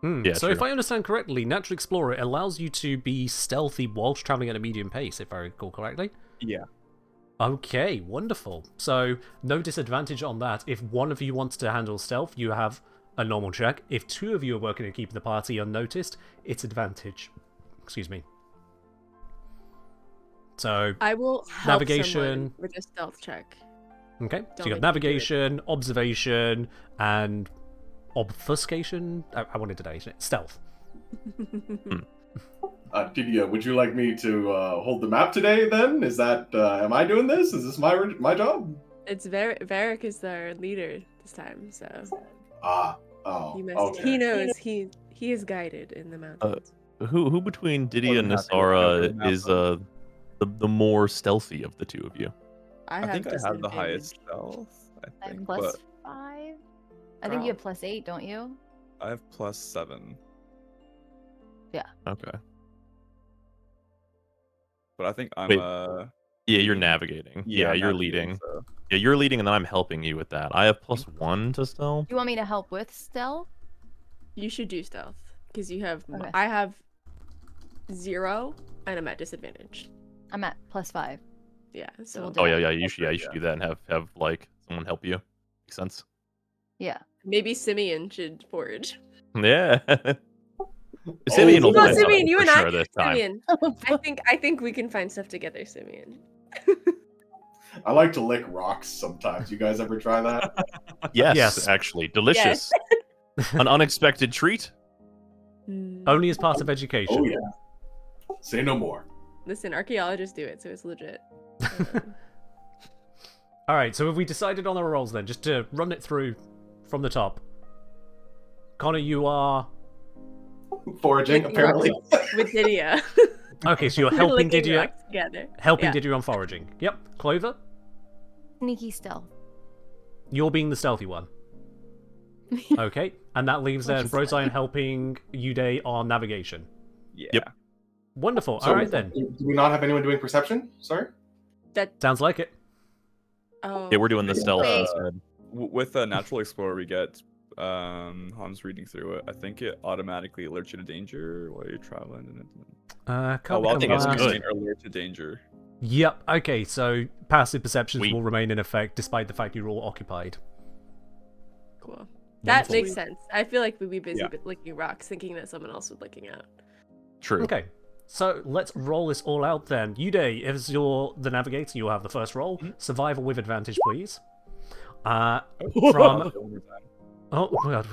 Yeah, So if true. I understand correctly, Natural Explorer allows you to be stealthy whilst traveling at a medium pace, if I recall correctly. Yeah. Okay, wonderful. So no disadvantage on that. If one of you wants to handle stealth, you have a normal check. If two of you are working at keeping the party unnoticed, it's advantage. Excuse me. So, I will help Navigation. someone with a stealth check. okay. So Don't you got make me do it. navigation, observation, and obfuscation. I wanted to say stealth. Didia, would you like me to hold the map today? Then is that am I doing this? Is this my job? It's Varric is our leader this time, so Oh, he okay. knows he is guided in the mountains. Who between Diddy More and than happy to look over Nasara the map is then. the more stealthy of the two of you? I think I have the highest stealth. I I have think, plus but 5. I think you have plus 8, don't you? I have plus 7. Okay. But I think I'm Wait. Yeah, you're leading. navigating. Yeah, Yeah, I'm you're navigating, leading. so- Yeah, you're leading, and then I'm helping you with that. I have +1 to stealth. You want me to help with stealth? You should do stealth because you have. Okay. I have 0, and I'm at disadvantage. I'm at plus 5. Yeah. we'll So do Oh it. yeah, you should do that and have like someone help you. Makes sense. Yeah. maybe Simeon should forge. Yeah. Simeon will You know, find Simeon, something you for and I, sure this time. Simeon. I think we can find stuff together, Simeon. I like to lick rocks sometimes. You guys ever try that? Yes, Yes. actually, delicious. An unexpected treat. Only as part of education. Oh yeah. Say no more. Listen, archaeologists do it, so it's legit. All right, so have we decided on our roles then? Just to run it through from the top. Connor, you are... Foraging, Licking apparently. rocks with Didia. Okay, so you're helping Licking Didia... rocks together. Helping Yeah. Didia on foraging. Yep. Clover, Sneaky stealth. you're being the stealthy one. Okay, and that leaves then Brozime helping Uday on navigation. Yeah. Yep. Wonderful. So, All right then. Do we not have anyone doing perception? Sorry? Sounds like it. Oh. Yeah, we're doing the stealth Wait. instead. With a natural explorer, we get Hans reading through it. I think it automatically alerts you to danger while you're traveling. Can't Oh, well, I become think it's last. good. alert to danger. Yep. Okay, so passive perceptions Sweet. will remain in effect despite the fact you're all occupied. Cool. That Wonderful. makes sense. I feel like we'd be busy Yeah. licking rocks, thinking that someone else was licking out. True. Okay, so let's roll this all out then. Uday, as you're the navigator, you'll have the first roll. Survival with advantage, please. From... Oh, my God.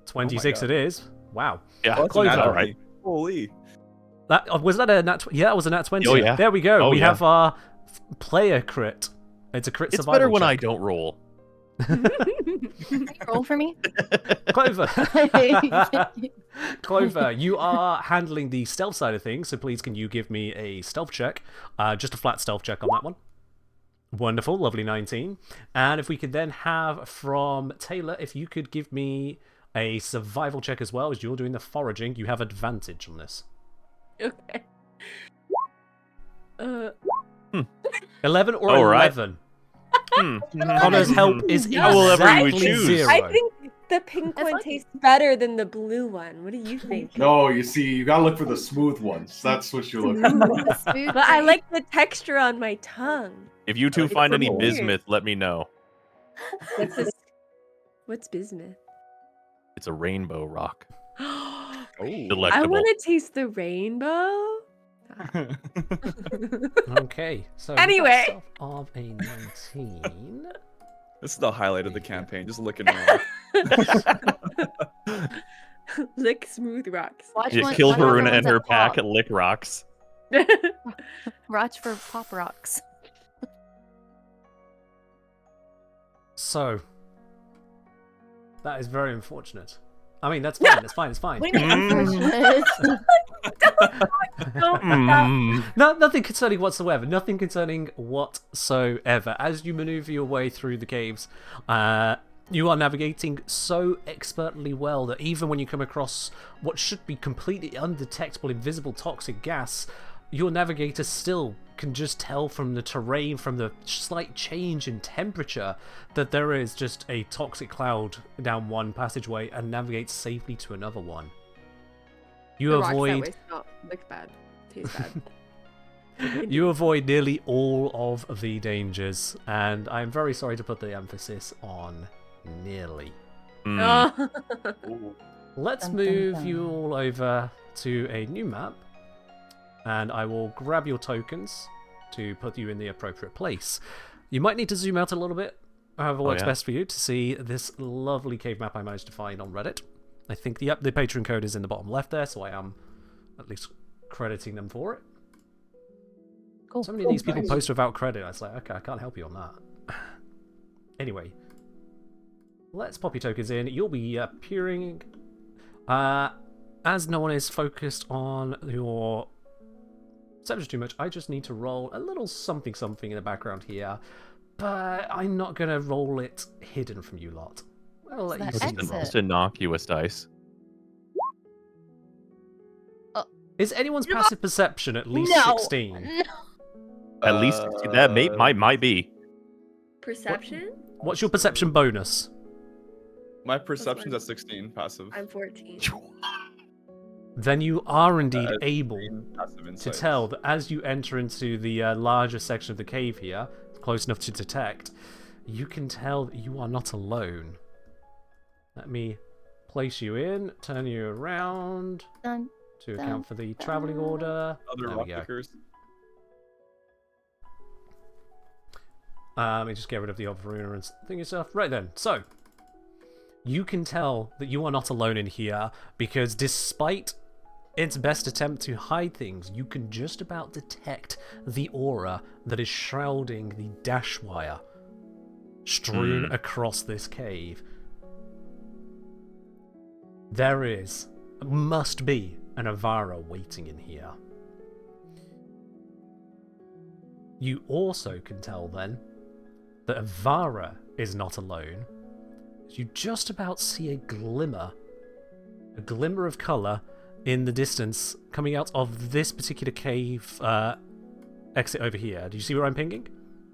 26 God. it is. Wow. Yeah. That's Clover. an All right. Holy. That was that a nat? Yeah, that was a nat 20. Oh, yeah. There we go. Oh, we yeah. have our player crit. It's a crit It's survival better when check. I don't roll. Roll for me. Clover. Clover, you are handling the stealth side of things, so please can you give me a stealth check? Just a flat stealth check on that one. Wonderful, lovely 19. And if we could then have from Taylor, if you could give me a survival check as well, as you're doing the foraging, you have advantage on this. Okay. 11 or All right. 11? Hmm. Connor's help is However you would exactly choose. 0. I think the pink That's one lucky. tastes better than the blue one. What do you think? No, you see, you gotta look for the smooth ones. That's what you're looking for. The smooth But I thing. like the texture on my tongue. If you two It's find any weird. bismuth, let me know. What's this? What's bismuth? It's a rainbow rock. I Delectable. want to taste the rainbow. Okay, so Anyway. that's of a 19. This is the highlight of the campaign. Just looking around. Lick smooth rocks. Watch Yeah, one- kill watch one of the Varuna ones and her that pack pop. at Lick Rocks. Watch for pop rocks. So, that is very unfortunate. I mean, that's fine, it's fine, it's fine. What do you mean unfortunate? Mm. No, nothing concerning whatsoever. Nothing concerning whatsoever. As you maneuver your way through the caves, you are navigating so expertly well that even when you come across what should be completely undetectable, invisible toxic gas, your navigator still can just tell from the terrain, from the slight change in temperature, that there is just a toxic cloud down one passageway and navigates safely to another one. You The rocks that avoid way smell, look bad, taste bad. you avoid nearly all of the dangers, and I'm very sorry to put the emphasis on nearly. Mm. Oh. Let's Dun, dun, move dun. you all over to a new map, and I will grab your tokens to put you in the appropriate place. You might need to zoom out a little bit, however works yeah. best for you, to see this lovely cave map I managed to find on Reddit. I think the Patreon code is in the bottom left there, so I am at least crediting them for it. Cool. So many of these people post without credit. I was like, okay, I can't help you on that. Anyway, let's pop your tokens in. You'll be appearing. As no one is focused on your perception too much, I just need to roll a little something in the background here. But I'm not going to roll it hidden from you lot. I'll let you see the roll. Just innocuous dice. Is anyone's passive perception at least 16? No. At least that might be. Perception? What's your perception bonus? My perception's at 16 passive. I'm 14. Then you are indeed able Passive to insights. tell that as you enter into the larger section of the cave here, close enough to detect, you can tell that you are not alone. Let me place you in, turn you around Dun, to account for the traveling order. Other There we go. rockpickers. Let me just get rid of the other ruiner and thing yourself. Right then, so you can tell that you are not alone in here because despite its best attempt to hide things, you can just about detect the aura that is shrouding the dash wire strewn across this cave. There must be an Avara waiting in here. You also can tell then that Avara is not alone. You just about see a glimmer of colour in the distance coming out of this particular cave exit over here. Do you see where I'm pinging?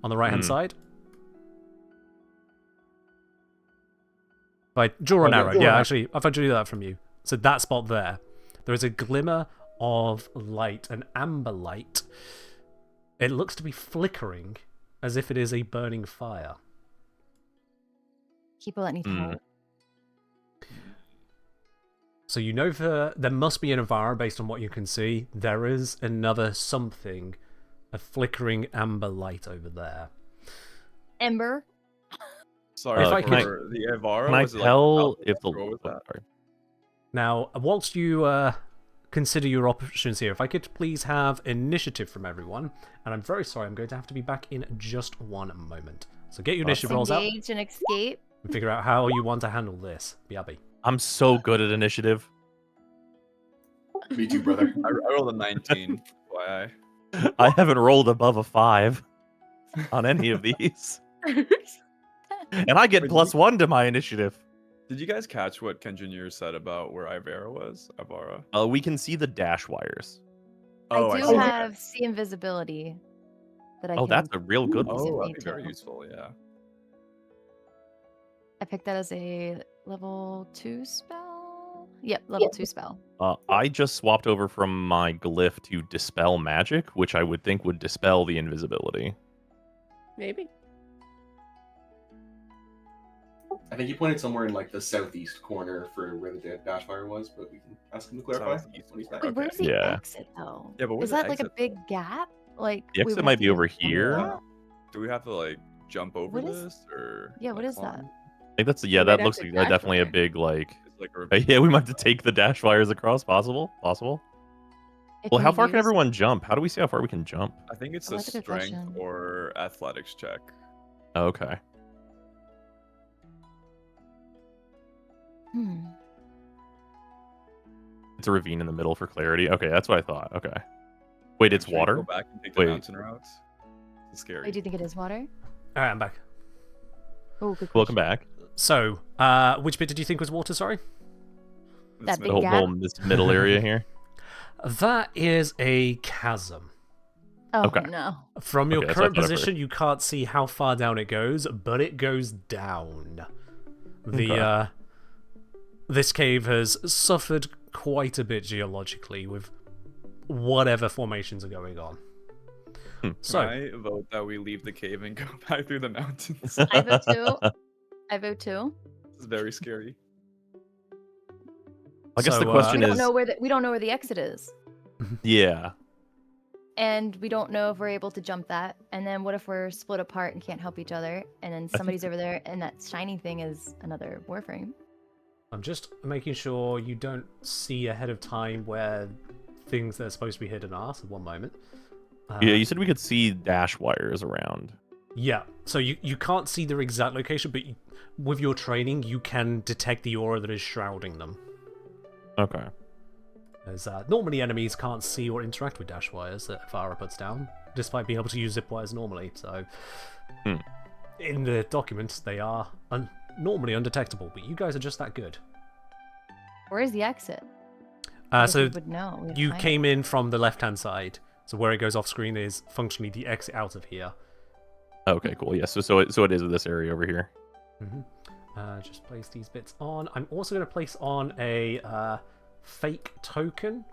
On the right-hand side? If I draw an arrow, yeah, actually, if I drew that from you. So that spot there. There is a glimmer of light, an amber light. It looks to be flickering as if it is a burning fire. People that need help. So you know there must be an Avara based on what you can see. There is another something, a flickering amber light over there. Ember. Sorry, If I could- for the Avara, Can I was it tell like, if the what was that? sorry. Now, whilst you consider your options here, if I could please have initiative from everyone, and I'm very sorry, I'm going to have to be back in just one moment. So get your initiative rolls out Engage and escape. and figure out how you want to handle this. BRB. I'm so good at initiative. Me too, brother. I rolled a 19. Why? I haven't rolled above a 5 on any of these. And I get Wait, +1 to my initiative. Did you guys catch what Kenjinir said about where Ivara was? Ivara? We can see the dash wires. Oh, I do see. have see invisibility that I Oh, can that's a real good use one. if Oh, need that'd be very to. useful, yeah. I picked that as a level 2 spell. Yep, level 2 spell. I just swapped over from my glyph to dispel magic, which I would think would dispel the invisibility. Maybe. I think he pointed somewhere in like the southeast corner for where the dash fire was, but we can ask him to clarify Southeast. when he's back. Wait, Okay. where's the Yeah. exit though? Yeah, but where's is the that like a exit? big gap? Like The we exit would might have be to over get under here. that? Do we have to like jump over What is- this or? Yeah, what like, is that? climb? I think that's We that might have looks to like dash definitely a wire. big like. It's like a Yeah, we might have to take the dash wires across. Possible. It Well, can how be far can used- everyone jump? How do we see how far we can jump? I think it's Oh, a that's a good strength question. or athletics check. Okay. Hmm. It's a ravine in the middle for clarity. Okay, that's what I thought. Okay. Wait, it's Should we water? Go back and take the Wait. mountain route. It's scary. Wait, do you think it is water? Alright, I'm back. Oh, good Welcome question. back. So, which bit did you think was water, sorry? This that The big middle- gap. this middle area here. That is a chasm. Oh Okay. no. From your Okay, that's current what I've heard. position, you can't see how far down it goes, but it goes down. The Okay. this cave has suffered quite a bit geologically with whatever formations are going on. So, I vote that we leave the cave and go back through the mountains. I vote 2. I vote 2. This is very scary. I guess So, the We question don't is, know where we don't know where the exit is. yeah. And we don't know if we're able to jump that. And then what if we're split apart and can't help each other? And then somebody's over there, and that shiny thing is another Warframe. I'm just making sure you don't see ahead of time where things that are supposed to be hidden are. So one moment. Yeah, you said we could see dash wires around. Yeah, so you can't see their exact location, but with your training, you can detect the aura that is shrouding them. Okay. As normally enemies can't see or interact with dash wires that Vara puts down, despite being able to use zip wires normally. So, in the documents, they are normally undetectable, but you guys are just that good. Where is the exit? So we would know. We'd you find came it. in from the left-hand side, so where it goes off screen is functionally the exit out of here. Okay, cool. Yes, so it is this area over here. Just place these bits on. I'm also going to place on a fake token,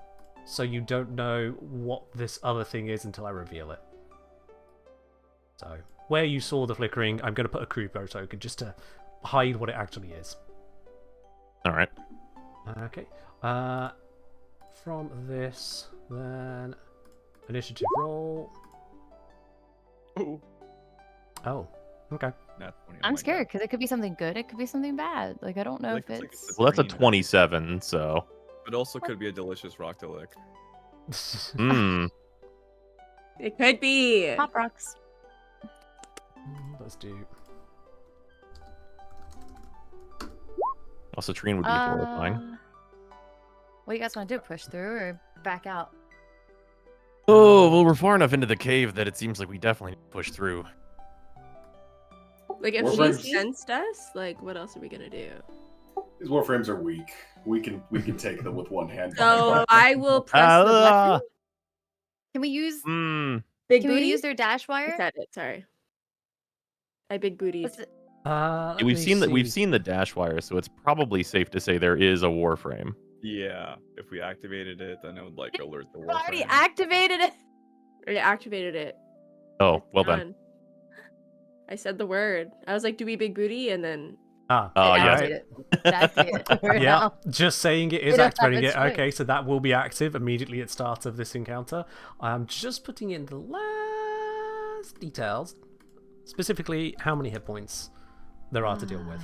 so you don't know what this other thing is until I reveal it. So, where you saw the flickering, I'm going to put a Krupo token just to hide what it actually is. Alright. Okay. From this, then initiative roll. Ooh. Oh, okay. Nat 20 on I'm my scared because it could be something good. It could be something bad. Like I don't know Like, if it's like it's. Well, that's a Green. 27, so. It also could be a delicious rock to lick. It could be. Pop rocks. Let's do. Also, Citrine would be horrifying. What do you guys want to do? Push through or back out? Oh, well, we're far enough into the cave that it seems like we definitely need to push through. Like if Warframes- she sensed us, like what else are we gonna do? These warframes are weak. We can take them with one hand. So I will press the button. Can we use? Big Can we booty. use their dash I wire? said it. Sorry. I big bootied. What's it- Let We've me seen see. the dash wire, so it's probably safe to say there is a warframe. Yeah, if we activated it, then it would like alert the I've already warframe. activated it. I activated it. Oh, It's well done. done. I said the word. I was like, "Do we big booty?" And then Oh, I yeah. activated it. That's it. We're Yeah, now. just saying it We is don't have activating a it. choice. Okay, so that will be active immediately at start of this encounter. I'm just putting in the last details, specifically how many hit points there are to deal with.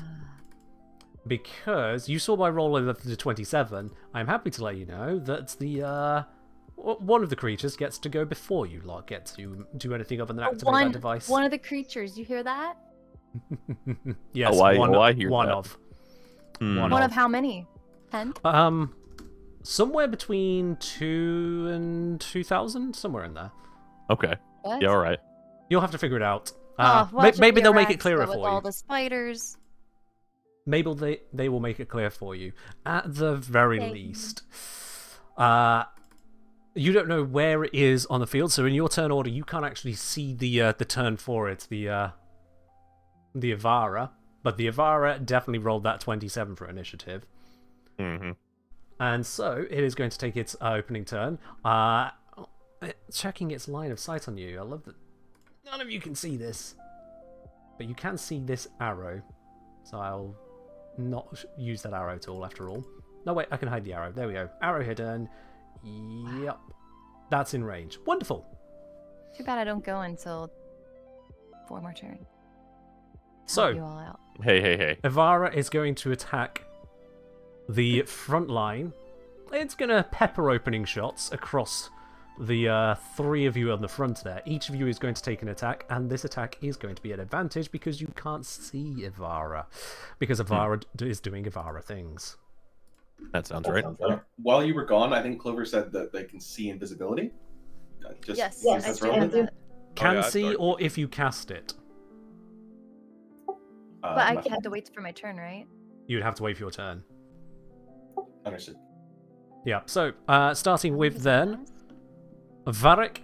Because you saw my roll of the 27, I'm happy to let you know that the one of the creatures gets to go before you lot get to do anything other than activate that device. One of the creatures. You hear that? Yes, Oh, I one, hear one that. of. Hmm. One of how many? 10? Somewhere between 2 and 2,000, somewhere in there. Okay. What? Yeah, all right. You'll have to figure it out. Oh, watch it Maybe be a they'll make it Rex, clearer but with for all you. the spiders. Maybe they will make it clear for you. At the very Yay. least. You don't know where it is on the field, so in your turn order, you can't actually see the turn for it, the Avara. But the Avara definitely rolled that 27 for initiative. Mm-hmm. And so, it is going to take its opening turn. Checking its line of sight on you. I love that none of you can see this. But you can see this arrow. So I'll not use that arrow tool after all. No, wait, I can hide the arrow. There we go. Arrow hidden. Yep. That's in range. Wonderful. Too bad I don't go until 4 more turns. Help So, you all out. Hey. Avara is going to attack the front line. It's going to pepper opening shots across the 3 of you on the front there. Each of you is going to take an attack, and this attack is going to be an advantage because you can't see Avara. Because Avara is doing Avara things. That sounds right. While you were gone, I think Clover said that they can see invisibility. Yes, that's I do relevant. have that. Can yeah, see, dark or if you cast it. But I Nothing. have to wait for my turn, right? You'd have to wait for your turn. Understood. Yeah, so, starting with then, Varric.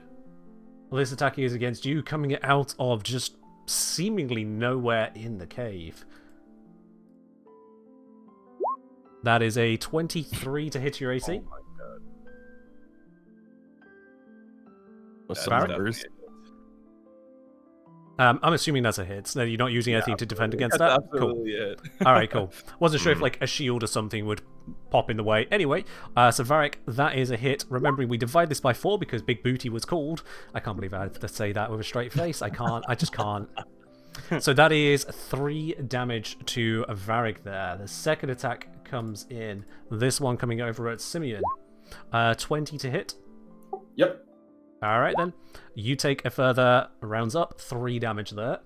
This attack is against you, coming out of just seemingly nowhere in the cave. That is a 23 to hit your AC. With That's some Barrett? numbers. I'm assuming that's a hit. So you're not using anything to defend against That's that? Cool. absolutely it. Alright, cool. Wasn't sure if like a shield or something would pop in the way. Anyway, so Varric, that is a hit. Remembering we divide this by 4 because Big Booty was called. I can't believe I had to say that with a straight face. I can't. I just can't. So that is 3 damage to Varric there. The second attack comes in. This one coming over at Simeon. 20 to hit. Yep. Alright then. You take a further, rounds up, 3 damage there.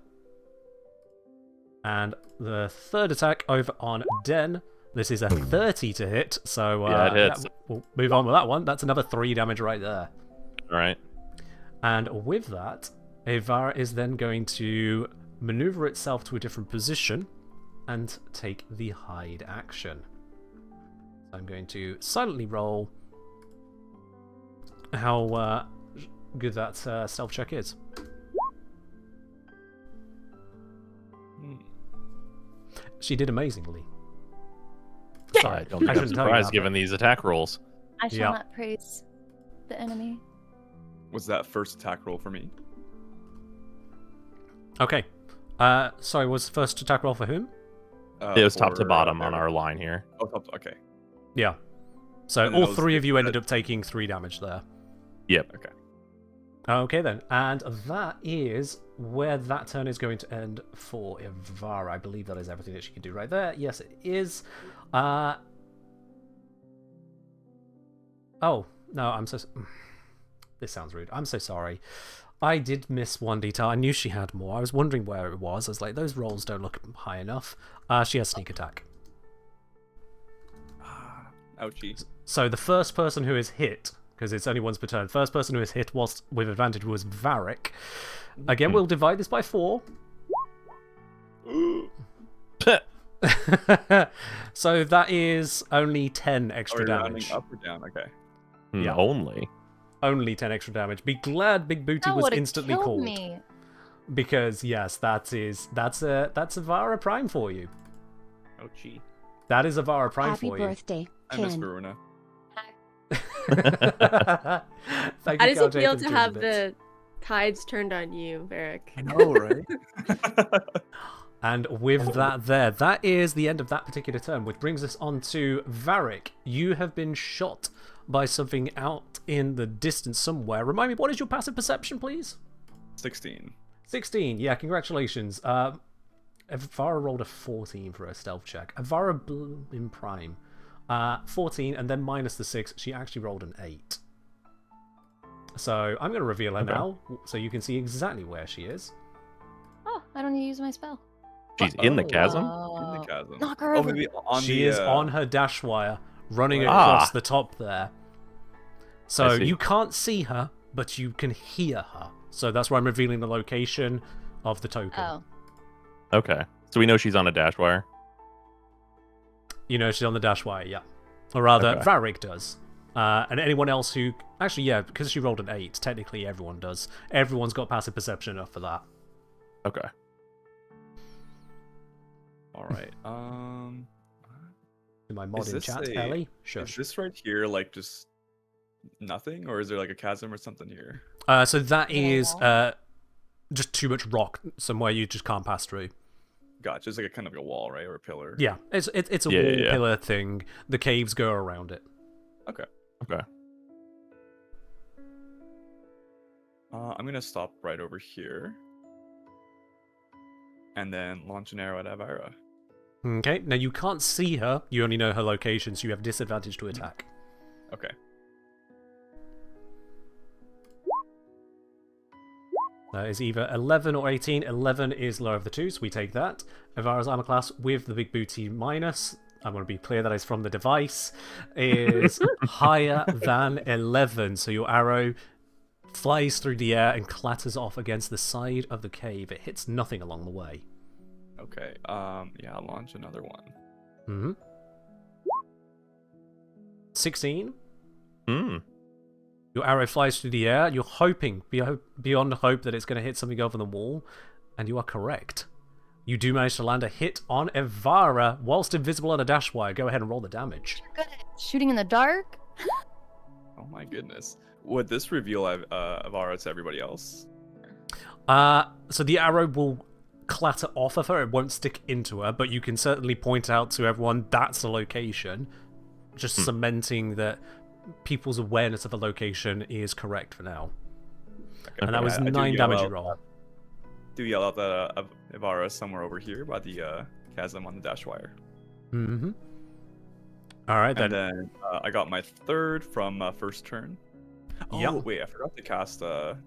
And the third attack over on Den. This is a 30 to hit, so Yeah, it hits. we'll move on with that one. That's another 3 damage right there. Alright. And with that, Avara is then going to maneuver itself to a different position and take the hide action. So I'm going to silently roll how good that stealth check is. She did amazingly. I don't think I'm shouldn't tell you surprised that, given these attack rolls. I shall Yeah. not praise the enemy. Was that first attack roll for me? Okay. Sorry, was the first attack roll for whom? It was top to For, bottom on Eric. our line here. Oh, top. Okay. Yeah. So And then all those- 3 of you ended up taking 3 damage there. Yep. Okay. Okay then, and that is where that turn is going to end for Ivara. I believe that is everything that she can do right there. Yes, it is. Oh, no, I'm so... This sounds rude. I'm so sorry. I did miss one detail. I knew she had more. I was wondering where it was. I was like, those rolls don't look high enough. She has sneak attack. Ouchie. So the first person who is hit, because it's only once per turn, first person who is hit whilst with advantage was Varric. Again, we'll divide this by 4. So that is only 10 extra Are we rounding damage. up or down? Okay. Yeah. Only. Only 10 extra damage. Be glad Big Booty That was would've instantly killed called. me. Because yes, that's a Vara Prime for you. Ouchie. That is a Vara Prime Happy for you. birthday, I miss Ken. Veruna. Thank How you, does it Cal feel Jacobs, to Ginger have Bits. the tides turned on you, Varric? I know, right? And with that there, that is the end of that particular turn, which brings us on to Varric. You have been shot by something out in the distance somewhere. Remind me, what is your passive perception, please? 16. 16, yeah, congratulations. Avara rolled a 14 for her stealth check. Avara in Prime. 14, and then minus the 6, she actually rolled an 8. So I'm going to reveal her now, so you can see exactly where she is. Oh, I don't need to use my spell. She's in the Oh. chasm? In the chasm. Knock her Oh, over. maybe on She the, is on her dash wire, running Right. across Ah. the top there. So I see. you can't see her, but you can hear her. So that's why I'm revealing the location of the token. Oh. Okay. So we know she's on a dash wire. You know she's on the dash wire, yeah. Or rather, Okay. Varric does. And anyone else who... Actually, yeah, because she rolled an 8, technically everyone does. Everyone's got passive perception enough for that. Okay. Alright. In my mod Is in this chat, a- Ellie? Is Shush. this right here like just nothing? Or is there like a chasm or something here? So that is Yeah. just too much rock, somewhere you just can't pass through. Gotcha. It's like a kind of like a wall, right? Or a pillar? Yeah, it's a Yeah, wall yeah, yeah. pillar thing. The caves go around it. Okay. Okay. I'm going to stop right over here. And then launch an arrow at Avira. Okay, now you can't see her, you only know her location, so you have disadvantage to attack. Okay. That is either 11 or 18. 11 is lower of the two, so we take that. Avara's armor class with the big booty minus, I want to be clear that is from the device, is higher than 11. So your arrow flies through the air and clatters off against the side of the cave. It hits nothing along the way. Okay. Yeah, I'll launch another one. Mm-hmm. 16. Hmm. Your arrow flies through the air. You're hoping, beyond hope, that it's going to hit something over the wall. And you are correct. You do manage to land a hit on Evara whilst invisible on a dash wire. Go ahead and roll the damage. You're good at shooting in the dark. Oh my goodness. Would this reveal Avara to everybody else? So the arrow will clatter off of her. It won't stick into her, but you can certainly point out to everyone that's the location. Just cementing that people's awareness of the location is correct for now. And that was I do 9 yell damage you out- roll. Do yell out that Avara is somewhere over here by the chasm on the dash wire. Mm-hmm. All right, then. And then I got my third from first turn. Oh, Yep. wait, I forgot to cast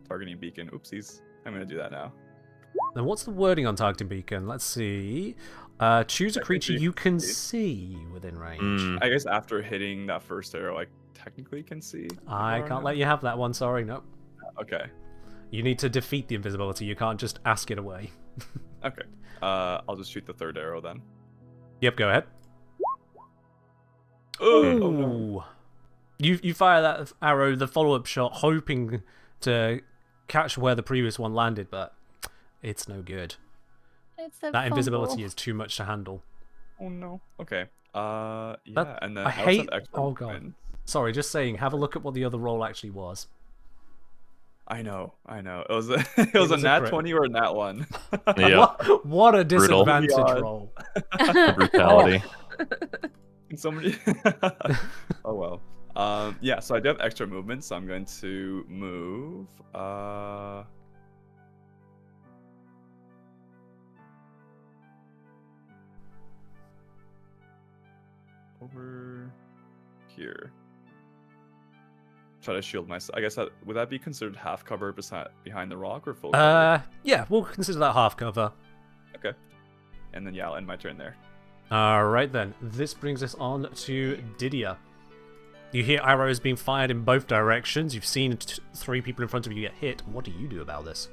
targeting beacon. Oopsies. I'm gonna do that now. Then what's the wording on targeting beacon? Let's see. Choose a creature you can see within range. I guess after hitting that first arrow, I technically can see. I can't let you have that one, sorry, nope. Okay. You need to defeat the invisibility, you can't just ask it away. Okay. I'll just shoot the third arrow then. Yep, go ahead. Oh, Ooh. no. You fire that arrow, the follow-up shot, hoping to catch where the previous one landed, but it's no good. It's a That invisibility fumble. is too much to handle. Oh no. Okay. Yeah, That- and then I also hate- have extra oh, God. movement. Sorry, just saying, have a look at what the other roll actually was. I know. It was a it was a was a nat crit. 20 or a nat 1. Yeah. What a Brutal. disadvantage God. roll. The brutality. And somebody Oh well. Yeah, so I do have extra movement, so I'm going to move over here. Try to shield myself. I guess would that be considered half cover behind the rock or full cover? Yeah, we'll consider that half cover. Okay. And then yeah, I'll end my turn there. Alright then, this brings us on to Didier. You hear arrows being fired in both directions. You've seen 3 people in front of you get hit. What do you do about this?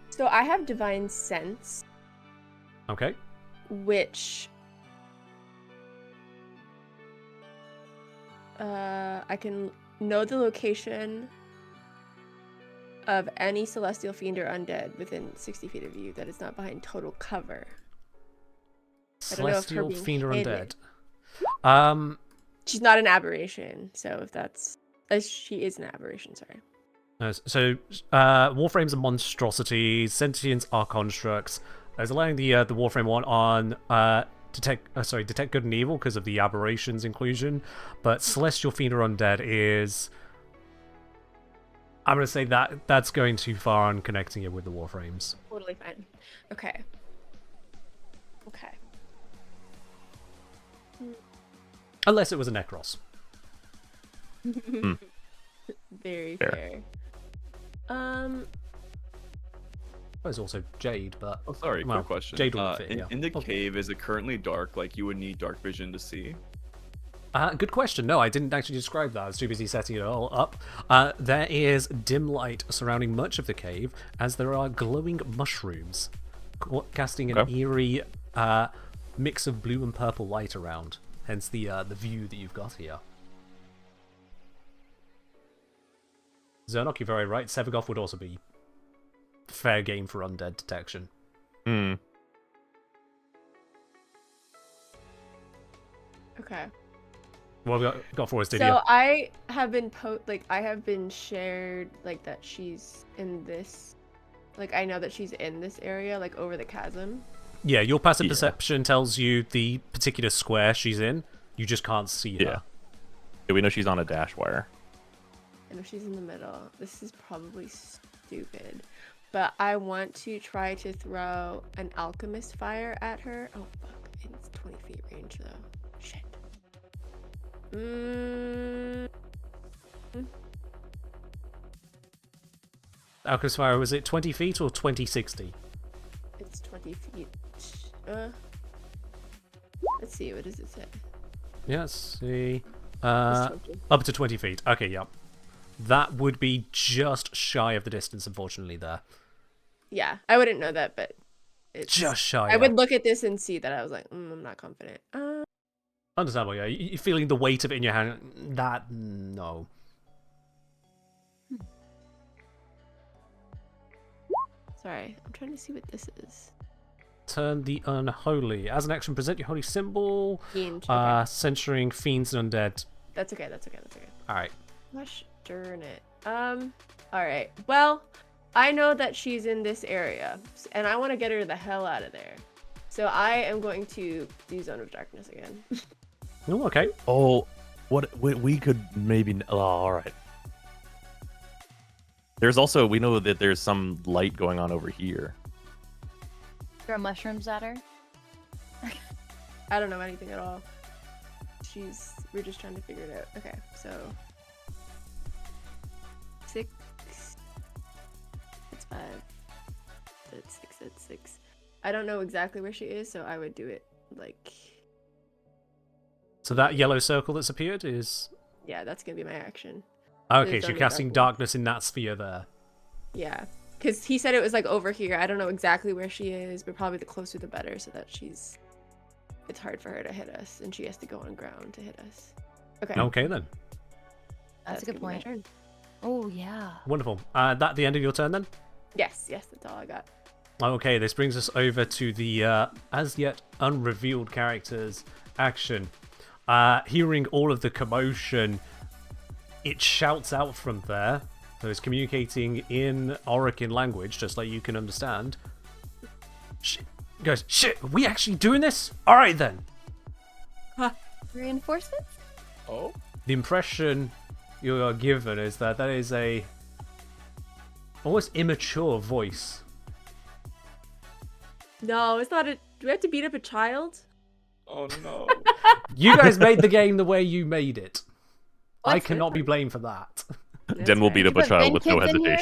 So I have divine sense, Okay. which I can know the location of any celestial fiend or undead within 60 feet of you that is not behind total cover. I don't know if her Celestial being fiend or hidden- undead. She's not an aberration, so if that's... she is an aberration, sorry. So Warframes are monstrosities, sentients are constructs. There's allowing the Warframe one on detect good and evil because of the aberrations inclusion, but celestial fiend or undead is... I'm gonna say that's going too far on connecting it with the Warframes. Totally fine. Okay. Okay. Unless it was a Necros. Very Fair. fair. There's also Jade, but... Oh, sorry, Well, quick question. Jade would fit, yeah. In the Okay. cave, is it currently dark? Like you would need dark vision to see? Good question. No, I didn't actually describe that. I was too busy setting it all up. There is dim light surrounding much of the cave, as there are glowing mushrooms, casting an Okay. eerie mix of blue and purple light around. Hence the view that you've got here. Zernok, you're very right. Sevagoth would also be fair game for undead detection. Hmm. Okay. What have we got for us, Didier? So I have been I have been shared like that she's in this, like I know that she's in this area, like over the chasm. Yeah, your passive Yeah. perception tells you the particular square she's in. You just can't see Yeah. her. Yeah, we know she's on a dash wire. I know she's in the middle. This is probably stupid, but I want to try to throw an alchemist fire at her. Oh fuck! It's 20 feet range though. Shit. Alchemist Fire, was it 20 feet or 2060? It's 20 feet. Let's see. What does it say? Yeah, let's see. It's 20. Up to 20 feet. Okay, yeah. That would be just shy of the distance, unfortunately, there. Yeah, I wouldn't know that, but it's Just shy. I yeah. would look at this and see that I was like, I'm not confident. Understandable, yeah. You're feeling the weight of it in your hand. That, no. Sorry, I'm trying to see what this is. Turn the unholy. As an action, present your holy symbol. Fiend. Okay. Censoring fiends and undead. That's okay. That's okay. That's okay. Alright. Gosh darn it. All right. Well, I know that she's in this area, and I want to get her the hell out of there. So I am going to do Zone of Darkness again. Oh, okay. Oh, what we could maybe. Oh, all right. There's also, we know that there's some light going on over here. Throw mushrooms at her. I don't know anything at all. We're just trying to figure it out. Okay, so 5. That's 6. That's 6. I don't know exactly where she is, so I would do it like. So that yellow circle that's appeared is... Yeah, that's gonna be my action. Okay, It's so you're on the casting dark darkness in that sphere there. Yeah, because he said it was like over here. I don't know exactly where she is, but probably the closer the better, so that she's. It's hard for her to hit us, and she has to go on ground to hit us. Okay. Okay, then. That's a good gonna be my point. turn. Oh, yeah. Wonderful. That the end of your turn, then? Yes, that's all I got. Okay, this brings us over to the as yet unrevealed character's action. Hearing all of the commotion, it shouts out from there. So it's communicating in Orphic language, just like you can understand. Shit. It goes, shit, are we actually doing this? Alright then. Reinforcements? Oh. The impression you are given is that is a almost immature voice. No, it's not a. Do we have to beat up a child? Oh no. You guys made the game the way you made it. I What's cannot be blamed for that. Den will beat up a But child Ben with no kids in here?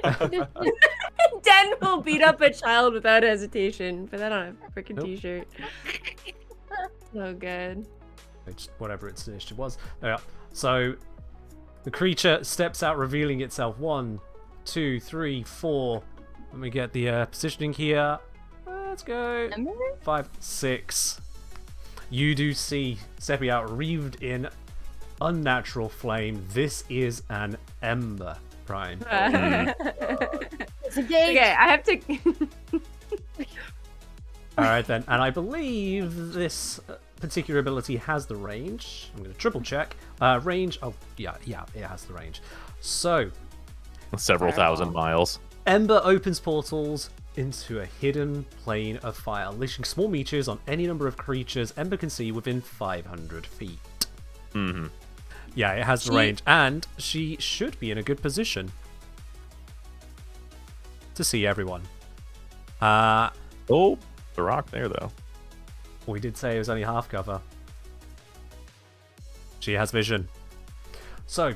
hesitation. Den will beat up a child without hesitation. Put that on a freaking Nope. t-shirt. So good. It's whatever its initiative was. There we are. So the creature steps out, revealing itself. 1, 2, 3, 4. Let me get the positioning here. Let's go. Remember? 5, 6. You do see stepping out, wreathed in unnatural flame. This is an ember, Prime. It's a date. Okay, I have to. All right then, and I believe this particular ability has the range. I'm going to triple check. Range. Oh, yeah, it has the range. So, Several thousand miles. Ember opens portals into a hidden plane of fire, unleashing small meteors on any number of creatures Ember can see within 500 feet. Mm-hmm. Yeah, it has the range, and she should be in a good position to see everyone. Oh, the rock there, though. We did say it was only half cover. She has vision. So,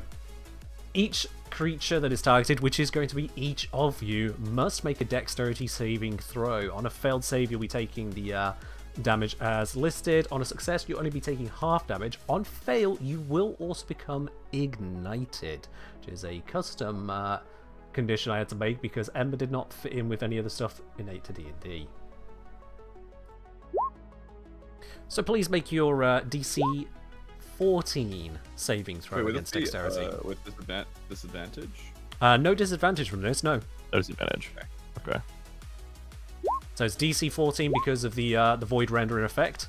each creature that is targeted, which is going to be each of you, must make a dexterity saving throw. On a failed save, you'll be taking the damage as listed. On a success, you'll only be taking half damage. On fail, you will also become ignited, which is a custom condition I had to make because Ember did not fit in with any of the stuff innate to D&D. So please make your DC 14 saving throw against dexterity. With disadvantage? No disadvantage from this, no. No disadvantage. Okay. So it's DC 14 because of the void rendering effect.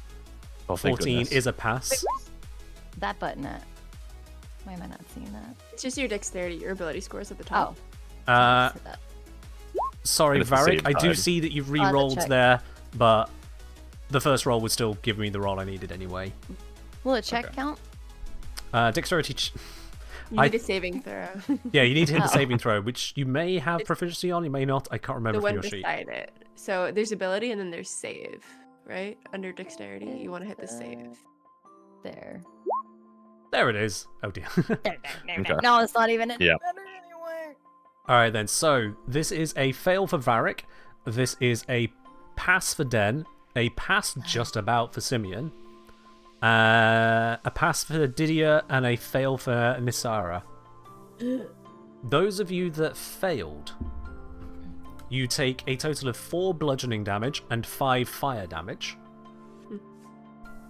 Oh, thank 14 goodness. is a pass. That button at. Why am I not seeing that? It's just your dexterity, your ability scores at the top. Oh. Sorry, And it's the Varric, same I do side. see that you've I'll have to re-rolled check. there, but the first roll would still give me the roll I needed anyway. Will a check count? Dexterity... You need a saving throw. Yeah, you need to hit the Oh. saving throw, which you may have proficiency on, you may not. I can't remember The from one your sheet. beside it. So there's ability and then there's save, right? Under dexterity, you want to hit the save. There. There it is. Oh dear. Okay. No, it's not even in Yeah. anywhere. Alright then, so this is a fail for Varric. This is a pass for Den. A pass just about for Simeon. A pass for Didier and a fail for Nisara. Those of you that failed, you take a total of 4 bludgeoning damage and 5 fire damage.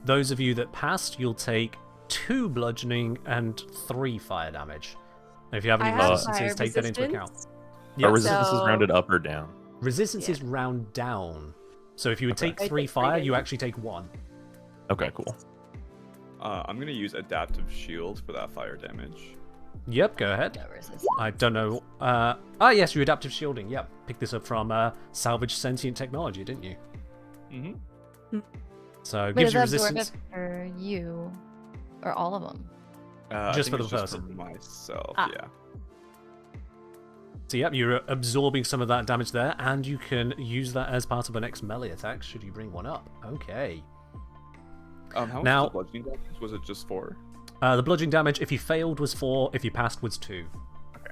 Those of you that passed, you'll take 2 bludgeoning and 3 fire damage. And if you have any I have resistances, fire take that into account. resistance. Our resistance is So- rounded up or down. Resistance Yeah. is round down. So if you would Okay. take I 3 take fire, three you damage. actually take 1. Okay, cool. I'm gonna use adaptive shield for that fire damage. Yep, go ahead. No resistance. I don't know. Yes, your adaptive shielding. Yep, picked this up from Salvage Sentient Technology, didn't you? Mm-hmm. So it Wait, gives you is that absorb resistance. it for you? Or all of them? Just I for think the it's just person. For myself, Ah. yeah. So yep, you're absorbing some of that damage there, and you can use that as part of a next melee attack should you bring one up. Okay. How much Now- was the bludgeoning damage? Was it just 4? The bludgeoning damage, if you failed, was 4. If you passed, was 2. Okay.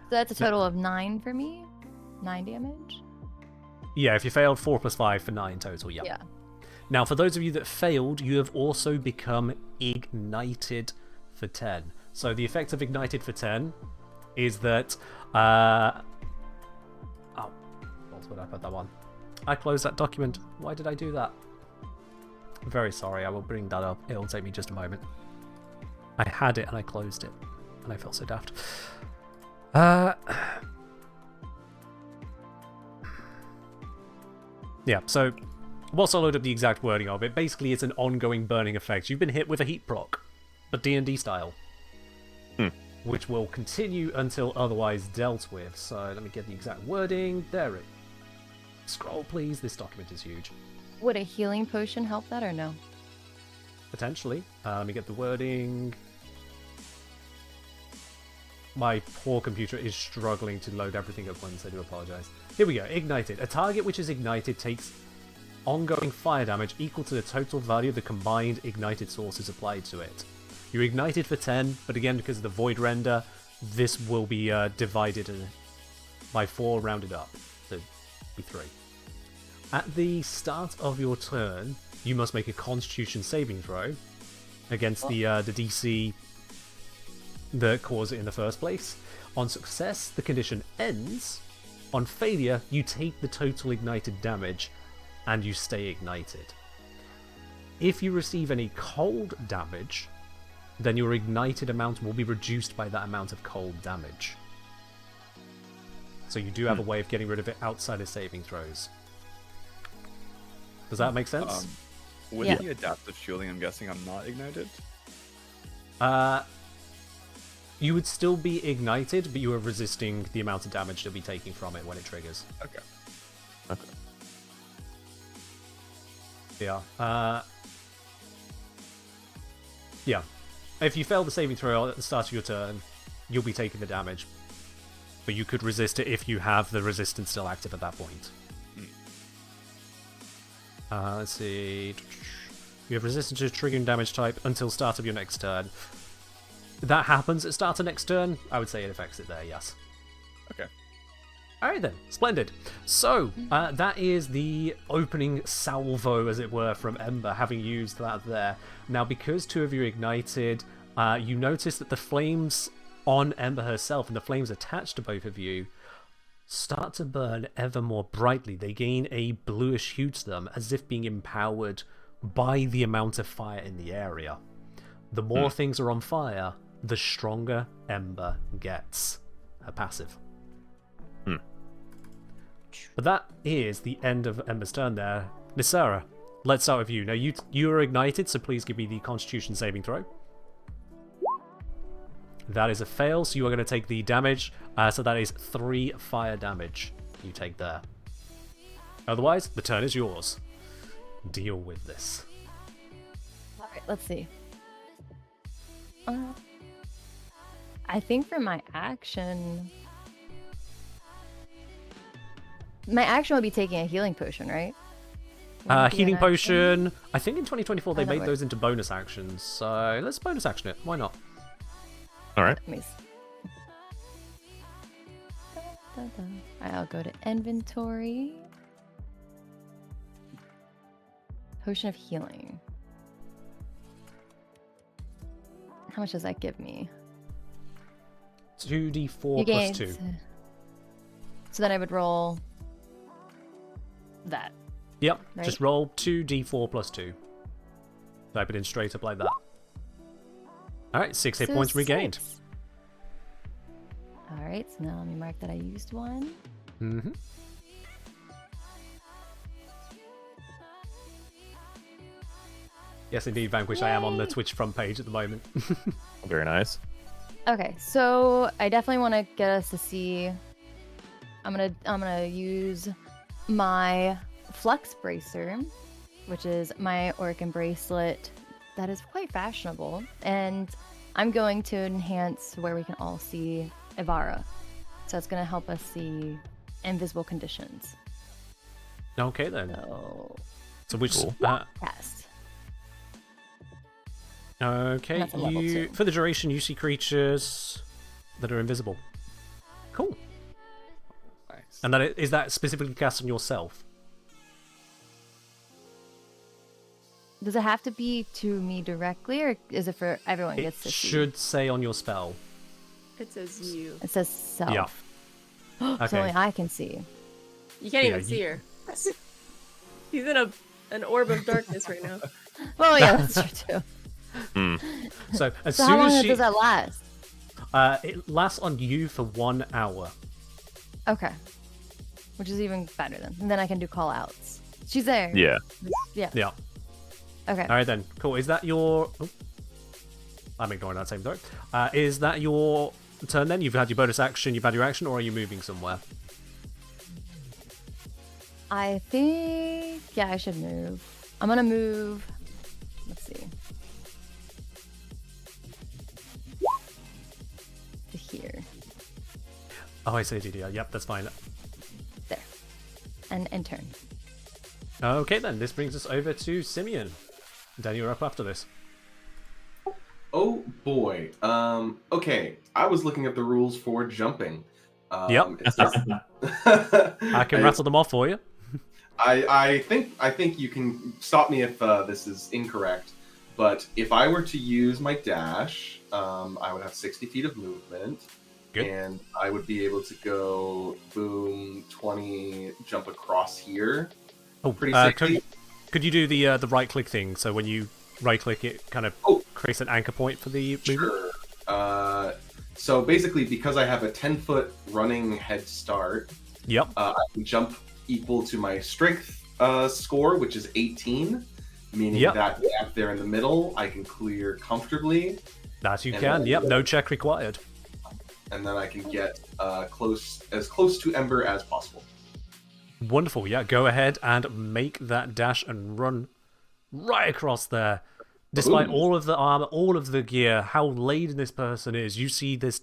that's a total of 9 for me. 9 damage. Yeah, if you failed, 4 plus 5 for 9 total, yeah. Yeah. Now, for those of you that failed, you have also become ignited for 10. So the effect of ignited for 10 is that... Oh, that's where I put that one. I closed that document. Why did I do that? Very sorry, I will bring that up. It'll take me just a moment. I had it and I closed it. And I felt so daft. Yeah, so whilst I load up the exact wording of it, basically it's an ongoing burning effect. You've been hit with a heat proc, but D&D style. Which will continue until otherwise dealt with. So let me get the exact wording. There it is. Scroll, please. This document is huge. Would a healing potion help that or no? Potentially. Let me get the wording. My poor computer is struggling to load everything at once. I do apologize. Here we go. Ignited. A target which is ignited takes ongoing fire damage equal to the total value of the combined ignited sources applied to it. You're ignited for 10, but again, because of the void render, this will be divided by 4, rounded up. So, be 3. At the start of your turn, you must make a Constitution saving throw against the DC that caused it in the first place. On success, the condition ends. On failure, you take the total ignited damage, and you stay ignited. If you receive any cold damage, then your ignited amount will be reduced by that amount of cold damage. So you do have a way of getting rid of it outside of saving throws. Does that make sense? With the adaptive shielding, I'm guessing I'm not ignited? You would still be ignited, but you are resisting the amount of damage you'll be taking from it when it triggers. Okay. Yeah. Yeah. If you fail the saving throw at the start of your turn, you'll be taking the damage. But you could resist it if you have the resistance still active at that point. Let's see. You have resistance to triggering damage type until start of your next turn. That happens at start of next turn. I would say it affects it there, yes. Okay. Alright then, splendid. So, that is the opening salvo, as it were, from Ember, having used that there. Now, because 2 of you are ignited, you notice that the flames on Ember herself and the flames attached to both of you start to burn ever more brightly. They gain a bluish hue to them, as if being empowered by the amount of fire in the area. The more things are on fire, the stronger Ember gets. Her passive. But that is the end of Ember's turn there. Nisara, let's start with you. Now, you are ignited, so please give me the Constitution saving throw. That is a fail, so you are going to take the damage. So that is 3 fire damage you take there. Otherwise, the turn is yours. Deal with this. Alright, let's see. I think for my action... My action would be taking a healing potion, right? Healing potion. I think in 2024 they that made works. those into bonus actions, so let's bonus action it. Why not? Alright. Let me Alright, I'll go to inventory. Potion of healing. How much does that give me? 2d4 You plus gain 2. So then I would roll that. Yep, Right. just roll 2d4 plus 2. Type it in straight up like that. Alright, 6 hit So points regained. 6. Alright, so now let me mark that I used one. Mm-hmm. Yes, indeed, Vanquish. I am on the Yay! Twitch front page at the moment. Very nice. Okay, so I definitely want to get us to see. I'm gonna use my Flux Bracer, which is my Orphic bracelet that is quite fashionable, and I'm going to enhance where we can all see Ivara. So it's gonna help us see invisible conditions. Okay then. So which Cool. Cast. Okay, That's a level 2. for the duration you see creatures that are invisible. Cool. And then is that specifically cast on yourself? Does it have to be to me directly, or is it for everyone It gets to see? should say on your spell. It says you. It says self. Yeah. So Okay. only I can see. You can't Yeah, even see her. He's in an orb of darkness right now. Well, yeah, that's true too. So as So soon how long as she, does that last? it lasts on you for 1 hour. Okay. Which is even better then. And then I can do call outs. She's there. Yeah. Yeah. Yeah. Okay. All right then. Cool. Is that your? Oh, I'm ignoring that same throw. Is that your turn then? You've had your bonus action. You've had your action, or are you moving somewhere? I think I should move. I'm gonna move. Let's see. To here. Oh, I see. DDR. Yep, that's fine. There. And turn. Okay then. This brings us over to Simeon. Dan, you're up after this. Oh boy. Okay. I was looking at the rules for jumping. Yep. It says- I can rattle them off for you. I think you can stop me if this is incorrect. But if I were to use my dash, I would have 60 feet of movement. Good. And I would be able to go boom 20 jump across here. Oh, Pretty safely. could you do the right click thing? So when you right click, it kind of creates an anchor point for the movement. Sure. So basically, because I have a 10-foot running head start, Yep. I can jump equal to my strength score, which is 18, meaning Yep. that gap there in the middle I can clear comfortably, That you and can. then- Yep. No check required. and then I can get as close to Ember as possible. Wonderful. Yeah. Go ahead and make that dash and run right across there. Despite Ooh. all of the armor, all of the gear, how laden this person is, you see this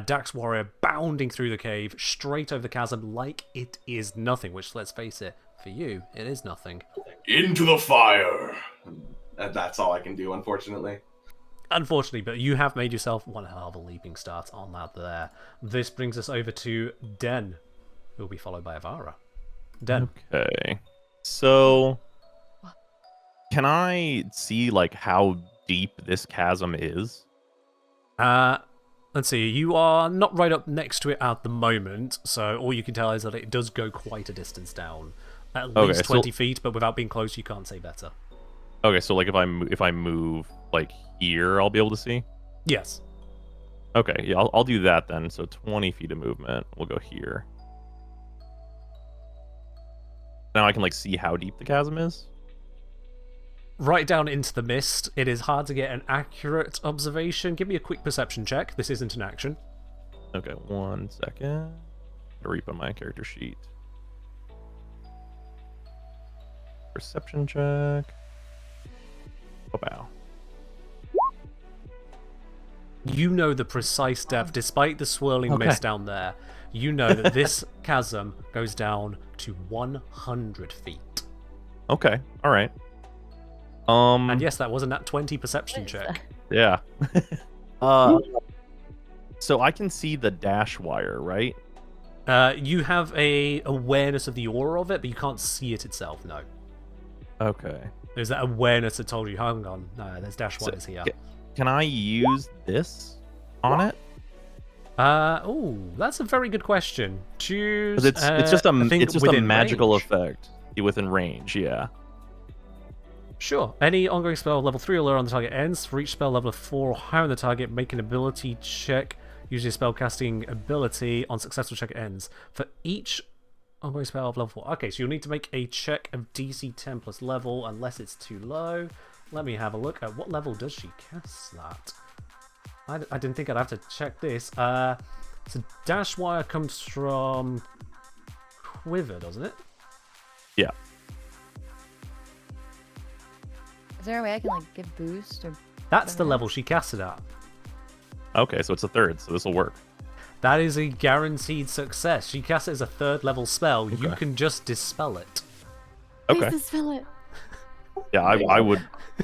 Dax warrior bounding through the cave, straight over the chasm like it is nothing, which, let's face it, for you, it is nothing. Into the fire! And that's all I can do, unfortunately. Unfortunately, but you have made yourself one hell of a leaping start on that there. This brings us over to Den, who will be followed by Avara. Den. Okay. So, can I see like how deep this chasm is? Let's see, you are not right up next to it at the moment, so all you can tell is that it does go quite a distance down. At least 20 feet, but without being close, you can't say better. Okay, so like if I move like here, I'll be able to see. Yes. Okay, yeah, I'll do that then. So 20 feet of movement. We'll go here. Now I can like see how deep the chasm is. Right down into the mist. It is hard to get an accurate observation. Give me a quick perception check. This isn't an action. Okay, 1 second. To reap on my character sheet. Perception check. Oh, wow. You know the precise depth, despite the swirling mist down there. You know that this chasm goes down to 100 feet. Okay, all right. And yes, that was a nat 20 perception check. Yeah. So I can see the dash wire, right? You have a awareness of the aura of it, but you can't see it itself, no. Okay. There's that awareness that told you, hang on, no, there's dash wires here. Can I use this on it? Oh, that's a very good question. Choose. 'Cause it's just I think a within magical range. effect within range. Yeah. Sure. Any ongoing spell level 3 or lower on the target ends. For each spell level 4 or higher on the target, make an ability check. Usually a spellcasting ability on successful check ends. For each ongoing spell of level 4. Okay, so you'll need to make a check of DC 10 plus level, unless it's too low. Let me have a look at what level does she cast that. I didn't think I'd have to check this. So dash wire comes from Quiver, doesn't it? Yeah. Is there a way I can like give boost or? That's the bonus? level she casted at. Okay, so it's a third, so this will work. That is a guaranteed success. She casts it as a 3rd level spell. You Okay. can just dispel it. Okay. Please dispel it. Yeah,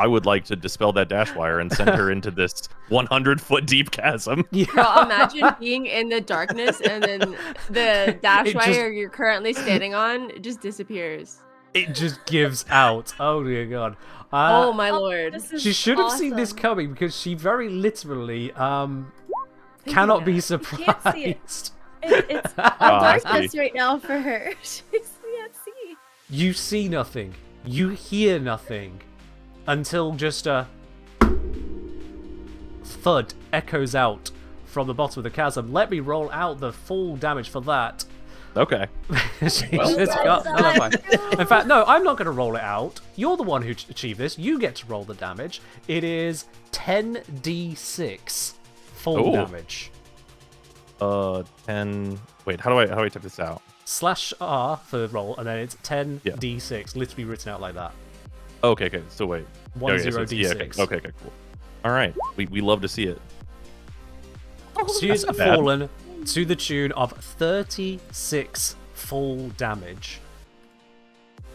I would like to dispel that dash wire and send her into this 100-foot deep chasm. Yeah. Bro, imagine being in the darkness and then the dash It wire you're currently standing on just disappears. It just gives out. Oh dear God. Oh my lord. This is She should have seen this awesome. coming because she very literally cannot be that. surprised. can't see it. It's I darkness right now for her. She can't see. You see nothing. You hear nothing until just a thud echoes out from the bottom of the chasm. Let me roll out the full damage for that. Okay. She Well, just got- no, that's fine. In fact, no, I'm not going to roll it out. You're the one who achieved this. You get to roll the damage. It is 10d6 full Ooh. damage. 10. Wait, how do I type this out? /R for the roll, and then it's 10d6, literally written out like that. Okay. So wait. 10d6. Okay, cool. All right. We love to see it. She has That's not bad. fallen to the tune of 36 full damage.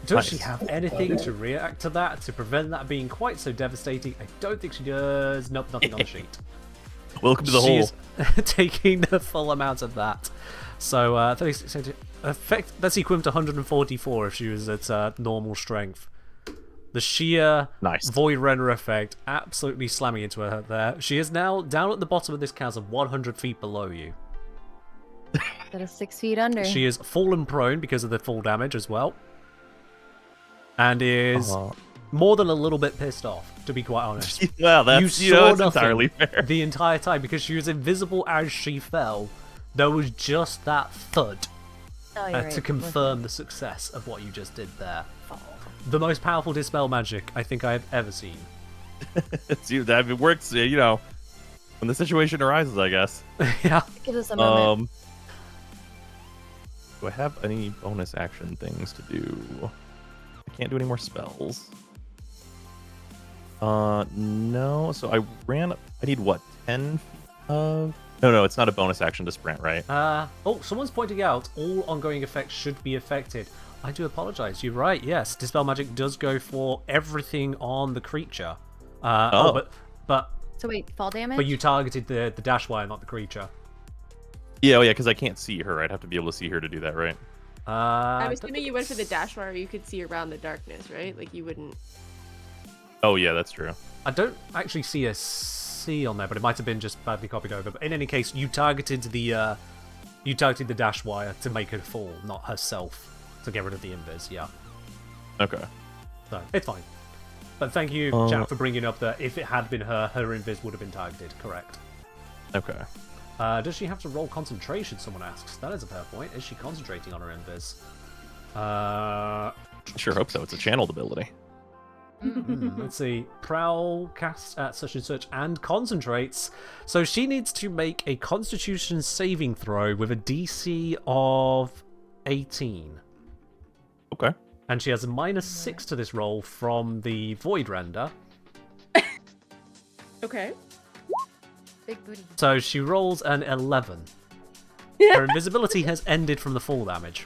Does she Nice. have anything to react to that, to prevent that being quite so devastating? I don't think she does. Nope, nothing on the sheet. Welcome to the hole. She's taking the full amount of that. So, 36 effect, that's equivalent to 144 if she was at normal strength. The sheer Nice. Void Render effect absolutely slamming into her there. She is now down at the bottom of this chasm, 100 feet below you. That is 6 feet under. She is fallen prone because of the full damage as well. And is more than a little bit pissed off, to be quite honest. Well, that's, You saw that's nothing entirely fair. the entire time because she was invisible as she fell. There was just that thud Oh, you're right. to confirm the success of what you just did there. The most powerful dispel magic I think I have ever seen. It works, you know, when the situation arises, I guess. Yeah. Give us a moment. Do I have any bonus action things to do? I can't do any more spells. No. So I need what? 10 feet of. No, it's not a bonus action to sprint, right? Oh, someone's pointing out all ongoing effects should be affected. I do apologize. You're right. Yes, dispel magic does go for everything on the creature. But So wait, fall damage? you targeted the dash wire, not the creature. Yeah, because I can't see her. I'd have to be able to see her to do that, right? I'm assuming you went for the dash wire, you could see around the darkness, right? Like you wouldn't. Oh yeah, that's true. I don't actually see a C on there, but it might have been just badly copied over. But in any case, you targeted the dash wire to make her fall, not herself, to get rid of the invis. Yeah. Okay. So it's fine. But thank you, Jack, for bringing up that if it had been her invis would have been targeted. Correct. Okay. Does she have to roll concentration? Someone asks. That is a fair point. Is she concentrating on her invis? Sure hope so. It's a channeled ability. Let's see. Prowl casts at such and such and concentrates. So she needs to make a Constitution saving throw with a DC of 18. Okay. And she has a -6 to this roll from the Void Render. Okay. Big booty. So she rolls an 11. Her invisibility has ended from the fall damage.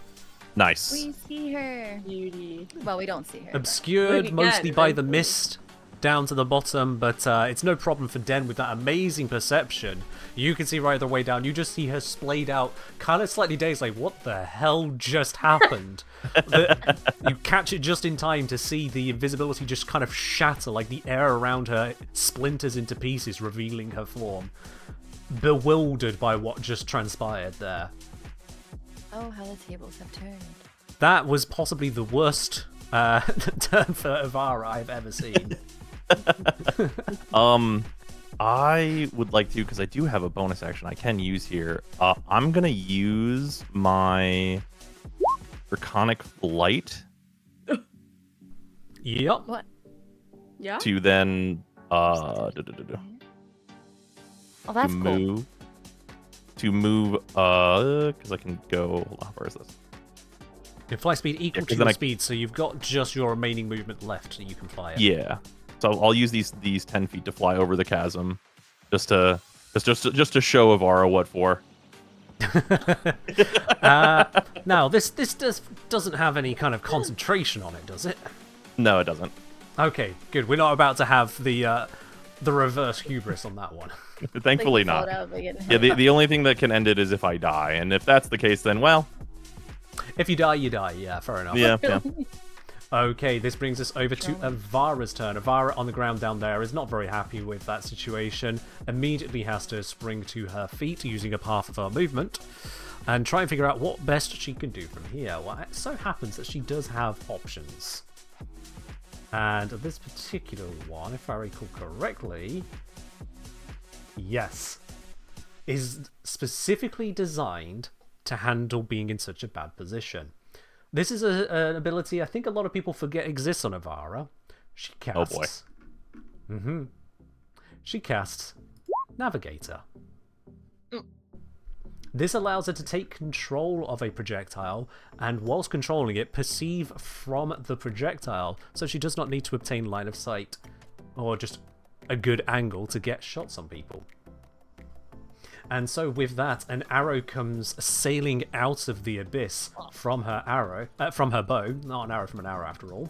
Nice. We see her. Beauty. Well, we don't see her. but- Obscured Look mostly again, by the eventually. mist down to the bottom, but it's no problem for Den with that amazing perception. You can see right the way down. You just see her splayed out, kind of slightly dazed, like, what the hell just happened? You catch it just in time to see the invisibility just kind of shatter, like the air around her splinters into pieces, revealing her form. Bewildered by what just transpired there. Oh, how the tables have turned. That was possibly the worst turn for Avara I've ever seen. I would like to, because I do have a bonus action I can use here. I'm gonna use my Draconic Flight Yep. What? Yeah. to then Oh, that's cool. move because I can go. Hold on, where is this? Your fly speed equal Yeah, 'cause to then your I- speed, so you've got just your remaining movement left that you can fly it. Yeah. So I'll use these 10 feet to fly over the chasm, just to show Avara what for. Now, this doesn't have any kind of concentration on it, does it? No, it doesn't. Okay, good. We're not about to have the reverse hubris on that one. Thankfully not. Yeah, the only thing that can end it is if I die, and if that's the case, then well. If you die, you die. Yeah, fair enough. Yeah, yeah. Okay, this brings us over to Avara's turn. Avara on the ground down there is not very happy with that situation. Immediately has to spring to her feet using up half of her movement and try and figure out what best she can do from here. Well, it so happens that she does have options. And this particular one, if I recall correctly, yes, is specifically designed to handle being in such a bad position. This is an ability I think a lot of people forget exists on Avara. She casts... Oh boy. She casts Navigator. This allows her to take control of a projectile and, whilst controlling it, perceive from the projectile, so she does not need to obtain line of sight or just a good angle to get shots on people. And so with that, an arrow comes sailing out of the abyss from her bow, not an arrow from an arrow after all.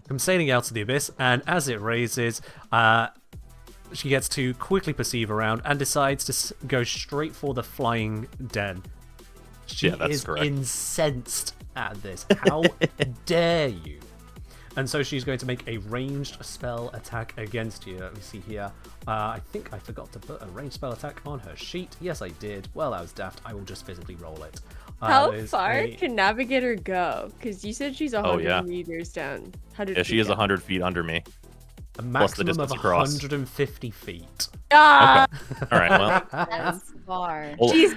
Comes sailing out of the abyss, and as it raises, she gets to quickly perceive around and decides to go straight for the flying den. She is correct. Incensed at this. How dare you? And so she's going to make a ranged spell attack against you. Let me see here. I think I forgot to put a ranged spell attack on her sheet. Yes, I did. Well, that was daft. I will just physically roll it. How far can Navigator go? Because you said she's 100 meters down. Yeah, she is 100 feet under me. A maximum of 150 feet. Ah! Okay. All right, well. That's far. She's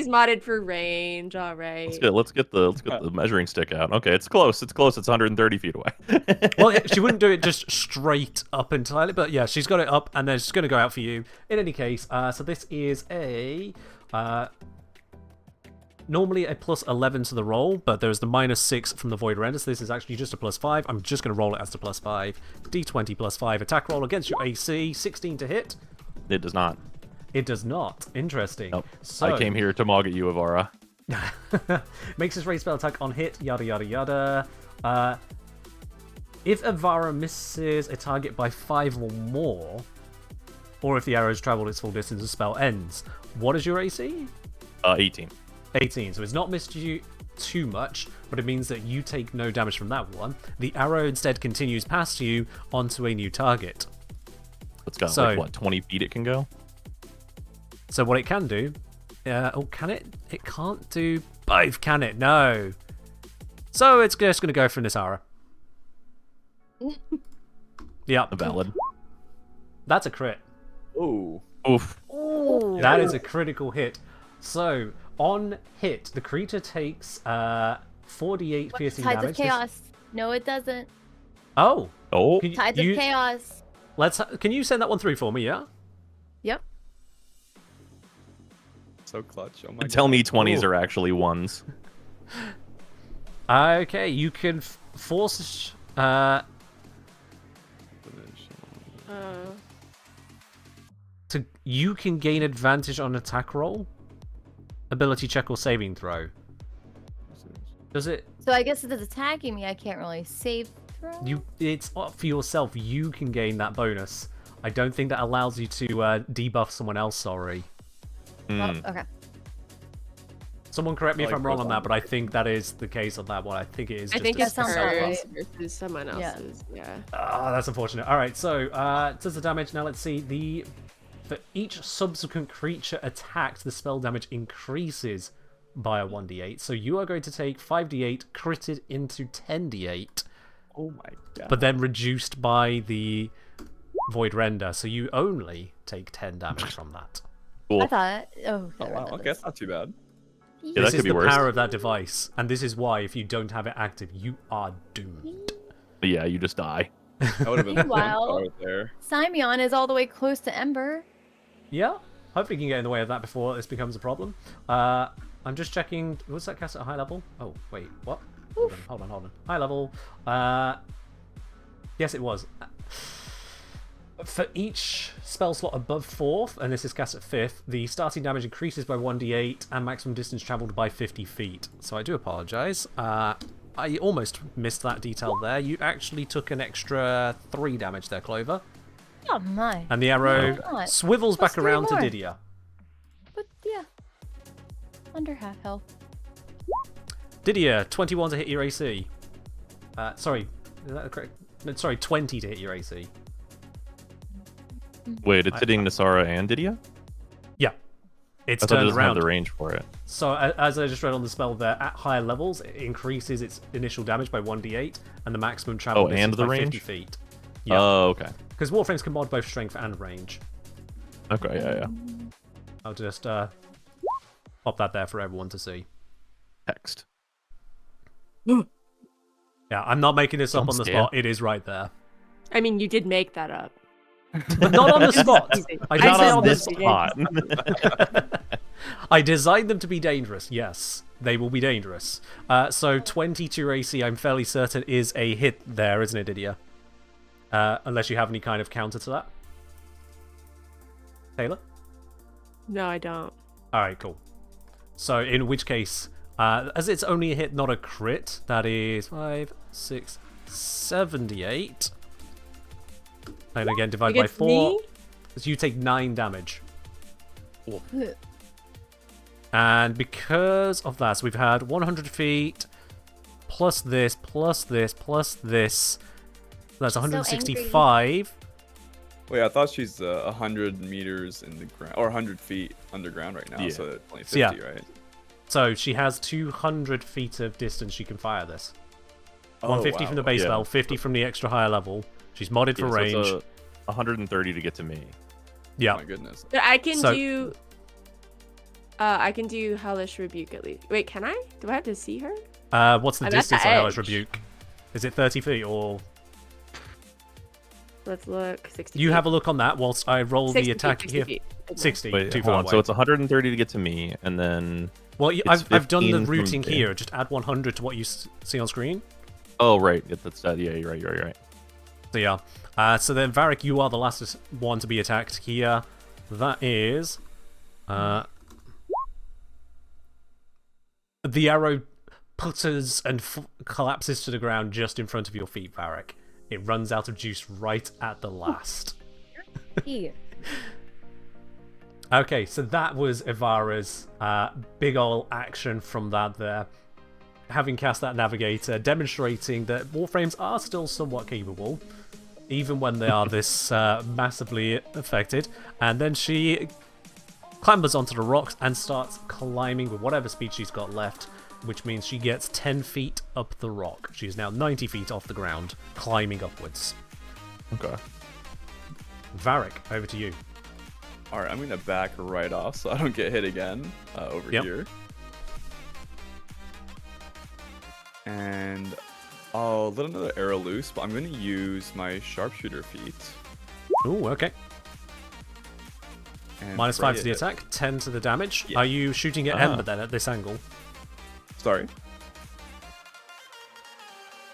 modded for range, all right. Let's get the measuring stick out. Okay, it's close. It's 130 feet away. Well, she wouldn't do it just straight up entirely, but yeah, she's got it up, and then she's going to go out for you. In any case, so this is a... normally a plus 11 to the roll, but there's the minus 6 from the Void Render, so this is actually just a plus 5. I'm just going to roll it as the plus 5. D20 plus 5 attack roll against your AC. 16 to hit. It does not. It does not. Interesting. Nope. So, I came here to mog at you, Avara. makes his raise spell attack on hit, yada yada yada. If Avara misses a target by 5 or more, or if the arrow has traveled its full distance, the spell ends. What is your AC? 18. 18, so it's not missed you too much, but it means that you take no damage from that one. The arrow instead continues past you onto a new target. It's got like, what, 20 feet it can go? So what it can do... can it? It can't do both, can it? No. So it's just going to go from this arrow. Yeah. Valid. That's a crit. Ooh. Oof. Ooh. That is a critical hit. So... on hit, the creature takes 4d8 piercing Tides damage. of Chaos. No, it doesn't. Oh. Tides of Chaos. Can you send that one through for me, yeah? Yep. So clutch. Oh my god. Tell me 20s are actually ones. Okay, you can force... you can gain advantage on attack roll, ability check, or saving throw. Does it? So I guess if it's attacking me, I can't really save throw? It's up for yourself. You can gain that bonus. I don't think that allows you to debuff someone else, sorry. Oh, okay. Someone correct me if I'm wrong on that, but I think that is the case on that one. I think it is just think a it's right. versus someone else's. Yeah. Ah, that's unfortunate. Alright, so does the damage. Now let's see. For each subsequent creature attacked, the spell damage increases by a 1d8. So you are going to take 5d8 critted into 10d8. Oh my god. But then reduced by the Void Render. So you only take 10 damage from that. Cool. I thought... Oh, wow. Okay, that's not too bad. Yeah, this that is could be the worse. power of that device. And this is why, if you don't have it active, you are doomed. Yeah, you just die. That would have been Meanwhile, right there. Simeon is all the way close to Ember. Yeah, hopefully you can get in the way of that before this becomes a problem. I'm just checking. Was that cast at a high level? Oh, wait, what? Hold on. High level. Yes, it was. For each spell slot above 4th, and this is cast at 5th, the starting damage increases by 1d8 and maximum distance traveled by 50 feet. So I do apologize. I almost missed that detail there. You actually took an extra 3 damage there, Clover. Oh my. And the arrow God. swivels Plus back 3 around to more. Didier. But yeah. Under half health. Didier, 21 to hit your AC. Sorry, is that correct? No, sorry, 20 to hit your AC. Wait, it's hitting Nasara and Didia? Yeah. It's I thought it turned doesn't have around. the range for it. So, as I just read on the spell there, at higher levels, it increases its initial damage by 1d8, and the maximum travel and distance the by range? 50 feet. Yeah. Oh, okay. Because Warframes can mod both strength and range. Okay, yeah. I'll just pop that there for everyone to see. Text. Yeah, I'm not making this up Don't on the stare. spot. It is right there. I mean, you did make that up. But not on the spot. I did Not say on on the this spot. spot. I designed them to be dangerous. Yes, they will be dangerous. So 22 AC, I'm fairly certain, is a hit there, isn't it, Didier? Unless you have any kind of counter to that. Taylor? No, I don't. Alright, cool. So, in which case, as it's only a hit, not a crit, that is 5, 6, 78. And again, divide by 4. Me? So you take 9 damage. And because of that, so we've had 100 feet, plus this, plus this, plus this. That's 165. Wait, I thought she's 100 meters in the ground, or 100 feet underground right now, Yeah. so it's only 50, So, yeah. right? So she has 200 feet of distance she can fire this. Oh, 150 wow. from the base Yeah. level, 50 from the extra higher level. She's modded for Yeah, so range. it's 130 to get to me. Yeah. Oh my goodness. But I can So- do. I can do Hellish Rebuke at least. Wait, can I? Do I have to see her? What's the I'm at the distance on Hellish edge. Rebuke? Is it 30 feet or... Let's look. 60. You feet. have a look on that whilst I roll 60 the feet, attack 60 here. feet. 60, Wait, too hold far on. away. So it's 130 to get to me, and then... Well, it's I've done the 15 from routing there. here. Just add 100 to what you see on screen. Oh, right. Yeah, that's that. Yeah, you're right. So yeah. So then, Varric, you are the last one to be attacked here. That is... the arrow putters and collapses to the ground just in front of your feet, Varric. It runs out of juice right at the last. Here. Okay, so that was Ivara's big ol' action from that there. Having cast that Navigator, demonstrating that Warframes are still somewhat capable, even when they are this massively affected. And then she clambers onto the rocks and starts climbing with whatever speed she's got left, which means she gets 10 feet up the rock. She is now 90 feet off the ground, climbing upwards. Okay. Varric, over to you. Alright, I'm gonna back right off so I don't get hit again over Yep. here. And I'll let another arrow loose, but I'm gonna use my sharpshooter feat. Ooh, okay. And -5 spray to the it. attack, 10 to the damage. Yeah. Are you shooting at Ember then at this angle? Sorry.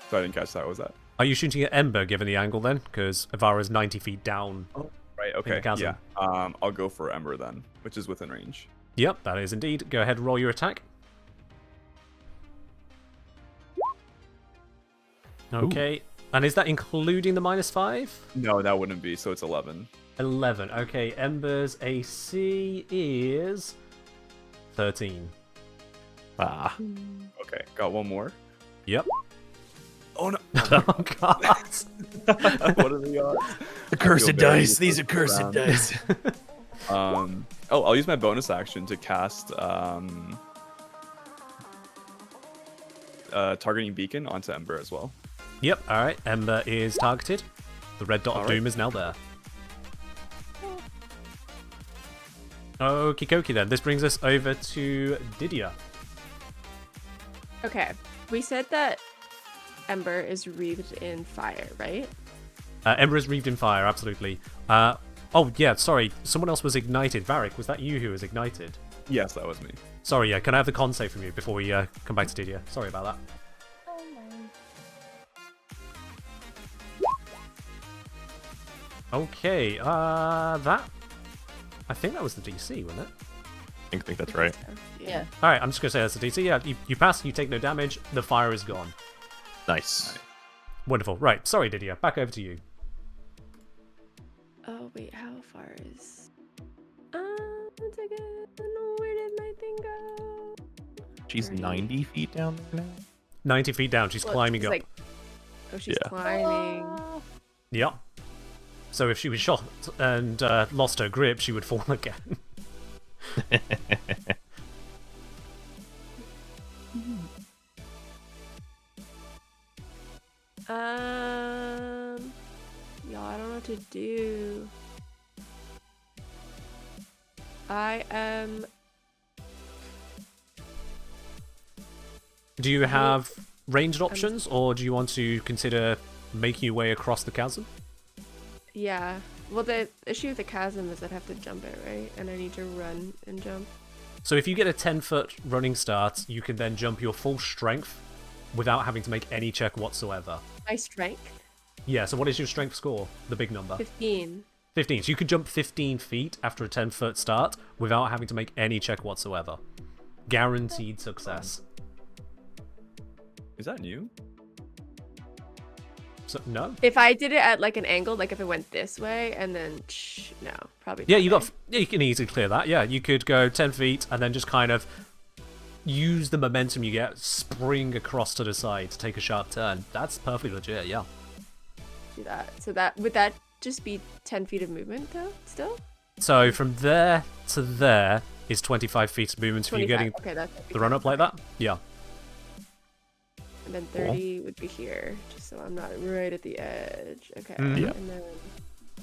So I didn't catch that. What was that? Are you shooting at Ember given the angle then? Because Ivara's 90 feet down. Right, the okay. chasm. Yeah. I'll go for Ember then, which is within range. Yep, that is indeed. Go ahead and roll your attack. Okay. And is that including the -5? No, that wouldn't be, so it's 11. 11. Okay, Ember's AC is 13. Ah. Okay, got one more. Yep. Oh no! Oh god. What are the odds? The cursed dice. These are cursed dice. I'll use my bonus action to cast targeting beacon onto Ember as well. Yep, alright. Ember is targeted. The red dot of Alright. doom is now there. Okie dokie then. This brings us over to Didier. Okay. We said that Ember is wreathed in fire, right? Ember is wreathed in fire, absolutely. Oh, yeah, sorry. Someone else was ignited. Varric, was that you who was ignited? Yes, that was me. Sorry, yeah. Can I have the con save from you before we come back to Didier? Sorry about that. Okay, that... I think that was the DC, wasn't it? I think that's right. Yeah. Alright, I'm just going to say that's the DC. Yeah, you pass, you take no damage, the fire is gone. Nice. Wonderful. Right. Sorry, Didier. Back over to you. Oh wait, how far is? 1 second. Where did my thing go? She's 30. 90 feet down there now. 90 feet down. She's Well, climbing she's up. like- oh, she's Yeah. climbing. Yep. So if she was shot and lost her grip, she would fall again. Y'all, I don't know what to do. I am. Do you have ranged options, or do you want to consider making your way across the chasm? Yeah. Well, the issue with the chasm is I'd have to jump it, right? And I need to run and jump. So if you get a 10-foot running start, you can then jump your full strength without having to make any check whatsoever. My strength? Yeah, so what is your strength score? The big number. 15. 15. So you could jump 15 feet after a 10-foot start without having to make any check whatsoever. Guaranteed success. Is that new? So, no? If I did it at like an angle, like if it went this way and then no, probably. Yeah, not, right? you can easily clear that. Yeah, you could go 10 feet and then just kind of use the momentum you get, spring across to the side to take a sharp turn. That's perfectly legit, yeah. Do that. So that would that just be 10 feet of movement though? Still? So from there to there is 25 feet of movement if you're 25. getting Okay, that's the run up like that. Yeah. And then 30 would be here, just so I'm not right at the edge. Okay. Mhm. Yeah. And then,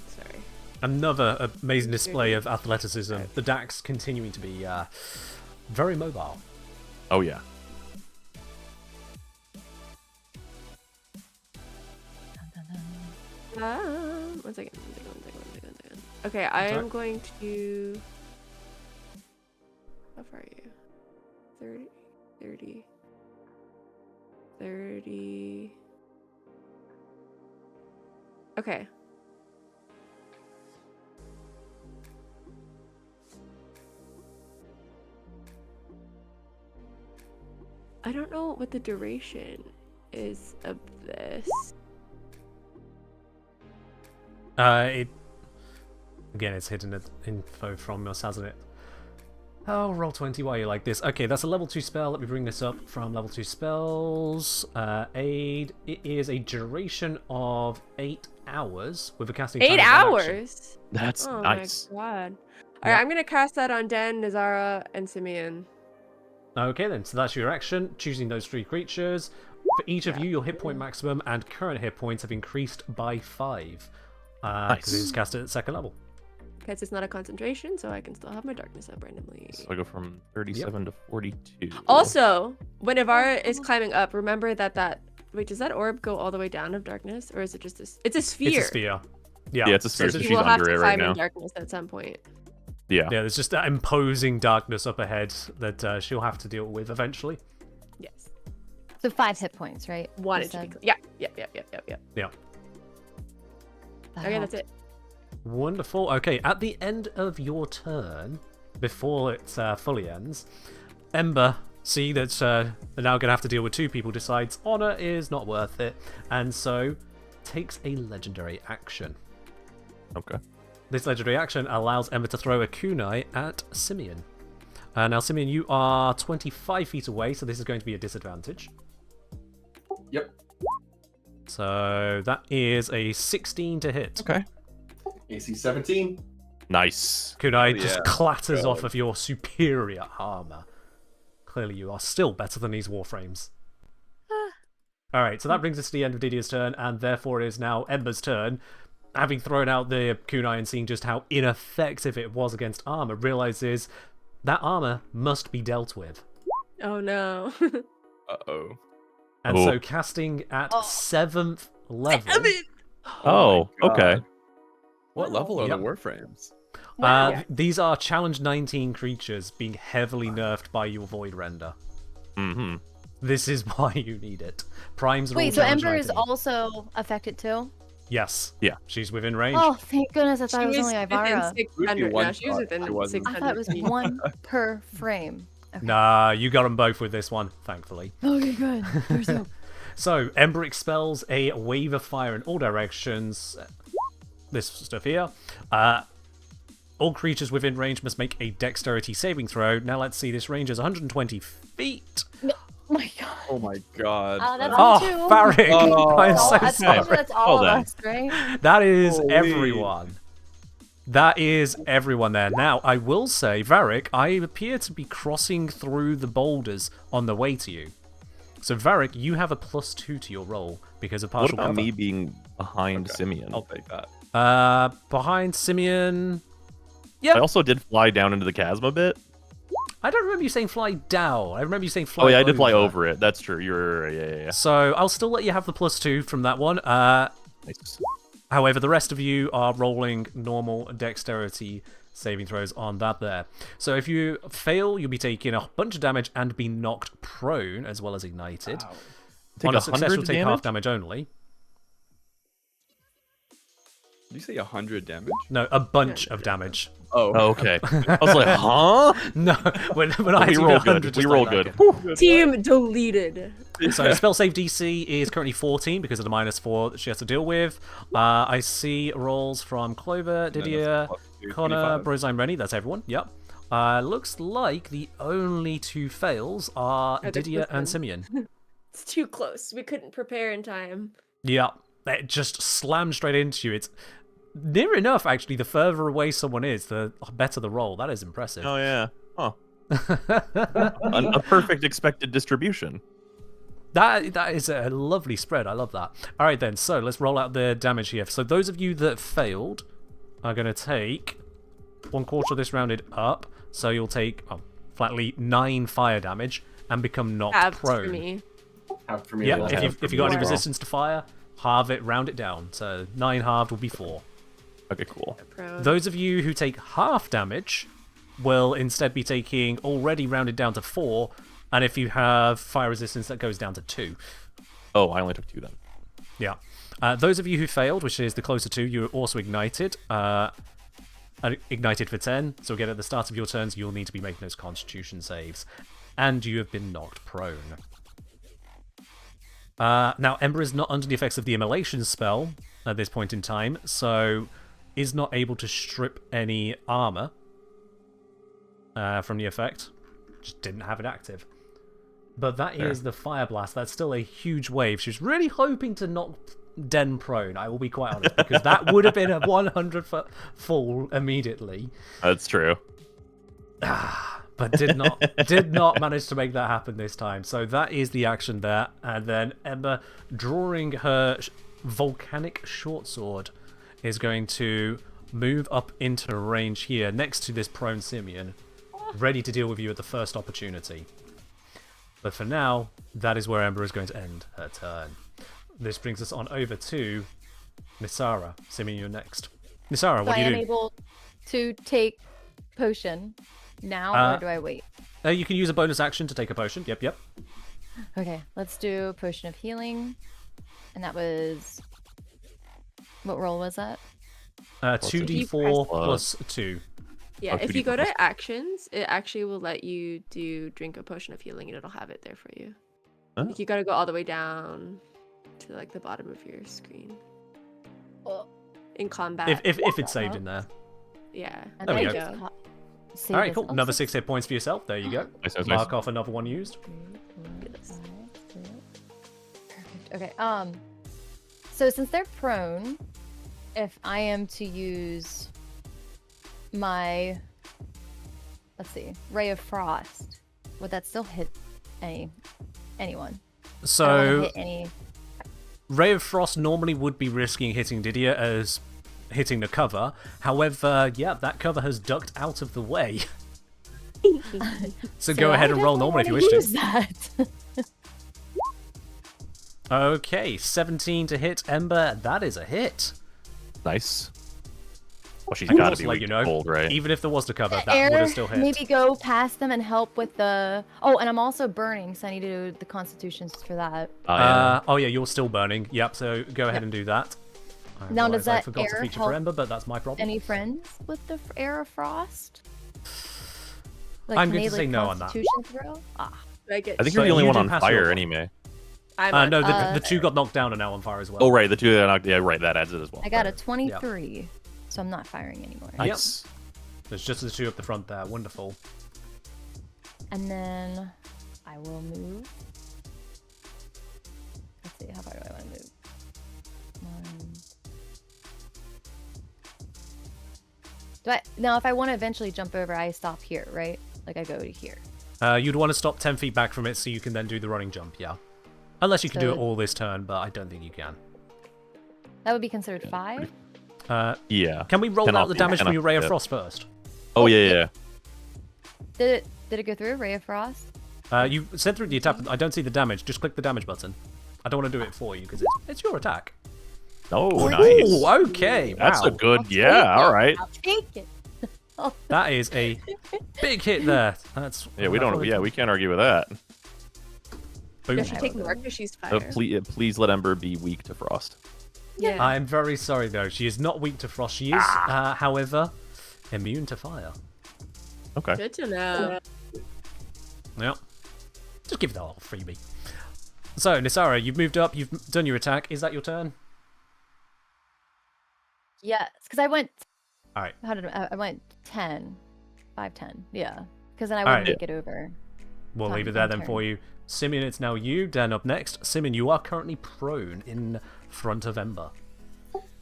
sorry. Another amazing display of athleticism. The Dax continuing to be very mobile. Oh yeah. One second. Okay, I That's am right. going to. How far are you? 30. 30. Okay. I don't know what the duration is of this. Again, it's hidden info from us, hasn't it? Oh, roll 20, why are you like this? Okay, that's a level 2 spell. Let me bring this up from level 2 spells. Aid. It is a duration of 8 hours with a casting time 8 of 1 action. hours? That's Oh nice. my god. Yeah. Alright, I'm gonna cast that on Den, Nazara, and Simeon. Okay then, so that's your action, choosing those 3 creatures. For each of you, your hit point maximum and current hit points have increased by 5. Because it's cast at 2nd level. Because it's not a concentration, so I can still have my darkness up randomly. So I go from 37 to 42. Also, when Ivara is climbing up, remember that wait, does that orb go all the way down of darkness, or is it just this? It's a sphere. It's a sphere. Yeah, Yeah, it's a sphere, so You she's will have under to it right climb in now. darkness at some point. Yeah. Yeah, there's just that imposing darkness up ahead that she'll have to deal with eventually. Yes. So 5 hit points, right? Wanted You to be said? clear. Yeah. Yeah. That Okay, helped. that's it. Wonderful. Okay, at the end of your turn, before it fully ends, Ember, see that they're now going to have to deal with 2 people, decides honor is not worth it, and so takes a legendary action. Okay. This legendary action allows Ember to throw a kunai at Simeon. Now, Simeon, you are 25 feet away, so this is going to be a disadvantage. Yep. So that is a 16 to hit. Okay. AC 17. Nice. Kunai Hell just yeah. clatters Go. off of your superior armor. Clearly, you are still better than these Warframes. Alright, so that brings us to the end of Didier's turn, and therefore it is now Ember's turn. Having thrown out the kunai and seeing just how ineffective it was against armor, realizes that armor must be dealt with. Oh no. Uh-oh. And Oh. so casting at 7th level... Oh, my God. okay. What level are Yep. the Warframes? Wow. These are challenge 19 creatures being heavily nerfed by your Void Render. Mm-hmm. This is why you need it. Primes are all Wait, so challenge Ember is 19. also affected too? Yes. Yeah. She's within range. Oh, thank goodness! I thought She it was was only within Ivara. 600. one No, she was shot. within It wasn't. 600. I thought it was 1 per frame. Okay. Nah, you got them both with this one, thankfully. Okay, good. There's hope. So, Ember expels a wave of fire in all directions. This stuff here. All creatures within range must make a dexterity saving throw. Now let's see, this range is 120 feet. Oh my god. Oh my god. That's Oh, me too. Varric! I'm so I told sorry. you that's all Hold of on. us, right? That is Holy. everyone. That is everyone there. Now, I will say, Varric, I appear to be crossing through the boulders on the way to you. So, Varric, you have a +2 to your roll because of What partial about cover. me being behind Okay, Simeon? I'll take that. Behind Simeon... I Yeah, also did fly down into the chasm a bit. I don't remember you saying fly down. I remember you saying fly Oh yeah, I did fly over it. That's true. You're yeah. So, I'll still let you have the +2 from that one. Nice. However, the rest of you are rolling normal dexterity saving throws on that there. So if you fail, you'll be taking a bunch of damage and be knocked prone, as well as ignited. Wow. Take On a success, 100 you'll take damage? half damage only. Did you say 100 damage? No, a bunch of damage. Oh. Oh, okay. I was like, huh? No, when I We do roll 100, good. just We roll like good. that. Whew. Team deleted. So spell save DC is currently 14 because of the -4 that she has to deal with. I see rolls from Clover, Didier, Connor, Brozime, Rennie. That's everyone. Yep. Looks like the only 2 fails are the Didier quick one. and Simeon. It's too close. We couldn't prepare in time. Yeah, it just slammed straight into you. It's near enough, actually. The further away someone is, the better the roll. That is impressive. Oh yeah. Huh. A perfect expected distribution. That is a lovely spread. I love that. All right, then. So let's roll out the damage here. So those of you that failed are going to take 1/4 of this rounded up. So you'll take flatly 9 fire damage and become knocked Halved prone. for me. Have for me. Yeah, as well. if you got any Wow. resistance to fire, halve it, round it down. So 9 halved will be 4. Okay, cool. Prone. Those of you who take half damage will instead be taking already rounded down to 4, and if you have fire resistance, that goes down to 2. Oh, I only took 2 then. Yeah. Those of you who failed, which is the closer to, you're also ignited. Ignited for 10. So again, at the start of your turns, you'll need to be making those constitution saves. And you have been knocked prone. Now, Ember is not under the effects of the immolation spell at this point in time, so is not able to strip any armor from the effect. Just didn't have it active. But that is the Fire Blast. That's still a huge wave. She's really hoping to knock Den prone, I will be quite honest, because that would have been a 100-foot fall immediately. That's true. But did not manage to make that happen this time. So that is the action there. And then Ember, drawing her volcanic short sword, is going to move up into range here next to this prone Simeon, ready to deal with you at the first opportunity. But for now, that is where Ember is going to end her turn. This brings us on over to Nisara. Simeon, you're next. Nisara, what do I you am do? able to take potion now, or do I wait? You can use a bonus action to take a potion. Yep. Okay, let's do potion of healing. And that was... What roll was that? 2d4 plus 2. Yeah, Oh, if you 2d4 go plus- to actions, it actually will let you drink a potion of healing, and it'll have it there for you. Huh? Like, you gotta go all the way down to like the bottom of your screen in combat. If it's saved in there. Yeah, And There we you go. go. Save All right, this cool. also. Another 6 hit points for yourself. There you go. Nice, nice, nice. Mark off another one used. Yes. Perfect. Okay. So since they're prone, if I am to use my, let's see, Ray of Frost, would that still hit anyone? I don't wanna So hit any. Ray of Frost normally would be risking hitting Didier as hitting the cover. However, yeah, that cover has ducked out of the way. So go ahead and roll normal if you wish use to. that. Okay, 17 to hit Ember. That is a hit. Nice. Well, she's I can got to also be let weak you to know, cold, right? even if there was the cover, that Air, would have still hit. maybe go past them and help with the. Oh, and I'm also burning, so I need to do the constitutions for that. Oh yeah, you're still burning. Yep, so go ahead Yep. and do that. I Now, realize does I that forgot to air feature help for Ember, but that's my problem. Any friends with the Air of Frost? I'm can going they, to say no on that. Constitution throw? Ah. I get I think So you're the only you one do on pass your fire one. anyway. I'm on. No, the two got knocked down and now on fire as well. Oh, right. The two that knocked. Yeah, right. That adds it as well. I got a Right. 23, so I'm not firing anymore. Nice. There's just the two up the front there. Wonderful. And then I will move. Let's see, how far do I want to move? Now, if I want to eventually jump over, I stop here, right? Like I go to here. You'd want to stop 10 feet back from it so you can then do the running jump, yeah. Unless you can do it So- all this turn, but I don't think you can. That would be considered 5. Yeah. Can we roll Cannot out the be- damage from cannot your Ray of hit. Frost first? Oh, yeah. Did it go through? Ray of Frost? You sent through the attack. I don't see the damage. Just click the damage button. I don't want to do it for you because it's your attack. Oh, nice. Oh, okay. That's wow. a good. Yeah. All right. I'll take it. That is a big hit there. That's Yeah, we don't. Yeah, we can't argue with that. Boom. You should take more because she's fire. Please let Ember be weak to Frost. Yeah. I'm very sorry though. She is not weak to frost. She is, however, immune to fire. Okay. Good to know. Yep. Just give that a little freebie. So, Nisara, you've moved up. You've done your attack. Is that your turn? Yes, because I went. All right. How did I went 10, 5, 10. Yeah, because then I Alright. wouldn't make it over. We'll Time leave it to there end then turn. for you. Simeon, it's now you. Dan up next. Simeon, you are currently prone in front of Ember.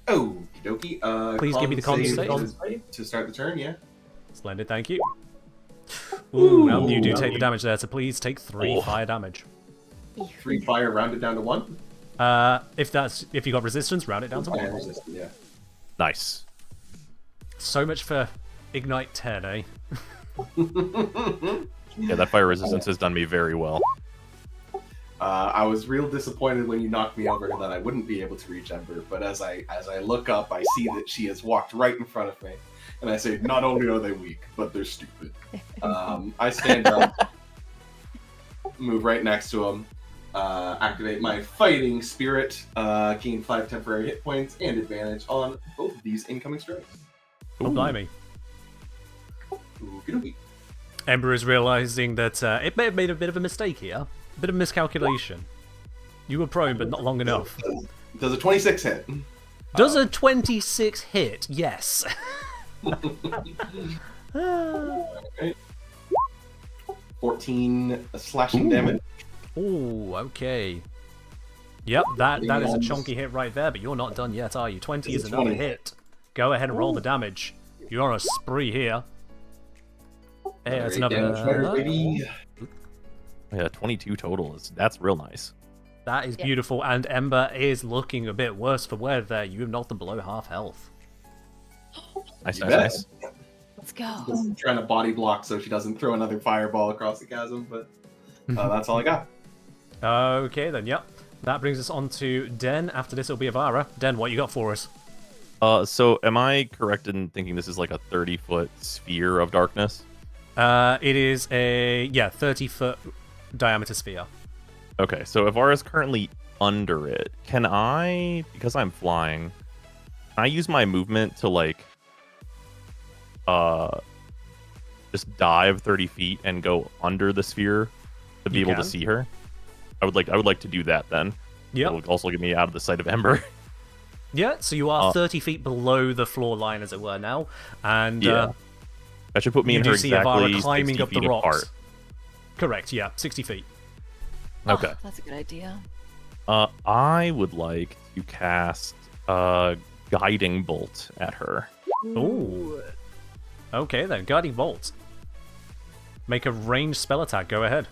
Okie dokie. Please give me the con save. To start the turn, yeah. Splendid, thank you. Ooh, well, you do take the damage there, so please take 3 fire damage. 3 fire rounded down to 1. If you got resistance, round it down to Fire 1. resistant, yeah. Nice. So much for Ignite 10, eh? Yeah, that fire resistance has done me very well. I was real disappointed when you knocked me over that I wouldn't be able to reach Ember, but as I look up, I see that she has walked right in front of me, and I say, not only are they weak, but they're stupid. I stand up, move right next to him, activate my Fighting Spirit, gain 5 temporary hit points and advantage on both of these incoming strikes. Oh, blimey. Okie-dokie. Ember is realizing that it may have made a bit of a mistake here. A bit of miscalculation. You were prone, but not long enough. Does a 26 hit? Does a 26 hit? Yes. 14 slashing damage. Oh, okay. Yep, that is a chunky hit right there, but you're not done yet, are you? 20 is another 20. hit. Go ahead and roll the damage. You're on a spree here. Hey, that's Alright, damage another... fire, baby. Yeah, 22 total. That's real nice. That is Yeah. beautiful, and Ember is looking a bit worse for wear there. You have knocked them below half health. Nice, You nice, bet. nice. Let's go. Just trying to body block so she doesn't throw another fireball across the chasm, but that's all I got. Okay, then, yep. That brings us on to Den. After this, it'll be Avara. Den, what you got for us? So am I correct in thinking this is like a 30-foot sphere of darkness? It is a 30-foot diameter sphere. Okay, so Avara's currently under it. Can I, because I'm flying, can I use my movement to like just dive 30 feet and go under the sphere to be You able can. to see her? I would like to do that then. Yep. It will also get me out of the sight of Ember. Yeah, so you are 30 feet below the floor line, as it were, now. And Yeah. That should put me you in do her see exactly Avara climbing 60 up the feet rocks. apart. Correct, yeah, 60 feet. Okay. Oh, that's a good idea. I would like to cast Guiding Bolt at her. Ooh. Okay, then, Guiding Bolt. Make a ranged spell attack, go ahead.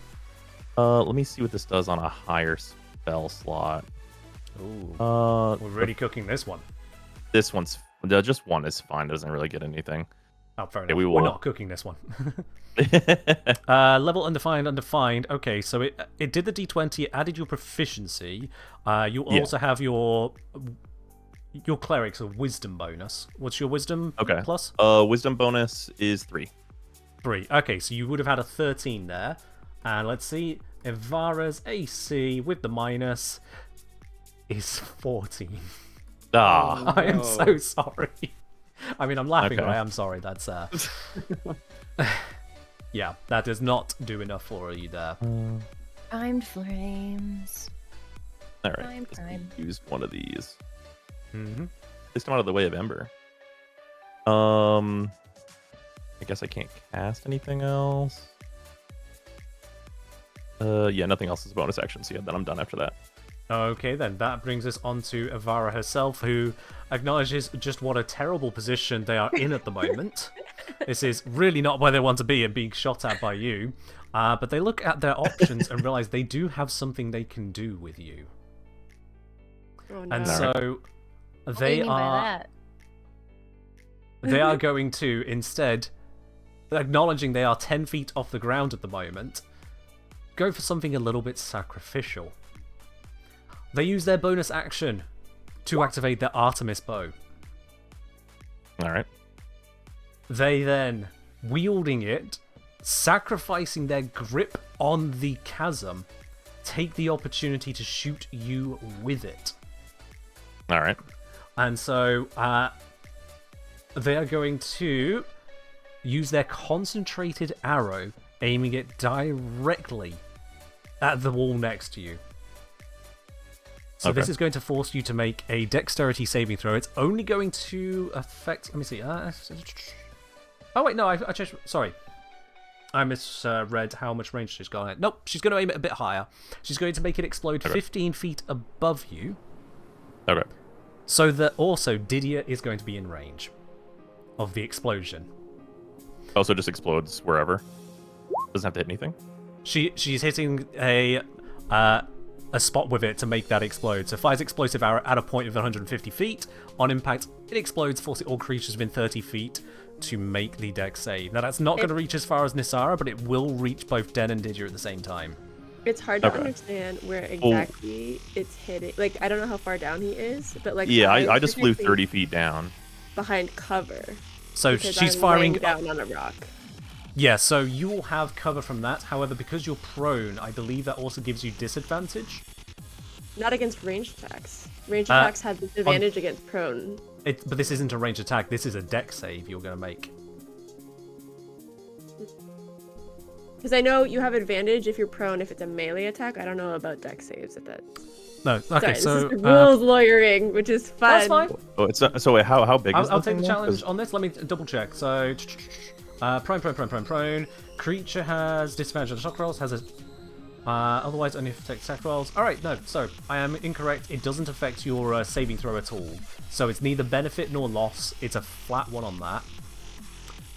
Let me see what this does on a higher spell slot. Ooh. We're We're really cooking this one. This one's just one is fine. Doesn't really get anything. Oh, fair Yeah, enough. we We're will. not cooking this one. Level undefined. Okay, so it did the d20, it added your proficiency. You also have your cleric's a wisdom bonus. What's your wisdom Okay. plus? Wisdom bonus is 3. 3. Okay, so you would have had a 13 there. And let's see, Ivara's AC with the minus is 14. Ah, I am so sorry. I mean, I'm laughing, Okay. but I am sorry. That's yeah, that does not do enough for you there. Timed flames. All right. Prime. Use one of these. Mm-hmm. At least I'm out of the way of Ember. I guess I can't cast anything else. Yeah, nothing else is a bonus action, so yeah, then I'm done after that. Okay, then that brings us on to Avara herself, who acknowledges just what a terrible position they are in at the moment. This is really not where they want to be and being shot at by you. But they look at their options and realize they do have something they can do with you. Oh, no. And so What do they you mean by are that? they are going to instead, acknowledging they are 10 feet off the ground at the moment, go for something a little bit sacrificial. They use their bonus action to activate their Artemis bow. All right. They then, wielding it, sacrificing their grip on the chasm, take the opportunity to shoot you with it. All right. And so they are going to use their concentrated arrow, aiming it directly at the wall next to you. So this is going to force you to make a dexterity saving throw. It's only going to affect... Let me see. Oh, wait, no, I changed... Sorry. I misread how much range she's got on it. Nope, she's going to aim it a bit higher. She's going to make it explode 15 feet above you. Okay. So that also Didier is going to be in range of the explosion. Also just explodes wherever. Doesn't have to hit anything. She's hitting a spot with it to make that explode. So fires explosive arrow at a point of 150 feet. On impact, it explodes, forcing all creatures within 30 feet to make the dex save. Now that's not going to reach as far as Nisara, but it will reach both Den and Didier at the same time. It's hard to understand where exactly it's hitting. Like, I don't know how far down he is, but like... Yeah, I just flew 30 feet down. Behind cover. So she's firing... down on a rock. Yeah, so you will have cover from that. However, because you're prone, I believe that also gives you disadvantage. Not against ranged attacks. Ranged attacks have disadvantage against prone. But this isn't a ranged attack. This is a dex save you're going to make. Because I know you have advantage if you're prone if it's a melee attack. I don't know about dex saves if that... No, okay, Sorry, so... this is rules lawyering, which is fun. That's fine. Oh, it's so wait, how big is I'll the take the thing challenge on this. Let me double check. So... prone. Creature has disadvantage on shock rolls, has a... otherwise only affects attack rolls. Alright, no, so I am incorrect. It doesn't affect your saving throw at all. So it's neither benefit nor loss. It's a flat one on that.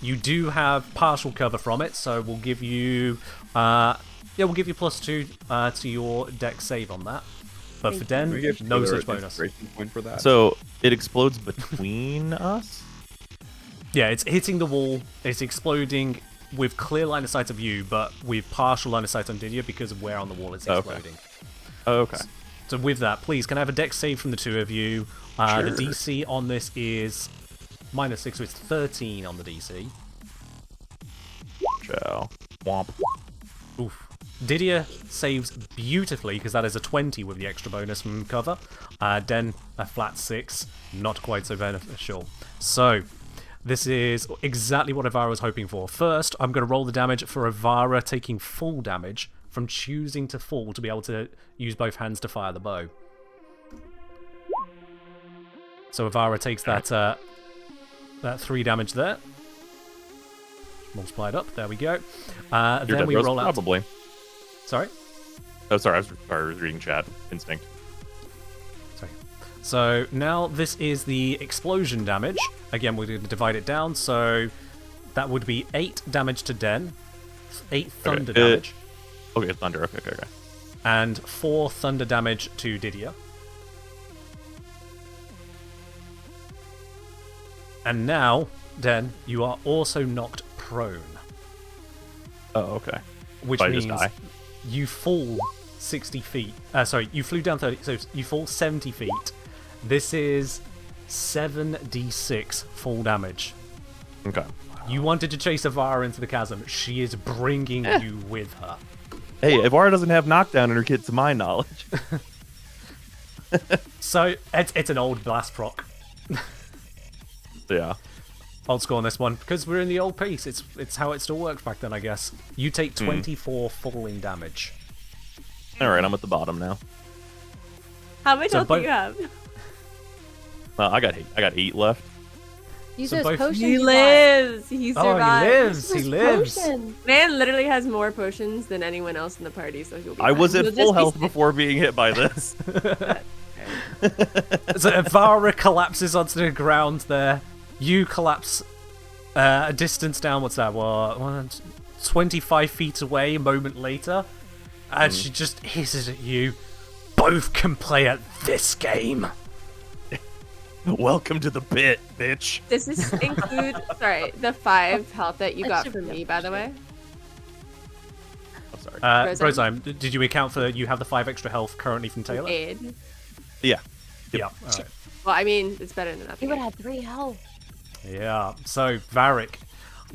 You do have partial cover from it, so we'll give you... we'll give you +2 to your dex save on that. But for Den, no such bonus. Point for that. So it explodes between us? Yeah, it's hitting the wall. It's exploding with clear line of sight of you, but with partial line of sight on Didier because of where on the wall it's exploding. Okay. So with that, please, can I have a dex save from the two of you? Sure. The DC on this is -6, so it's 13 on the DC. Ciao. Womp. Oof. Didier saves beautifully because that is a 20 with the extra bonus from cover. Den, a flat 6, not quite so beneficial. So... this is exactly what Avara was hoping for. First, I'm going to roll the damage for Avara taking full damage from choosing to fall to be able to use both hands to fire the bow. So Avara takes that 3 damage there. Multiplied up, there we go. Then we roll out... Probably. Sorry? Oh, sorry, I was reading chat. Instinct. Sorry. So now this is the explosion damage. Again, we're going to divide it down, so that would be 8 damage to Den, 8 thunder damage. Okay, thunder, okay. And 4 thunder damage to Didier. And now, Den, you are also knocked prone. Oh, okay. Which I means just die? you fall 60 feet. Sorry, you flew down 30, so you fall 70 feet. This is 7d6 full damage. Okay. You wanted to chase Avara into the chasm. She is bringing you with her. Hey, Avara doesn't have knockdown in her kit to my knowledge. So, it's an old blast proc. Yeah. Old school on this one. Because we're in the old piece. It's how it still worked back then, I guess. You take 24 falling damage. Alright, I'm at the bottom now. How much So health do you have? I got 8 left. Use So those both- potions. He you got. lives. He Oh, survives. he lives. Potion. Man literally has more potions than anyone else in the party, so he'll be I was fine. at He'll full just be health sick. before being hit by this. So Vara collapses onto the ground there. You collapse a distance down, what's that? 25 feet away a moment later. And she just hisses at you. Both can play at this game. Welcome to the pit, bitch. Does this include, sorry, the 5 health that you That got should from be me, by the way? I'm sorry. Brozime, did you account for you have the 5 extra health currently from Taylor? Aid. Yeah. Yeah. Alright. Well, I mean, it's better than He nothing. would have 3 health. Yeah. So, Varric,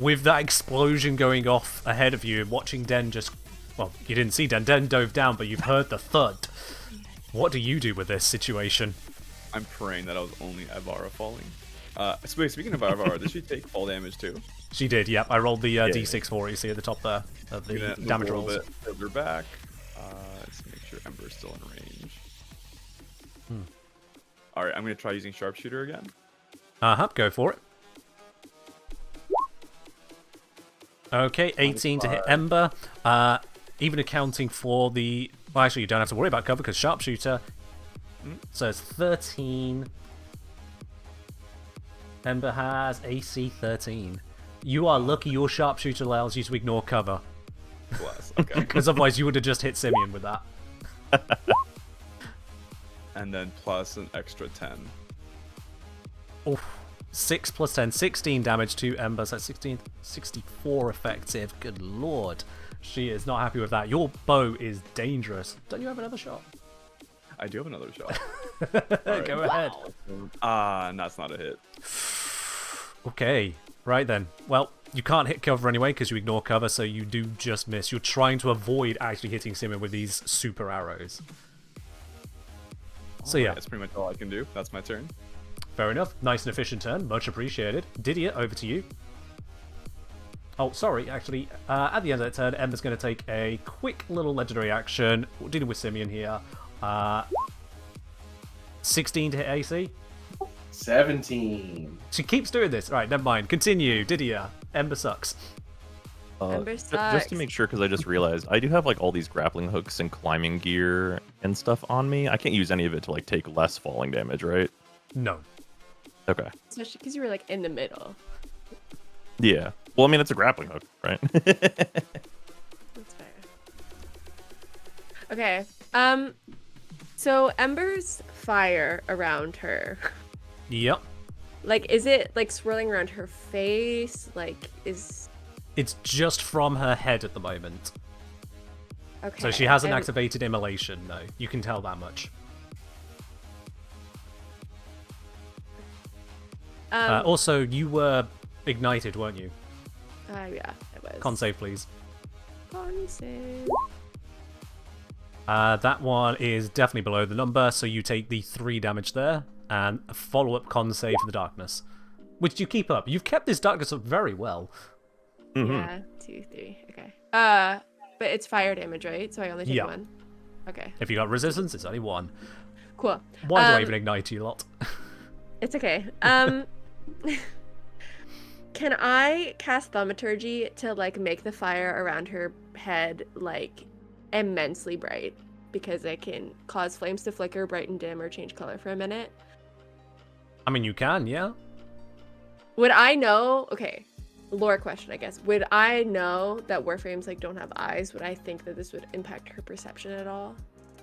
with that explosion going off ahead of you and watching Den just... Well, you didn't see Den. Den dove down, but you've heard the thud. What do you do with this situation? I'm praying that I was only Avara falling. Speaking of Avara, did she take fall damage too? She did, yep. I rolled the D6 for it, you see at the top there of the Gonna move damage a little rolls. bit further back. Let's make sure Ember's still in range. All right, I'm gonna try using sharpshooter again. Go for it. Okay, 18 to hit Ember. Even accounting for the... Well, actually, you don't have to worry about cover because sharpshooter. So it's 13. Ember has AC 13. You are lucky your sharpshooter allows you to ignore cover. Bless. Okay. Because otherwise you would have just hit Simeon with that. And then plus an extra 10. Oof. 6 plus 10, 16 damage to Ember, so 16, 64 effective. Good lord. She is not happy with that. Your bow is dangerous. Don't you have another shot? I do have another shot. Go ahead. That's not a hit. Okay, right then. Well, you can't hit cover anyway because you ignore cover, so you do just miss. You're trying to avoid actually hitting Simeon with these super arrows. So yeah, That's pretty much all I can do. That's my turn. fair enough. Nice and efficient turn. Much appreciated. Didier, over to you. Oh, sorry, actually, at the end of that turn, Ember's going to take a quick little legendary action. We're dealing with Simeon here. 16 to hit AC. 17. She keeps doing this. Right, never mind. Continue. Didier. Ember sucks. Ember Just to sucks. make sure, because I just realized I do have like all these grappling hooks and climbing gear and stuff on me. I can't use any of it to like take less falling damage, right? No. Okay. Especially because you were like in the middle. Yeah. Well, I mean, it's a grappling hook, right? That's fair. Okay. So Ember's fire around her. Yep. Like, is it like swirling around her face? Like, is It's just from her head at the moment. okay? So she hasn't and- activated immolation, no. You can tell that much. Also, you were ignited, weren't you? Yeah, it was. Con save, please. Con save. That one is definitely below the number, so you take the 3 damage there, and a follow-up con save for the darkness. Which you keep up. You've kept this darkness up very well. Yeah, 2, 3. Okay. But it's fire damage, right? So I only take Yeah. 1. Okay. If you got resistance, it's only 1. Cool. Why do I even ignite you lot? It's okay. Can I cast thaumaturgy to like make the fire around her head like immensely bright? Because it can cause flames to flicker, brighten, dim, or change color for a minute. I mean, you can, yeah? Would I know? Okay, lore question, I guess. Would I know that Warframes like don't have eyes? Would I think that this would impact her perception at all?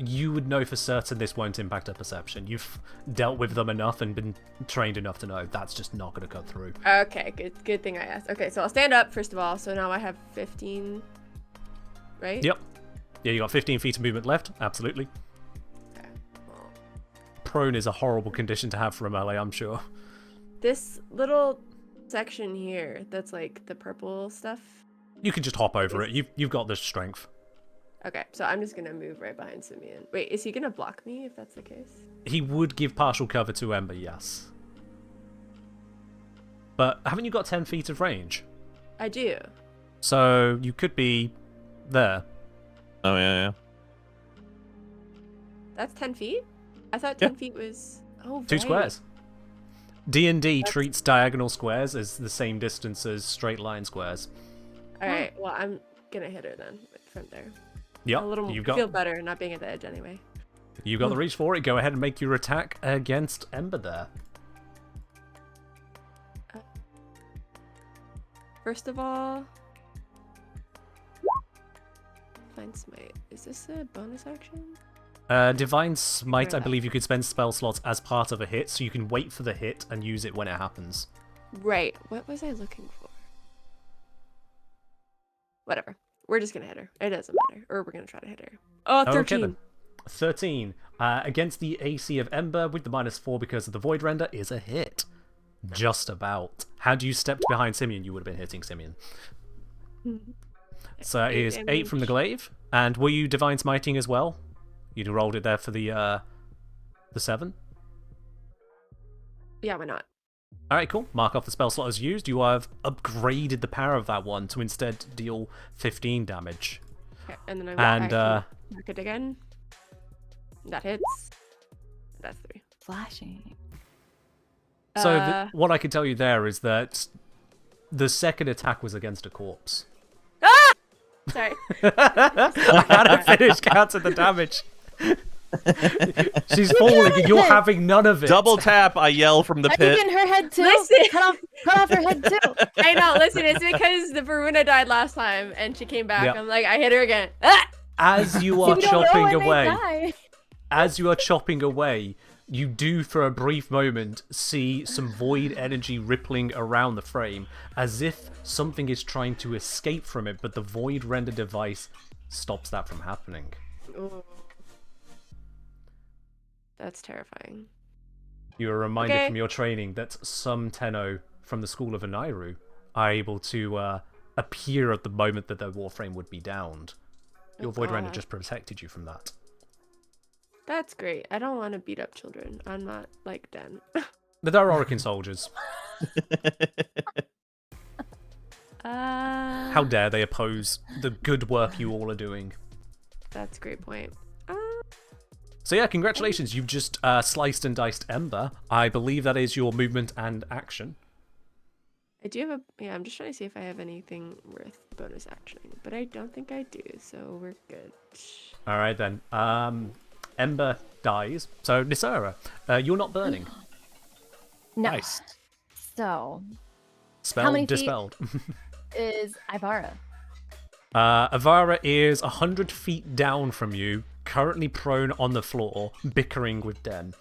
You would know for certain this won't impact her perception. You've dealt with them enough and been trained enough to know that's just not going to cut through. Okay, good thing I asked. Okay, so I'll stand up first of all. So now I have 15, right? Yep. Yeah, you got 15 feet of movement left. Absolutely. Okay. Prone is a horrible condition to have for a melee, I'm sure. This little section here, that's like the purple stuff. You can just hop over it. You've got the strength. Okay, so I'm just gonna move right behind Simeon. Wait, is he gonna block me if that's the case? He would give partial cover to Ember, yes. But haven't you got 10 feet of range? I do. So you could be there. Oh yeah, yeah. That's 10 feet? I thought 10 feet was. Oh, 2 right. squares. D&D treats diagonal squares as the same distance as straight line squares. All right. Well, I'm gonna hit her then from there. Yep, A little you've feel got better not being at the edge anyway. you got the reach for it. Go ahead and make your attack against Ember there. First of all, Divine Smite. Is this a bonus action? Divine Smite, I Where believe you could spend spell slots as part of a hit, so you can wait for the hit and use it when it happens. Right. What was I looking for? Whatever. We're just gonna hit her. It doesn't matter. Or we're gonna try to hit her. Oh, 13. Okay then. 13. Against the AC of Ember with the -4 because of the Void Render is a hit. Just about. Had you stepped behind Simeon, you would have been hitting Simeon. So it is 8 from the glaive. And were you Divine Smiting as well? You rolled it there for the 7? Yeah, why not? Alright, cool. Mark off the spell slot as used. You have upgraded the power of that one to instead deal 15 damage. Okay, and then And, mark it again. That hits. That's 3. Flashing. So what I can tell you there is that the second attack was against a corpse. Ah! Sorry. I hadn't finished counting the damage. She's falling and you're having none of it. Double tap, I yell from the I pit. think in her head too. Listen. Cut off her head too. I know. Listen, it's because the Varuna died last time and she came back. Yep. I'm like, I hit her again. Ah! As you are You don't know chopping when they away, die. as you are chopping away, you do for a brief moment see some void energy rippling around the frame, as if something is trying to escape from it, but the void render device stops that from happening. Ooh. That's terrifying. You are reminded Okay. from your training that some Tenno from the school of Anairu are able to appear at the moment that their Warframe would be downed. Your Oh, void render God. just protected you from that. That's great. I don't want to beat up children. I'm not like Den. But they're Orokin soldiers. How dare they oppose the good work you all are doing. That's a great point. So yeah, congratulations. You've just sliced and diced Ember. I believe that is your movement and action. I do have a... Yeah, I'm just trying to see if I have anything worth bonus actioning. But I don't think I do, so we're good. Alright then. Ember dies. So, Nisara, you're not burning. No. Nice. So, Spell many feet? dispelled. is Ivara. Avara is 100 feet down from you, currently prone on the floor, bickering with Den.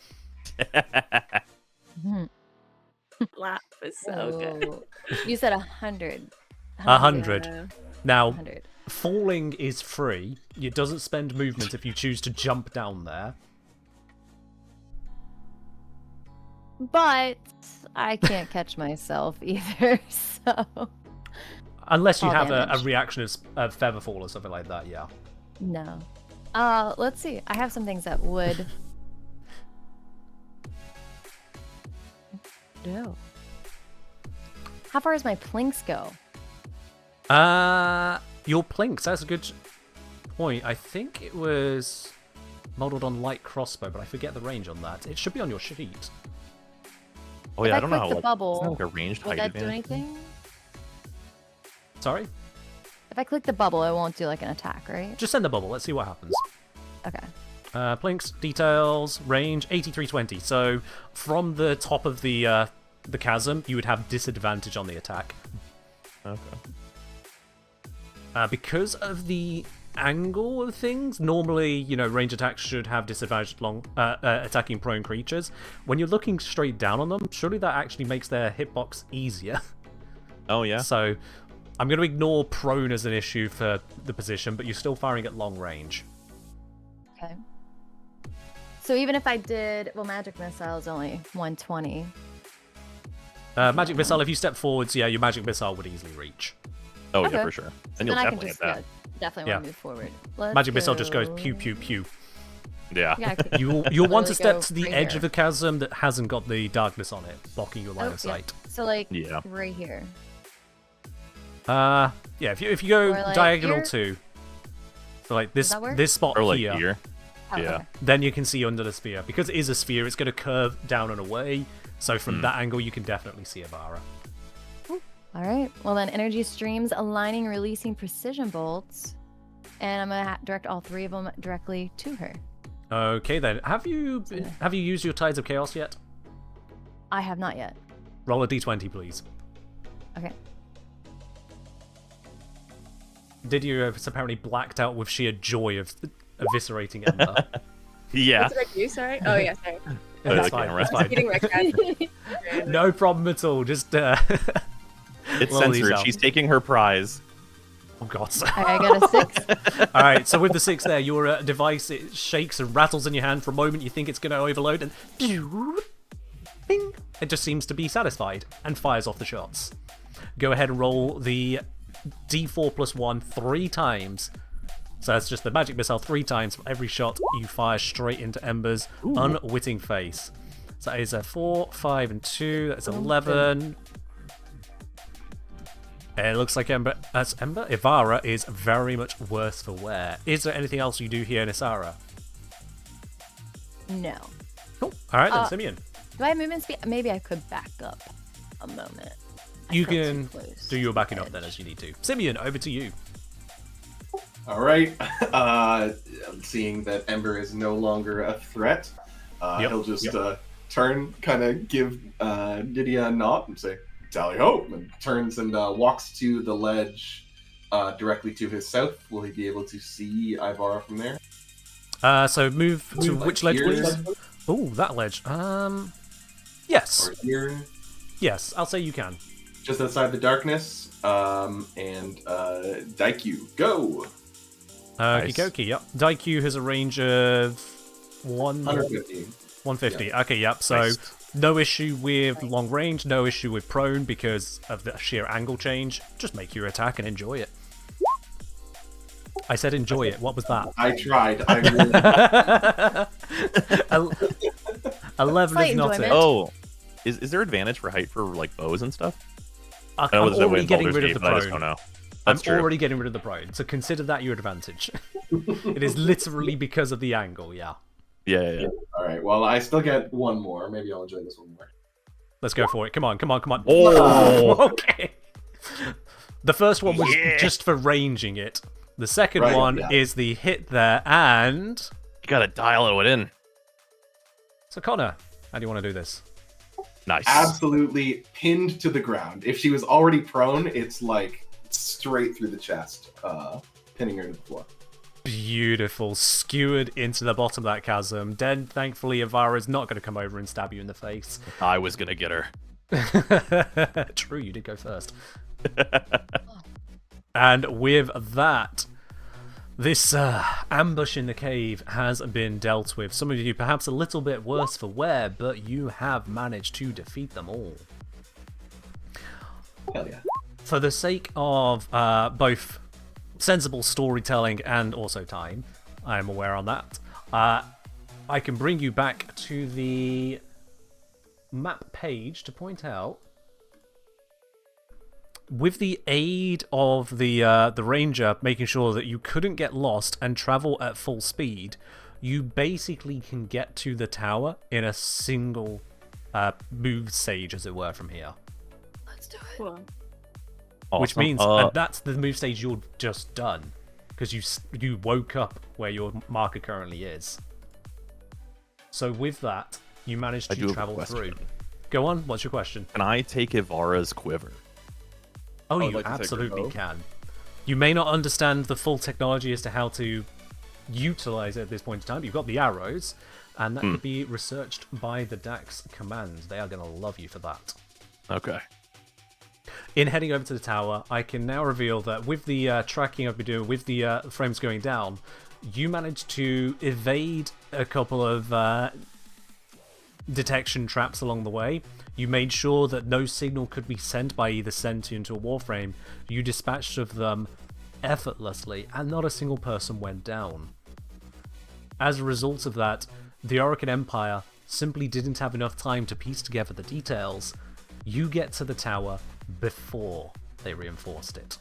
Laugh is so good. Ooh. You said 100. 100. Yeah. Now, 100. falling is free. It doesn't spend movement if you choose to jump down there. But I can't catch myself either, so... Unless you Fall have a damage. reaction of feather fall or something like that, yeah. No. Let's see. I have some things that would... No. How far does my plinks go? Your plinks, that's a good point. I think it was modeled on light crossbow, but I forget the range on that. It should be on your sheet. Oh If yeah, I I don't know click how the like, bubble, isn't that like a ranged Will height that do advantage. anything? Sorry? If I click the bubble, it won't do like an attack, right? Just send the bubble, let's see what happens. Okay. Plinks, details, range, 8320. So, from the top of the chasm, you would have disadvantage on the attack. Okay. Because of the angle of things, normally, you know, range attacks should have disadvantage along attacking prone creatures. When you're looking straight down on them, surely that actually makes their hitbox easier. Oh yeah. So, I'm going to ignore prone as an issue for the position, but you're still firing at long range. Okay. So even if I did... Well, Magic Missile is only 120. Magic Missile, if you step forwards, yeah, your Magic Missile would easily reach. Oh Okay. yeah, for sure. And you'll Then I can definitely just get that. definitely Yeah. want to move forward. Let's Magic Missile just goes go- pew pew pew. Yeah. Yeah, I could You'll want to literally step go to the right edge here. of the chasm that hasn't got the darkness on it, blocking your line Oh, of yeah. sight. So like Yeah. right here. Yeah, if you go Or, like, diagonal here? too. So like this that work? this spot Or like here. here. Oh, Yeah. okay. Then you can see under the sphere. Because it is a sphere, it's going to curve down and away. So from that angle, you can definitely see Ivara. All right. Well, then energy streams aligning, releasing precision bolts. And I'm going to direct all 3 of them directly to her. Okay, then. Have you used your Tides of Chaos yet? I have not yet. Roll a d20, please. Okay. Didier is apparently blacked out with sheer joy of eviscerating Ember. Yeah. What did I do? Sorry. Oh yeah, sorry. That's the fine. camera. That's fine. Eating my cat. No problem at all. Just It's roll these censored. out. She's taking her prize. Oh god. I got a 6. All right. So with the 6 there, your device it shakes and rattles in your hand for a moment. You think it's going to overload, and bing, it just seems to be satisfied and fires off the shots. Go ahead and roll the D4 plus 1 3 times. So that's just the magic missile 3 times for every shot you fire straight into Ember's unwitting face. So that is a 4, 5, and 2. That's 11. It looks like Ivara is very much worse for wear. Is there anything else you do here, Nisara? No. Cool. All right then, Simeon. Do I have movement speed? Maybe I could back up a moment. I You felt too can close do your to backing the up then edge. as you need to. Simeon, over to you. All right. Seeing that Ember is no longer a threat, he'll just turn, kind of give Didia a nod and say, "Tally ho!" and turns and walks to the ledge directly to his south. Will he be able to see Ivara from there? So move to Like which ledge, here, please? like- Oh, that ledge. Yes. Or here, Yes, I'll say you can. just outside the darkness. And Daikyu, go! Okie dokie, yep. Daikyu has a range of 150. 150. Okay, yep. So Nice. no issue with long range, no issue with prone because of the sheer angle change. Just make your attack and enjoy it. I said enjoy it. What was that? I tried. I really... 11 Slight is not it. enjoyment. Oh, is there advantage for height for like bows and stuff? I'm I know there's that way already in getting Baldur's rid of Gate, the but I just don't prone. know. I'm That's true. already getting rid of the prone, so consider that your advantage. It is literally because of the angle, yeah. Yeah. All right. Well, I still get one more. Maybe I'll enjoy this one more. Let's go for it. Come on, come on, come on. Oh. Okay. The first one was just for ranging it. The second Right, one yeah. is the hit there, and... You gotta dial it in. So Connor, how do you want to do this? Nice. Absolutely pinned to the ground. If she was already prone, it's like straight through the chest, pinning her to the floor. Beautiful. Skewered into the bottom of that chasm. Then, thankfully, Ivara's not going to come over and stab you in the face. I was gonna get her. True, you did go first. And with that, this ambush in the cave has been dealt with. Some of you perhaps a little bit worse for wear, but you have managed to defeat them all. Hell yeah. For the sake of both sensible storytelling and also time, I am aware on that, I can bring you back to the map page to point out, with the aid of the ranger making sure that you couldn't get lost and travel at full speed, you basically can get to the tower in a single move stage, as it were, from here. Let's do it. Cool. Which Awesome. means and that's the move stage you're just done, because you woke up where your marker currently is. So with that, you managed I do to have a travel question. through. Go on. What's your question? Can I take Ivara's quiver? Oh, would you like to take her absolutely bow. can. You may not understand the full technology as to how to utilize it at this point in time. You've got the arrows, and that could be researched by the Dax commands. They are going to love you for that. Okay. In heading over to the tower, I can now reveal that with the tracking I've been doing, with the frames going down, you managed to evade a couple of detection traps along the way. You made sure that no signal could be sent by either sentient or Warframe. You dispatched of them effortlessly, and not a single person went down. As a result of that, the Orphic Empire simply didn't have enough time to piece together the details. You get to the tower before they reinforced it.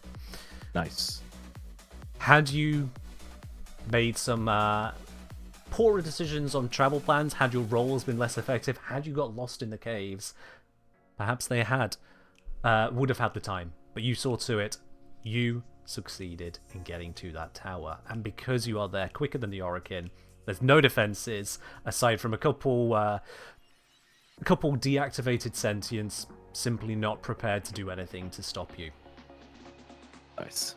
Nice. Had you made some poorer decisions on travel plans, had your roles been less effective, had you got lost in the caves, perhaps they would have had the time. But you saw to it, you succeeded in getting to that tower. And because you are there quicker than the Orokin, there's no defenses aside from a couple deactivated sentients simply not prepared to do anything to stop you. Nice.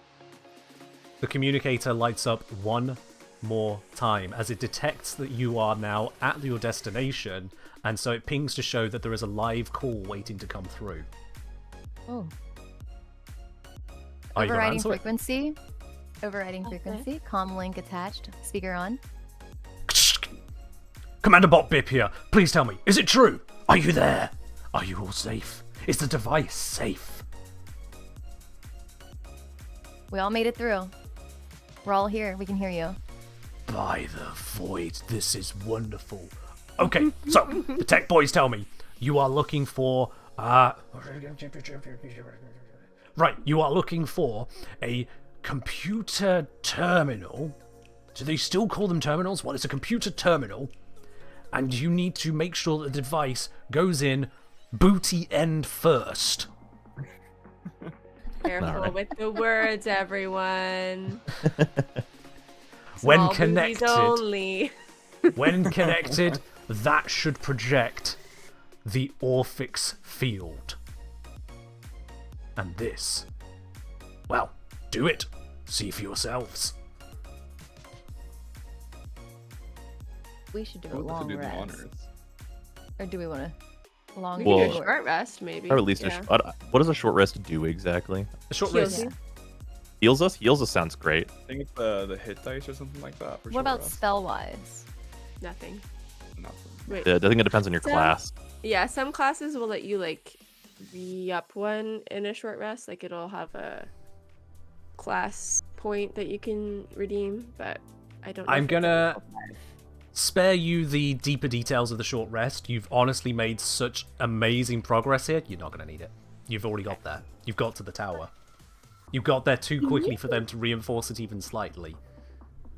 The communicator lights up one more time as it detects that you are now at your destination, and so it pings to show that there is a live call waiting to come through. Oh. Are you gonna Overriding answer it? frequency. Overriding frequency. Comm link attached. Speaker on. Commander Bot Bip here. Please tell me, is it true? Are you there? Are you all safe? Is the device safe? We all made it through. We're all here. We can hear you. By the void, this is wonderful. Okay, so the tech boys tell me you are looking for right, you are looking for a computer terminal. Do they still call them terminals? Well, it's a computer terminal, and you need to make sure that the device goes in booty end first. Careful with the words, everyone. When Small booties connected, only. when connected, that should project the Orphic's field. And this, well, do it. See for yourselves. We should do Who a would like to long do the rest. honors? Or do we want to long We can do a Well- short rest, maybe. Or at least yeah. what does a short rest do exactly? A short Heals rest. you. Heals us? Heals us sounds great. I think it's the hit dice or something like that. For What short about rest. spell-wise? Nothing. Nothing. Wait. I think it depends on your So- class. Yeah, some classes will let you like re-up one in a short rest. Like it'll have a class point that you can redeem, but I don't know. I'm if it's at gonna level 5. spare you the deeper details of the short rest. You've honestly made such amazing progress here, you're not going to need it. You've already got there. You've got to the tower. You got there too quickly for them to reinforce it even slightly.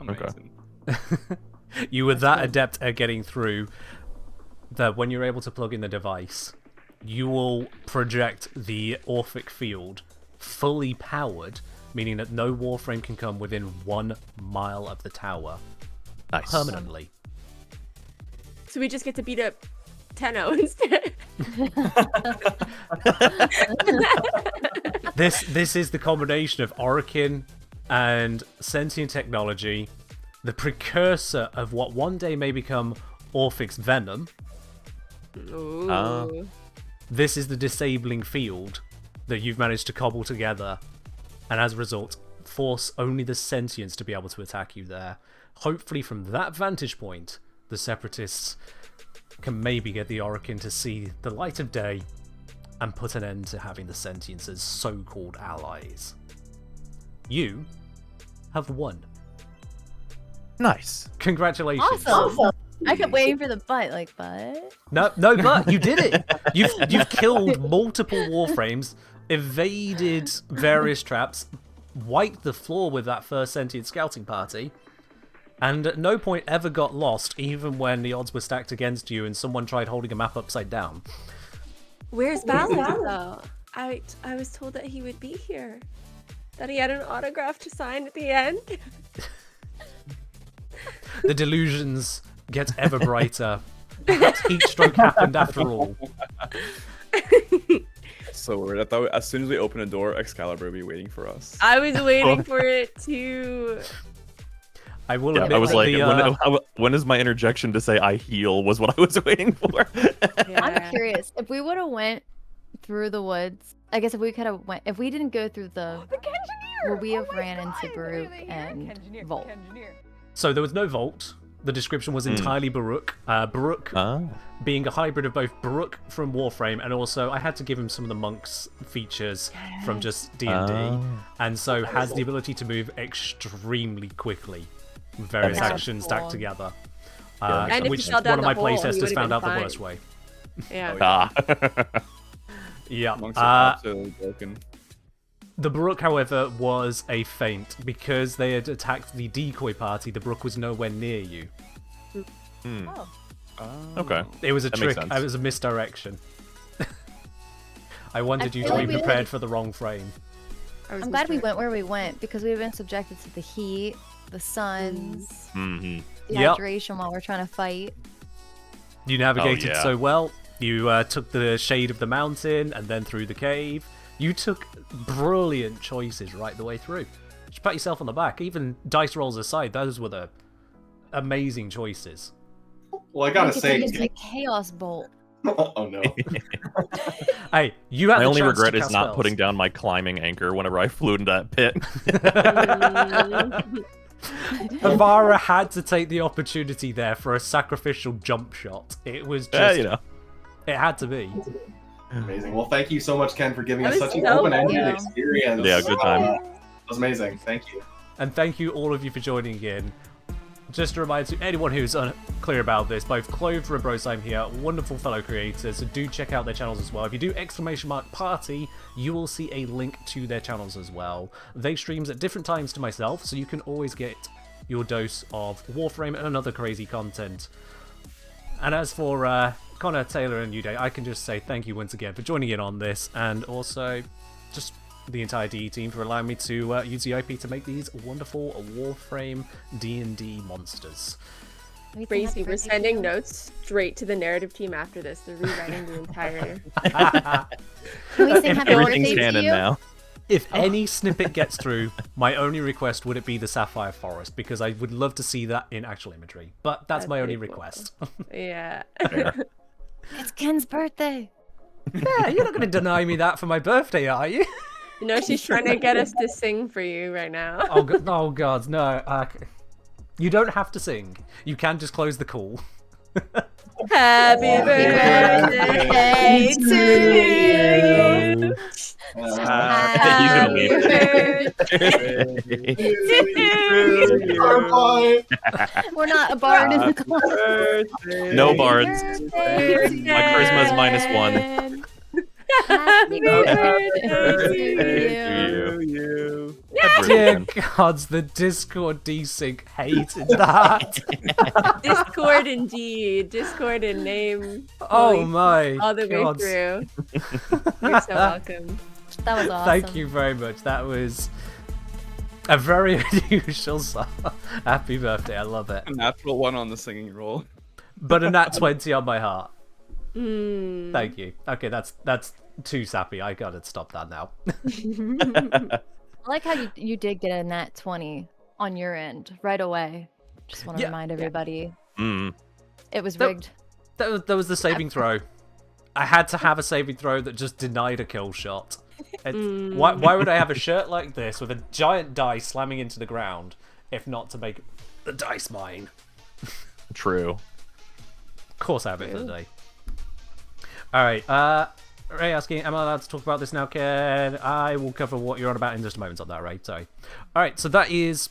Amazing. You were that adept at getting through that when you're able to plug in the device, you will project the Orphic field fully powered, meaning that no Warframe can come within 1 mile of the tower Nice. permanently. So we just get to beat up Tenno instead. This is the combination of Orokin and sentient technology, the precursor of what one day may become Orphic's venom. Ooh. This is the disabling field that you've managed to cobble together, and as a result, force only the sentients to be able to attack you there. Hopefully from that vantage point, the Separatists can maybe get the Orokin to see the light of day and put an end to having the sentients as so-called allies. You have won. Nice. Congratulations. Awesome. I kept waiting for the but, No, but you did it. You've killed multiple Warframes, evaded various traps, wiped the floor with that first sentient scouting party, and at no point ever got lost, even when the odds were stacked against you and someone tried holding a map upside down. Where's Balance though? I was told that he would be here. That he had an autograph to sign at the end. The delusions get ever brighter. Perhaps heat stroke happened after all. So weird. I thought as soon as we open a door, Excalibur would be waiting for us. I was waiting for it to. I will Yeah, admit I was that like, when is my interjection to say I heal was what I was waiting for. I'm curious if we would have went through the woods. I guess if we could have if we didn't go through the, would we have ran into Baruch and Volt? So there was no vault. The description was entirely Baruch. Baruch being a hybrid of both Baruch from Warframe and also I had to give him some of the monks features from just D&D, and so has the ability to move extremely quickly with various That's actions stacked together. And if Which he fell one down of my the hole, he playtesters would've found been out the fine. worst way. Yeah. Yeah. Monks are absolutely broken. The Baruch, however, was a feint. Because they had attacked the decoy party, the Baruch was nowhere near you. Oh. Okay. It was a That makes trick. sense. It was a misdirection. I wanted you to feel be like we- prepared for the wrong frame. I'm glad we went where we went because we've been subjected to the heat, the suns, Mm-hmm. Yep. dehydration while we're trying to fight. You navigated yeah. so well. You took the shade of the mountain and then through the cave. You took brilliant choices right the way through. Just pat yourself on the back. Even dice rolls aside, those were the amazing choices. Well, I gotta Look, say, it's a chaos bolt. oh no. Hey, you had My the only chance regret to is cast not spells. putting down my climbing anchor whenever I flew into that pit. Avara had to take the opportunity there for a sacrificial jump shot. It was just, Yeah, you know. it had to be. Amazing. Well, thank you so much, Ken, for giving That us was such an so open-ended cool. experience. Yeah, good time. That was amazing. Thank you. And thank you all of you for joining in. Just a reminder to anyone who's unclear about this, both Clover and Brozime here, wonderful fellow creators, so do check out their channels as well. If you do !party, you will see a link to their channels as well. They streams at different times to myself, so you can always get your dose of Warframe and other crazy content. And as for Connor, Taylor, and Uday, I can just say thank you once again for joining in on this, and also just the entire DE team for allowing me to use the IP to make these wonderful Warframe D&D monsters. Crazy. We're sending notes straight to the narrative team after this. They're rewriting the entire. Can we sing happy Everything's birthday to canon you? now. If any snippet gets through, my only request would it be the Sapphire Forest, because I would love to see that in actual imagery. But that's my only pretty cool. request. Yeah. It's Ken's birthday. Yeah, you're not going to deny me that for my birthday, are you? You know, she's trying to get us to sing for you right now. Oh God, no. You don't have to sing. You can just close the call. Happy birthday to you. He's gonna leave. We're not a bard in the call. No bards. Birthday My charisma's -1. Happy birthday to to you. you. Dear gods, the Discord desync hated that. Discord indeed. Discord in name. Oh Holy my all the gods. way through. You're so welcome. That was awesome. Thank you very much. That was a very unusual song. Happy birthday, I love it. A natural one on the singing roll. But a nat 20 on my heart. Mm. Thank you. Okay, that's too sappy. I gotta stop that now. I like how you did get a nat 20 on your end right away. Just want to Yeah. remind everybody. Mm. It was That- rigged. That was the saving throw. I had to have a saving throw that just denied a kill shot. Why would I have a shirt like this with a giant die slamming into the ground if not to make the dice mine? True. Of course I have it for the day. Alright, Ray asking, am I allowed to talk about this now, Ken? I will cover what you're on about in just a moment on that, Ray. Sorry. Alright, so that is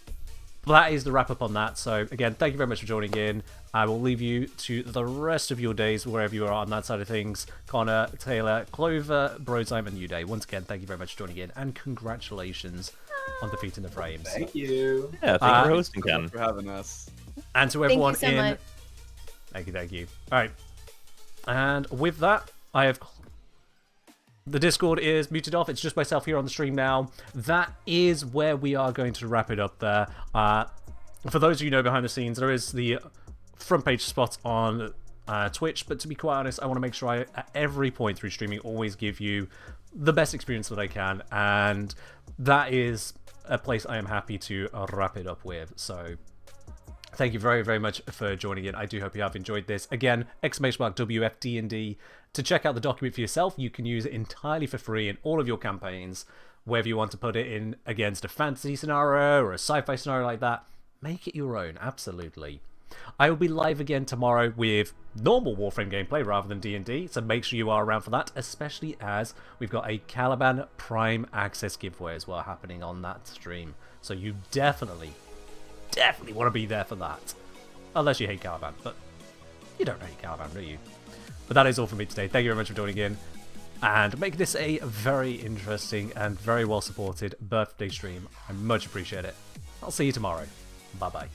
the wrap up on that. So again, thank you very much for joining in. I will leave you to the rest of your days wherever you are on that side of things. Connor, Taylor, Clover, Brozime, and Uday. Once again, thank you very much for joining in, and congratulations on defeating the frames. Thank you. Yeah, thank you for hosting, Thank Ken. you for having us. And to Thank you everyone so in much. Thank you. Alright. And with that, I have the Discord is muted off. It's just myself here on the stream now. That is where we are going to wrap it up there. For those of you who know behind the scenes, there is the front page spot on Twitch, but to be quite honest, I want to make sure I, at every point through streaming, always give you the best experience that I can, and that is a place I am happy to wrap it up with. So thank you very, very much for joining in. I do hope you have enjoyed this. Again, !WFDND. To check out the document for yourself, you can use it entirely for free in all of your campaigns, whether you want to put it in against a fantasy scenario or a sci-fi scenario like that. Make it your own, absolutely. I will be live again tomorrow with normal Warframe gameplay rather than D&D, so make sure you are around for that, especially as we've got a Caliban Prime Access giveaway as well happening on that stream. So you definitely want to be there for that. Unless you hate Caliban, but you don't hate Caliban, do you? But that is all from me today. Thank you very much for joining in, and make this a very interesting and very well supported birthday stream. I much appreciate it. I'll see you tomorrow. Bye-bye.